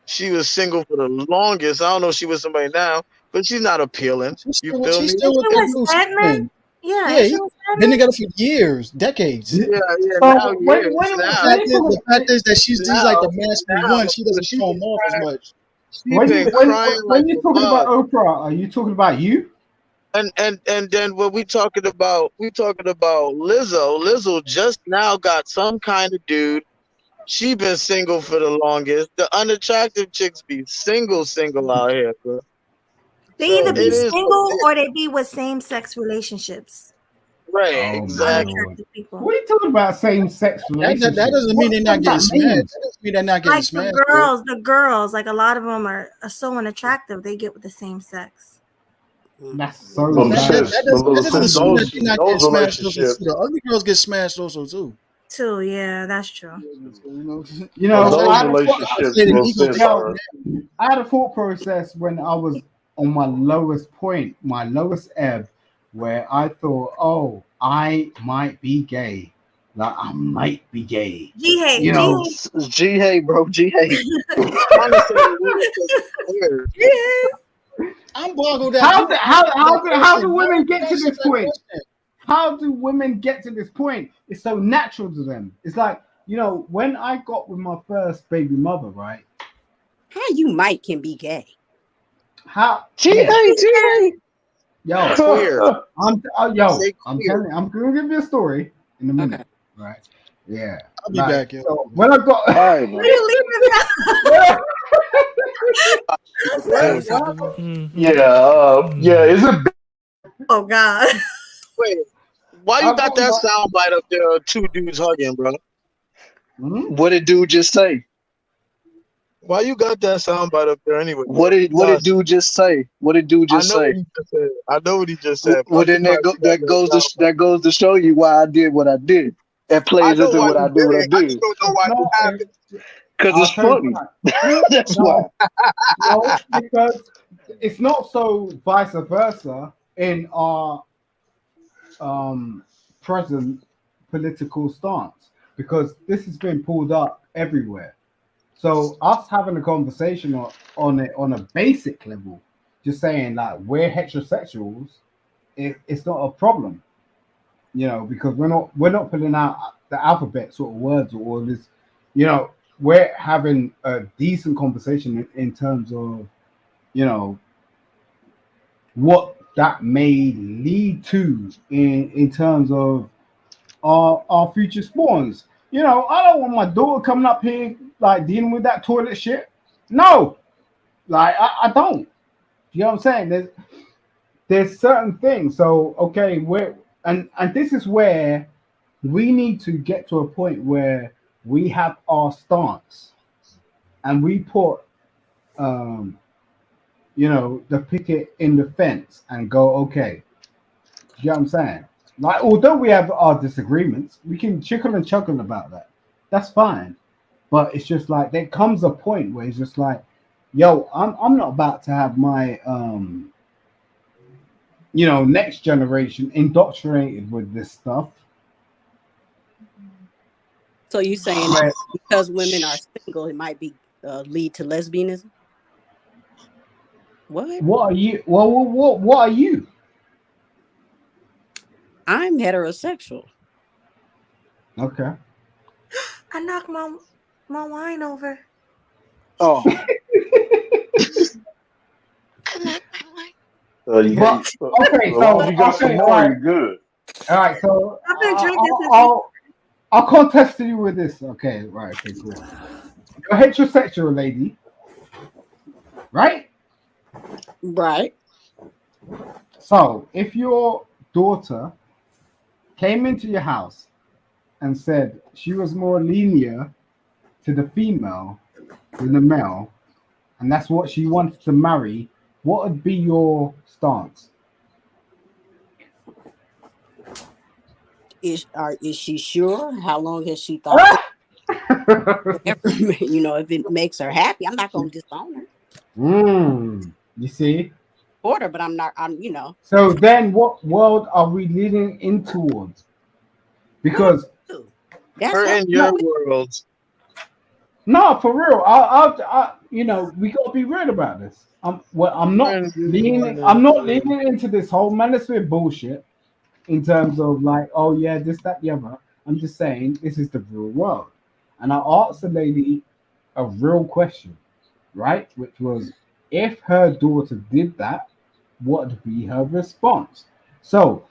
She was single for the longest. I don't know if she with somebody now, but she's not appealing. You feel me? She's still with that dude. Yeah, he's been together for years, decades. Yeah, now years. The fact is that she's like the masculine one. She doesn't show him off as much. When you're talking about Oprah, are you talking about you? And then when we talking about Lizzo. Lizzo just now got some kind of dude. She been single for the longest. The unattractive chicks be single out here, bro. They either be single or they be with same-sex relationships. Right, exactly. What are you talking about? Same-sex relationships? That doesn't mean they're not getting smashed. That doesn't mean they're not getting Like smashed. the girls, like a lot of them are so unattractive. They get with the same sex. That's so That doesn't assume that they're not getting smashed. The other girls get smashed also too. Yeah, that's true. You know, those I relationships had a thought process when I was on my lowest point, my lowest ebb, where I thought, oh, I might be gay. Like I might be gay. G-Hay, You know, G-Hay, bro, G-Hay. I'm boggled out. How do women get to this point? How do women get to this point? It's so natural to them. It's like, you know, when I got with my first baby mother, right? How you might can be gay? How? G-Hay. Yo, Queer. I'm telling you, I'm gonna give you a story in a minute, right? Yeah, I'll be back. Yo. So when I got, Is it? Oh God. Wait, why you got that sound bite up there of two dudes hugging, bro? What did dude just say? Why you got that sound bite up there anyway? What did dude just say? What did dude just say? I know what he just said. Well, then that goes to show you why I did what I did. That plays into what I did. I just don't know why you happened. Because it's funny. That's why. No, because it's not so vice versa in our present political stance, because this has been pulled up everywhere. So us having a conversation on a basic level, just saying like we're heterosexuals, it's not a problem, you know, because we're not pulling out the alphabet sort of words or all this, you know. We're having a decent conversation in terms of, you know, what that may lead to in terms of our future spawns. You know, I don't want my daughter coming up here like dealing with that toilet shit. No, like I don't. You know what I'm saying? There's certain things. So okay, and this is where we need to get to a point where we have our stance and we put you know, the picket in the fence and go, okay. You know what I'm saying? Like, although we have our disagreements, we can chicken and chuckle about that. That's fine. But it's just like there comes a point where it's just like, yo, I'm not about to have my you know, next generation indoctrinated with this stuff. So you saying that because women are single, it might be lead to lesbianism? What? What are you? Well, what are you? I'm heterosexual. Okay. I knocked my wine over. Oh. You got, okay, as long as you got some more, you're good. All right, so I've been drinking since. I'll contest you with this. Okay, right, okay, cool. You're a heterosexual lady, right? Right. So if your daughter came into your house and said she was more linear to the female than the male, and that's what she wanted to marry, what would be your stance? Is she sure? How long has she thought? Whatever, you know, if it makes her happy, I'm not going to disown her. You see? Order, but I'm not. I'm, you know. So then, what world are we leading in towards? Because her in your world. No, for real. I you know, we gotta be real about this. I'm not leaning. I'm not leaning into this whole manosphere bullshit in terms of like, oh yeah, this, that, the other. I'm just saying this is the real world, and I asked the lady a real question, right? Which was, if her daughter did that, what would be her response? So,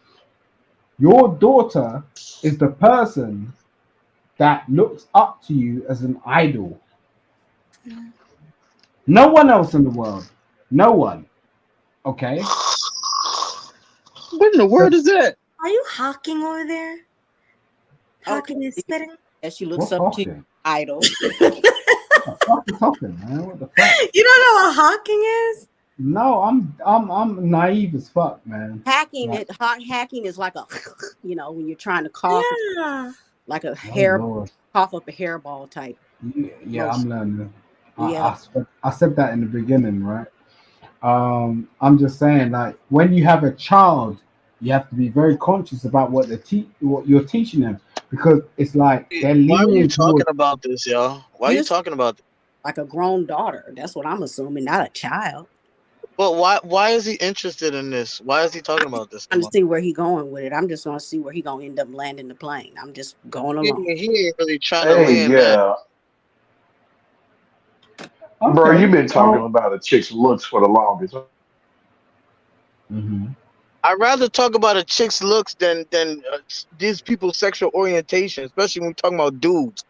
your daughter is the person that looks up to you as an idol. No one else in the world. No one. Okay? What in the world is that? Are you hawking over there? Hawking and spitting? As she looks up to you, idol. What the talking, man? What the fuck? You don't know what hawking is? No, I'm naive as fuck, man. Hacking Like, hacking is like a, you know, when you're trying to cough, like a Lord. cough up a hairball type. Yeah, I'm learning. Yeah. I said that in the beginning, right? I'm just saying, like, when you have a child, you have to be very conscious about what what you're teaching them, because it's like they're Why are you leaning talking towards. about this, y'all? Why are you talking about this? Like a grown daughter. That's what I'm assuming, not a child. But why is he interested in this? Why is he talking about this? I'm trying to see where he going with it. I'm just going to see where he going to end up landing the plane. I'm just going along. He ain't really trying to Hey, land that. yeah, bro, Okay. you've been talking about a chick's looks for the longest. Mm-hmm. I'd rather talk about a chick's looks than these people's sexual orientation, especially when we're talking about dudes.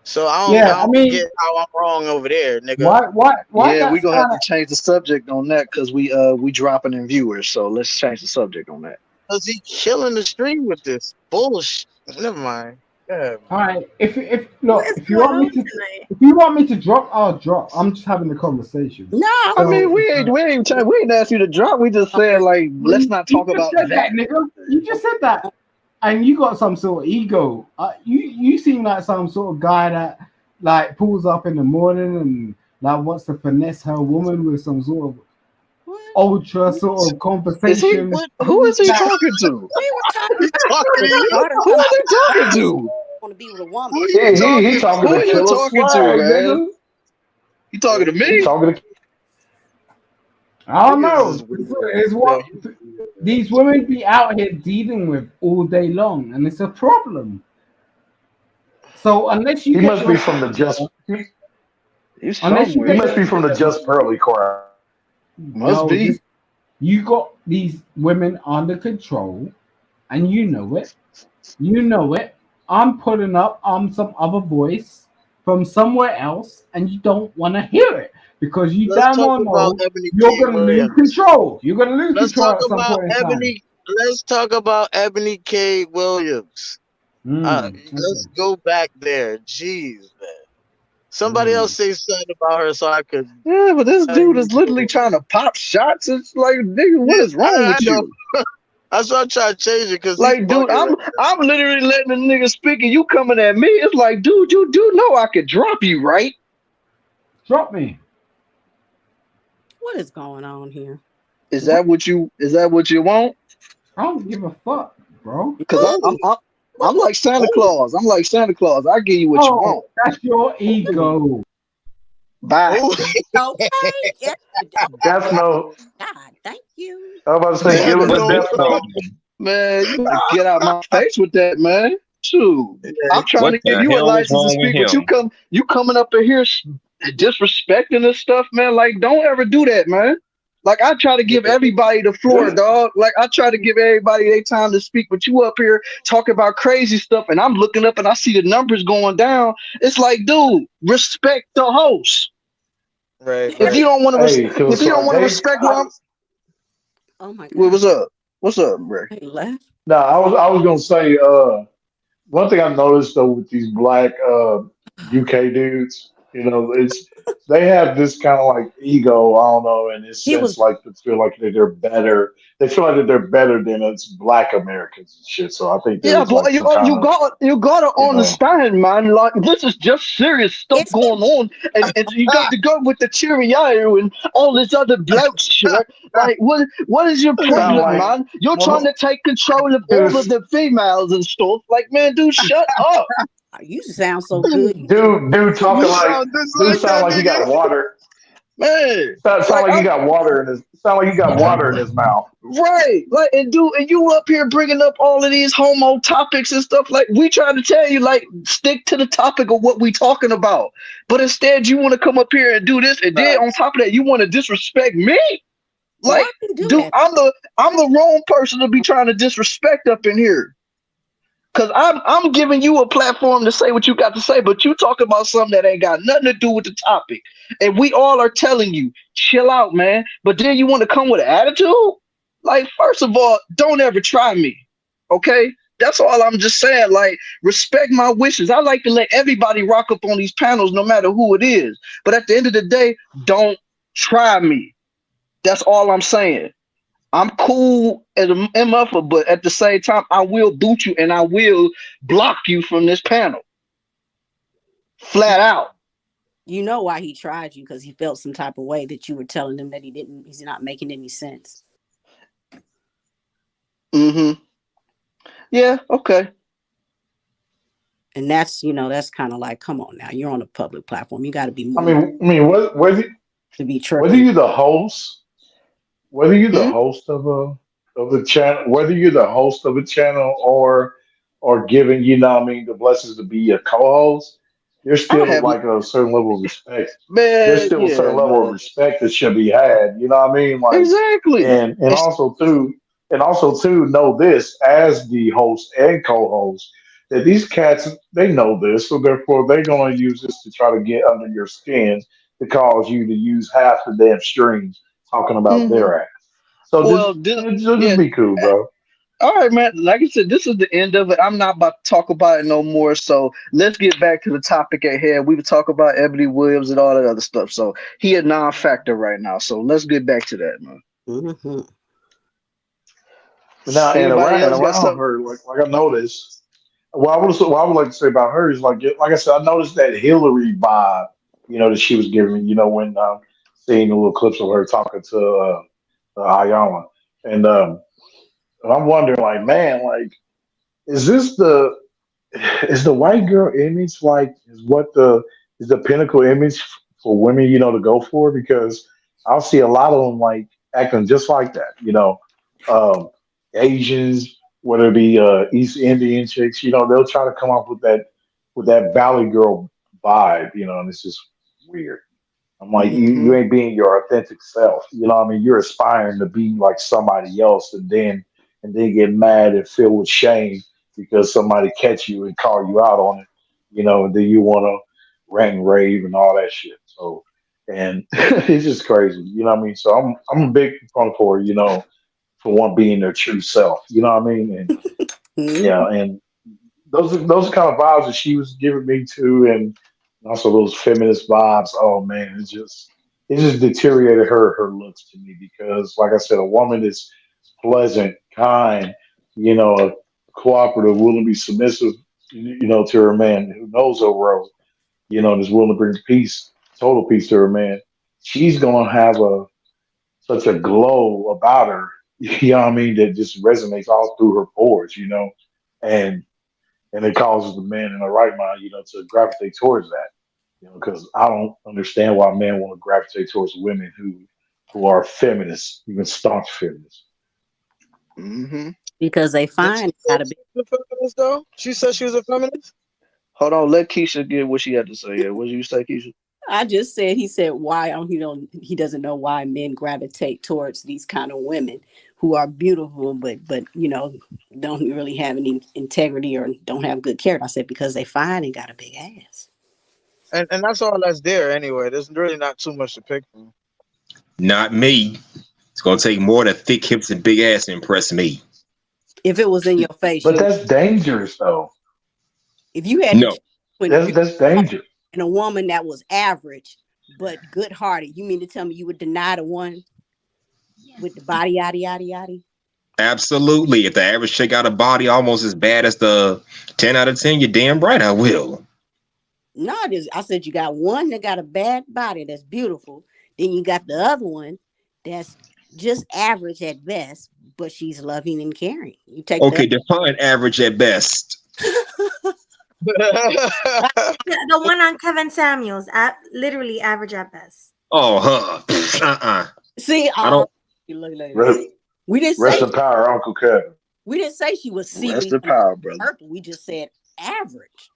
So I Yeah, I don't mean, get how I'm wrong over there, nigga. why Yeah, we're that's gonna have kind to of change the subject on that because we dropping in viewers. So let's change the subject on that. Cause he killing the stream with this bullshit. Never mind. Yeah. all right. If What look, is if you going want me on to, tonight? if you want me to drop, I'll drop. I'm just having a conversation. No. I mean, So we ain't asked you to drop. We just said like let's not you talk just about said that. that, nigga. You just said that, and you got some sort of ego. You seem like some sort of guy that like pulls up in the morning and like wants to finesse her woman with some sort of ultra sort of Is he? conversation. Who is he That- talking to? We were talking He talking to you. daughter Who is he talking to? want to be with a woman. Who Yeah, you he talking talking Who to are you Killa talking to, Swag, man? nigga. You talking to He me? talking to. I don't Niggas know. is weird. It's what these women be out here dealing with all day long, and it's a problem. So unless you He get must be your from the just. He's unless you somewhere. He get must be from the just pearly crowd. Must no, be. this you got these women under control, and you know it. You know it. I'm putting up some other voice from somewhere else, and you don't want to hear it because you Let's damn talk well about know Ebony you're K. gonna lose Williams. control. You're gonna lose Let's control talk at some about point in time. Let's talk about Ebony K. Williams. Let's Okay. go back there. Jeez, man. Somebody else Mm. say something about her so I could Yeah, but this tell dude you. is literally trying to pop shots. It's like, nigga, what Yeah, is wrong I with know. you? That's why I'm trying to change it because he's Like, dude, bugging right I'm literally letting the nigga speak, and you coming at me. It's like, dude, you do know I could drop you, right? Drop me. What is going on here? Is that what you? Is that what you want? I don't give a fuck, bro. Because I'm like Santa Claus. I'm like Santa Claus. I give you what you Oh, want. that's your ego. Bye. Okay. Yes, Death Note. God, thank you. I'm about to say, Man, give us a no, Death Note. man, you better get out my face with that, man. Shoot, I'm trying What to give the you a hell is license to wrong with speak, but you him? coming up in here disrespecting this stuff, man. Like, don't ever do that, man. Like, I try to give everybody the floor, dog. Like, I try to give everybody their time to speak, but you up here talking about crazy stuff, and I'm looking up and I see the numbers going down. It's like, dude, respect the host. Right, If you right. don't want to, Hey, Killa if you don't Swag, want to respect what I'm, Oh my what God. was up? What's up, Ray? He left. nah, I was gonna say, one thing I noticed though with these black UK dudes, it's they have this kind of like ego, I don't know, in this He was sense, like to feel like that they're better. They feel like that they're better than us black Americans and shit. So I think Yeah, there's but like some kind of, you gotta you know, understand, man. Like this is just serious stuff it's going on, and you got to go with the cheerio and all this other bloke shit. Like, what is your sound problem, like, man? You're trying well, to take control of all of dude, the females and stuff. Like, man, dude, shut up. you sound so good. dude talking You like, sound just dude like sound that like he got nigga. water. Man, Sound like like he I'm got water in his. Sound like he got water in his mouth. right. Like, and you up here bringing up all of these homo topics and stuff. Like, we trying to tell you, like, stick to the topic of what we talking about. But instead, you want to come up here and do this, and then on top of that, you want to disrespect me. Why Like, you do dude, that? I'm the wrong person to be trying to disrespect up in here. Cause I'm giving you a platform to say what you got to say, but you talk about something that ain't got nothing to do with the topic. And we all are telling you, chill out, man. But then you want to come with an attitude? Like, first of all, don't ever try me. Okay? That's all I'm just saying. Like, respect my wishes. I like to let everybody rock up on these panels, no matter who it is. But at the end of the day, don't try me. That's all I'm saying. I'm cool as a MFer, but at the same time, I will boot you and I will block you from this panel. Flat out. You know why he tried you, because he felt some type of way that you were telling him that he's not making any sense. Mm-hmm. Yeah. Okay. And that's, that's kind of like, come on now, you're on a public platform. You got to be I more mean, whether to be whether tripping. you're the host, whether you're the Hmm? host of the channel, whether you're the host of a channel or given, the blessings to be a co-host, there's I still have, like a certain level of respect. There's man. still a Yeah, certain level of man. respect that should be had. You know what I mean? Like, Exactly. and also too know this as the host and co-host that these cats they know this, so therefore they're gonna use this to try to get under your skin to cause you to use half the damn streams talking about Hmm. their ass. So Well, just yeah. be cool, bro. All right, man. Like I said, this is the end of it. I'm not about to talk about it no more. So let's get back to the topic at hand. We were talking about Ebony Williams and all that other stuff. So he a non-factor right now. So let's get back to that, man. Mm-hmm. But now Anybody and else got around something? her, like I noticed. What I would like to say about her is like I said, I noticed that Hillary vibe, that she was giving me, when seeing the little clips of her talking to Ayala, and I'm wondering, like, man, like, is this is the white girl image like is the pinnacle image for women, to go for? Because I'll see a lot of them like acting just like that, um, Asians, whether it be East Indian chicks, they'll try to come up with that Valley Girl vibe, and it's just weird. I'm like, Hmm. you ain't being your authentic self. You know what I mean? You're aspiring to be like somebody else and then get mad and filled with shame because somebody catch you and call you out on it, and then you wanna rant and rave and all that shit. So and it's just crazy, you know what I mean? So I'm a big proponent for one being their true self. You know what I mean? And yeah, and those are kind of vibes that she was giving me too, and also those feminist vibes. Oh man, it just deteriorated her looks to me because, like I said, a woman is pleasant, kind, cooperative, willing to be submissive, to her man who knows her role, and is willing to bring peace, total peace to her man. She's gonna have such a glow about her, you know what I mean, that just resonates all through her pores, and it causes the man in the right mind, to gravitate towards that. Because I don't understand why men want to gravitate towards women who are feminists, even staunch feminists. Hmm. Because they Did she find say gotta she be. was a feminist though? She said she was a feminist. Hold on, let Keisha get what she had to say. Yeah, what did you say, Keisha? I just said he said why he doesn't know why men gravitate towards these kind of women who are beautiful but don't really have any integrity or don't have good character. I said because they fine and got a big ass. And that's all that's there anyway. There's really not too much to pick from. Not me. It's gonna take more than thick hips and big ass to impress me. If it was in your face, But you would. that's dangerous, though. If you had to No. choose between a That's dangerous. and a woman that was average but good hearted, you mean to tell me you would deny the one with the body yada yada yada? Absolutely. If the average chick got a body almost as bad as the 10 out of 10, you're damn right I will. No, I said you got one that got a bad body that's beautiful. Then you got the other one that's just average at best, but she's loving and caring. You take Okay, define average at best. The one on Kevin Samuels, literally average at best. Oh, huh. See, I don't. we didn't Rest say in power, Uncle Kevin. we didn't say she was Rest seaweed in power, brother. purple. We just said average.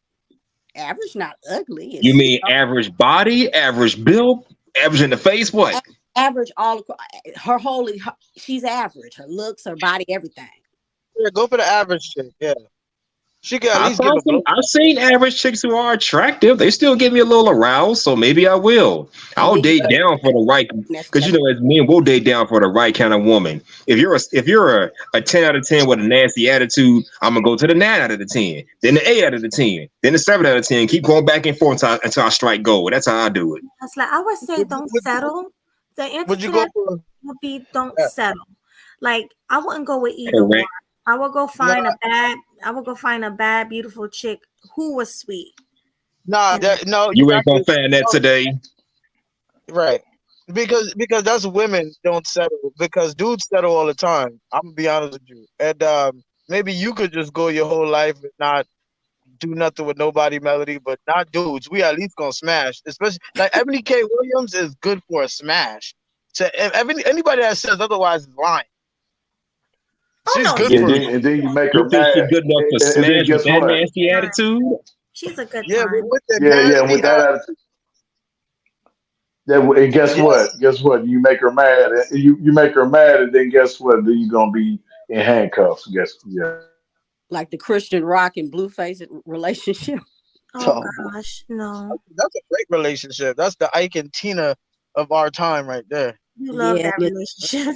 Average, not ugly. You mean average body, average build, average in the face? What? Average all across she's average. Her looks, her body, everything. Yeah, go for the average chick. Yeah, she can at least give a blow. I've seen average chicks who are attractive. They still give me a little aroused, so maybe I will. I'll date down for the right, because as men, we'll date down for the right kind of woman. If you're a 10 out of 10 with a nasty attitude, I'm gonna go to the 9 out of the 10, then the 8 out of the 10, then the 7 out of 10. Keep going back and forth until I strike gold. That's how I do it. That's like I would say, don't settle. The answer Would you to go that for? would be don't settle. Like I wouldn't go with either one. I would go find a bad, beautiful chick who was sweet. No, you ain't gonna find that today. Right. Because that's women don't settle, because dudes settle all the time. I'm gonna be honest with you. And maybe you could just go your whole life and not do nothing with nobody, Melody, but not dudes. We at least gonna smash. Especially like Ebony K. Williams is good for a smash. So if anybody that says otherwise is lying. She's good And for then you make her You think mad, she good enough for and then smash with guess that what? nasty attitude? She's a good yeah, time. with that Yeah, nasty with that attitude. And guess yes. what? Guess what? You make her mad. You make her mad, and then guess what? Then you gonna be in handcuffs. Guess yeah. Like the Christian Rock and Blueface relationship. Oh gosh, no. That's a great relationship. That's the Ike and Tina of our time right there. You love Yeah. that relationship.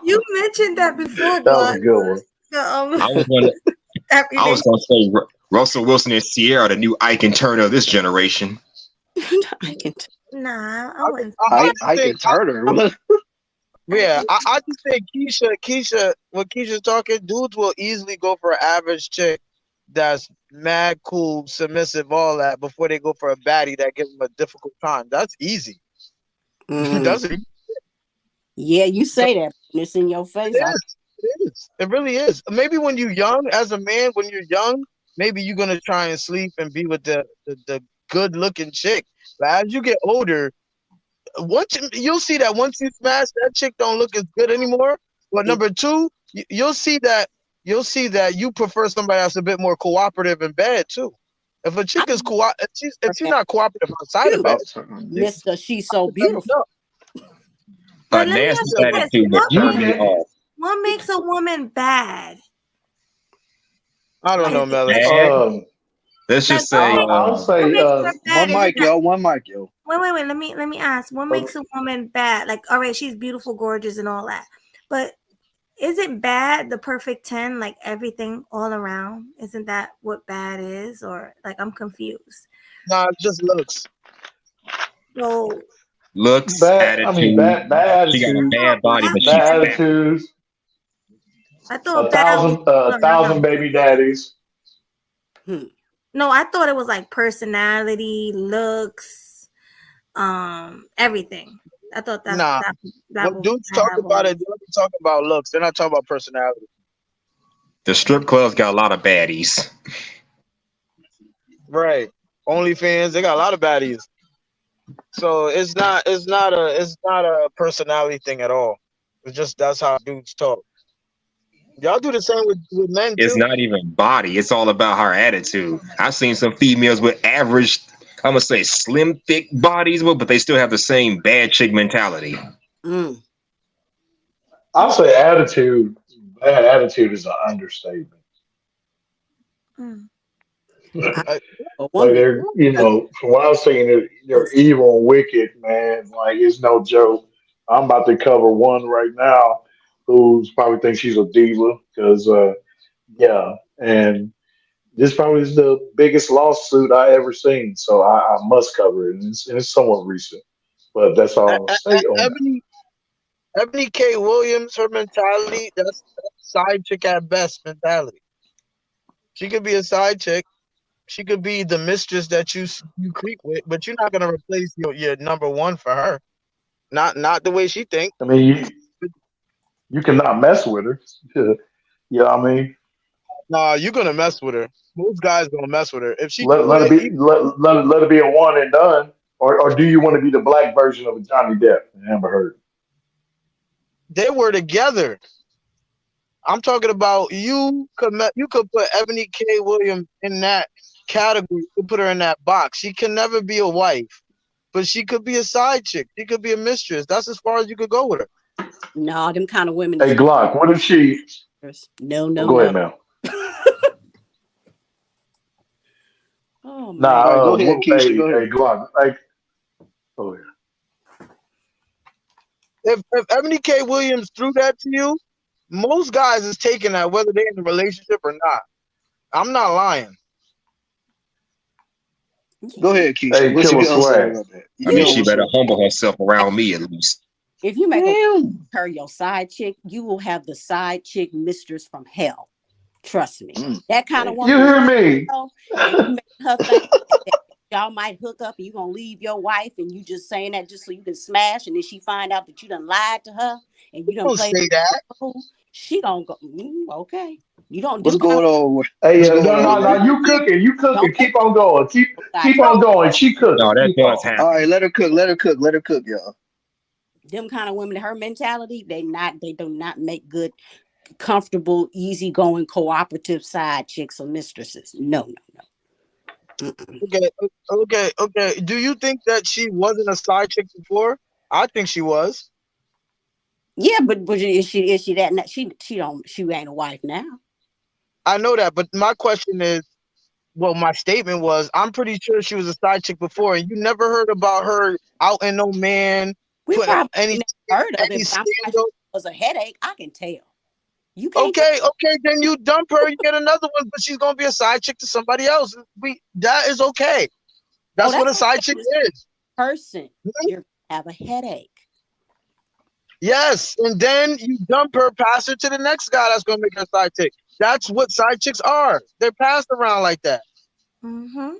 You mentioned that before, That was Glock. a good one. I was gonna, That I was gonna say Russell Wilson and Sierra, the new Ike and Turner of this generation. Nah, I wouldn't. I can Turner. Yeah, I just think Keisha, when Keisha's talking, dudes will easily go for an average chick that's mad, cool, submissive, all that, before they go for a baddie that gives them a difficult time. That's easy. That's easy. Yeah, you say that. It's in your face. It is. It really is. Maybe when you're young, as a man, when you're young, maybe you're gonna try and sleep and be with the good looking chick. But as you get older, you'll see that once you smash, that chick don't look as good anymore. But number two, you'll see that you prefer somebody that's a bit more cooperative in bed too. If a chick is if she's not cooperative outside of bed, Mister, she's so beautiful. But A let me nasty ask you this: attitude would turn me off. what makes a woman bad? I don't know, Melody. Let's just say I'll say What makes her bad? One mic, yo. One mic, yo. Wait. Let me ask. What makes a woman bad? Like, all right, she's beautiful, gorgeous, and all that, but is it bad? The perfect 10, like everything all around. Isn't that what bad is? Or like, I'm confused. Nah, it just looks. So looks, bad. attitude. I mean, bad She got a attitude. bad body, but she's Bad fat. attitudes. I thought bad was all a thousand around. baby daddies. No, I thought it was like personality, looks, everything. I thought that Nah. that When dudes talk about it, they're talking about looks. They're not talking about personality. The strip clubs got a lot of baddies. Right. OnlyFans, they got a lot of baddies. So it's not a personality thing at all. It's just that's how dudes talk. Y'all do the same with men It's too. not even body. It's all about her attitude. I've seen some females with average, I'm gonna say slim, thick bodies, but they still have the same bad chick mentality. I'll say attitude. Bad attitude is an understatement. Like they're, from what I was saying, they're evil and wicked, man. Like it's no joke. I'm about to cover one right now who's probably thinks she's a diva because, yeah, and this probably is the biggest lawsuit I ever seen. So I must cover it, and it's somewhat recent. But that's all I'll say on that. Ebony K. Williams, her mentality, that's side chick at best mentality. She could be a side chick. She could be the mistress that you creep with, but you're not gonna replace your number one for her. Not the way she thinks. I mean, you cannot mess with her. You know what I mean? Nah, you're gonna mess with her. Most guys gonna mess with her. If she Let cool it be let it be a one and done, or do you want to be the black version of a Johnny Depp and Amber Heard? they were together. I'm talking about you could put Ebony K. Williams in that category. You could put her in that box. She can never be a wife, but she could be a side chick. She could be a mistress. That's as far as you could go with her. No, them kind of women. Hey Glock, what if she? No. Go ahead, man. Oh man. Nah, go ahead, Keisha. Go ahead. Hey Glock, like, oh yeah. If Ebony K. Williams threw that to you, most guys is taking that whether they're in a relationship or not. I'm not lying. Go ahead, Keisha. Hey, What you Killa gonna say Swag. about that? I mean, she better humble herself around me at least. If you make her your side chick, you will have the side chick mistress from hell. Trust me. That kind of woman. You hear me? And you make her think that y'all might hook up and you're gonna leave your wife and you just saying that just so you can smash, and then she find out that you done lied to her and you done Don't played say that. she gonna go, okay. You don't What's do going on? Hey, What's going no, on, man? you cooking. Don't Keep on going. Keep on going. She cooking. No, that Keep does on. happen. All right, let her cook, y'all. them kind of women, her mentality, they do not make good, comfortable, easygoing, cooperative side chicks or mistresses. No. Okay. Do you think that she wasn't a side chick before? I think she was. Yeah, but is she that? She ain't a wife now. I know that, but my question is, well, my statement was, I'm pretty sure she was a side chick before, and you never heard about her out and no man. We probably any never heard of any it. But scandal. it was a headache. I can tell. You can't. Okay, then you dump her, you get another one, but she's gonna be a side chick to somebody else. That is okay. That's what a side chick is. Person, you're have a headache. Yes, and then you dump her, pass her to the next guy that's gonna make her side chick. That's what side chicks are. They're passed around like that. Mm-hmm.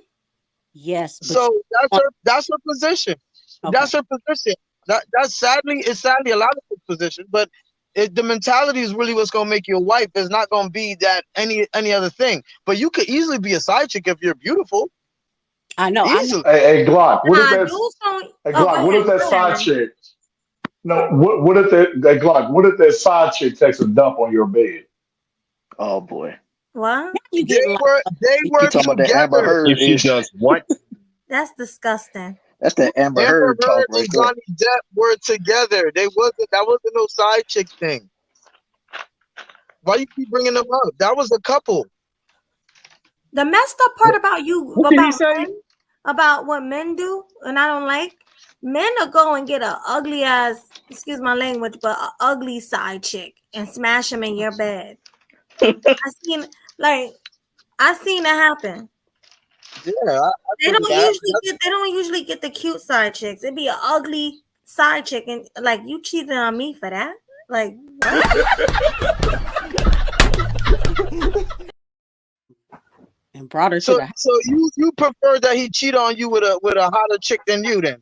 Yes. So that's her position. Okay. That's her position. That's sadly a lot of people's position, but the mentality is really what's gonna make you a wife. It's not gonna be that any other thing. But you could easily be a side chick if you're beautiful. I know. Easily. Hey, Glock, what if that side chick? No, what if that Glock? What if that side chick takes a dump on your bed? Oh boy. What? You they were talking about the Amber together. Heard If she ish. does what? That's disgusting. That's that Amber Heard talk right and there. Johnny Depp were together. That wasn't no side chick thing. Why you keep bringing them up? That was a couple. The messed up part about What did he say? about what men do, and I don't like, men will go and get a ugly ass, excuse my language, but a ugly side chick and smash them in your bed. I seen it happen. Yeah, They don't usually get the cute side chicks. It'd be an ugly side chick, and like, you cheating on me for that? Like, what? And brought her to So the house. so you prefer that he cheat on you with a hotter chick than you then?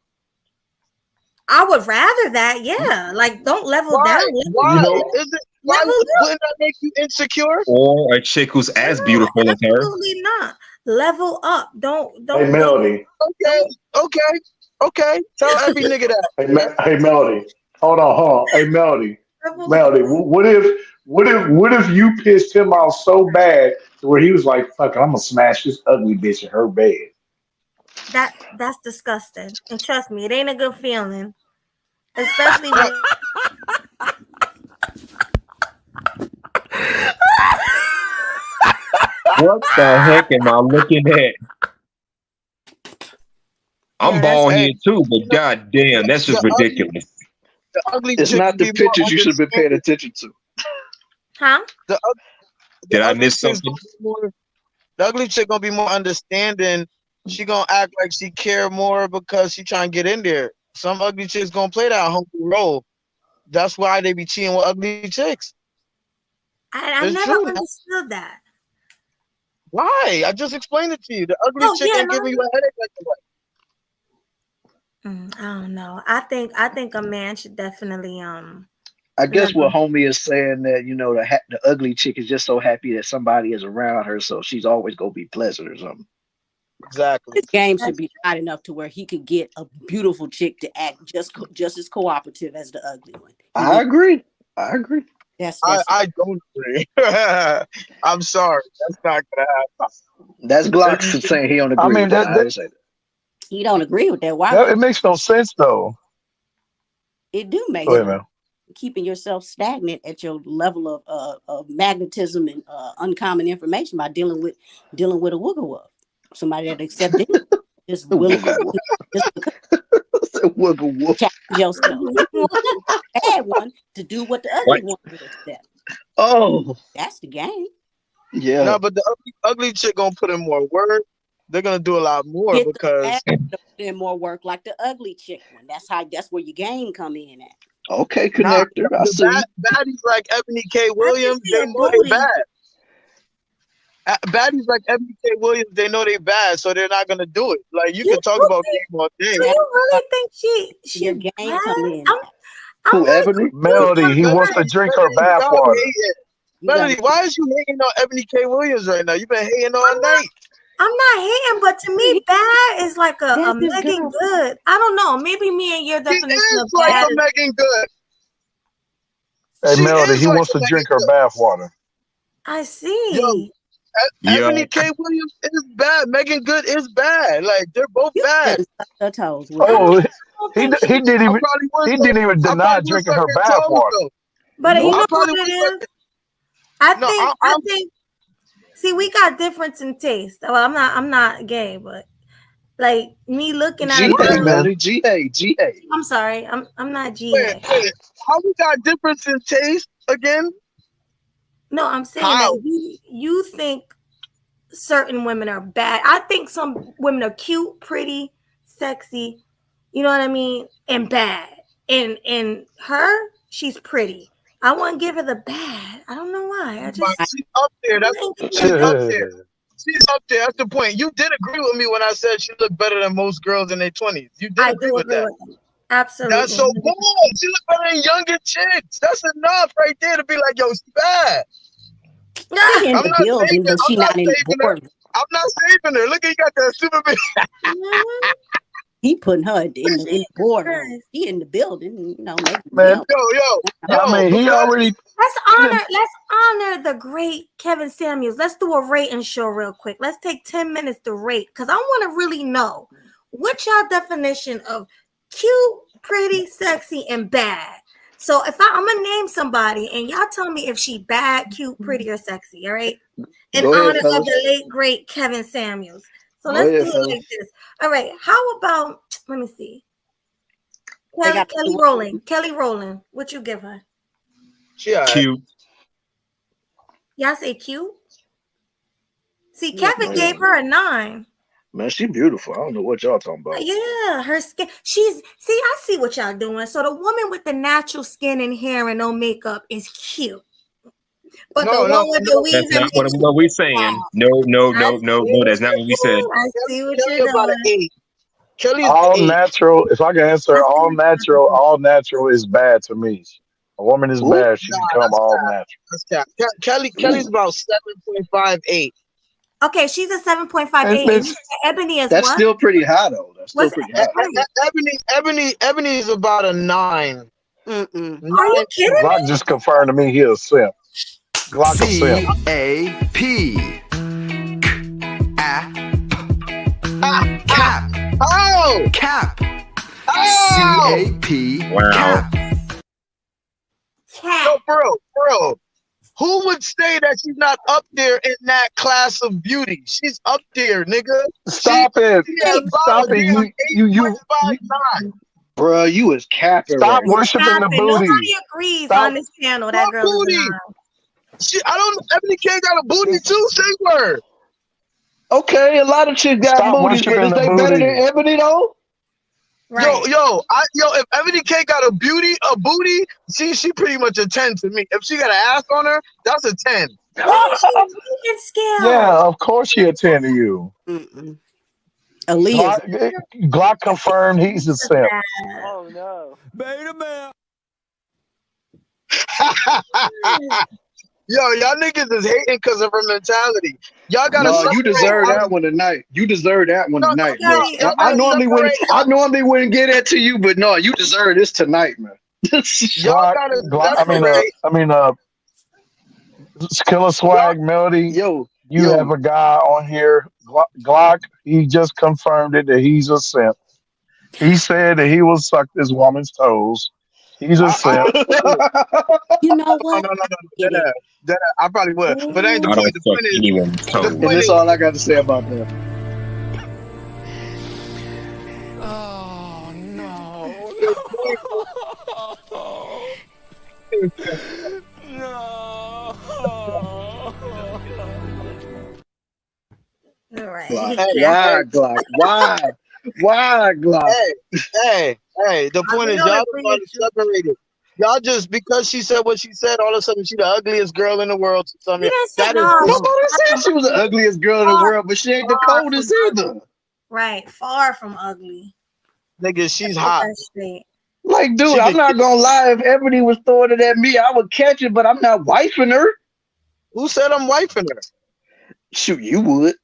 I would rather that, yeah. Like, don't level down. Why? You know, Wouldn't that make you insecure? or a chick who's as beautiful as her. Absolutely not. Level up. Don't. Hey, Melody. Okay. Tell every nigga that. Hey, Melody. Hold on. Hey, Melody. What if you pissed him off so bad to where he was like, "Fuck, I'm gonna smash this ugly bitch in her bed." That's disgusting. And trust me, it ain't a good feeling. Especially when What the heck am I looking at? I'm bald head too, but goddamn, that's just ridiculous. It's not the pictures you should be paying attention to. Huh? Did I miss something? The ugly chick gonna be more understanding. She gonna act like she care more because she trying to get in there. Some ugly chicks gonna play that hungry role. That's why they be cheating with ugly chicks. I never understood that. Why? I just explained it to you. The ugly chick ain't giving you a headache like that. I don't know. I think a man should definitely I guess what homie is saying that, you know, the ugly chick is just so happy that somebody is around her, so she's always gonna be pleasant or something. Exactly. This game should be hot enough to where he could get a beautiful chick to act just as cooperative as the ugly one. I agree. That's I don't agree. I'm sorry. That's not gonna happen. That's Glock saying he don't agree. I mean, with that. I didn't say that. You don't agree with that? Why? It makes no sense though. It do make Go ahead, sense. man. Keeping yourself stagnant at your level of magnetism and uncommon information by dealing with a wooga somebody that accepts it, just willing to challenge yourself. You want the bad one to do what the ugly one would accept. Oh, that's the game. Yeah. No, but the ugly chick gonna put in more work. They're gonna do a lot more because put in more work like the ugly chick one. That's where your game come in at. Okay, Nah, connector. I the see. baddies like Ebony K. Williams, they said know they booty. bad. Baddies like Ebony K. Williams, they know they bad, so they're not gonna do it. Like you can talk about game all day. Do you really think she Your game bad? come in. I'm Who, really Ebony? Melody, he wants to drink her bathwater. Melody, why is you hating on Ebony K. Williams right now? You've been hating all night. I'm not hating, but to me, bad is like a That's this Megan girl. Good. I don't know. Maybe me and your She definition is of like bad a Megan Good. Hey, She Melody, is he like wants a to Megan drink her Good. bathwater. I Yo, see. Ebony K. Williams is bad. Megan Good is bad. Like they're both You bad. better suck your toes with Oh, her. he didn't even I deny probably would drinking suck her your toes, bathwater. though. But you I know probably what it would suck is? I No, think. See, we got difference in taste. Well, I'm not gay, but like me looking at a G-Hay, girl. Melody. G-Hay. I'm sorry. I'm not Wait, GA. how we got difference in taste again? No, I'm saying How? that you think certain women are bad. I think some women are cute, pretty, sexy, you know what I mean, and bad. And her, she's pretty. I want to give her the bad. I don't know why. I just She's up there. She's up there. She's up there. That's the point. You did agree with me when I said she looked better than most girls in their 20s. You did I agree do with agree that. with that. Absolutely. That's so good. She looked better than younger chicks. That's enough right there to be like, yo, she's bad. She in the building, but she not in the board. I'm not saving her. Look, he got that super big. He putting her in the boardroom. He in the building, you know, making Man, yo. I mean, he already. Let's honor the great Kevin Samuels. Let's do a rating show real quick. Let's take 10 minutes to rate because I want to really know what's y'all definition of cute, pretty, sexy, and bad. So if I'm gonna name somebody and y'all tell me if she bad, cute, pretty, or sexy, all right? In Go ahead, honor of fellas. the late great Kevin Samuels. So Go let's ahead, do it fellas. like this. All right. How about let me see. They got Kelly Rowland. What you give her? She all right. Cute. Y'all say cute? See, Kevin gave her a 9. Man, she beautiful. I don't know what y'all talking about. Yeah, her skin. I see what y'all doing. So the woman with the natural skin and hair and no makeup is cute. But the one with the weave That's and not what we're saying. No, that's not what we said. I see what Kelly you're about an doing. 8. Kelly's All 8. natural. If I can answer, all natural is bad to me. A woman is bad. She become all natural. That's Kelly's about 7.58. Okay, she's a 7.58. It's- Ebony is That's what? still pretty high though. That's still What's pretty high. Ebony is about a 9. Are you kidding me? Glock just confirmed to me he a simp. Glock a simp. C-A-P. Cap. Oh! Cap. Oh! C-A-P. Wow. No, bro. Who would say that she's not up there in that class of beauty? She's up there, nigga. Stop it. Stop it. You Bruh, you is capping. Stop right now. worshiping the booty. Nobody agrees on this channel. That girl booty. is Ebony K got a booty too. Say word. Okay, a lot of chicks got Stop booties. worshiping Is the they better than booty. Ebony though? Right. If Ebony K got a booty, she pretty much a 10 to me. If she got an ass on her, that's a 10. Yeah, of course she a 10 to you. Aaliyah. Glock confirmed he's a simp. Oh no. Beta man. Yo, y'all niggas is hating because of her mentality. Y'all gotta. No, you deserve that one tonight. You deserve that one tonight, bro. y'all I gotta normally wouldn't. separate- I normally wouldn't get that to you, but no, you deserve this tonight, man. Y'all gotta Killa Swag Melody. Yo, you have a guy on here, Glock. He just confirmed it that he's a simp. He said that he will suck this woman's toes. He's a simp. You know what? That I probably would, but that ain't the I point. don't suck anyone's toes. And that's all I got to say about that. Oh no. All right. Why, Glock? Hey, the point is y'all about to separate it. Y'all just because she said what she said, all of a sudden she the ugliest girl in the world. We didn't say That no. is Nobody said she was the ugliest girl in the world, but she ain't the coldest either. Right, far from ugly. nigga. She's Let's get hot. that straight. Like, dude, She I'm could not gonna lie. If Ebony was throwing it at me, I would catch it, but I'm not wifing her. Who said I'm wifing her? Shoot, you would.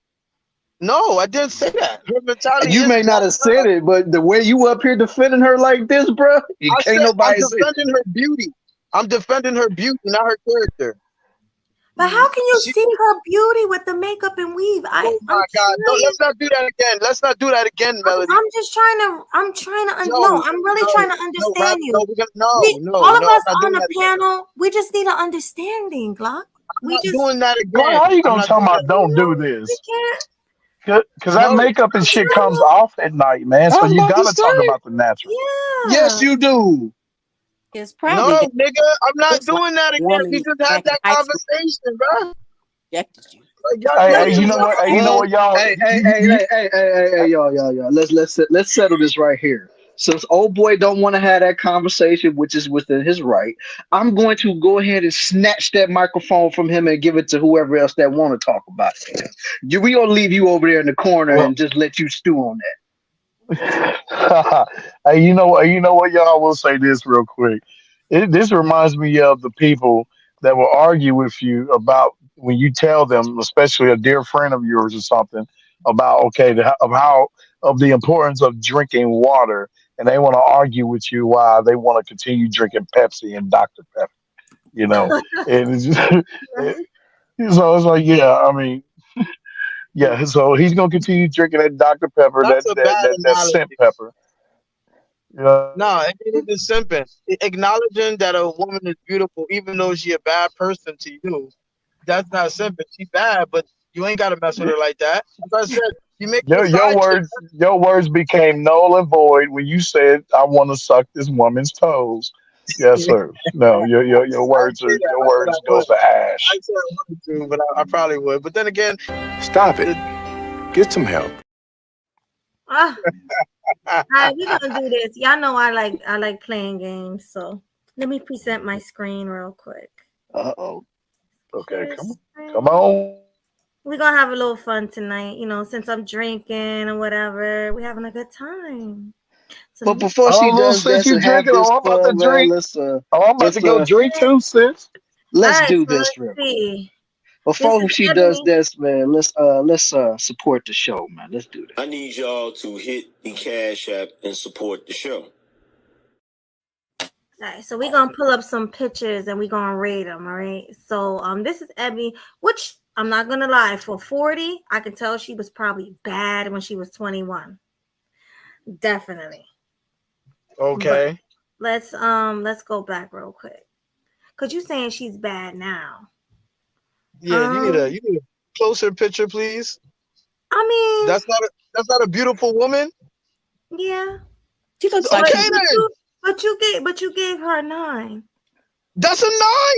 No, I didn't say that. Her mentality You is may not have said it, but the way you up here defending her like this, bro, you I can't said I'm nobody say. defending her beauty. I'm defending her beauty, not her character. But how can you see her beauty with the makeup and weave? Oh my God! No, let's not do that again. Let's not do that again, Melody. I'm just trying to. I'm really trying to understand you. All of us on the panel, we just need an understanding, Glock. I'm not doing that again. Well, how you gonna tell me don't do this? Because that makeup and shit comes off at night, man. So you gotta talk about the natural. Yes, you do. It's No, probably nigga, I'm not doing that again. We just had that conversation, bro. Hey, you know what? Hey, you know what, y'all? Hey, y'all. Let's settle this right here. Since old boy don't want to have that conversation, which is within his right, I'm going to go ahead and snatch that microphone from him and give it to whoever else that want to talk about it. We gonna leave you over there in the corner and just let you stew on that. Hey, you know what, y'all? I will say this real quick. This reminds me of the people that will argue with you about when you tell them, especially a dear friend of yours or something, about of the importance of drinking water, and they want to argue with you why they want to continue drinking Pepsi and Dr. Pepper. You know, and it's just, so it's like, yeah, I mean, yeah. So he's gonna continue drinking that Dr. Pepper, That's a bad that scent analogy. pepper. Yeah. No, it is simping. Acknowledging that a woman is beautiful, even though she a bad person to you, that's not simping. She bad, but you ain't gotta mess with her like that. As I said, you make her Your words became null and void when you said, "I want to suck this woman's toes." Yes, sir. No, your words goes to ash. I said I wanted to, but I probably would. But then again, Stop it. Get some help. All right, we're gonna do this. Y'all know I like playing games, so let me present my screen real quick. Okay, come on. We're gonna have a little fun tonight, since I'm drinking or whatever. We're having a good time. So But before she does since that you and have drinking, this I'm about to fun, drink. man, I'm about to go drink too, sis. Let's All right, do so this real quick. see. Before she does this, man, let's support the show, man. Let's do that. I need y'all to hit the Cash App and support the show. All right, so we're gonna pull up some pictures and we're gonna rate them. All right. So this is Ebony, which I'm not gonna lie, for 40, I can tell she was probably bad when she was 21. Definitely. okay. But let's go back real quick. Cause you saying she's bad now. Yeah, you need a closer picture, please. I mean, that's not a beautiful woman. Yeah. She looks like but you gave her a 9. That's a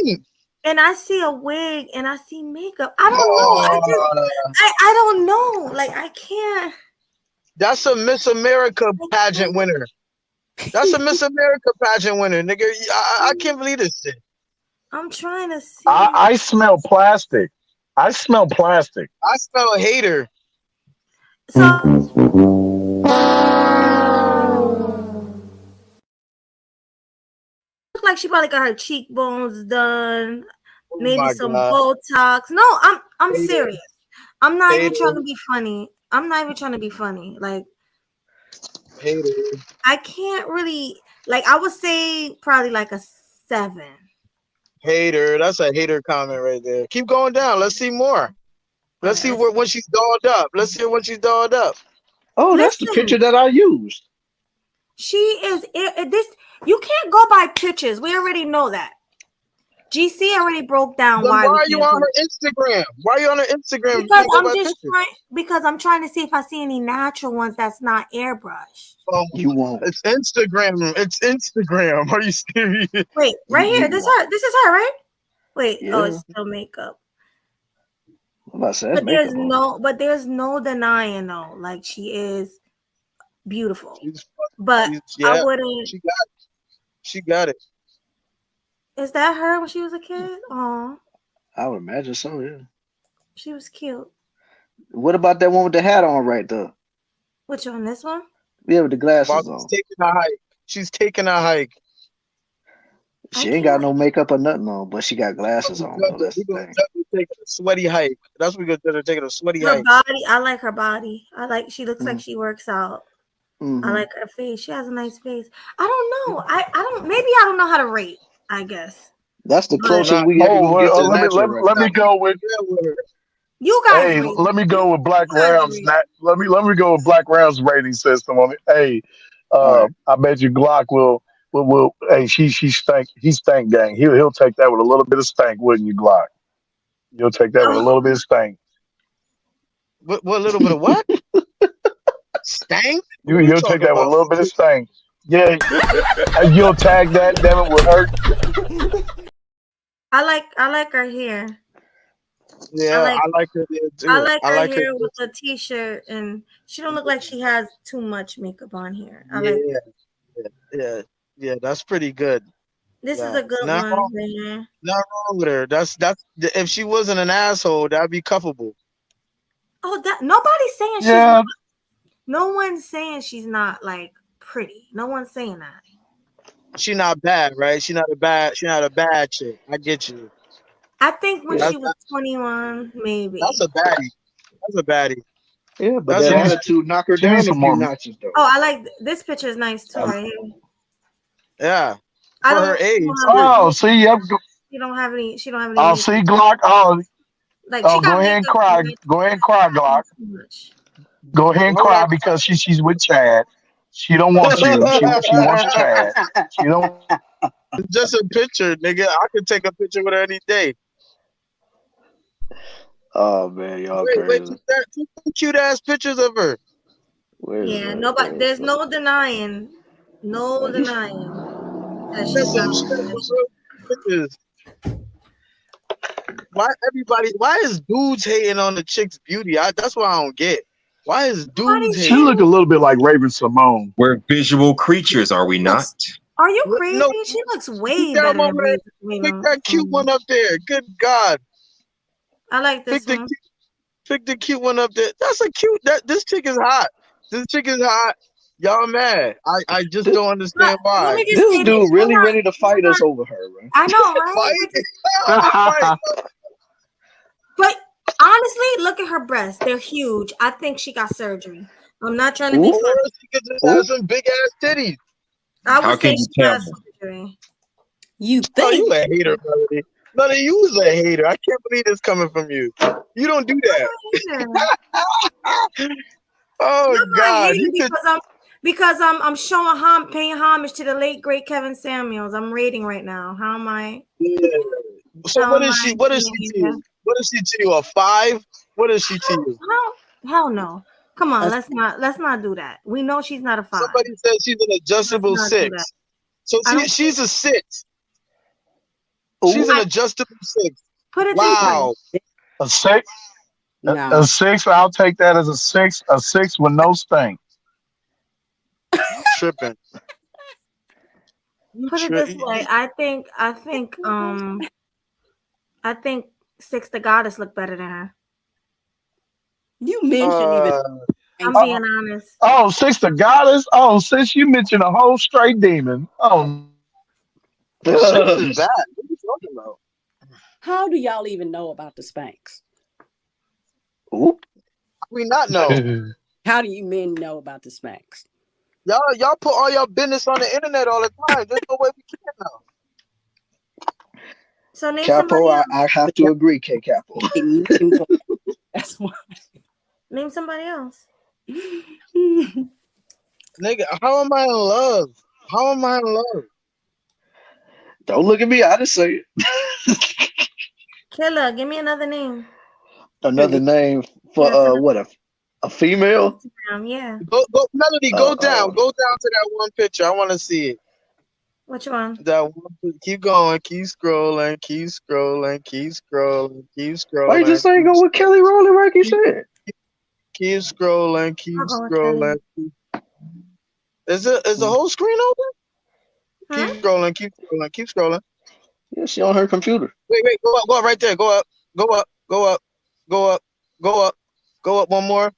9. And I see a wig and I see makeup. I don't know. I don't know. Like I can't. That's a Miss America pageant winner. That's a Miss America pageant winner, nigga. I can't believe this shit. I'm trying to see. I smell plastic. I smell plastic. I smell a hater. So look like she probably got her cheekbones done, maybe some Botox. No, I'm serious. I'm not even trying to be funny. Like I can't really I would say probably like a 7. Hater. That's a hater comment right there. Keep going down. Let's see more. Let's see when she's dolled up. Let's see when she's dolled up. Oh, that's the picture that I used. She is this. You can't go by pictures. We already know that. GC already broke down Then why are you on her Instagram? Why are you on her Instagram? Because I'm trying to see if I see any natural ones that's not airbrushed. You won't. It's Instagram. It's Instagram. Are you serious? Wait, right here. This is her, right? Wait. Yeah. Oh, it's still makeup. But there's no denying though. Like she is beautiful. But I wouldn't. She got it. Is that her when she was a kid? Oh, I would imagine so. Yeah. she was cute. What about that one with the hat on right there? Which one? This one? Yeah, with the While glasses she's on. taking a hike. She's taking a hike. She ain't got no makeup or nothing on, but she got glasses on though. That's We're the gonna thing. judge her taking a sweaty hike. That's what we're gonna judge her taking a sweaty Her hike. body. I like her body. I like. She looks like she works out. I Mm-hmm. like her face. She has a nice face. I don't know. I don't. Maybe I don't know how to rate. I guess. That's the But closest we ever gonna get to natural right let me now. go with. you guys Hey, rate. let me go with Black You guys Round's. rate. Let me go with Black Round's rating system on it. Hey, All right. I bet you Glock will. Hey, he stank gang. He'll take that with a little bit of stank, wouldn't you, Glock? You'll take that with a little bit of stank. What little bit of what? Stank? What are you You'll take talking that with a about? little bit of stank. Yeah, you'll tag that. Damn it, would hurt. I like her hair. Yeah, I like her there too. I like her like her. hair with a t-shirt, and she don't look like she has too much makeup on here. I Yeah, like that. yeah. That's pretty good. This is Yeah. a good Not one wrong, right here. not wrong with her. That's if she wasn't an asshole, that'd be cuffable. Oh, that nobody's saying she's Yeah. not. No one's saying she's not like pretty. No one's saying that. She not bad, right? She not a bad chick. I get you. I think when That's she was 21, maybe. a baddie. That's a baddie. Yeah, but That's that a baddie. attitude knock her She needs down a some few more. notches though. Oh, I like this picture is nice too, right here. Yeah. I For don't. her age. Oh, see, yep. She don't have any. She don't have any. Oh, makeup. see, Glock. Like she Go got ahead and makeup. cry. Go ahead and cry, Glock. Too much. Go ahead and Hold cry on. because she's with Chad. She don't want you. She wants Chad. She don't. It's just a picture, nigga. I could take a picture with her any day. Oh man, y'all Wait, crazy. two cute ass pictures of her. Yeah, nobody. There's no denying. No denying that she's not. Pictures. Why is dudes hating on the chick's beauty? That's what I don't get. Why is dudes She hating? look a little bit like Raven Simone. We're visual creatures, are we not? Are you crazy? No, She looks pick way that better one than with Raven. pick that cute one up there. Good God. I like this one. Pick the cute one up there. That's a cute. This chick is hot. This chick is hot. Y'all mad? I just don't understand why. Let me just This say dude this. really ready to fight us over her, man. I know, right? Fight. But honestly, look at her breasts. They're huge. I think she got surgery. I'm not trying to be funny. Or she could just have some big ass titties. I How would can say you she got tell? surgery. You Oh, think? you a hater, Melody. Melody, you was a hater. I can't believe this coming from you. You don't do that. Oh I'm not God, hating because I'm showing paying homage to the late great Kevin Samuels. I'm rating right now. How am I? Yeah. So How what am is she? I What is she to you? What is she to you? A 5? What is she to you? Hell no. Come on, let's not do that. We know she's not a 5. Somebody said she's an adjustable Let's not do 6. So she's a 6. Ooh. She's an adjustable 6. Put it Wow. A 6. No. A 6. I'll take that as a 6. A 6 with no stink. Tripping. Put it this way. I think Six the Goddess looked better than her. You mentioned even. I'm being honest. Oh, Six the Goddess. Oh, since you mentioned a whole straight demon. Oh, 6 is bad. What are you talking about? How do y'all even know about the Spanx? Ooh. We not know. How do you men know about the Spanx? Y'all put all your business on the internet all the time. There's no way we can know. So name Capo, somebody else. I have to agree, K Capo. That's why. Name somebody else. Nigga, how am I in love? How am I in love? Don't look at me. I just say it. Killa, give me another name. Another name for what a female? Yeah. Go Melody, go down to that one picture. I want to see it. Which one? That one. Keep going. Keep scrolling. Keep scrolling. Keep scrolling. Keep scrolling. Why you just ain't go with Kelly Rowland like you said? Keep scrolling. Keep scrolling. Is the whole screen open? Huh? Keep scrolling. Keep scrolling. Keep scrolling. Yeah, she on her computer. Wait, go up right there. Go up, go up, go up, go up, go up, go up one more.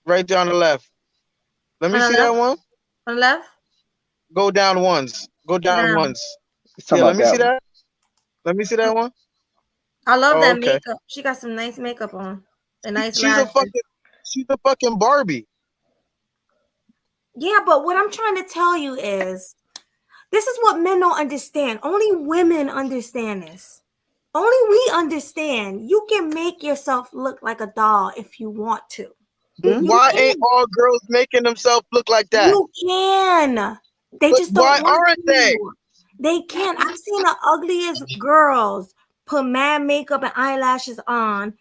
Right there on the left. Let me On the see left? that one. On the left? Go down once. Go down Down. once. He's talking Yeah, let about me see that one. that. Let me see that one. I love Oh, that okay. makeup. She got some nice makeup on. A nice lashes. She's a fucking Barbie. Yeah, but what I'm trying to tell you is this is what men don't understand. Only women understand this. Only we understand. You can make yourself look like a doll if you want to. Why ain't all girls making themselves look like that? You can. They But just don't why want aren't they? to. They can't. I've seen the ugliest girls put mad makeup and eyelashes on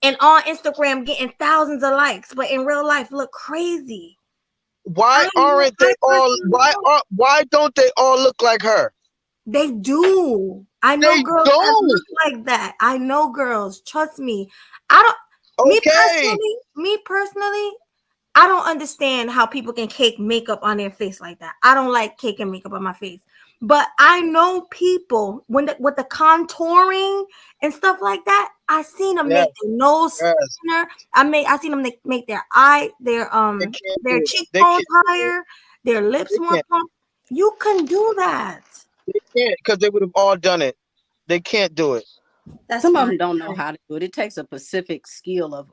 and on Instagram getting thousands of likes, but in real life look crazy. Why aren't they all? Why don't they all look like her? They do. I know They girls that don't. look like that. I know girls. Trust me. I don't. Okay. Me personally, I don't understand how people can cake makeup on their face like that. I don't like cake and makeup on my face. But I know people with the contouring and stuff like that. I seen them make their nose thinner. I seen them make their cheekbones higher, their lips more plump. You can do that. They can't because they would have all done it. They can't do it. Some of them don't know how to do it. It takes a specific skill of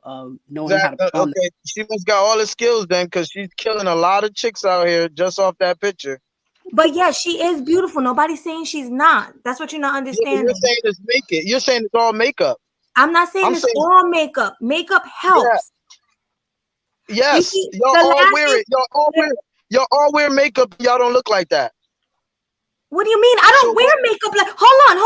knowing how to Exactly. perform. Okay, she must got all the skills then, because she's killing a lot of chicks out here just off that picture. But yeah, she is beautiful. Nobody's saying she's not. That's what you're not understanding. You're saying it's makeup. You're saying it's all makeup. I'm not saying it's all makeup. Makeup helps. Yeah. Yes, y'all all wear it. Y'all all wear makeup. Y'all don't look like that. What do you mean? I don't wear makeup. Like, hold on.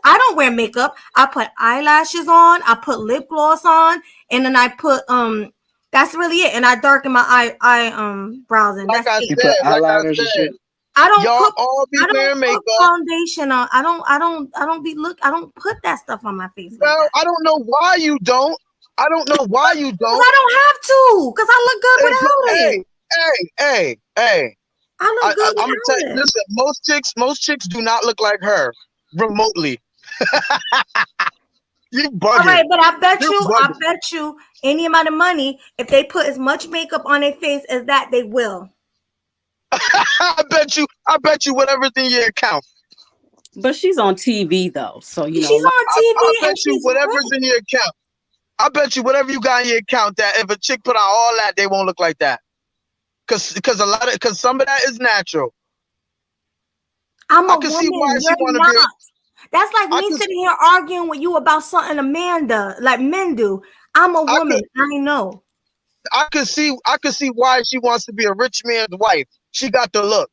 I don't wear makeup. I put eyelashes on. I put lip gloss on, and then I put That's really it. And I darken my brows in. Like That's I it. said, eyeliners and shit. I don't y'all put, all be I don't wearing put makeup. foundation on. I don't put that stuff on my face. Well, like I don't know why you don't. I don't know why you don't. I don't have to, because I look good without it. Hey. I look good I'm without tell you, it. listen, most chicks do not look like her remotely. You bugging. All right, but I bet you any amount of money, if they put as much makeup on their face as that, they will. I bet you whatever's in your account. But she's on TV though, so you know. She's on TV. I bet you whatever's in your account. I bet you whatever you got in your account, that if a chick put on all that, they won't look like that. Cause some of that is natural. I can see why she want to be. That's like me sitting here arguing with you about something a man does, like men do. I'm a woman. I know. I could see why she wants to be a rich man's wife. She got the look.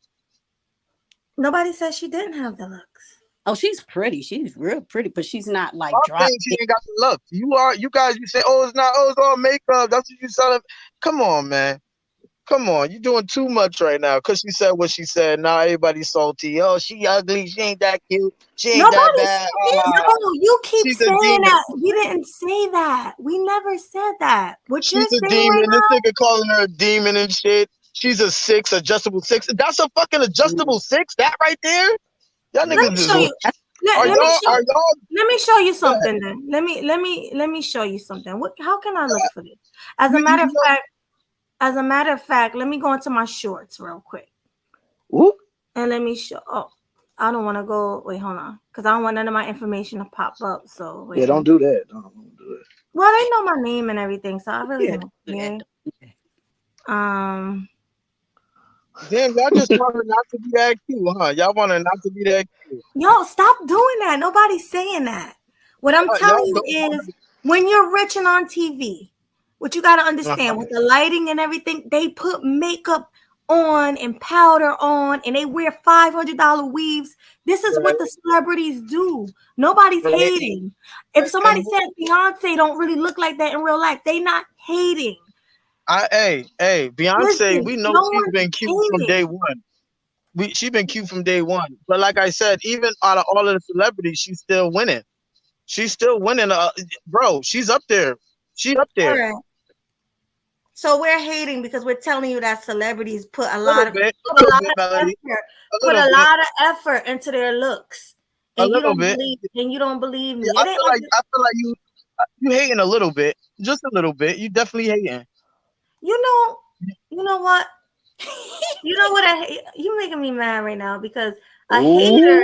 Nobody said she didn't have the looks. Oh, she's pretty. She's real pretty, but she's not like dry. She ain't got the look. You guys, you say, oh, it's all makeup. That's what you selling. Come on, man. Come on, you're doing too much right now. Cause she said what she said. Now everybody's salty. Oh, she ugly. She ain't that cute. She ain't that bad. No, you keep saying that. We didn't say that. We never said that. She's a demon. This nigga calling her a demon and shit. She's a 6, adjustable 6. That's a fucking adjustable 6. That right there. Y'all niggas is. Let me show you something. Then let me show you something. How can I look for this? As a matter of fact, let me go into my shorts real quick. Ooh. And let me show. Oh, I don't want to go. Wait, hold on, because I don't want none of my information to pop up. So wait, don't do that. Don't do it. Well, they know my name and everything, so I really don't care. Damn, y'all just want her not to be that cute, huh? Y'all want her not to be that cute. Yo, stop doing that. Nobody's saying that. What I'm telling you is, when you're rich and on TV, what you got to understand with the lighting and everything, they put makeup on and powder on, and they wear $500 weaves. This is what the celebrities do. Nobody's hating. If somebody said Beyonce don't really look like that in real life, they not hating. Hey, Beyonce, listen, we know she's been cute from day one. She's been cute from day one. But like I said, even out of all of the celebrities, she's still winning. She's still winning. Bro, she's up there. She's up there. Right. So we're hating because we're telling you that celebrities put a little lot of bit, effort, a put little a bit, lot of effort into their looks, a and you little don't bit. believe, me. Yeah, It ain't like I feel like you hating a little bit, just a little bit. You definitely hating. you know, you know what? You know what? You making me mad right now because a Ooh.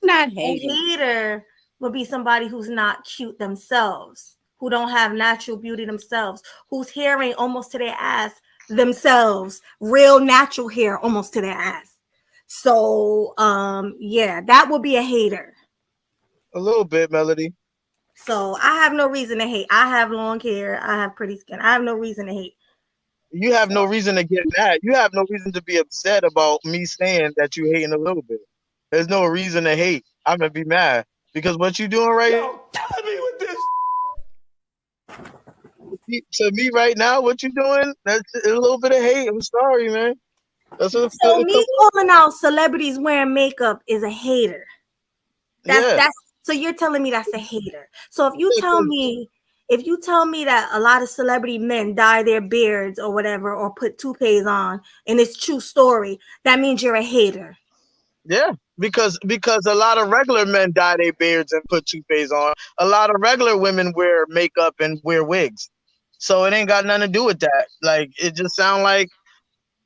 Not a hating. hater would be somebody who's not cute themselves, who don't have natural beauty themselves, whose hair ain't almost to their ass themselves, real natural hair almost to their ass. So, yeah, that would be a hater. A little bit, Melody. So I have no reason to hate. I have long hair. I have pretty skin. I have no reason to hate. You have no reason to get mad. You have no reason to be upset about me saying that you hating a little bit. There's no reason to hate. I'm gonna be mad because what you doing right now, Killing me with this. to me right now, what you doing? That's a little bit of hate. I'm sorry, man. That's what So it me comes. calling out celebrities wearing makeup is a hater. Yeah. That's so you're telling me that's a hater. So if you tell me that a lot of celebrity men dye their beards or whatever or put toupees on and it's true story, that means you're a hater. Yeah, because a lot of regular men dye their beards and put toupees on. A lot of regular women wear makeup and wear wigs. So it ain't got nothing to do with that. Like it just sound like,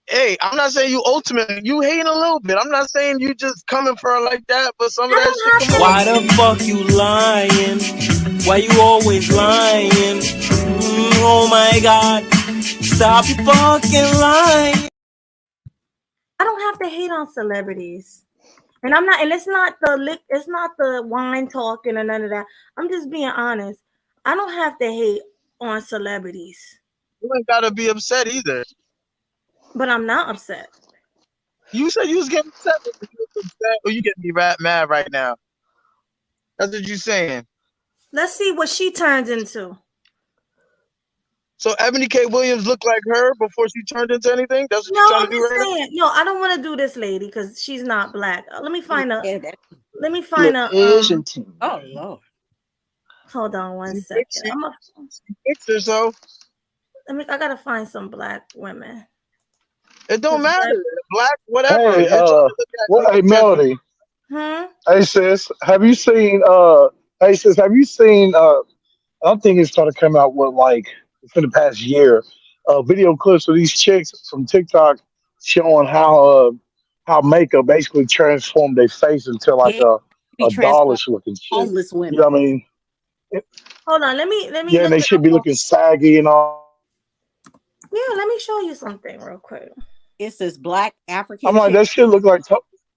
hey, I'm not saying you ultimately you hating a little bit. I'm not saying you just coming for her like that, but some of that shit come Why on. the fuck you lying? Why you always lying? Oh my god, stop you fucking lying. I don't have to hate on celebrities. And I'm not, and it's not the wine talking or none of that. I'm just being honest. I don't have to hate on celebrities. You ain't gotta be upset either. But I'm not upset. You said you was getting upset, or you getting me mad right now. That's what you saying. Let's see what she turns into. So Eboni K. Williams looked like her before she turned into anything? That's what No, you're trying I'm to do just right now? saying. No, I don't want to do this lady because she's not black. Let me find a. Let me Look find a. Asian team. Oh Lord. Hold on one She second. fixed herself. I gotta find some black women. It don't matter. Black, whatever. Hey, You're trying to look at well, hey, Melody. Hmm? Hey, sis, have you seen? Hey, sis, have you seen? I don't think it's gonna come out with like for the past year. Video clips of these chicks from TikTok showing how makeup basically transformed their face into like Yeah, be a transformed dollish looking shit. homeless You women. know what I mean? Hold on. Let me Yeah, and look they it should be up. looking saggy and all. Yeah, let me show you something real quick. It says black I'm African like, chick that shit look like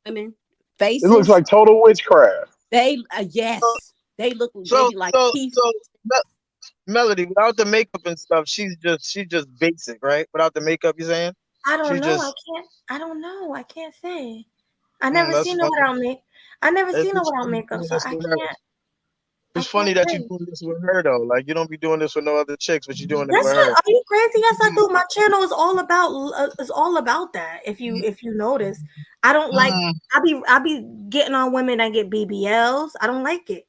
women it looks faces. like total witchcraft. They yes, they look. They So be like so teeth. so Melody, without the makeup and stuff, she's just basic, right? Without the makeup, you saying? I don't She's know. I just can't. I don't know. I can't say. I never that's seen her funny. without make. I never It's seen her just without funny makeup, doing so this I with her. can't. I It's funny can't that you're say. doing this with her though. Like you don't be doing this with no other chicks, but you're doing it Yes, with her. are you crazy? Yes, I do. My channel is all about that. If you notice, I don't like. I be getting on women that get BBLs. I don't like it.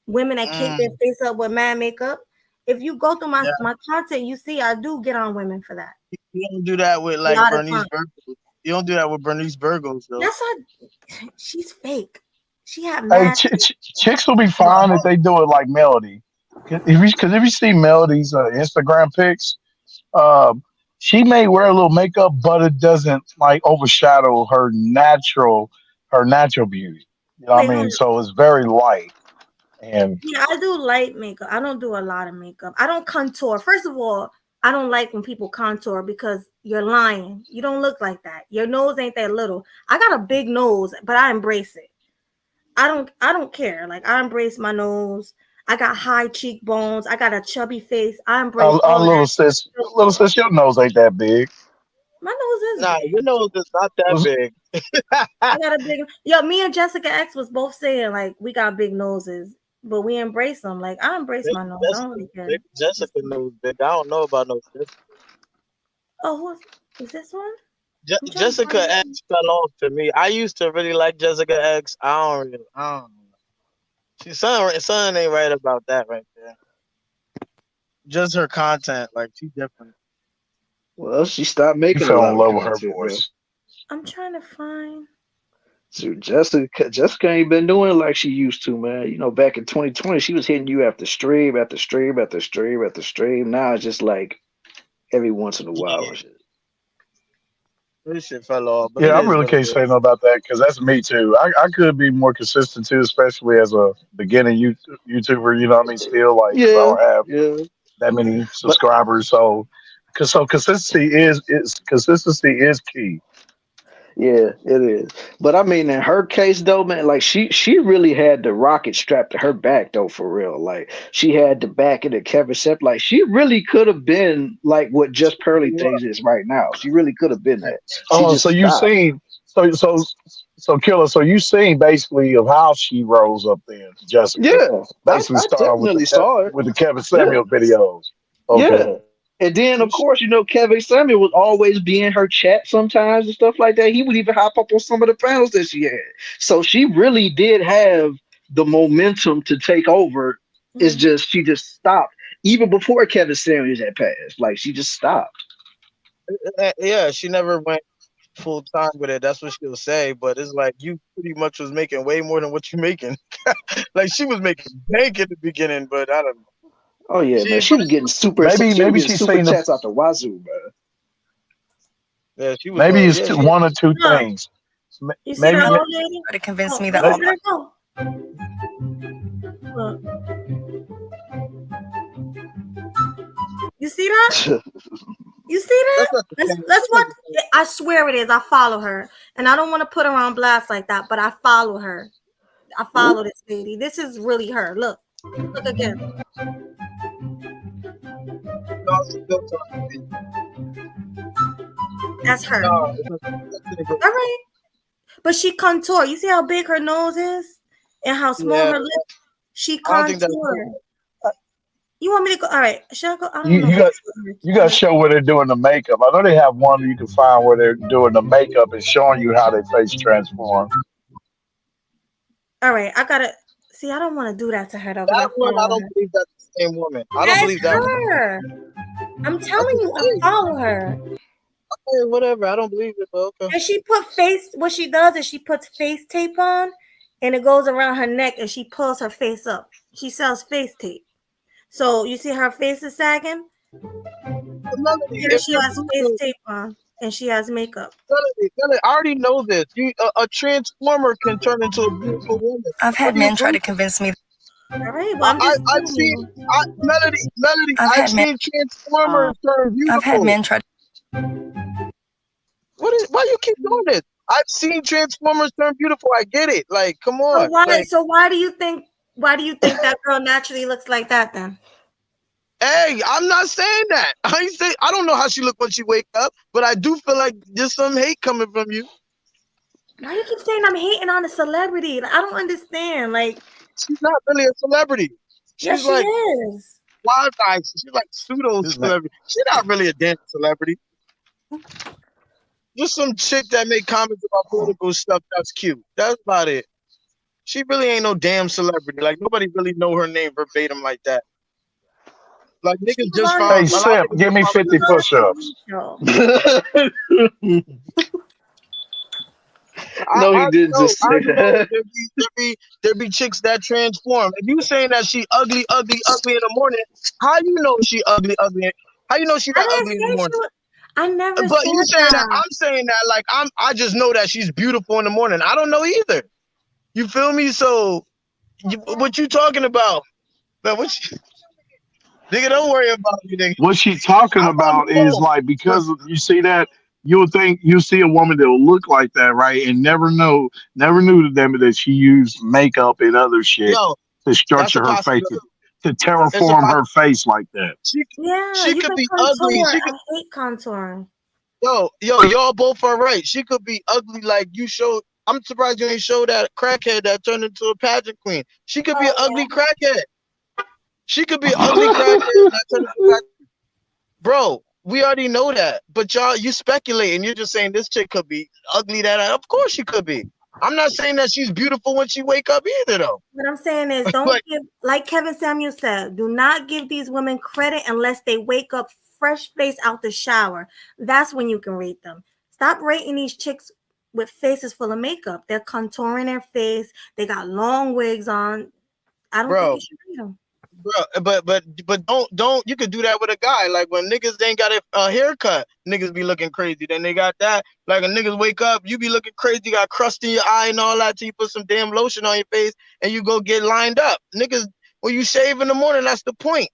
Women that cake their face up with mad makeup. If you go through Yeah. my content, you see I do get on women for that. You don't do that with A like lot of Bernice times. Burgos. You don't do that with Bernice Burgos though. That's not. She's fake. She had Hey, mad. chicks will be fine if they do it like Melody. Because if you see Melody's Instagram pics, she may wear a little makeup, but it doesn't like overshadow her natural beauty. You know what Wait, I hold mean? on. So it's very light. And Yeah, I do light makeup. I don't do a lot of makeup. I don't contour. First of all, I don't like when people contour because you're lying. You don't look like that. Your nose ain't that little. I got a big nose, but I embrace it. I don't care. Like I embrace my nose. I got high cheekbones. I got a chubby face. I embrace our all that. little sis, your nose ain't that big. My nose is Nah, big. your nose is not that big. I got a big. Yo, me and Jessica X was both saying like we got big noses, but we embrace them. Like I embrace my nose. I don't really care. Jessica knows big. I don't know about no Jessica. Oh, is this one? I'm trying to Jessica find X it. fell off to me. I used to really like Jessica X. I don't know. Something ain't right about that right there. Just her content, like she's different. Well, she stopped You making a fell lot in of love with her content, man. voice. I'm trying to find. So Jessica ain't been doing it like she used to, man. You know, back in 2020, she was hitting you after stream after stream after stream after stream. Now it's just like every once in a while and shit. This shit fell off, but Yeah, it I is really what it can't say is. no about that because that's me too. I could be more consistent too, especially as a beginning YouTuber. You know what I mean? Still, like, because I Yeah, don't have yeah. that many But subscribers. So, consistency is key. yeah, it is. But I mean, in her case though, man, like she really had the rocket strapped to her back though, for real. Like she had the back of the Kevin Shep. Like she really could have been like what Just Pearly Things is right now. She really could have been that. She Oh, just so you stopped. seen so Killer. So you seen basically of how she rose up then, Jessica. Yeah, Basically, I start off with definitely saw it. with the Kevin Yeah. Samuel videos. Okay. Yeah. And then, of course, you know, Kevin Samuel would always be in her chat sometimes and stuff like that. He would even hop up on some of the panels that she had. So she really did have the momentum to take over. It's just, she just stopped. Even before Kevin Samuels had passed. Like, she just stopped. Yeah, she never went full time with it. That's what she'll say. But it's like you pretty much was making way more than what you're making. Like she was making bank in the beginning, but I don't know. Oh, yeah, man. She was getting Maybe she's super seen the chats out the wazoo, man. Yeah, she was. maybe it's Yeah, one or two Huh. things. You see Maybe that old lady? To convince Oh, me wait, that where'd it go? Look. You see that? You see that? Let's watch. I swear it is. I follow her, and I don't want to put her on blast like that, but I follow her. I follow this lady. This is really her. Look again. That's her. All right, but she contour. You see how big her nose is, and how small her lips. She I don't think that's contour. You want me to go? All right. Should I go? I don't you, know. you got to show where they're doing the makeup. I know they have one you can find where they're doing the makeup and showing you how their face transforms. All right, I gotta see. I don't want to do that to her though. That one, I don't believe that's the same woman. I don't believe that. Her. I'm telling you, I follow her. Okay, whatever. I don't believe it, but okay. And she put face. What she does is she puts face tape on, and it goes around her neck, and she pulls her face up. She sells face tape. So you see her face is sagging. And she has face tape on, and she has makeup. I already know this. A transformer can turn into a beautiful woman. I've had men try to convince me. All right, well, I'm just I've seen Melody. I've seen Transformers turn beautiful. I've had men try. Why you keep doing this? I've seen Transformers turn beautiful. I get it. Like, come on. So why do you think that girl naturally looks like that then? Hey, I'm not saying that. I don't know how she look when she wake up, but I do feel like there's some hate coming from you. Why do you keep saying I'm hating on a celebrity? Like, I don't understand. Like, she's not really a celebrity. Yes, She's like, she is. Wild eyes. She's like pseudo celebrity. She's not really a damn celebrity. Just some chick that make comments about political stuff that's cute. That's about it. She really ain't no damn celebrity. Like nobody really know her name verbatim like that. Like niggas just found. Hey, Simp, give me 50 push-ups. No, he didn't just say that. There be chicks that transform. If you saying that she ugly in the morning, how you know she ugly? How you know she not ugly in the morning? I never. But you saying that? I'm saying that like I just know that she's beautiful in the morning. I don't know either. You feel me? So, what you talking about? Man, nigga, don't worry about me, nigga. What she talking about is like, because you see that, you would think you see a woman that will look like that, right? And never knew that she used makeup and other shit to structure her face, to terraform her face like that. She you could can be contour. ugly. I hate contouring. Yo, y'all both are right. She could be ugly like you showed. I'm surprised you ain't showed that crackhead that turned into a pageant queen. She could be an ugly crackhead. She could be an ugly crackhead that turned into a pageant queen. Bro, we already know that. But y'all, you speculating. You're just saying this chick could be ugly. Of course she could be. I'm not saying that she's beautiful when she wake up either, though. What I'm saying is, don't give, like Kevin Samuel said, do not give these women credit unless they wake up fresh face out the shower. That's when you can rate them. Stop rating these chicks with faces full of makeup. They're contouring their face. They got long wigs on. I don't think Bro, you should rate them. bro, but don't you could do that with a guy. Like when niggas ain't got a haircut, niggas be looking crazy. Then they got that. Like a niggas wake up, you be looking crazy, you got crust in your eye and all that till you put some damn lotion on your face and you go get lined up. Niggas, when you shave in the morning, that's the point.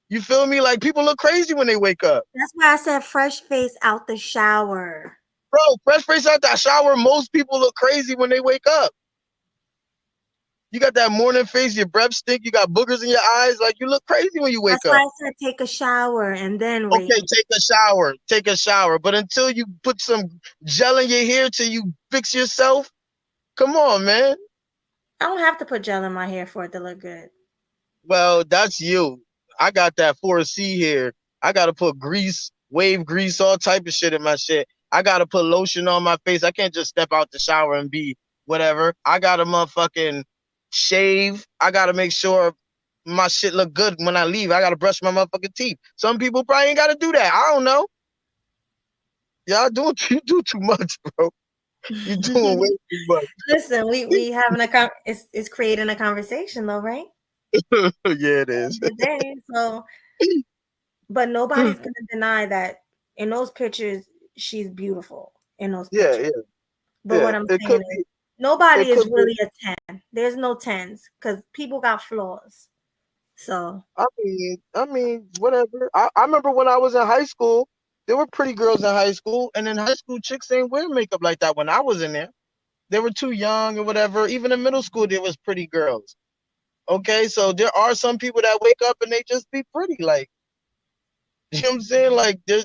You feel me? Like people look crazy when they wake up. That's why I said fresh face out the shower. Bro, fresh face out that shower, most people look crazy when they wake up. You got that morning face, your breath stink, you got boogers in your eyes, like you look crazy when you wake That's why up. I said take a shower and then Okay, rate. take a shower. But until you put some gel in your hair till you fix yourself, come on, man. I don't have to put gel in my hair for it to look good. Well, that's you. I got that 4C hair. I gotta put grease, wave grease, all type of shit in my shit. I gotta put lotion on my face. I can't just step out the shower and be whatever. I gotta motherfucking shave. I gotta make sure my shit look good when I leave. I gotta brush my motherfucking teeth. Some people probably ain't gotta do that. I don't know. Y'all do you do too much, bro. You doing way too much. Listen, we having it's creating a conversation though, right? Yeah, it is. Today, so but nobody's gonna deny that in those pictures she's beautiful in those pictures. Yeah. But what I'm saying is nobody is really a 10. There's no 10s because people got flaws. So I mean, whatever. I remember when I was in high school, there were pretty girls in high school, and in high school, chicks ain't wear makeup like that when I was in there. They were too young or whatever. Even in middle school, there was pretty girls. Okay, so there are some people that wake up and they just be pretty. Like, you know what I'm saying? Like, there's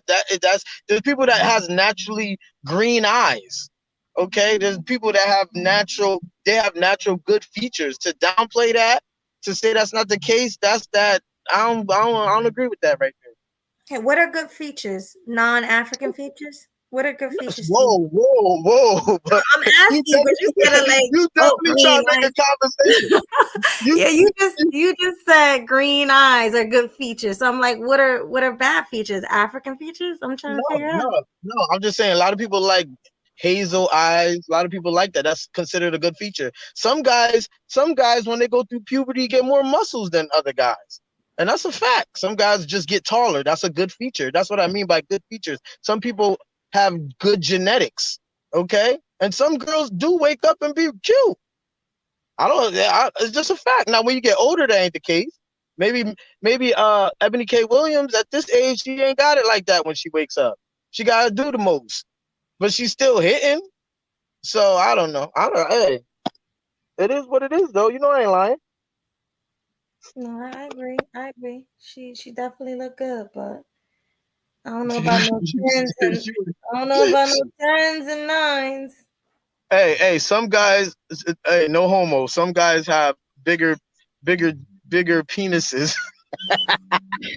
people that has naturally green eyes. Okay, there's people that have natural good features. To downplay that, to say that's not the case, that's that. I don't agree with that right there. okay, what are good features? Non-African features? What are good features? Whoa! But I'm asking, but you said like you definitely trying to make a conversation. you just said green eyes are good features. So I'm like, what are bad features? African features? I'm trying to figure out. No. I'm just saying a lot of people like hazel eyes. A lot of people like that. That's considered a good feature. Some guys when they go through puberty get more muscles than other guys. And that's a fact. Some guys just get taller. That's a good feature. That's what I mean by good features. Some people have good genetics, okay? And some girls do wake up and be cute. It's just a fact. Now, when you get older, that ain't the case. Maybe Eboni K. Williams at this age, she ain't got it like that when she wakes up. She got to do the most, but she's still hitting. So I don't know. Hey, it is what it is, though. You know I ain't lying. No, I agree. She definitely looked good, but I don't know about no 10s and 9s. Hey, some guys, hey, no homo. Some guys have bigger penises.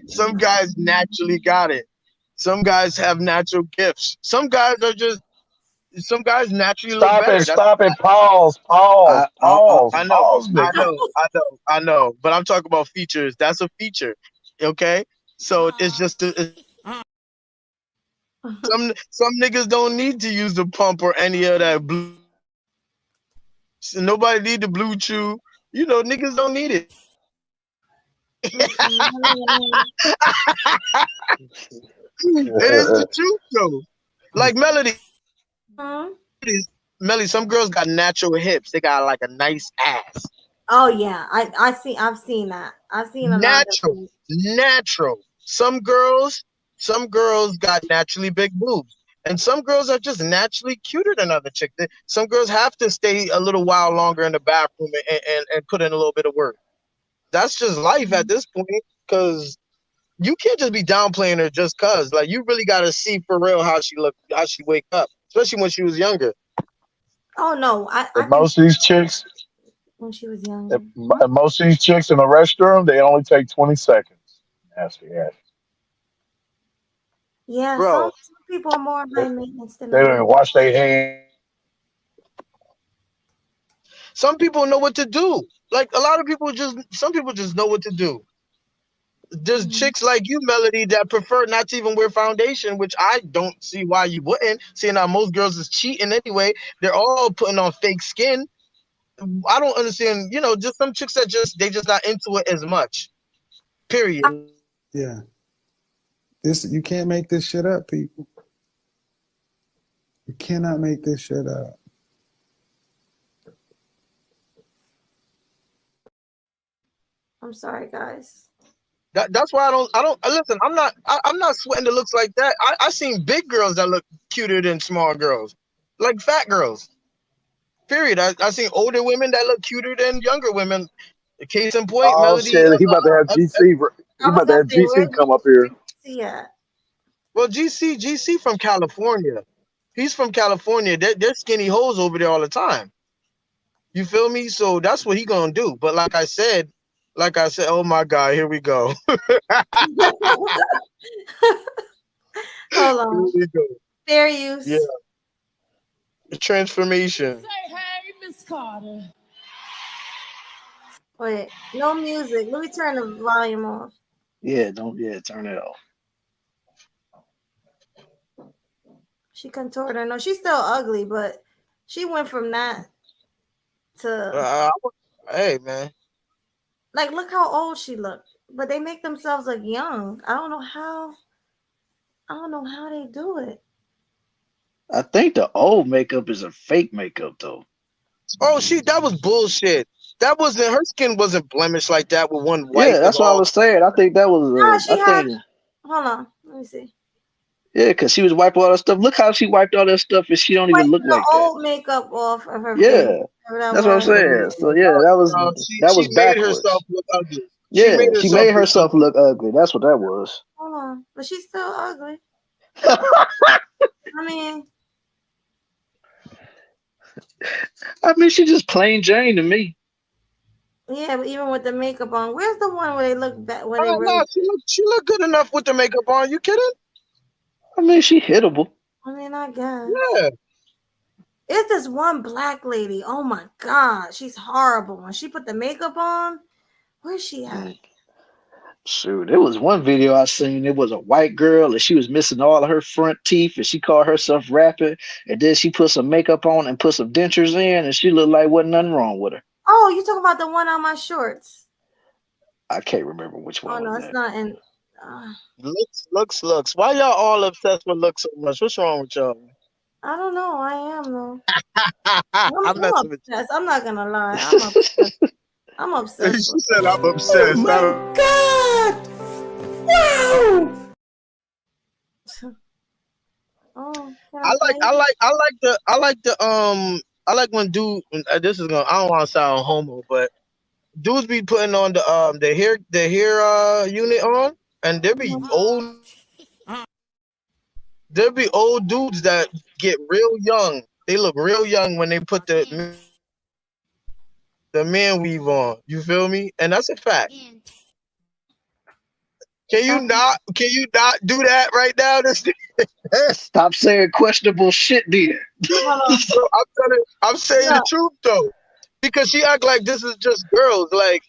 Some guys naturally got it. Some guys have natural gifts. Some guys naturally look better. Stop it. Pause. Nigga. I know. But I'm talking about features. That's a feature. Okay? So it's just some niggas don't need to use the pump or any of that blue. Nobody need the blue chew. You know, niggas don't need it. It is the truth, though. Like Melody. Melody, some girls got natural hips. They got like a nice ass. Oh yeah, I've seen that. I've seen a natural. Some girls got naturally big boobs, and some girls are just naturally cuter than other chicks. Some girls have to stay a little while longer in the bathroom and put in a little bit of work. That's just life at this point, because you can't just be downplaying her just cause. Like, you really got to see for real how she wake up, especially when she was younger. Oh no, most of these chicks when she was younger. Most of these chicks in the restroom, they only take 20 seconds. Nasty ass. Yeah, bro. Some people are more high maintenance than they don't even wash their hands. Some people know what to do. Like, some people just know what to do. There's chicks like you, Melody, that prefer not to even wear foundation, which I don't see why you wouldn't. Seeing how most girls is cheating anyway, they're all putting on fake skin. I don't understand. Just some chicks that they just not into it as much. Period. Yeah. You can't make this shit up, people. You cannot make this shit up. I'm sorry, guys. That's why I don't listen. I'm not sweating the looks like that. I seen big girls that look cuter than small girls, like fat girls. Period. I seen older women that look cuter than younger women. Case in point, Oh Melody. shit, he about to have GC. He I was about to gonna have say, where's GC come up here. GC at? Well, GC from California. He's from California. They're skinny hoes over there all the time. You feel me? So that's what he gonna do. But like I said, oh my God, here we go. Hold on. Here we go. Fair use. Yeah. The transformation. Say hey, Miss Carter. Wait, no music. Let me turn the volume off. Yeah, turn it off. She contorted her. No, she's still ugly, but she went from that to hey man. Like, look how old she looked. But they make themselves look young. I don't know how they do it. I think the old makeup is a fake makeup though. Oh, that was bullshit. That wasn't, her skin wasn't blemished like that with one wipe. Yeah, that's what I was saying. I think that was. Hold on. Let me see. Yeah, because she was wiping all that stuff. Look how she wiped all that stuff, and she don't even look like that. Old makeup off of her face. Yeah, that's what I'm saying. So yeah, that was she made backwards. herself look ugly. Yeah, she made herself look ugly. That's what that was. Hold on, but she's still ugly. I mean, she just plain Jane to me. Yeah, but even with the makeup on, where's the one where they look back? Where they no, she look good enough with the makeup on. You kidding? I mean, she hittable. I mean, I guess. Yeah. It's this one black lady. Oh my God, she's horrible. When she put the makeup on, where's she at? Shoot, there was one video I seen. It was a white girl and she was missing all of her front teeth, and she called herself rapping. And then she put some makeup on and put some dentures in, and she looked like wasn't nothing wrong with her. Oh, you talking about the one on my shorts? I can't remember which one. Oh no, it's not in. Looks. Why y'all all obsessed with looks so much? What's wrong with y'all? I don't know. I am though. I'm obsessed. I'm not gonna lie. I'm obsessed. I'm obsessed. She said I'm obsessed. Oh my God! Wow! I like when dude. This is gonna. I don't want to sound homo, but dudes be putting on the hair unit on, and there be old dudes that get real young. They look real young when they put the man weave on. You feel me? And that's a fact. Can you not do that right now? Stop saying questionable shit, dear. I'm saying the truth though, because she act like this is just girls. Like,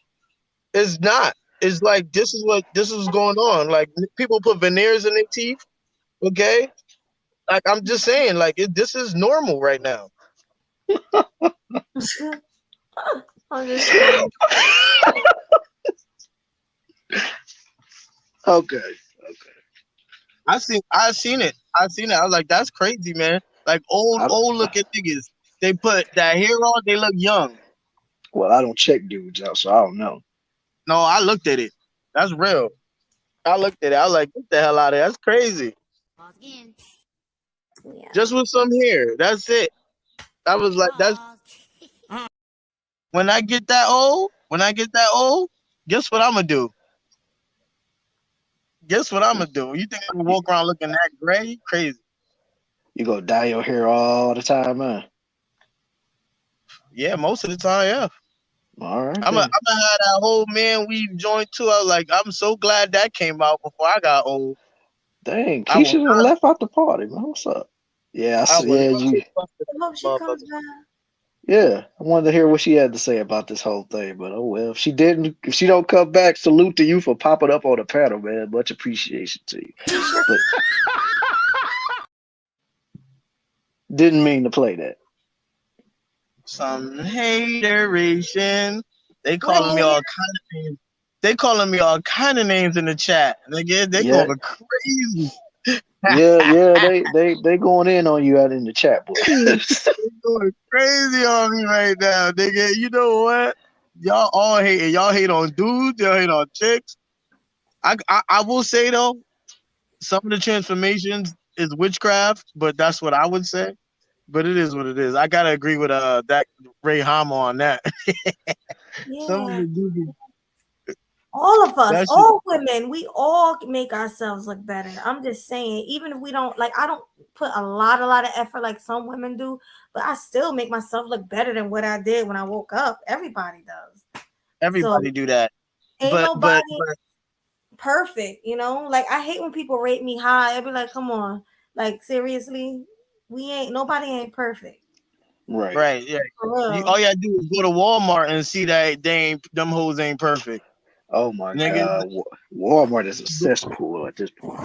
it's not. It's like this is going on. Like, people put veneers in their teeth. Okay, like, I'm just saying, like, this is normal right now. Okay. I seen it. I was like, that's crazy, man. Like, old looking niggas, they put that hair on, they look young. Well, I don't check dudes out, so I don't know. No, I looked at it. That's real. I looked at it. I was like, get the hell out of here. That's crazy. Yeah. Just with some hair. That's it. I was like, that's when I get that old, guess what I'm gonna do? You think I'm gonna walk around looking that gray? Crazy. You gonna dye your hair all the time, man? Yeah, most of the time, yeah. All right. I'm gonna have that whole man weave joint too. I was like, I'm so glad that came out before I got old. Dang, Keisha done left out the party, man. What's up? Yeah, I hope she comes back. Yeah, I wanted to hear what she had to say about this whole thing, but oh well. If she don't come back, salute to you for popping up on the panel, man. Much appreciation to you. But didn't mean to play that. Some hateration. They calling me all kind of names. They calling me all kind of names in the chat. Nigga, they Yeah. going crazy. Yeah, they going in on you out in the chat, boy. They going crazy on me right now, nigga. You know what? Y'all all hate. Y'all hate on dudes. Y'all hate on chicks. I will say though, some of the transformations is witchcraft, but that's what I would say. But it is what it is. I gotta agree with that Ray Hama on that. Some of Yeah. the dudes. All of us, That's all women, we all make ourselves look better. I'm just saying, even if we don't like, I don't put a lot of effort like some women do, but I still make myself look better than what I did when I woke up. Everybody does. everybody So do that. ain't But nobody perfect, you know. Like I hate when people rate me high. I'd be like, come on, like seriously, nobody ain't perfect. Right, yeah. For real. All you gotta do is go to Walmart and see that them hoes ain't perfect. Oh my Nigga. God, Walmart is a cesspool at this point.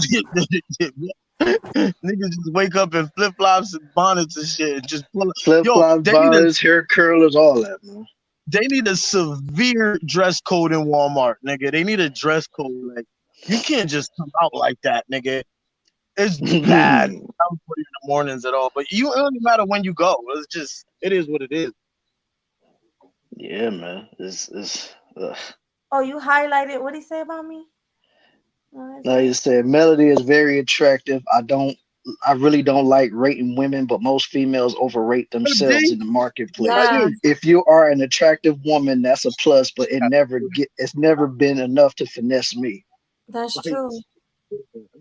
Niggas just wake up in flip flops and bonnets and shit. And just pull up. Flip flops, bonnets, hair curlers, all that, man. They need a severe dress code in Walmart, nigga. They need a dress code. Like you can't just come out like that, nigga. It's bad. I don't put it in the mornings at all. But it don't matter when you go. It is what it is. Yeah, man. It's Oh, you highlighted what he say about me? No, you said Melody is very attractive. I really don't like rating women, but most females overrate themselves in the marketplace. Yeah. If you are an attractive woman, that's a plus, but it's never been enough to finesse me. That's true.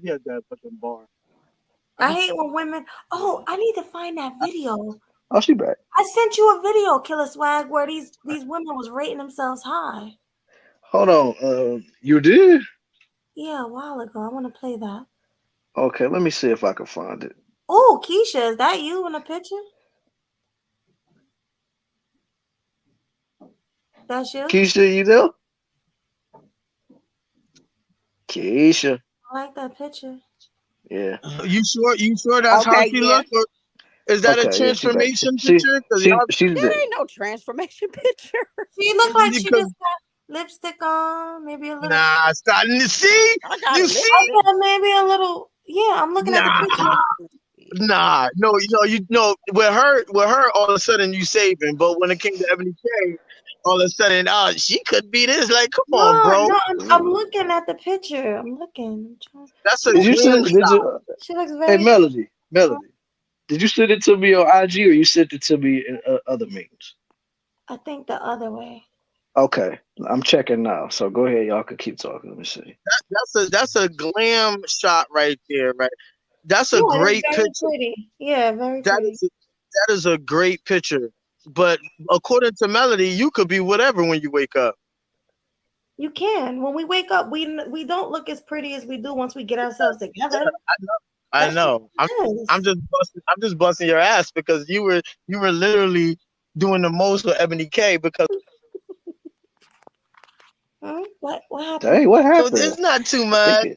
Yeah, that fucking bar. I hate when women. Oh, I need to find that video. Oh, she back. I sent you a video, Killa Swag, where these women was rating themselves high. Hold on. You did? Yeah, a while ago. I want to play that. Okay, let me see if I can find it. Oh, Keisha, is that you in the picture? That's you? Keisha, you there? Keisha. I like that picture. Yeah. You sure that's how she look? Or is that a transformation picture? She's That ain't no transformation picture. She look like she just got lipstick on, maybe a little. Nah, stop. See? You see? Okay, maybe a little. Yeah, I'm looking at the picture. Nah, no, with her, all of a sudden you saving, but when it came to Eboni K, all of a sudden, she could be this. Like, come on, bro. No, I'm looking at the picture. I'm looking. That's a Did you glam shot. She looks Hey, very. Melody. Did you send it to me on IG or you sent it to me in other means? I think the other way. Okay, I'm checking now. So go ahead, y'all can keep talking. Let me see. That's a glam shot right there, right? That's a great very picture. Pretty. Yeah, very pretty. That is a great picture. But according to Melody, you could be whatever when you wake up. You can. When we wake up, we don't look as pretty as we do once we get ourselves together. I know. I'm just busting your ass because you were literally doing the most with Eboni K because What happened? Hey, what happened? It's not too much.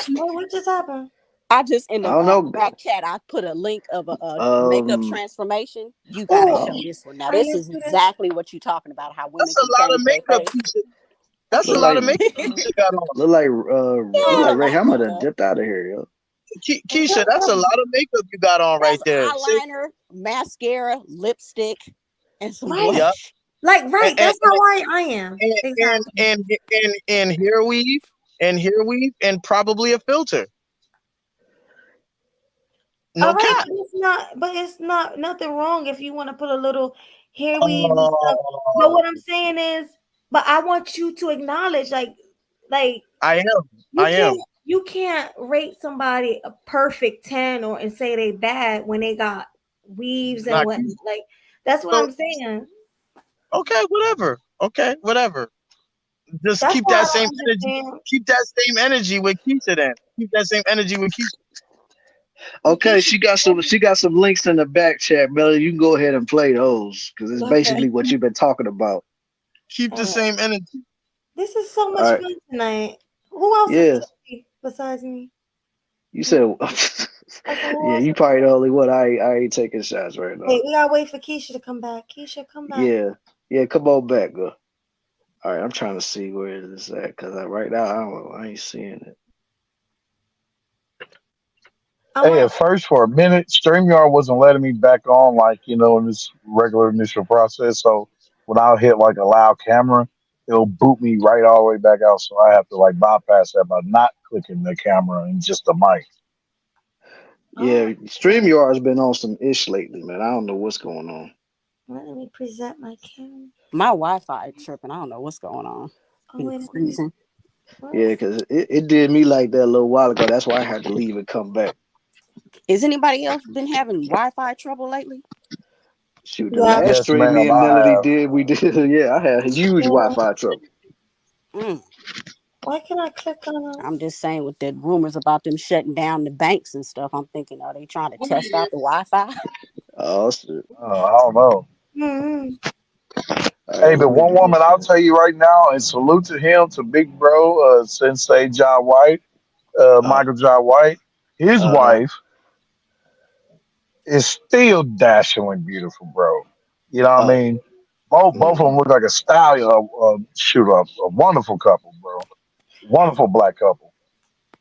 What just happened? I just in I don't the know. back chat I put a link of a makeup transformation. You gotta show this one. Now this is exactly what you're talking about. How women That's a lot of makeup. That's a lot of makeup you got on. Look like Ray Hammer done dipped out of here, yo. Keisha, that's a lot of makeup you got on right there. Eyeliner, mascara, lipstick, and some Right. blush. Right. That's how I am. And hair weave, and probably a filter. No cap. But it's not nothing wrong if you want to put a little hair weave and stuff. But what I'm saying is, but I want you to acknowledge, like I am. You can't rate somebody a perfect 10 and say they bad when they got weaves and what. Like that's what I'm saying. Okay, whatever. Just keep that same energy. Keep that same energy with Keisha then. Keep that same energy with Keisha. Okay, she got some links in the back chat, Melody. You can go ahead and play those because it's basically what you've been talking about. Keep the same energy. This is so much All right. fun tonight. Who else Yeah. is tipsy besides me? You said, who yeah, else you is probably the only one. I ain't taking shots right now. Wait, we gotta wait for Keisha to come back. Keisha, come back. Yeah, come on back, girl. All right, I'm trying to see where it is at because right now I ain't seeing it. Hey, at first for a minute, StreamYard wasn't letting me back on, like, you know, in this regular initial process. So when I hit like allow camera, it'll boot me right all the way back out. So I have to like bypass that by not clicking the camera and just the mic. Yeah, StreamYard's been on some ish lately, man. I don't know what's going on. Let me present my camera. My Wi-Fi tripping. I don't know what's going on. Oh, wait a minute. Freezing. Yeah, because it did me like that a little while ago. That's why I had to leave and come back. Is anybody else been having Wi-Fi trouble lately? Shoot, the last stream me and Melody did, we did. Yeah, I had huge Wi-Fi trouble. Why can I click on it? I'm just saying with the rumors about them shutting down the banks and stuff, I'm thinking, are they trying to test out the Wi-Fi? Oh, shit. I don't know. Mm-hmm. Hey, but one woman I'll tell you right now, and salute to him, to Big Bro, Sensei John White, Michael John White. His wife is still dashingly beautiful, bro. You know what I mean? Both of them look like a stallion. A wonderful couple, bro. Wonderful black couple.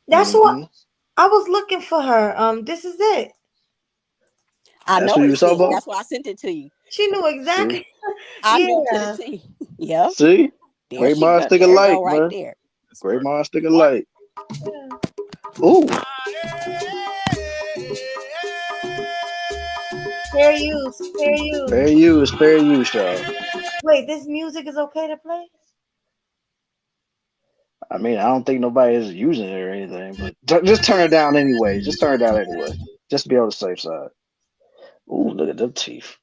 That's what I was looking for her. This is it. I know it's it. That's why I sent it to you. She knew exactly. I knew to the T. Yep. See? There Great she minds go. think There you alike, go, right man. there. Great minds think alike. Ooh. Fair use. Fair use. Fair use. Fair use, y'all. Wait, this music is okay to play? I mean, I don't think nobody is using it or anything, but just turn it down anyway. Just turn it down anyway. Just to be on the safe side. Ooh, look at them teeth.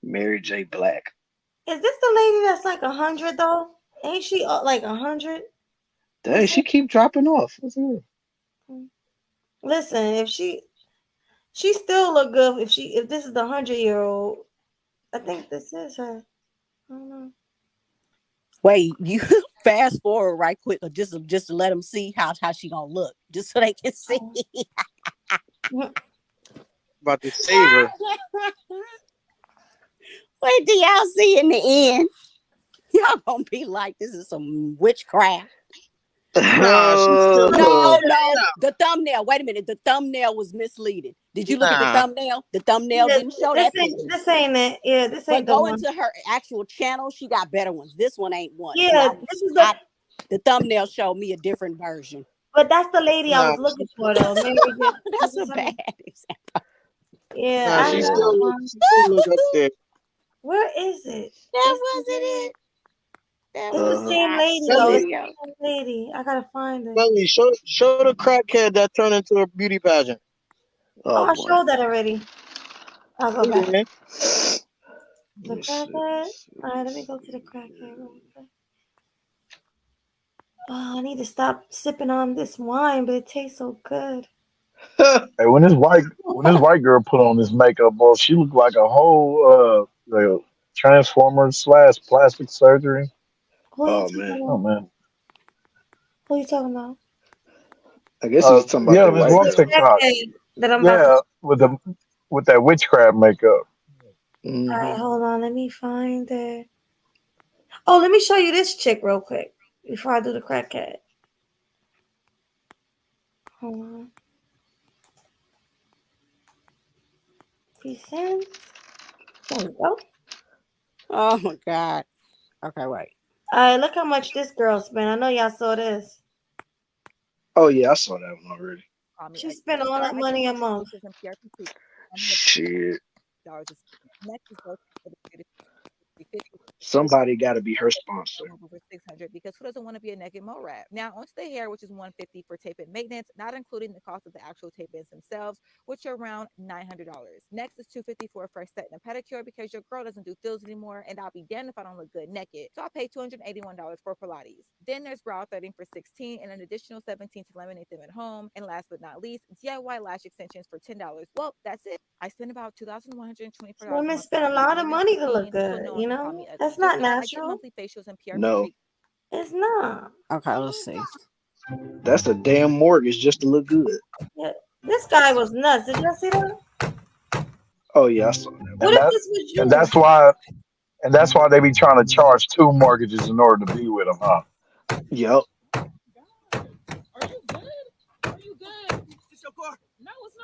Mary J. Black. Is this the lady that's like 100 though? Ain't she like 100? Dang, she keep dropping off. Listen, if she still look good if this is the 100-year-old. I think this is her. I don't know. Wait, you fast forward right quick, or just to let them see how she gonna look, just so they can see. About to save her. Wait till y'all see in the end. Y'all gonna be like, this is some witchcraft. Nah, she's still No. The thumbnail. Wait a minute. The thumbnail was misleading. Did you look at the thumbnail? The thumbnail didn't show that picture. This ain't it. Yeah, this ain't But the go one. into her actual channel. She got better ones. This one ain't one. Yeah, this is the thumbnail showed me a different version. But that's the lady I was looking for though. That's a bad example. Yeah, nah, I she know. still look up there. Where is it? That wasn't it. It's the same lady though. It's the same lady. I gotta find it. Melly, show the crackhead that turned into a beauty pageant. Oh, I showed that already. I'll go back. Okay. The crackhead. All right, let me go to the crackhead real quick. Oh, I need to stop sipping on this wine, but it tastes so good. Hey, when this white girl put on this makeup, bro, she looked like a whole transformer / plastic surgery. Oh man. Who are you talking about? I guess he's talking about the this white one girl. TikTok. That I'm about with that witchcraft makeup. All right, hold on. Let me find it. Oh, let me show you this chick real quick before I do the crackhead. Hold on. Present. There we go. Oh my God. Okay, wait. All right, look how much this girl spent. I know y'all saw this. Oh yeah, I saw that one already. She spent all that money a month. Shit. Somebody got to be her sponsor. over 600 because who doesn't want to be a naked mole rat? Now onto the hair, which is 150 for tape and maintenance, not including the cost of the actual tape ins themselves, which are around $900. Next is $250 for a fresh set and a pedicure because your girl doesn't do fills anymore, and I'll be damned if I don't look good naked. So I pay $281 for Pilates. Then there's brow threading for $16 and an additional $17 to laminate them at home. And last but not least, DIY lash extensions for $10. Well, that's it. I spend about $2,124. Women spend a lot of money to look good, you know? That's not natural. Monthly facials and PRP No, It's not. Okay, let's see. that's a damn mortgage just to look good. Yeah. This guy was nuts. Did y'all see that? Oh yeah, I saw that. What if this was you? And that's why they be trying to charge 2 mortgages in order to be with them, huh? Yep.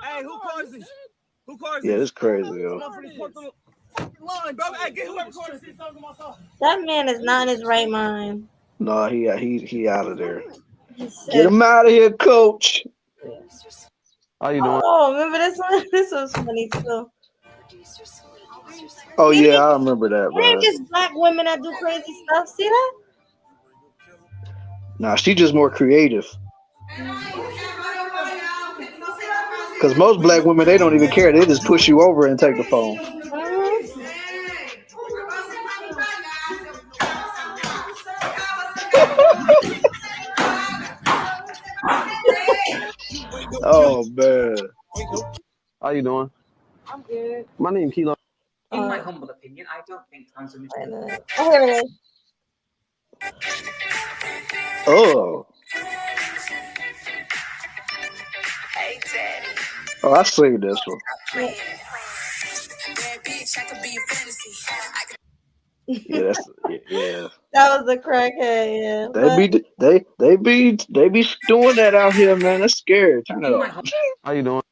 Hey, who caused this? Who caused Yeah, this? it's crazy, yo. Line, bro. Hey, get whoever caused this. That man is not in his right mind. No, he out of there. He said, Get him out of here, coach. How you doing? oh, remember this one? This was funny too. Oh yeah, I remember that, It ain't bro. just black women that do crazy stuff. See that? Nah, she just more creative. Because most black women, they don't even care. They just push you over and take the phone. Oh man. How you doing? I'm good. My name Killa. In my humble opinion, I don't think transformation. Oh, here it is. Oh. Oh, I seen this one. Yeah, that's yeah. That was the crackhead. Yeah. They be doing that out here, man. That's scary. Turn it off. How you doing?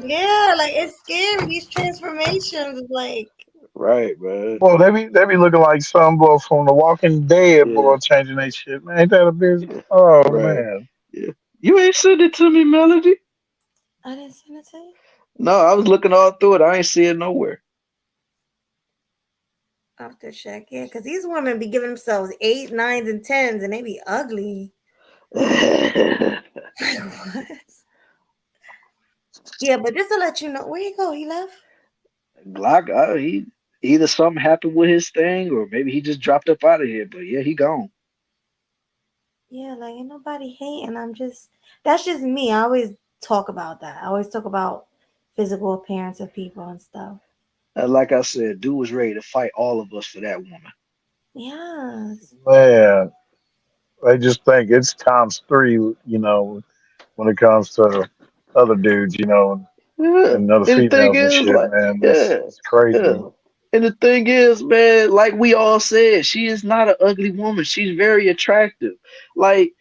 Yeah, like it's scary. These transformations, like. Right, man. Well, they be looking like some boy from The Walking Dead, boy, changing their shit. Man, ain't that a bitch? Oh Right. man. Yeah. You ain't sent it to me, Melody. I didn't send it to you. No, I was looking all through it. I ain't see it nowhere. I have to check, yeah, because these women be giving themselves 8, 9s, and 10s, and they be ugly. What? Yeah, but just to let you know, where you go? He left. Glock, he either something happened with his thing, or maybe he just dropped up out of here. But yeah, he gone. Yeah, like ain't nobody hating. That's just me. I always talk about that. I always talk about physical appearance of people and stuff. And like I said, dude was ready to fight all of us for that woman. Yes. Man. They just think it's times 3, you know, when it comes to other dudes, you know, and other And the thing females and is, shit, like, man. yeah, It's crazy. yeah. And the thing is, man, like we all said, she is not an ugly woman. She's very attractive. Like,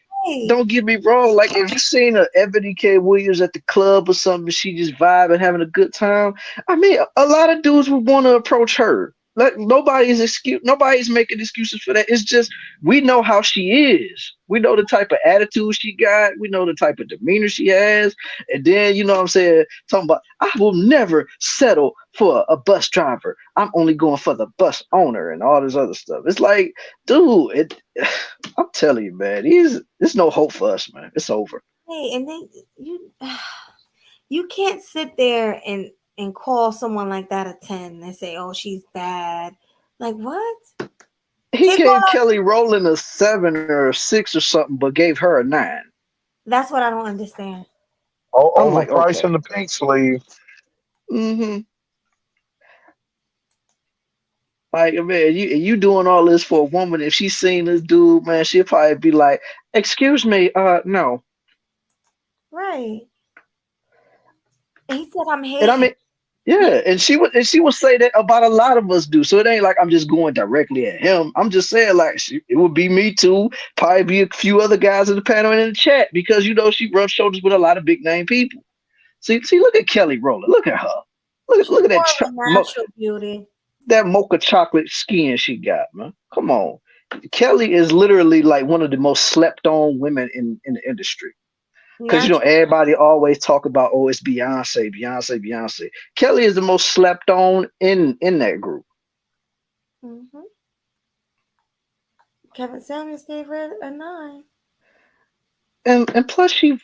don't get me wrong. Like, if you seen a Eboni K Williams at the club or something, she just vibing, having a good time. I mean, a lot of dudes would want to approach her. Like, nobody's making excuses for that. It's just we know how she is. We know the type of attitude she got. We know the type of demeanor she has. And then, you know what I'm saying, talking about, I will never settle for a bus driver. I'm only going for the bus owner and all this other stuff. It's like, dude, I'm telling you, man, there's no hope for us, man. It's over. Hey, and then you can't sit there and call someone like that a 10 and say, oh, she's bad. Like, what? He gave Kelly Rowland a 7 or a 6 or something, but gave her a 9. That's what I don't understand. I'm like, price in the pink sleeve. Mm-hmm. Like, man, you doing all this for a woman. If she's seen this dude, man, she'll probably be like, excuse me, no. Right. And he said, I'm hating. And I mean, yeah, and she would say that about a lot of us do. So it ain't like I'm just going directly at him. I'm just saying, like, it would be me too. Probably be a few other guys in the panel and in the chat, because you know she rubs shoulders with a lot of big name people. See, look at Kelly Rowland. Look at her. Look at that natural beauty. That mocha chocolate skin she got, man. Come on. Kelly is literally like one of the most slept on women in the industry. Because, you know, everybody always talk about, oh, it's Beyonce, Beyonce, Beyonce. Kelly is the most slept on in that group. Mm-hmm. Kevin Samuels gave her a 9. And plus she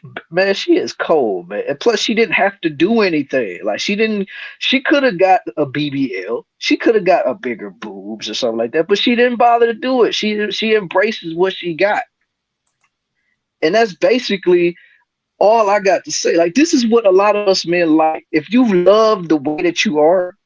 is cold, man. And plus she didn't have to do anything. Like she could have got a BBL. She could have got a bigger boobs or something like that, but she didn't bother to do it. She embraces what she got. And that's basically all I got to say. Like, this is what a lot of us men like. If you love the way that you are,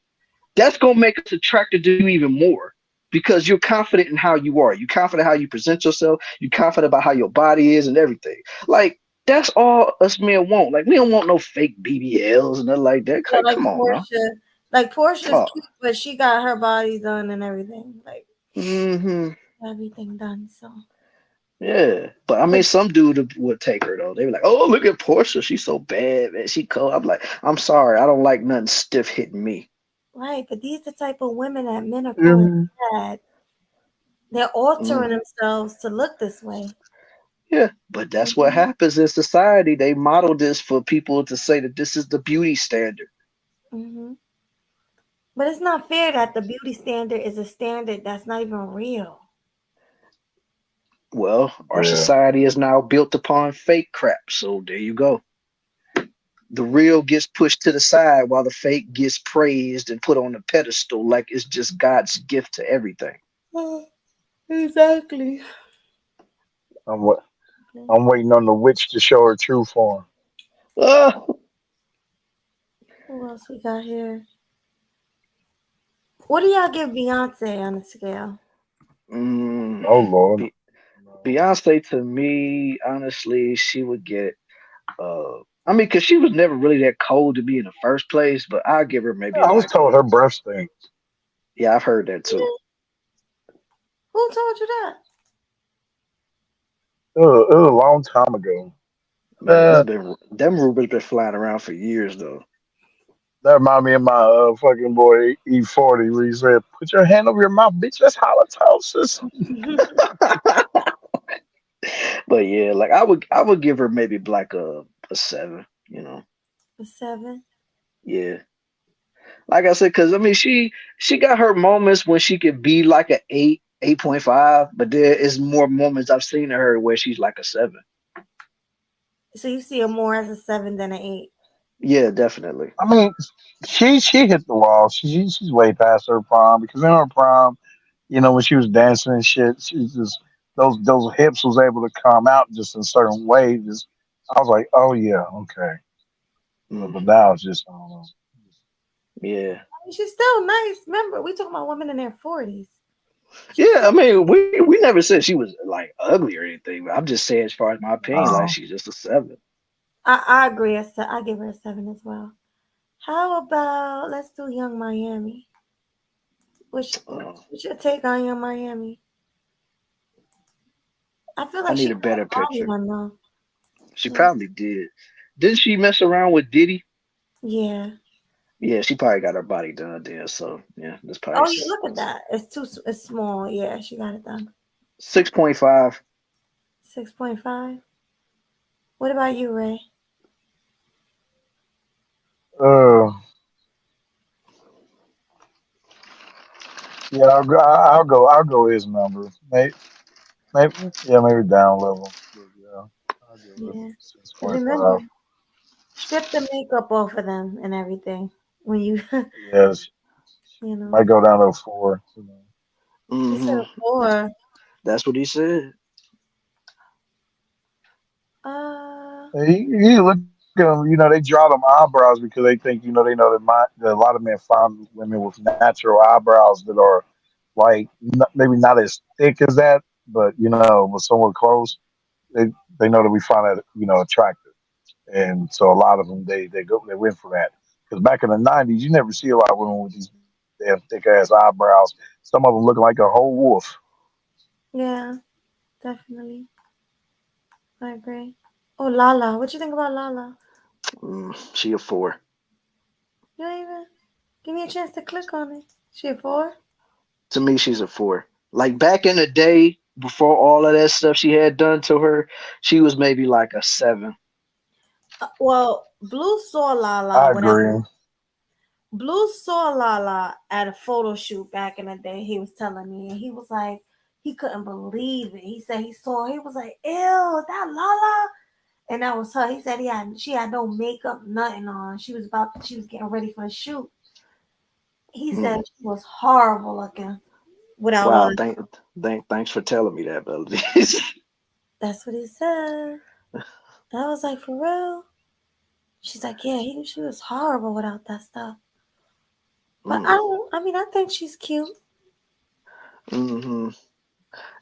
that's gonna make us attracted to you even more because you're confident in how you are. You're confident how you present yourself. You're confident about how your body is and everything. Like, that's all us men want. Like, we don't want no fake BBLs and nothing like that. Yeah, like Come on, now. Portia. Like Portia's Oh. cute, but she got her body done and everything. Like everything done. So Yeah, but I mean, some dude would take her though. They were like, "Oh, look at Portia, she's so bad, man. She cold." I'm like, "I'm sorry, I don't like nothing stiff hitting me." right, but these the type of women that men are calling bad. They're altering themselves to look this way. Yeah, but that's what happens in society. They model this for people to say that this is the beauty standard. Mm-hmm. But it's not fair that the beauty standard is a standard that's not even real. Well, our society is now built upon fake crap. So there you go. The real gets pushed to the side while the fake gets praised and put on a pedestal like it's just God's gift to everything. Exactly. I'm waiting on the witch to show her true form. Who else we got here? What do y'all give Beyonce on the scale? Oh Lord. Beyonce, to me, honestly, she would get I mean, because she was never really that cold to me in the first place, but I'll give her maybe I was like told her breath stinks. Yeah, I've heard that too. Who told you that? It was a long time ago. Man, them rumors been flying around for years though. That reminded me of my fucking boy E40 where he said, "Put your hand over your mouth, bitch. That's halitosis." But yeah, like I would give her maybe like a 7, you know. A 7? Yeah. Like I said, because I mean she got her moments when she could be like a 8, 8.5, but there is more moments I've seen of her where she's like a 7. So you see her more as a 7 than an 8? Yeah, definitely. I mean, she hit the wall. She's way past her prime because in her prime, you know, when she was dancing and shit, she just those hips was able to come out just in certain ways. Just, I was like, oh yeah, okay. But now it's just I don't know. Yeah. I mean, she's still nice. Remember, we talking about women in their 40s. Yeah, I mean, we never said she was like ugly or anything. But I'm just saying, as far as my opinion, like she's just a 7. I agree. I give her a 7 as well. How about let's do Young Miami? What's your take on Young Miami? I feel like I need she a better picture. one though. She probably did. Didn't she mess around with Diddy? Yeah. Yeah, she probably got her body done there. So yeah, that's probably. Oh, yeah, look at that. It's small. Yeah, she got it done. 6.5. 6.5. What about you, Ray? Yeah, I'll go his number. Maybe maybe down level. But yeah, I'll give it Yeah. 6.5. Remember, strip the makeup off of them and everything when you. Yes, You know. might go down to a 4. You know. You said a 4. That's what he said. You look at them, you know, they draw them eyebrows because they think, you know, they know that a lot of men find women with natural eyebrows that are like maybe not as thick as that, but you know, but somewhat close. They know that we find that, you know, attractive, and so a lot of them they went for that because back in the '90s, you never see a lot of women with these damn thick ass eyebrows. Some of them looking like a whole wolf. Yeah, definitely. I agree. Oh, Lala. What you think about Lala? She a 4. You don't even give me a chance to click on it. She a 4? To me, she's a 4. Like back in the day, before all of that stuff she had done to her, she was maybe like a 7. Well, Blue saw Lala. I agree. Blue saw Lala at a photo shoot back in the day. He was telling me, and he was like, he couldn't believe it. He said he was like, ew, is that Lala? And that was her. He said she had no makeup, nothing on. She was getting ready for the shoot. He said she was horrible looking without Wow, on. thanks for telling me that, Melody. That's what he said. I was like, for real? She's like, yeah, she was horrible without that stuff. But I think she's cute. Mm-hmm.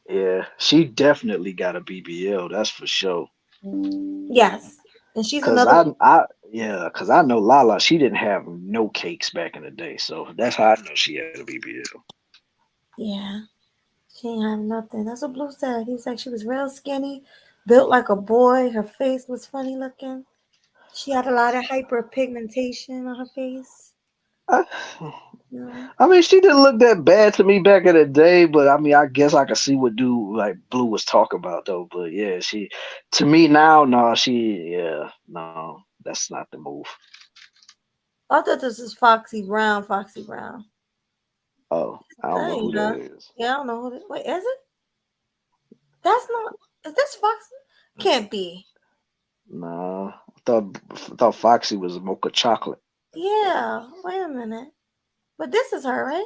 Yeah, she definitely got a BBL, that's for sure. Yes. And she's Cause another cause I know Lala, she didn't have no cakes back in the day, so that's how I know she had a BBL. Yeah. She ain't have nothing. That's what Blue said. He was like, she was real skinny, built like a boy. Her face was funny looking. She had a lot of hyperpigmentation on her face. I mean, she didn't look that bad to me back in the day, but I mean, I guess I could see what dude like Blue was talking about though. But yeah, to me now, no, that's not the move. I thought this was Foxy Brown. Oh, I don't know who that is. Yeah, I don't know who that. Wait, is it? That's not. Is this Foxy? Can't be. No, I thought Foxy was Mocha Chocolate. Yeah, wait a minute. But this is her, right?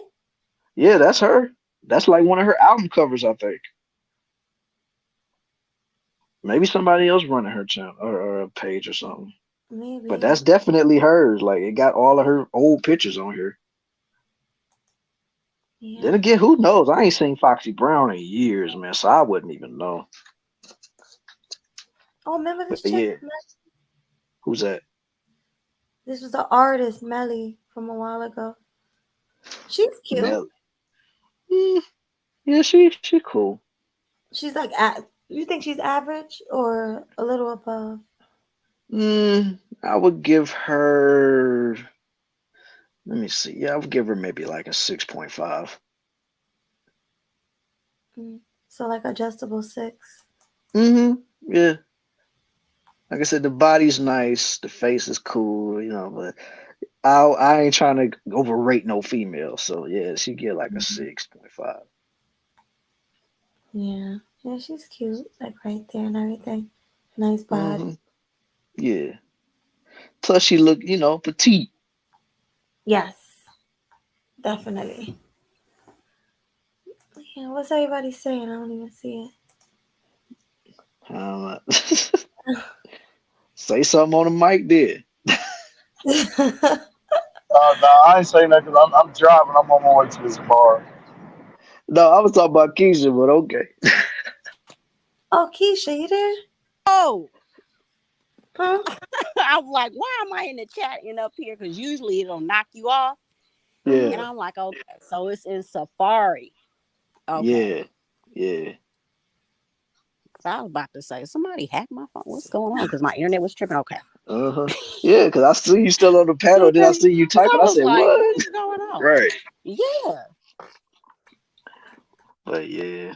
Yeah, that's her. That's like one of her album covers, I think. Maybe somebody else running her channel or a page or something. Maybe. But that's definitely hers. Like it got all of her old pictures on here. Yeah. Then again, who knows? I ain't seen Foxy Brown in years, man, so I wouldn't even know. Oh, remember this chick? Yeah. Who's that? This was the artist, Melly, from a while ago. She's cute. Melly. Yeah, she cool. She's like, you think she's average or a little above? I would give her. Let me see. Yeah, I would give her maybe like a 6.5. So like adjustable 6. Yeah. Like I said, the body's nice, the face is cool, but I ain't trying to overrate no female. So yeah, she get like a 6.5. Yeah, she's cute, like right there and everything. Nice body. Yeah. Plus she look, petite. Yes, definitely. Yeah, what's everybody saying? I don't even see it. Say something on the mic there. No, I ain't saying that because I'm driving. I'm on my way to this bar. No, I was talking about Keisha, but okay. Oh, Keisha, you there? Oh. Huh? I'm like, why am I in the chat up here? Because usually it'll knock you off. Yeah. And I'm like, okay, so it's in Safari. Okay. Yeah. I was about to say, somebody hacked my phone. What's going on? Because my internet was tripping. Okay. Yeah, because I see you still on the panel. Okay. Then I see you typing. I said, like, what is going on? Right. Yeah. But yeah.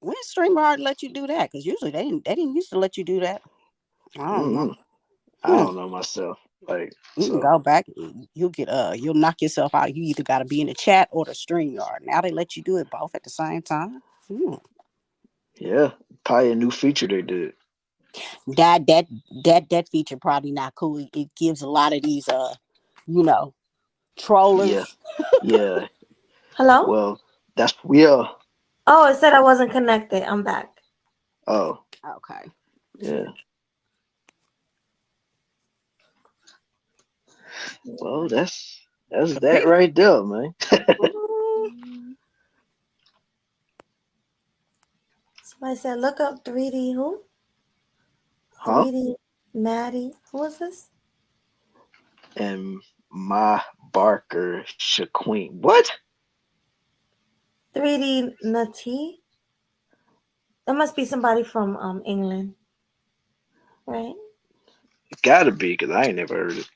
When StreamYard let you do that? Because usually they didn't used to let you do that. I don't know. I don't know myself. Like you can go back. You'll get you'll knock yourself out. You either got to be in the chat or the StreamYard. Now they let you do it both at the same time. Yeah, probably a new feature they did. That feature probably not cool. It gives a lot of these trollers. Yeah. Hello? Well, Oh, it said I wasn't connected. I'm back. Oh. Okay. Yeah. Well, that's that right there, man. Somebody said, look up 3D who? Huh? 3D Maddie. Who is this? And my Barker Shaqueen. What? 3D Nati? That must be somebody from England. Right? It gotta be, because I ain't never heard it.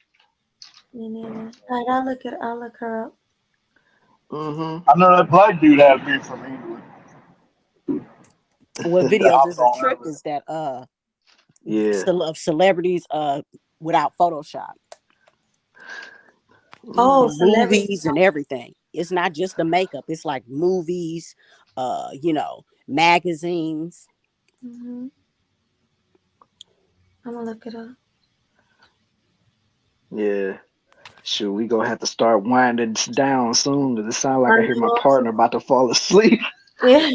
Me neither. All right, I'll look her up. I know that black dude had to be from England. What videos is a trip is that of celebrities without Photoshop. Oh, movies and everything. It's not just the makeup. It's like movies, magazines. Mm-hmm. I'm gonna look it up. Yeah. Shoot, we gonna have to start winding down soon. Cause it sounds like I I hear my know. partner about to fall asleep. Yeah.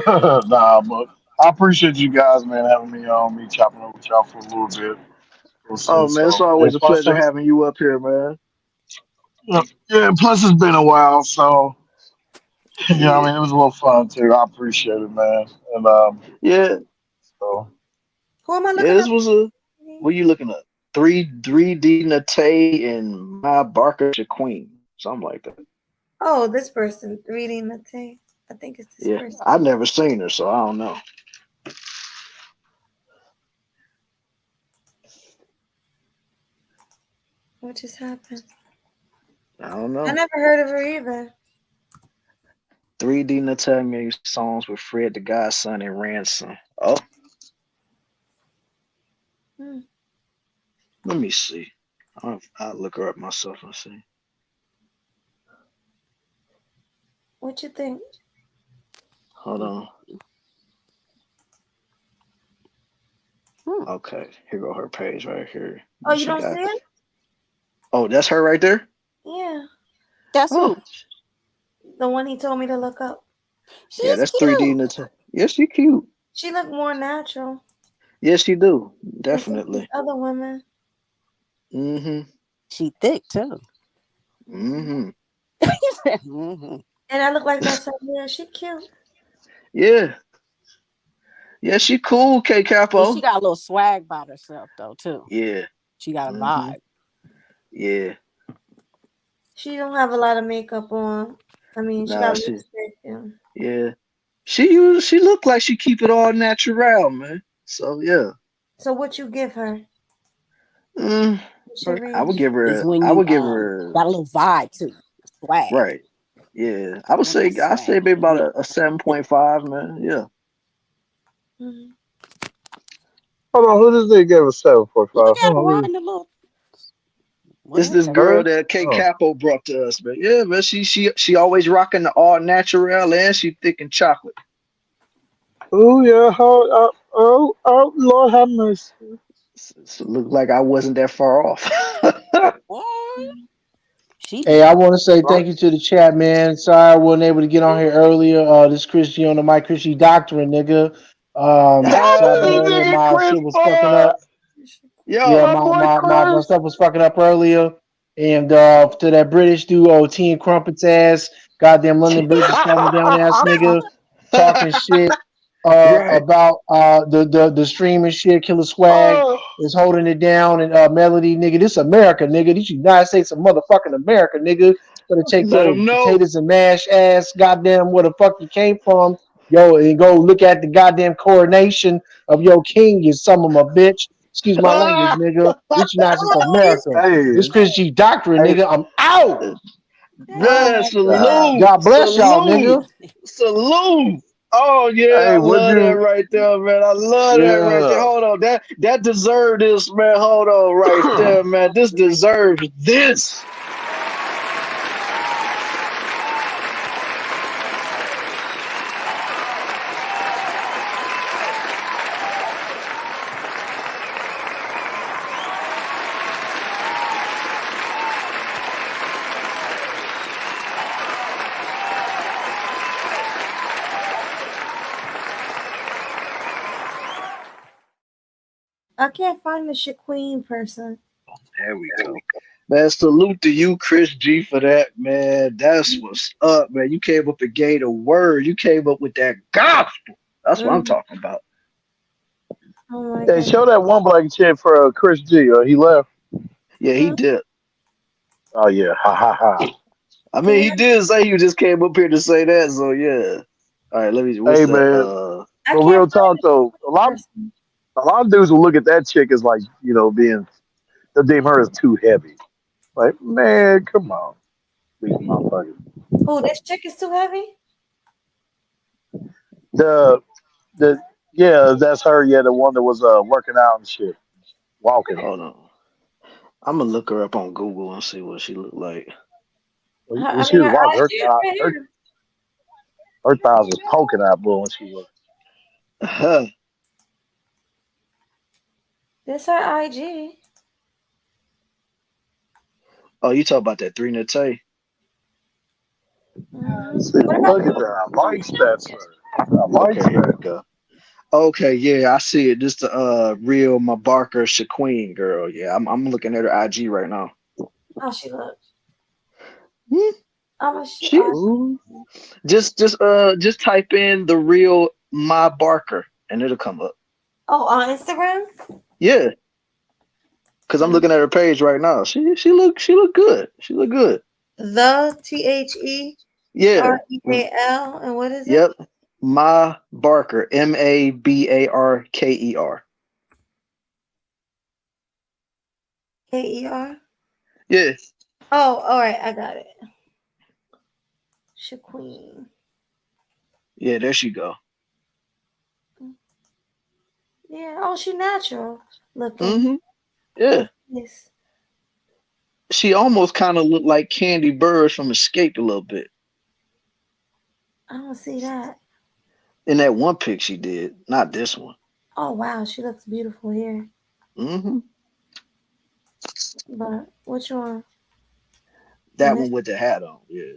Nah, but I appreciate you guys, man, having me on, me chopping up with y'all for a little bit. We'll see. Oh man, it's So, and always a plus, pleasure having you up here, man. yeah, plus it's been a while, so yeah, I Yeah. mean, it was a little fun too. I appreciate it, man. And Yeah. so Who am I Yeah, looking this up? was a what you looking at? 3D Nate and my Barker Queen. Something like that. Oh, this person reading the thing. I think it's this Yeah. person. I've never seen her, so I don't know. What just happened? I don't I know. never heard of her either. 3D Nate made songs with Fred the Godson and Ransom. Oh, Hmm. let me see. I'll look her up myself and see. What you think? Hold on. Okay, here go her page right here. Oh, you She don't see got. it? Oh, that's her right there. Yeah, That's Oh, who. the one he told me to look up. yeah, She's that's 3D cute. Nate. Yes, she cute. She looked more natural Yes, she do. than some of these Definitely. other women. Mm-hmm. She thick too. Mm-hmm. hmm And I look like that, so yeah, she cute. Yeah. Yeah, she cool, K And she Capo. got a little swag about herself though too. Yeah. She got a Mm-hmm. vibe. Yeah. She don't have a lot of makeup on. I mean, she Nah, got she. lipstick. Yeah. Yeah. She look like she keep it all natural, man. So yeah. So what you give her? Mm, What's your I would rating? give Is her. when I you would give her. got a little vibe to you. Swag. Right. Yeah. I would I got say. I say swag. maybe about a 7.5, man. Yeah. Mm-hmm. hold on, who does they give a 7.5? Look at Hold her on, who is riding the little. It's What? this girl her? that K Oh, Capo brought to us, man. Yeah, man. She always rocking the all natural and she thick and chocolate. oh yeah. Lord have mercy. So look like I wasn't that far off. What? She Hey, I want to say Right. thank you to the chat, man. Sorry I wasn't able to get on here earlier. This Chris G on the mic, Chris G Doctrine, nigga. Sorry about Hey, earlier. nigga, My Chris shit was fucking Boy. up. Yo, Yeah, My boy my Chris. stuff was fucking up earlier. And to that British dude, Tea and Crumpets ass, goddamn London Bridge is falling down ass nigga, talking shit right. about the streaming shit. Killer Swag Oh, is holding it down, and Melody, nigga, this America, nigga, this United States of motherfucking America, nigga. Better take Let your them know. potatoes and mash ass, goddamn, where the fuck you came from, yo, and go look at the goddamn coronation of your king, you son of a bitch. Excuse my language, nigga. This United States of America. hey, This Chris G Doctrine, hey, nigga. I'm out. Oh Man, my god. salute, God bless y'all, salute, nigga. salute. Oh yeah, hey, I would love that you? right there, man. I love that right there. Yeah. Hold on, that deserves this, man. Hold on, right there, man. This deserves this. I can't find the Shaqueen person. There we go. Man, salute to you, Chris G, for that, man. That's what's up, man. You came up and gave a word. You came up with that gospel. That's what I'm Mm. talking about. Oh my Hey, goodness. show that one black chick for Chris G. He left. Yeah, he did. Oh yeah, ha ha ha. I Can mean, you? he did say you just came up here to say that, so yeah. All right, let me. What's Hey that? man, I but can't real find talk the though, person. a lot of dudes will look at that chick as like, being they deem her as too heavy. Like, man, come on, weak motherfucker. Who? This chick is too heavy? The the yeah, that's her. Yeah, the one that was working out and shit, walking. Hold on. I'm gonna look her up on Google and see what she looked like. I She mean, was her walking. IG is right Her here. Her thighs was poking out, boy, when she was. This her IG. Oh, you talk about that 3 Nate? See, look at that. I like that, sir. I like Okay, here we that. go. Okay, yeah, I see it. This the real my Barker Shaqueen girl. Yeah, I'm looking at her IG right now. How she look? Hmm? She. Just type in the real my Barker and it'll come up. Oh, on Instagram. Yeah, because I'm looking at her page right now. She look good. She look good. The THEREAL Yeah. and what is it? Yep. Ma Barker. MABARKER. KER. Yeah. Oh, all right, I got it. Shaqueen. Yeah, there she go. Yeah. Oh, she natural looking. Mm-hmm. Yeah. Yes. She almost kind of looked like Candy Burrs from Escape a little bit. I don't see that. In that one pic she did, not this one. Oh wow, she looks beautiful here. Mm-hmm. But which one? That one with the hat on, yeah.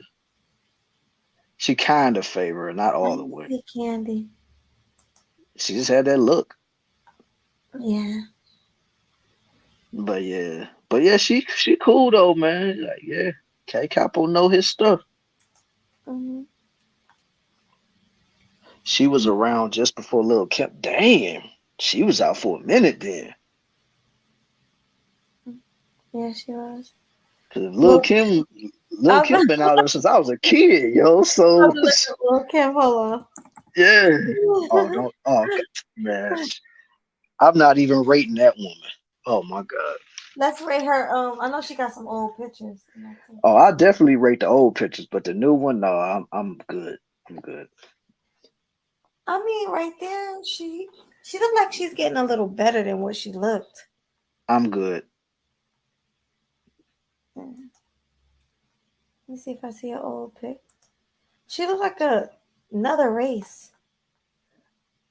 She kind of favor her, not all the way. Candy. She just had that look. Yeah. But yeah, she cool though, man. Like, yeah, K Capo know his stuff. Mm-hmm. She was around just before Lil Kim. Damn, she was out for a minute then. Yeah, she was. Cause Lil Kim been out there since I was a kid, yo. So Lil Kim, hold on. yeah. Oh man. I'm not even rating that woman. Oh my God. Let's rate her. I know she got some old pictures. Oh, I definitely rate the old pictures, but the new one, no, I'm good. I'm good. I mean, right there, she looked like she's getting a little better than what she looked. I'm good. Let me see if I see an old pic. She looked like another race.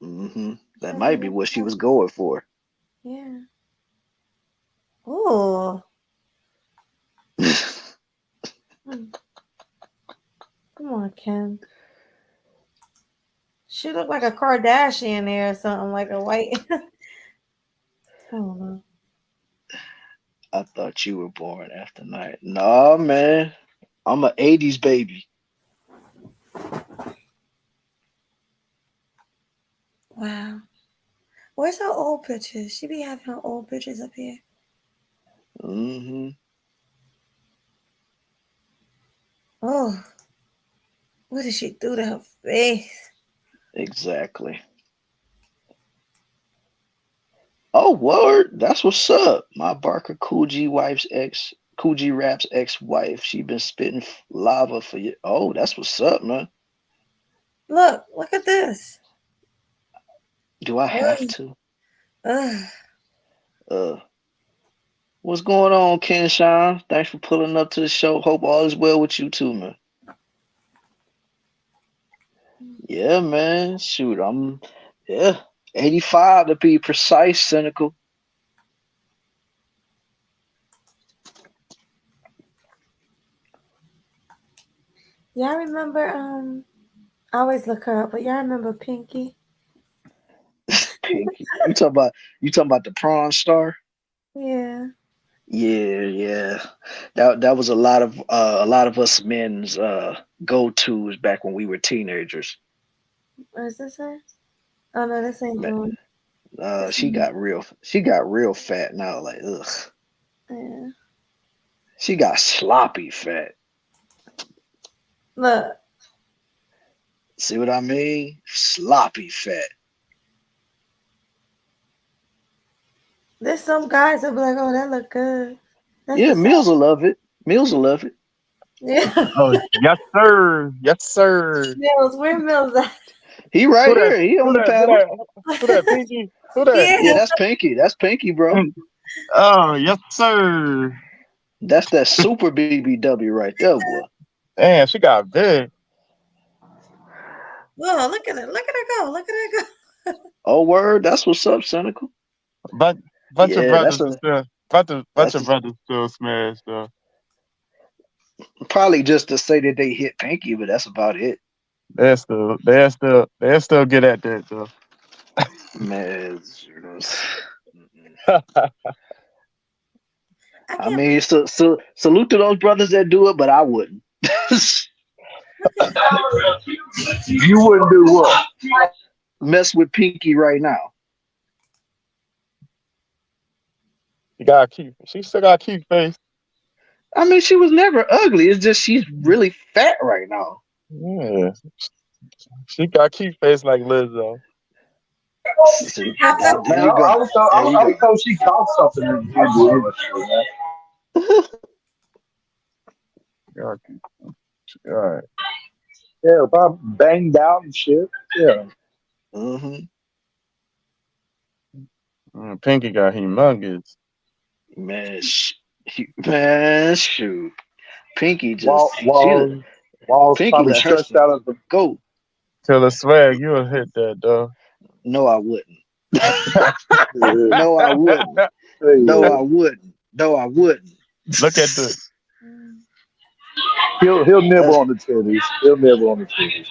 Mm-hmm. That might be what she was going for. Yeah. Oh. Come on, Kim. She looked like a Kardashian there or something, like a white. I don't know. I thought you were born after night. Nah, man. I'm an 80s baby. Wow. Where's her old pictures? She be having her old pictures up here. Mm-hmm. Oh. What did she do to her face? Exactly. Oh, word. That's what's up. My Barker Cool G Rap's ex-wife. She been spitting lava for you. Oh, that's what's up, man. Look at this. Do I have to? What's going on, Ken Sean? Thanks for pulling up to the show. Hope all is well with you too, man. Yeah, man. Shoot, 85 to be precise, cynical. Y'all remember I always look her up, but y'all remember Pinky? Pinky. You talking about the prawn star? Yeah. Yeah. That was a lot of us men's go-tos back when we were teenagers. Is this her? Oh no, this ain't the one. She got real fat now, like ugh. Yeah. She got sloppy fat. Look. See what I mean? Sloppy fat. There's some guys that be like, oh, that look good. That's Yeah, Mills will love it. Yeah. Oh, yes, sir. Yes, sir. Mills, where Mills at? He right here. He on the panel. Who that, Pinky? Who that? Yeah, that's Pinky. That's Pinky, bro. Oh, yes, sir. That's that super BBW right there, boy. Damn, she got big. Whoa, look at it. Look at her go. Look at her go. Oh, word. That's what's up, Cynical. But bunch of Yeah, brothers are still bunch of brothers still smash though. Probably just to say that they hit Pinky, but that's about it. They'll still get at that though. Man, I mean, so salute to those brothers that do it, but I wouldn't. You wouldn't do what? Mess with Pinky right now. She still got a cute face. I mean, she was never ugly. It's just she's really fat right now. Yeah. She got a cute face like Lizzo. See, Man, there you go. I was told she caught something in the All right. Yeah, if I banged out and shit. Yeah. Pinky got humongous. Man, shoot. Pinky just Walls Pinky probably let her stretched out of the go. Killa Swag, you would hit that though. No, I wouldn't. No, I wouldn't. No, I wouldn't. No, I wouldn't. Look at the. He'll nibble on the titties. He'll nibble on the titties.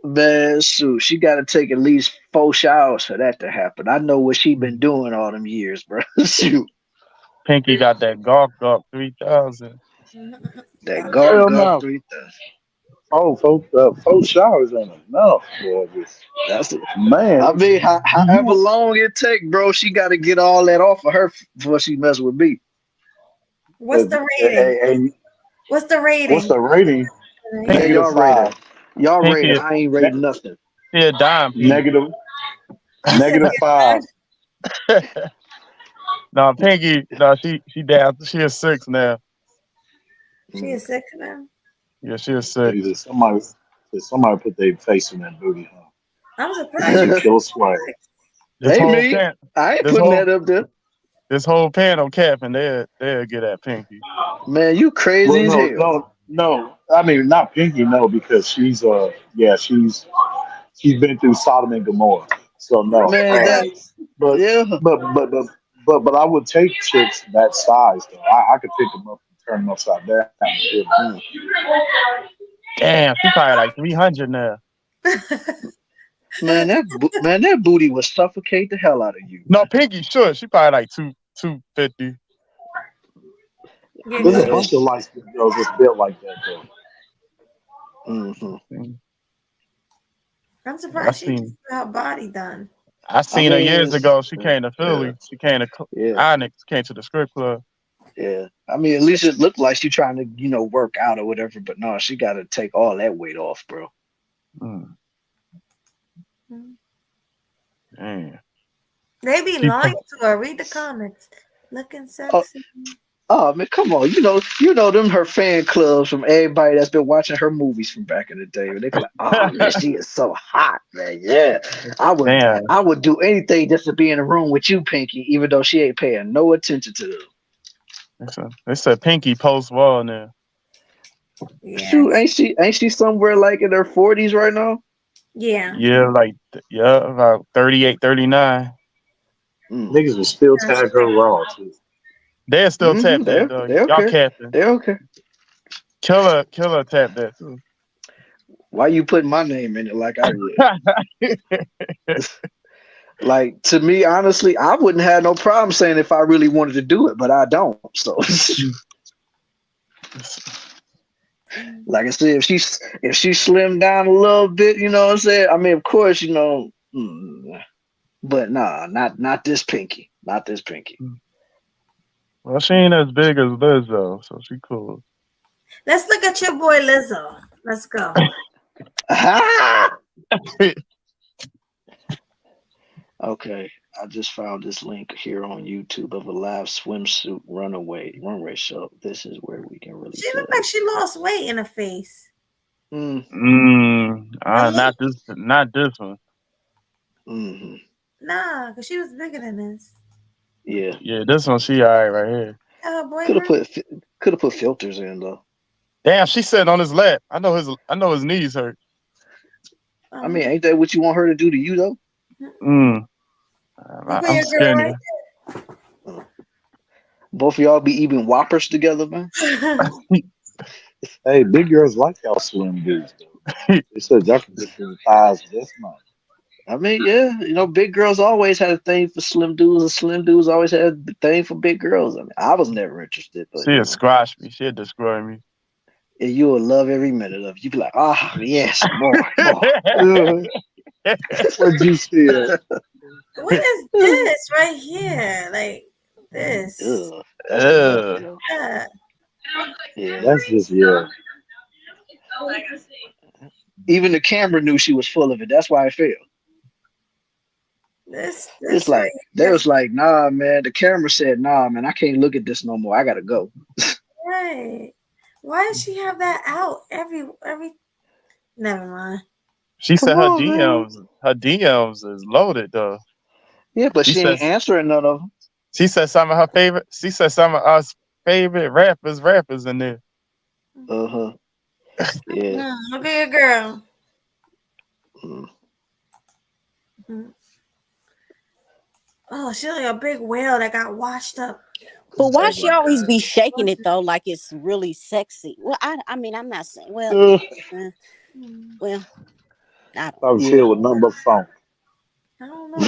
Man, shoot, she got to take at least 4 showers for that to happen. I know what she been doing all them years, bro. Shoot. Pinky got that Gawk 3000. That Gawk 3000. Oh, 4 showers ain't enough, boy. That's it, man. I mean, however long it take, bro, she got to get all that off of her before she mess with me. What's the rating? What's the rating? What's the rating? Hey, y'all rated. Y'all Pinky rated. I ain't rating nothing. Yeah, dime. Negative 5. No, Pinky. No, she down. She is 6 now. She is 6 now. Yeah, she is 6. Somebody put their face in that booty, huh? I'm surprised. Killa Swag. Hey, me. I ain't putting that up there. This whole panel cap, and they'll get at Pinky. Man, you crazy as hell. No. I mean, not Pinky, no, because she's been through Sodom and Gomorrah. So no. Man, but I would take chicks that size though. I could pick them up and turn them upside down. Damn, she probably like 300 now. Man, that booty would suffocate the hell out of you. No, Pinky, sure. She probably like 250. There's a bunch of light skinned girls that's built like that though. I'm surprised she just got her body done. I seen her years ago. She came to Philly. Yeah. She came to Onyx. Came to the strip club. Yeah, I mean, at least it looked like she's trying to, work out or whatever. But no, she got to take all that weight off, bro. Damn. They be lying to her. Read the comments. Looking sexy. Oh man, come on! You know them her fan clubs from everybody that's been watching her movies from back in the day. They be like, "Oh man, she is so hot, man! Yeah, I would do anything just to be in a room with you, Pinky, even though she ain't paying no attention to them." They said Pinky post wall now. Yeah. Shoot, ain't she somewhere like in her 40s right now? Yeah. Yeah, about 38, 39. Niggas will still tag her raw too. They're still tapped that though. Y'all capping. They're okay. Killer tapped that too. Why you putting my name in it like I would? Like, to me, honestly, I wouldn't have no problem saying if I really wanted to do it, but I don't. So, like I said, if she slimmed down a little bit, you know what I'm saying? I mean, of course, but nah, not this Pinky. Not this Pinky. Well, she ain't as big as Lizzo, so she cool. Let's look at your boy Lizzo. Let's go. Okay, I just found this link here on YouTube of a live swimsuit runway show. This is where we can really. She looked like she lost weight in her face. Not this one. Mm-hmm. Nah, because she was bigger than this. Yeah. Yeah, this one she alright right here. Could have put filters in though. Damn, she sitting on his lap. I know his knees hurt. I mean, ain't that what you want her to do to you though? I'm scared. Both of y'all be eating Whoppers together, man. Hey, big girls like y'all slim dudes. They said y'all can get through the thighs this month. I mean, yeah, big girls always had a thing for slim dudes, and slim dudes always had a thing for big girls. I mean, I was never interested, but She'll squash me. She'll destroy me. and you will love every minute of it. You be like, yes, more. What'd you see? What is this right here? Like this. Ugh, that's enough, yo. Yeah, that's just Even the camera knew she was full of it. That's why it failed. It's like they was like, nah, man. The camera said, nah, man. I can't look at this no more. I gotta go. Right. Why does she have that out every? Never mind. She said her DMs is loaded though. Yeah, but she ain't answering none of them. She said some of her favorite. She said some of us favorite rappers in there. Yeah. Look at your girl. Oh, she's like a big whale that got washed up. But why she always be shaking it though, like it's really sexy? Well, I mean, I'm not saying. Well, I don't feel with number phone. I don't know.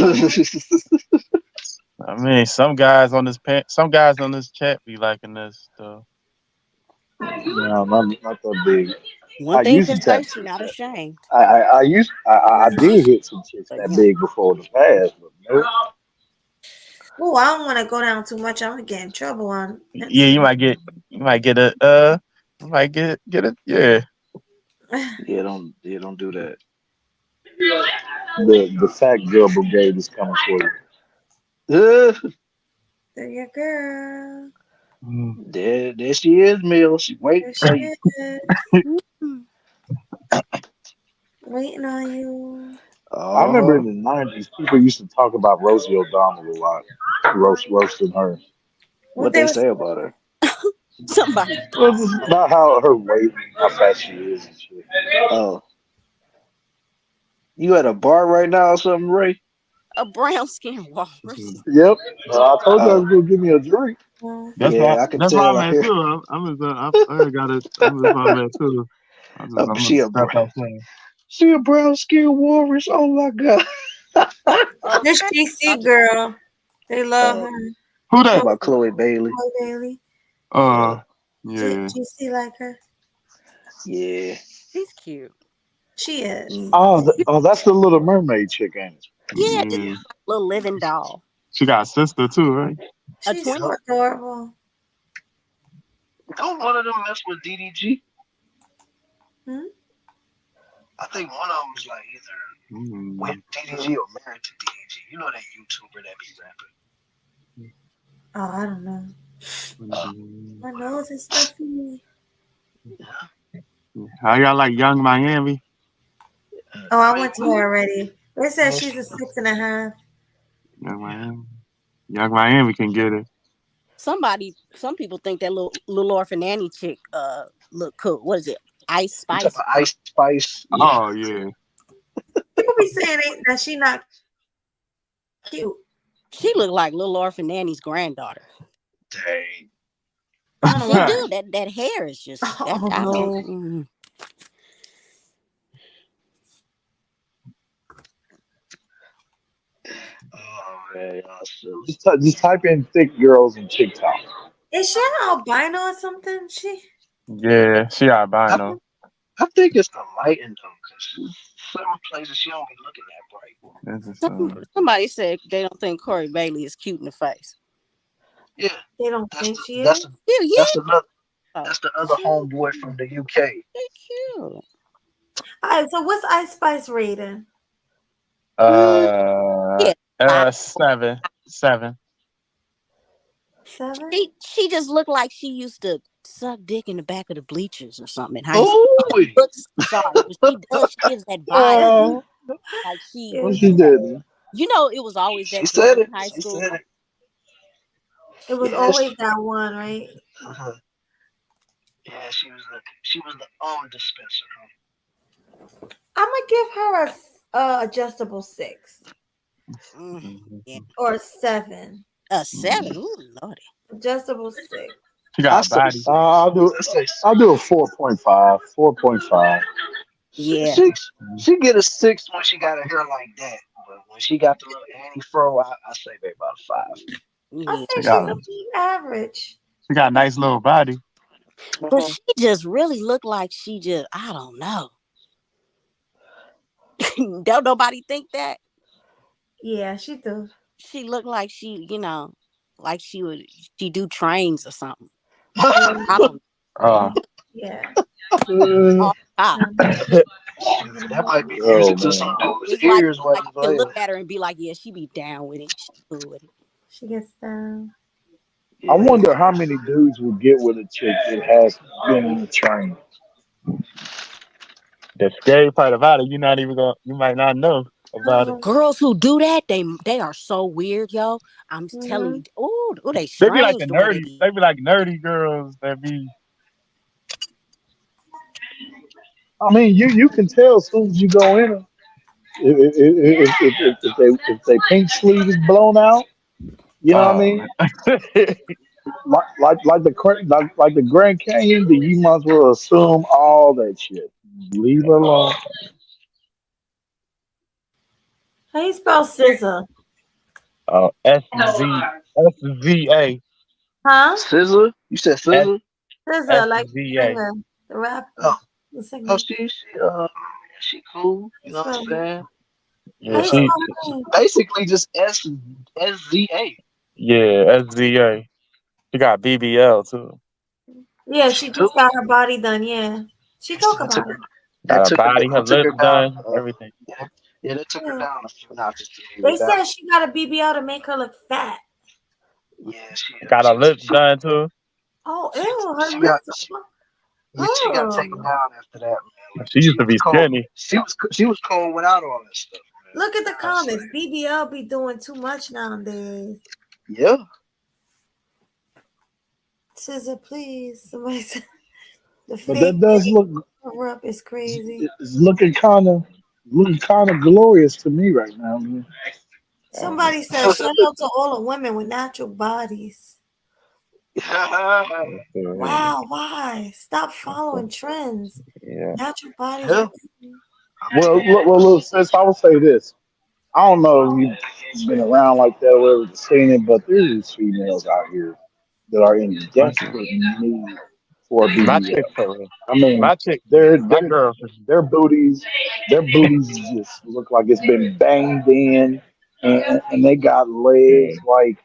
I mean, some guys on this chat be liking this stuff. No, not that big. One thing to say, she's not ashamed. I did hit some chicks that big before the past, but nope. Oh, I don't want to go down too much. I'm gonna get in trouble on. Yeah, you might get a yeah. Don't do that. The fat girl brigade is coming for you. There you go. There she is, Mill. She waiting for you. Waiting on you. I remember in the 90s, people used to talk about Rosie O'Donnell a lot, roasting her. What they say about her? Somebody. About how her weight, how fat she is and shit. Oh. You at a bar right now or something, Ray? A brown skin walrus. Yep. I told you I was gonna give me a drink. That's I can that's tell. why I'm at too. I'm too. She a brown skin walrus. Oh my god. This GC girl. They love her. Who that? About Chloe Bailey. Chloe Bailey. Yeah. GC like her. Yeah. She's cute. She is. Oh, that's the Little Mermaid chick, ain't it? Yeah, just a little living doll. She got a sister too, right? She's so adorable. Don't one of them mess with DDG? I think one of them is like either with DDG or married to DDG. You know that YouTuber that be rapping. Oh, I don't know. My nose is stuffy. How y'all like Young Miami? Oh, I went to her already. They said she's a 6.5. Young Miami can get it. Some people think that little orphan Annie chick look cool. What is it? Ice Spice? Ice Spice. Yeah. Oh yeah. People be saying that she not cute. She looked like little orphan Annie's granddaughter. Dang. She do. That hair is just Oh man, just type in thick girls in TikTok. Is she an albino or something? Yeah, she albino. I think it's the lighting though, because some places she don't be looking that bright. Somebody said they don't think Corey Bailey is cute in the face. Yeah, they don't think she is. That's the other homeboy from the UK. They're cute. All right, so what's Ice Spice rating? 7. 7. She just looked like she used to suck dick in the back of the bleachers or something. Sorry, but she does. She gives that vibe. Like what she did? You know, it was always that. She said it. High school. Said it. It was always that one, right? Yeah, she was the dispenser. Huh? I'm gonna give her a adjustable 6 Yeah. or 7. A 7. Ooh, lordy. Adjustable 6. She got a body. I'll do a 4.5. 4.5. Yeah. She get a 6 when she got her hair like that, but when she got the little Annie fro, I say maybe about a 5. I Yeah. say she's a average. She got a nice little body. But she just really looked like she just, I don't know. Don't nobody think that? Yeah, she do. She looked like she, like she do trains or something. Yeah. I don't Yeah. know. That might be music to some dudes' It's like ears while you you can look playing. at her and be like, yeah, she be down with it. She cool with it. She gets down. I wonder how many dudes will get with a chick that has been in the train. The scary part about it, you might not know about it. Girls who do that, they are so weird, yo. I'm telling you. Oh, they They be like strange the the way they nerdy. be. They be like nerdy girls that be. I mean, you can tell as soon as you go in them. If they pink sleeve is blown out, you know what I mean? Like the Grand Canyon, then you might as well assume all that shit. Leave her alone. How you spell scissor? SZA. Huh? Scissor? You said scissor? Scissor, like the SZA. singer, the rapper. Oh, The singer. oh, she cool. You know what I'm saying? Yeah, she. Basically just SZA. Yeah, SZA. She got BBL too. Yeah, she just got her body done. Yeah, she talk about it. Got her body, her lips down. done, everything. Yeah, that took her down a few notches. They said she got a BBL to make her look fat. Yeah, she got her lips done too. Oh, ew, her she lips. she got taken down after that, man. She used to be skinny. She was cold without all that stuff. Look at the comments. BBL be doing too much nowadays. Yeah. Scissor, please. Somebody said the But fake that does look cover up is crazy. it's looking kind of glorious to me right now, man. Somebody said, shout out to all the women with natural bodies. Wow, why? Stop following trends. Yeah. Natural bodies. Yeah. Look, sis, I will say this. I don't know if you've been around like that or ever seen it, but there's females out here that are in desperate need for a My BBL. chick for real. I mean, My chick, their my girl. their booties just look like it's been banged in, and they got legs like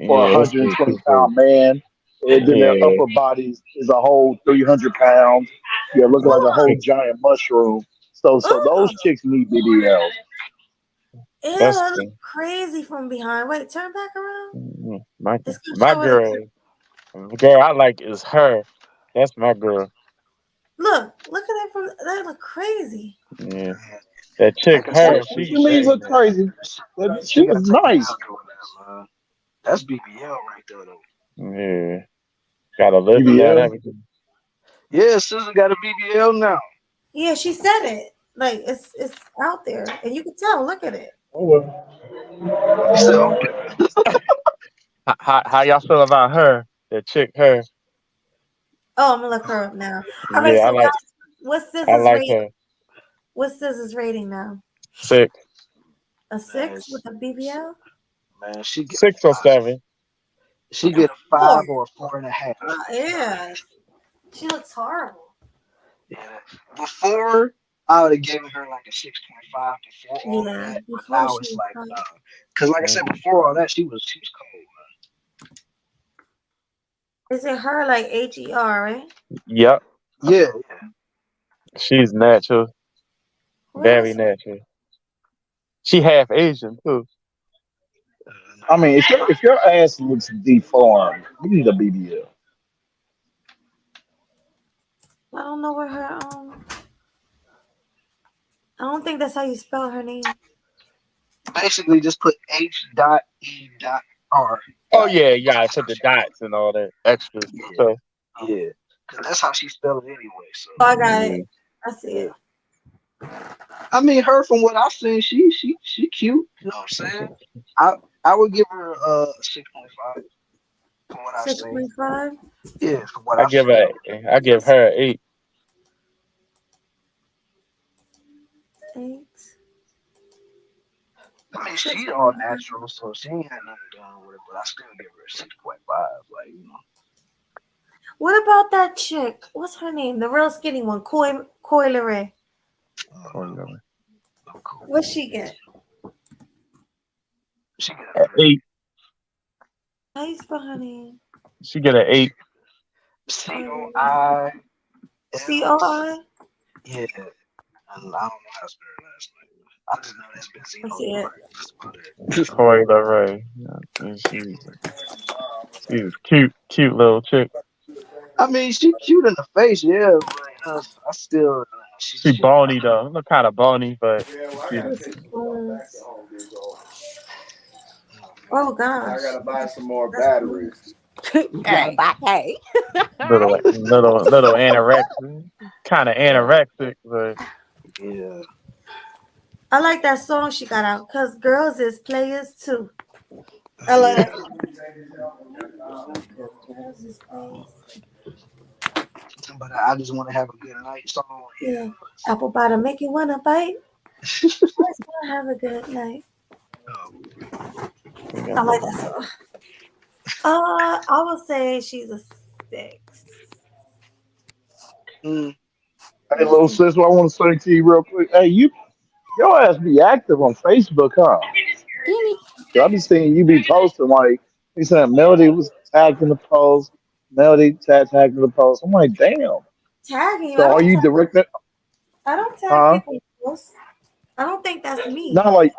for a Yeah, it's 120-pound man, and then their yeah. upper body is a whole 300 pounds. Yeah, looking like a whole giant mushroom. So those chicks need BBLs. Ew, That's that looks crazy from behind. Wait, turn back around. my girl. The girl I like is her. That's my girl. Look at that from that look crazy. Yeah. That chick, her. She leaves look crazy. She was nice. That's BBL right there, though. Yeah. Got a lip done, everything. Yeah, Susan got a BBL now. Yeah, she said it. Like it's out there, and you can tell. Look at it. Oh well. How y'all feel about her? That chick, her. Oh, I'm gonna look her up now. All right, Yeah, so guys, what's I Scissors like rating? her. What's Scissors rating now? 6. A 6 with a BBL? Man, she get 6 or 7. She get a 5 or a 4.5. Yeah, she looks horrible. Yeah. Before, I would have given her like a 6.5 before all that. But now it's like, because like I said before all that, she was cold. Is it her like HER, right? Yep. Yeah. She's natural. Very natural. She half Asian too. I mean, if your ass looks deformed, you need a BBL. I don't know where her I don't think that's how you spell her name. Basically, just put H.E.R. Oh yeah, yeah. Put the dots and all that extra stuff. Yeah, because that's how she spelled it anyway. So I got it. I see it. I mean, her from what I've seen, she cute. You know what I'm saying? I I would give her 6.5 from what I've seen. 6.5. Yeah, from what I I've give seen. her an 8. 8. I mean, she all natural, so she ain't had nothing done with it. But I still give her a 6.5. Like What about that chick? What's her name? The real skinny one, Coileray. What she get? She get an 8. How you spell her name? She get an 8. COI. COI. Yeah, and I don't know how to spell her last name. I just know that's been seen I all see it. over. Corey LeRae. Yeah, she's cute little chick. I mean, she cute in the face, yeah, but I still She bony though. Look kind of bony, but Oh gosh. I gotta buy some more batteries. Hey. little anorexic, kind of anorexic, but yeah. I like that song she got out because girls is players too. I love that. Girls is players. But I just want to have a good night song. Yeah. Apple bottom make you wanna bite. I just wanna have a good night. I like that song. I would say she's a 6. Hey, little sis, what I want to say to you real quick. Hey, your ass be active on Facebook, huh? I be seeing you be posting like he said Melody was tagged in the post, Melody tagged in the post. I'm like, damn. Tagging you. So are you directing? I don't tag Huh? people. I don't think that's me. Not like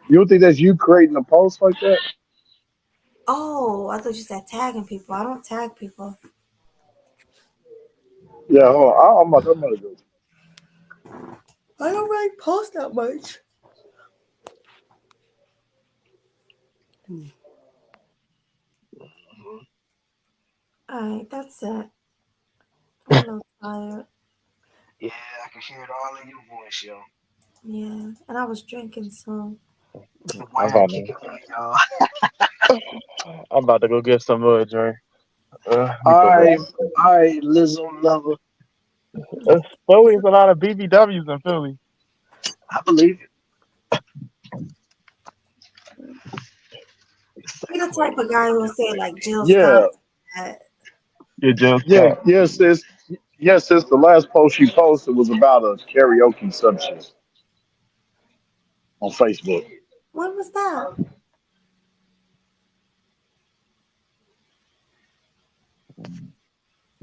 you don't think that's you creating a post like that? Oh, I thought you said tagging people. I don't tag people. Yeah, hold on. I'm gonna do it. I don't really post that much. Alright, that's it. I'm a little tired. Yeah, I can hear it all in your voice, yo. Yeah, and I was drinking, so. I'm Why kicking me, y'all? about to go get some more drink. All right, Lizzo lover. There's always a lot of BBWs in Philly. I believe it. You're the type of guy who will say like Jill Yeah, Scott. yes, sis. Yes, sis. The last post she posted was about a karaoke subject on Facebook. When was that?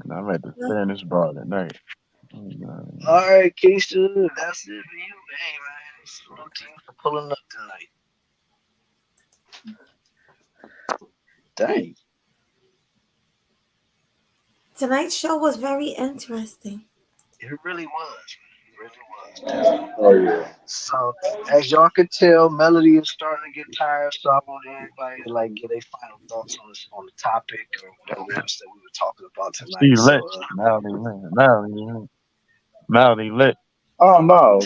I'm at the Spanish bar tonight. All right, Keisha, that's it for you, hey man. Salute to you for pulling up tonight. Dang. Tonight's show was very interesting. It really was. It really was. Oh yeah. So as y'all can tell, Melody is starting to get tired. So I want everybody to like get their final thoughts on the topic or whatever else that we were talking about She tonight. lit. Melody lit. Oh no.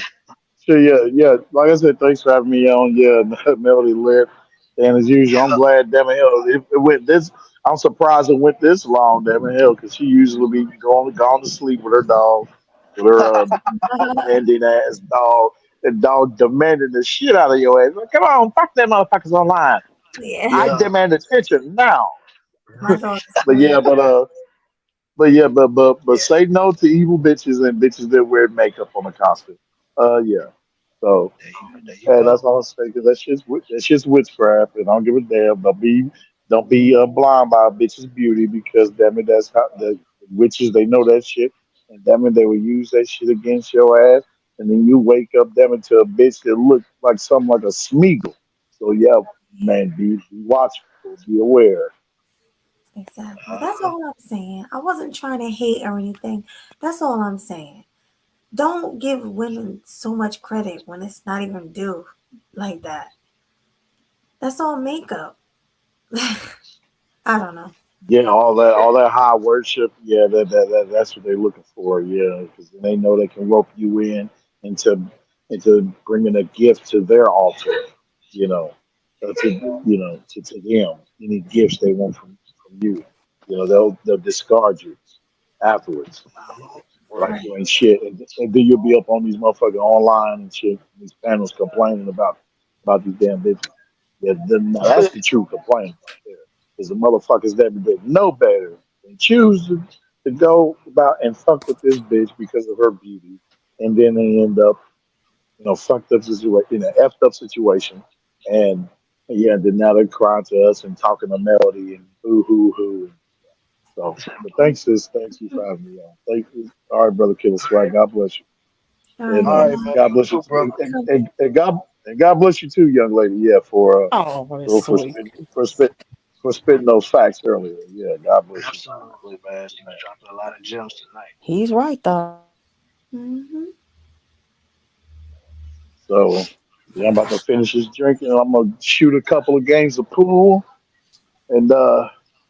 Sure, yeah. Like I said, thanks for having me on. Yeah, Melody lit. And as usual, I'm glad Devin Hill. It went this. I'm surprised it went this long, Devin Hill, because she usually be gone to sleep with her dog, with her ending ass dog. The dog demanding the shit out of your ass. Like, come on, fuck them motherfuckers online. Yeah. I demand attention now. My dog. But yeah, but say no to evil bitches and bitches that wear makeup on the costume. Yeah. So there you hey, go. that's all I'm saying. Cause that's just witchcraft, and I don't give a damn. Don't be blind by a bitch's beauty because damn it, that's how the witches they know that shit, and damn it, they will use that shit against your ass, and then you wake up damn it to a bitch that look like something like a Smeagol. So yeah, man, be watchful, be aware. Exactly. That's all I'm saying. I wasn't trying to hate or anything. That's all I'm saying. Don't give women so much credit when it's not even due like that. That's all makeup. I don't know. Yeah, all that high worship. Yeah, that's what they're looking for. Yeah, because they know they can rope you in into bringing a gift to their altar, you know, to them. Any gifts they want from you, you know, they'll discard you afterwards. Like you ain't shit, and then you'll be up on these motherfucking online and shit, these panels complaining about these damn bitches. Yeah, now that's the true complaint right there. Because the motherfuckers that know better and choose to go about and fuck with this bitch because of her beauty, and then they end up, fucked up situation, in an effed up situation, and yeah, then now they're crying to us and talking to Melody and boo hoo hoo. So, but thanks, sis. Thanks you for having me on. Thank you. All right, brother Killa Swag. God bless you. And All right, man. God bless you too. And God bless you too, young lady. Yeah, Oh, that's for sweet. spitting those facts earlier. Yeah, God bless you. Absolutely, man. You dropped a lot of gems tonight. He's right though. Mm-hmm. So, yeah, I'm about to finish this drinking. I'm gonna shoot a couple of games of pool, and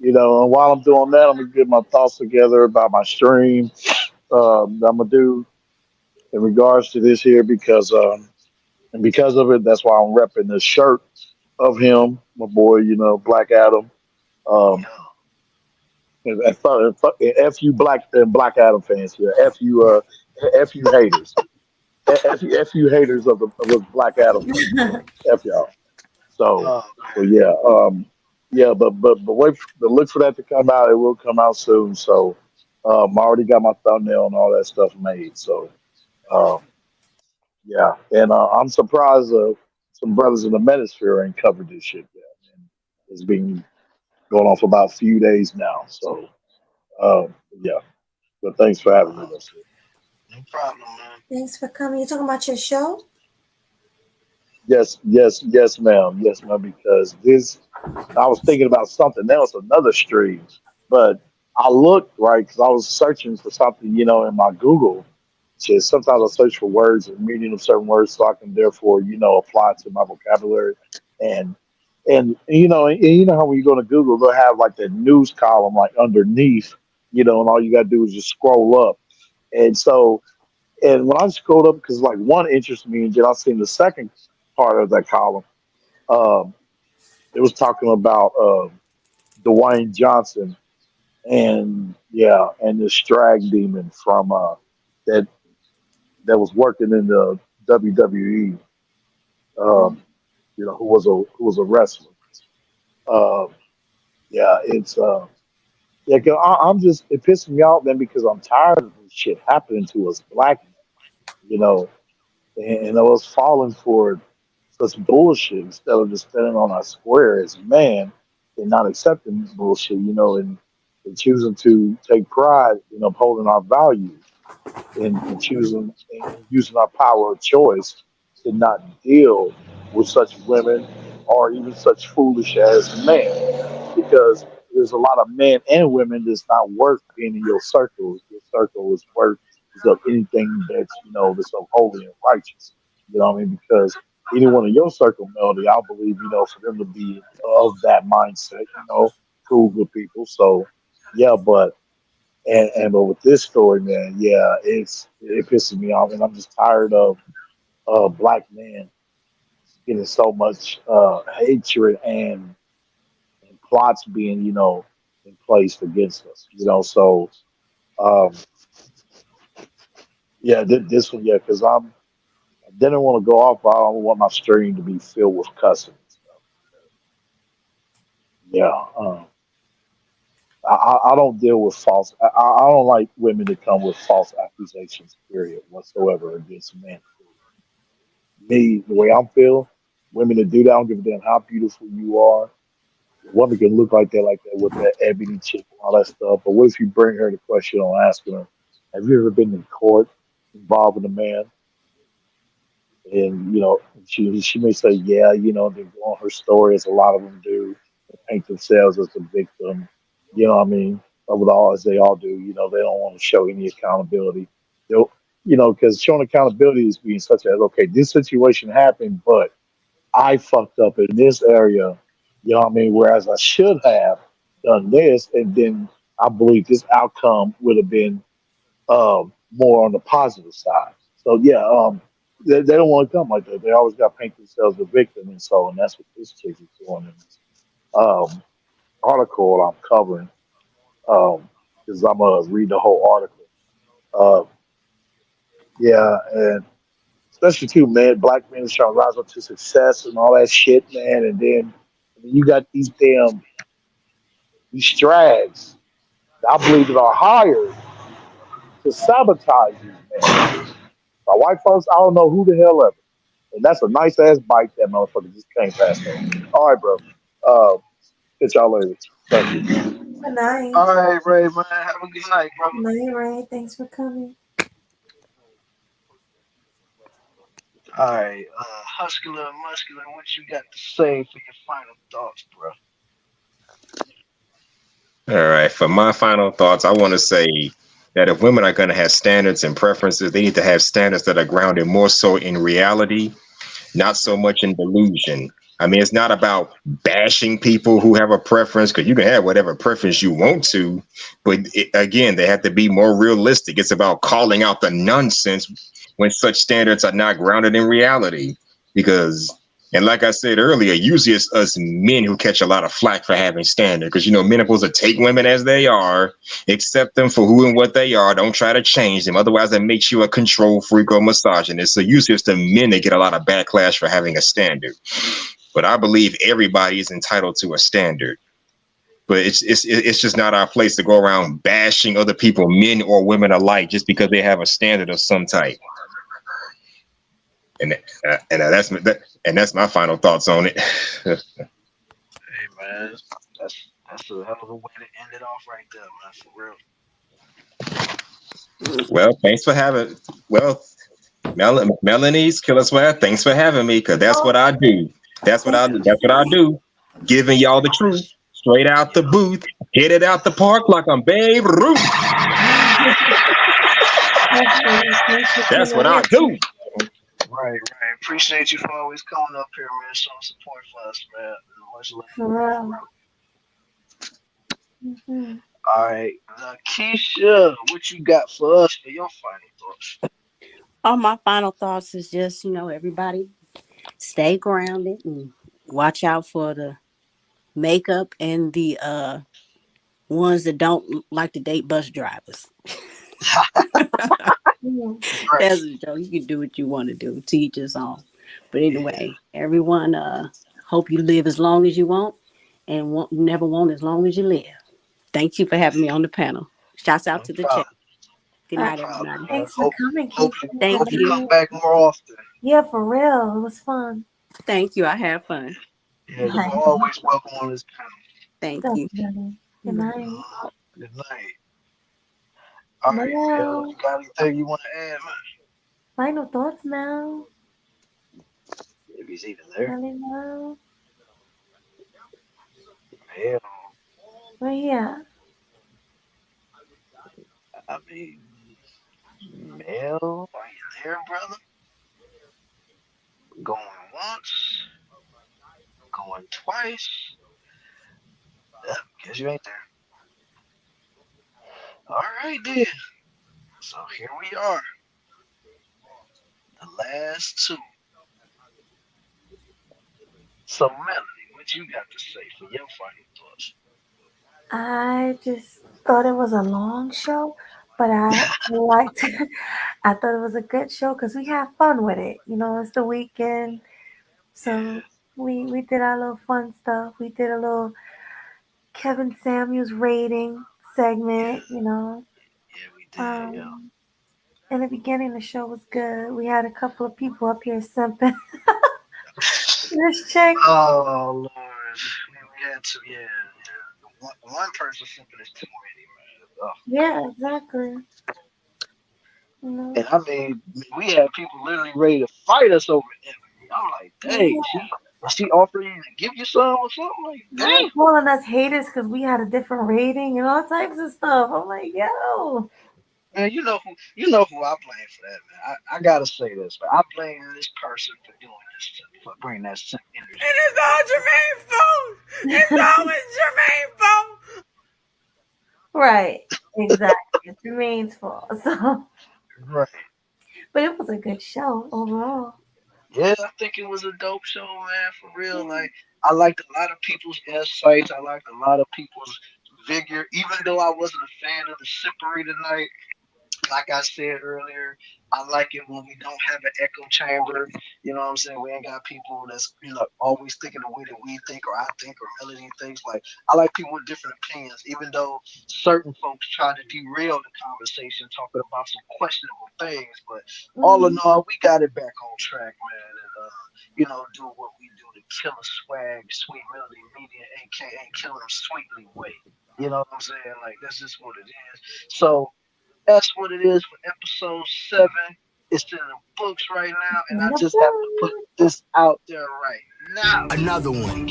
and while I'm doing that, I'm gonna get my thoughts together about my stream. That I'm gonna do in regards to this here and because of it, that's why I'm repping the shirt of him, my boy, Black Adam. Um, and F you Black Adam fans here. F you haters. F you haters of the Black Adam fans. F y'all. So, so yeah, but but look for that to come out. It will come out soon. So, I already got my thumbnail and all that stuff made. So, um, yeah, and I'm surprised some brothers in the Metasphere ain't covered this shit yet. And it's been going on for about a few days now. So, yeah, but thanks for having me. That's it. No problem, man. Thanks for coming. You talking about your show? Yes, ma'am. Yes, ma'am. Because I was thinking about something else, another stream, but I looked right because I was searching for something, in my Google. Shit, sometimes I search for words and meaning of certain words, so I can therefore, apply it to my vocabulary. And and you know how when you go to Google, they'll have like the news column like underneath, and all you gotta do is just scroll up. And so, and when I scrolled up, because like one interested me, and then I seen the second part of that column. Um, it was talking about Dwayne Johnson and and the drag demon from that was working in the WWE. Who was a wrestler. Um, it's yeah. 'Cause I'm just it pisses me off, man, because I'm tired of this shit happening to us black men, you know, and I was falling for such bullshit instead of just standing on our square as a man and not accepting bullshit, and choosing to take pride in upholding our values and choosing and using our power of choice to not deal with such women or even such foolish as men. Because there's a lot of men and women that's not worth being in your circle. Your circle is of anything that's that's of holy and righteous. You know what I mean? Because anyone in your circle, Melody, I believe, for them to be of that mindset, cool, good people. So yeah, but with this story, man, yeah, it pisses me off, and I'm just tired of black men getting so much hatred and plots being, in place against us, So, um, yeah, this one, yeah, because I didn't want to go off, but I don't want my stream to be filled with cussing. Yeah, I don't deal with false. I don't like women that come with false accusations, period, whatsoever against men. Me, the way I'm feel, women that do that, I don't give a damn how beautiful you are. A woman can look like that with that ebony chick and all that stuff. But what if you bring her the question on asking her, have you ever been in court involving a man? And she may say, yeah, they go on her story as a lot of them do, and paint themselves as the victim. You know what I mean? With all as they all do, they don't want to show any accountability. They'll, because showing accountability is being such as, okay, this situation happened, but I fucked up in this area. You know what I mean? Whereas I should have done this, and then I believe this outcome would have been more on the positive side. So yeah, they don't want to come like that. They always got to paint themselves a victim, and that's what this chick is doing in this article I'm covering. Because I'm gonna read the whole article. Uh, yeah, and especially too, man, black men is trying to rise up to success and all that shit, man. And then you got these strags that I believe that are hired to sabotage these men. My white folks, I don't know who the hell ever. And that's a nice ass bike that motherfucker just came past me. All right, bro. Catch y'all later. Thank you. Good night. All right, Ray, man. Have a good night, brother. Good night, Ray. Thanks for coming. All right, Huscular and Muscular, what you got to say for your final thoughts, bro? All right. For my final thoughts, I want to say that if women are going to have standards and preferences, they need to have standards that are grounded more so in reality, not so much in delusion. I mean, it's not about bashing people who have a preference, because you can have whatever preference you want to, but again, they have to be more realistic. It's about calling out the nonsense when such standards are not grounded in reality. Because, and like I said earlier, usually it's us men who catch a lot of flack for having standards, because, you know, men are supposed to take women as they are, accept them for who and what they are, don't try to change them. Otherwise, that makes you a control freak or misogynist. So usually it's the men that get a lot of backlash for having a standard. But I believe everybody is entitled to a standard. But it's just not our place to go around bashing other people, men or women alike, just because they have a standard of some type. And that's my final thoughts on it. Hey, man, that's a hell of a way to end it off right there, man, for real. Well, thanks for having. Well, Melanie's Killa Swag, thanks for having me, because that's what I do. That's what I do. Giving y'all the truth straight out the booth, hit it out the park like I'm Babe Ruth. That's what I do. Right. Appreciate you for always coming up here, man. Showing support for us, man. Much love. For real. Mm-hmm. All right, Keisha, what you got for us for your final thoughts? All my final thoughts is just, everybody stay grounded and watch out for the makeup and the ones that don't like to date bus drivers. That's a joke. You can do what you want to do. To each his own. But anyway, everyone, hope you live as long as you want and never want as long as you live. Thank you for having me on the panel. Shouts out to the chat. Good night, everybody. Thanks for coming, Keisha. Thank you. Come back more often. Yeah, for real. It was fun. Thank you. I had fun. Yeah, you're always welcome on this panel. Thank you. Good night. Good night. All right, Mel, you got anything you want to add, man? Final thoughts, Mel. If he's even there. Mel. Mel. Right here. I mean, Mel, are you there, brother? Going once, going twice. Yep, guess you ain't there. All right, then. So here we are. The last two. So, Melanie, what you got to say for your final thoughts? I just thought it was a long show, but I liked it. I thought it was a good show because we had fun with it. It's the weekend. So we did our little fun stuff. We did a little Kevin Samuels rating segment, Yeah, we did, in the beginning, the show was good. We had a couple of people up here simping. This chick. Oh, Lord. We had to, One person simping is too many, man. Oh. Yeah, exactly. And I mean, we had people literally ready to fight us over it. I'm like, dang, she offering you to give you some or something? Like, dang. Calling us haters because we had a different rating and all types of stuff. I'm like, yo. Man, you know who I blame for that, man. I gotta say this, man. I blame this person for doing this, for bringing that simp energy. And it's all Jermaine's fault. It's always Jermaine's fault. Right. Exactly. It's Jermaine's fault. So. Right. But it was a good show overall. Yeah, I think it was a dope show, man. For real, like I liked a lot of people's insights. I liked a lot of people's vigor, even though I wasn't a fan of the separated night. Like I said earlier, I like it when we don't have an echo chamber. You know what I'm saying? We ain't got people that's always thinking the way that we think or I think or Melody thinks. Like I like people with different opinions, even though certain folks try to derail the conversation talking about some questionable things. But all in all, we got it back on track, man. And do what we do to Killa Swag, Sweet Melody Media, aka Killing Them Sweetly way. You know what I'm saying? Like that's just what it is. So that's what it is for episode 7. It's in the books right now, and I just have to put this out there right now. Another one.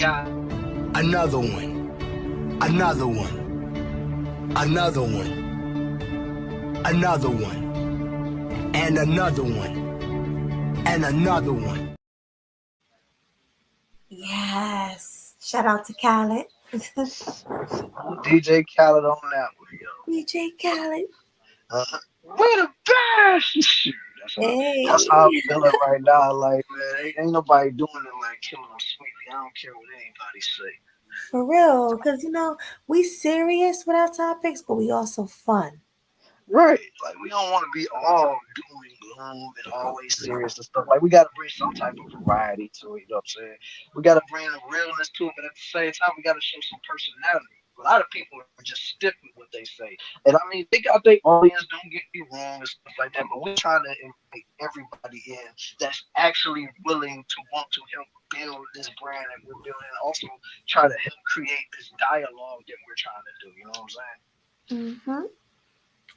Another one. Another one. Another one. Another one. And another one. And another one. Yes. Shout out to Khaled. DJ Khaled on that one, yo. DJ Khaled. We're the best. Shoot, that's how I'm feeling right now. Like, man, ain't nobody doing it like Killing Them Sweetly. I don't care what anybody say. For real, because we serious with our topics, but we also fun. Right. Like we don't want to be all doom and gloom and always serious and stuff. Like we got to bring some type of variety to it. You know what I'm saying? We got to bring a realness to it, but at the same time, we got to show some personality. A lot of people are just stiff with what they say. And I mean, they got their audience, don't get me wrong and stuff like that, but we're trying to invite everybody in that's actually willing to want to help build this brand that we're building and also try to help create this dialogue that we're trying to do. You know what I'm saying? Mm-hmm.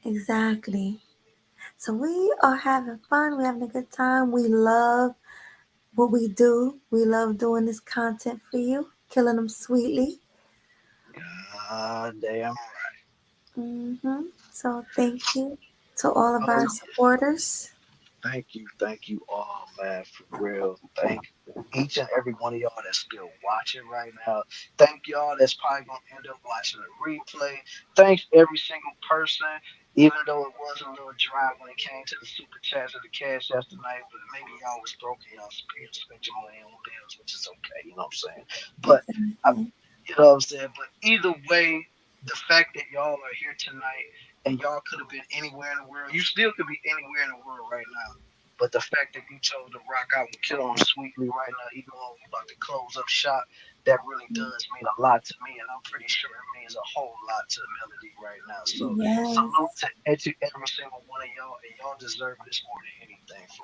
Exactly. So we are having fun. We're having a good time. We love what we do. We love doing this content for you, Killing Them Sweetly. Damn right. Mm-hmm. So thank you to all of our supporters. Thank you all, man, for real. Thank each and every one of y'all that's still watching right now. Thank y'all that's probably gonna end up watching the replay. Thanks every single person, even though it was a little dry when it came to the super chats or the cash apps tonight, but maybe y'all was broken, y'all spent your money on bills, which is okay, you know what I'm saying? But you know what I'm saying? But either way, the fact that y'all are here tonight and y'all could have been anywhere in the world, you still could be anywhere in the world right now. But the fact that you chose to rock out and Kill Them Sweetly right now, even though we're about to close up shop, that really does mean a lot to me. And I'm pretty sure it means a whole lot to Melody right now. So salute to every single one of y'all, and y'all deserve this more than anything. For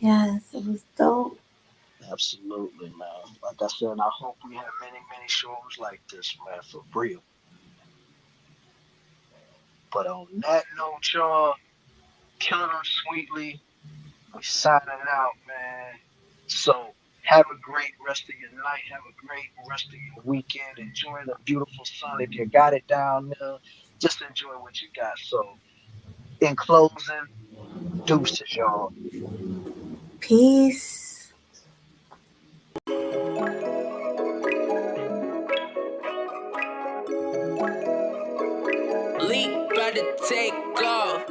Yes, it was dope. Absolutely, man. Like I said, I hope we have many, many shows like this, man, for real. But on that note, y'all, Killing Them Sweetly, we signing out, man. So have a great rest of your night. Have a great rest of your weekend. Enjoy the beautiful sun. If you got it down there, just enjoy what you got. So in closing, deuces, y'all. Peace. Leak about to take off.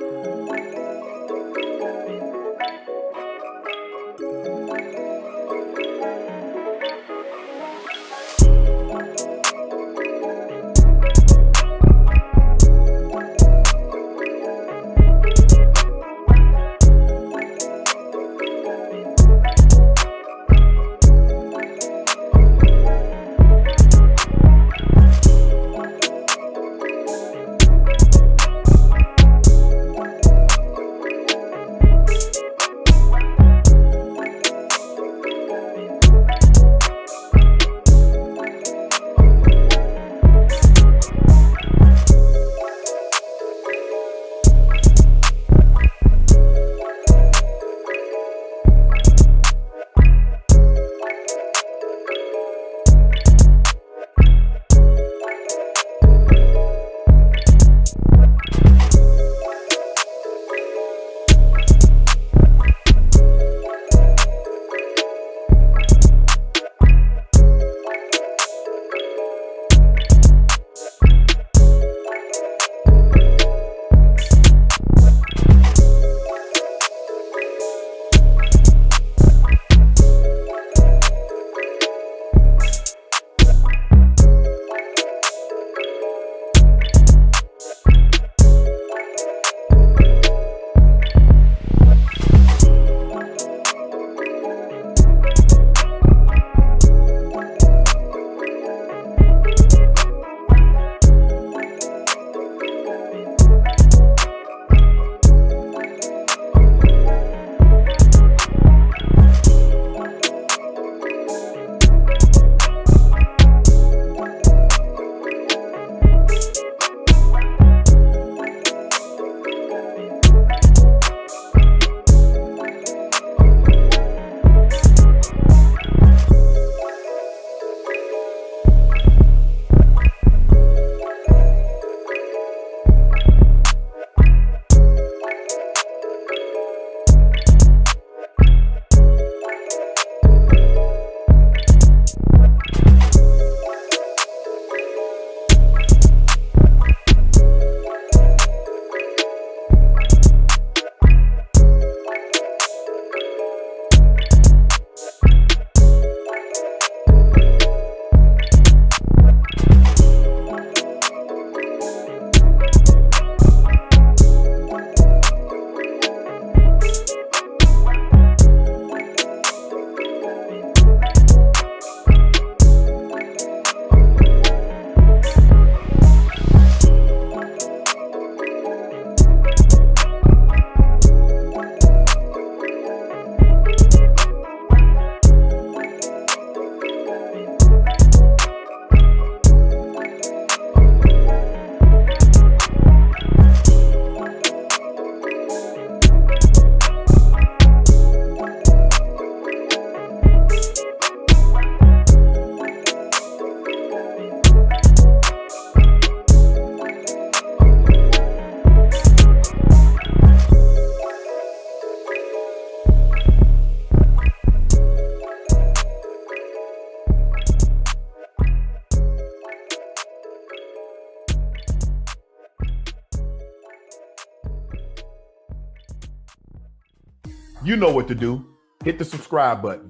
You know what to do. Hit the subscribe button.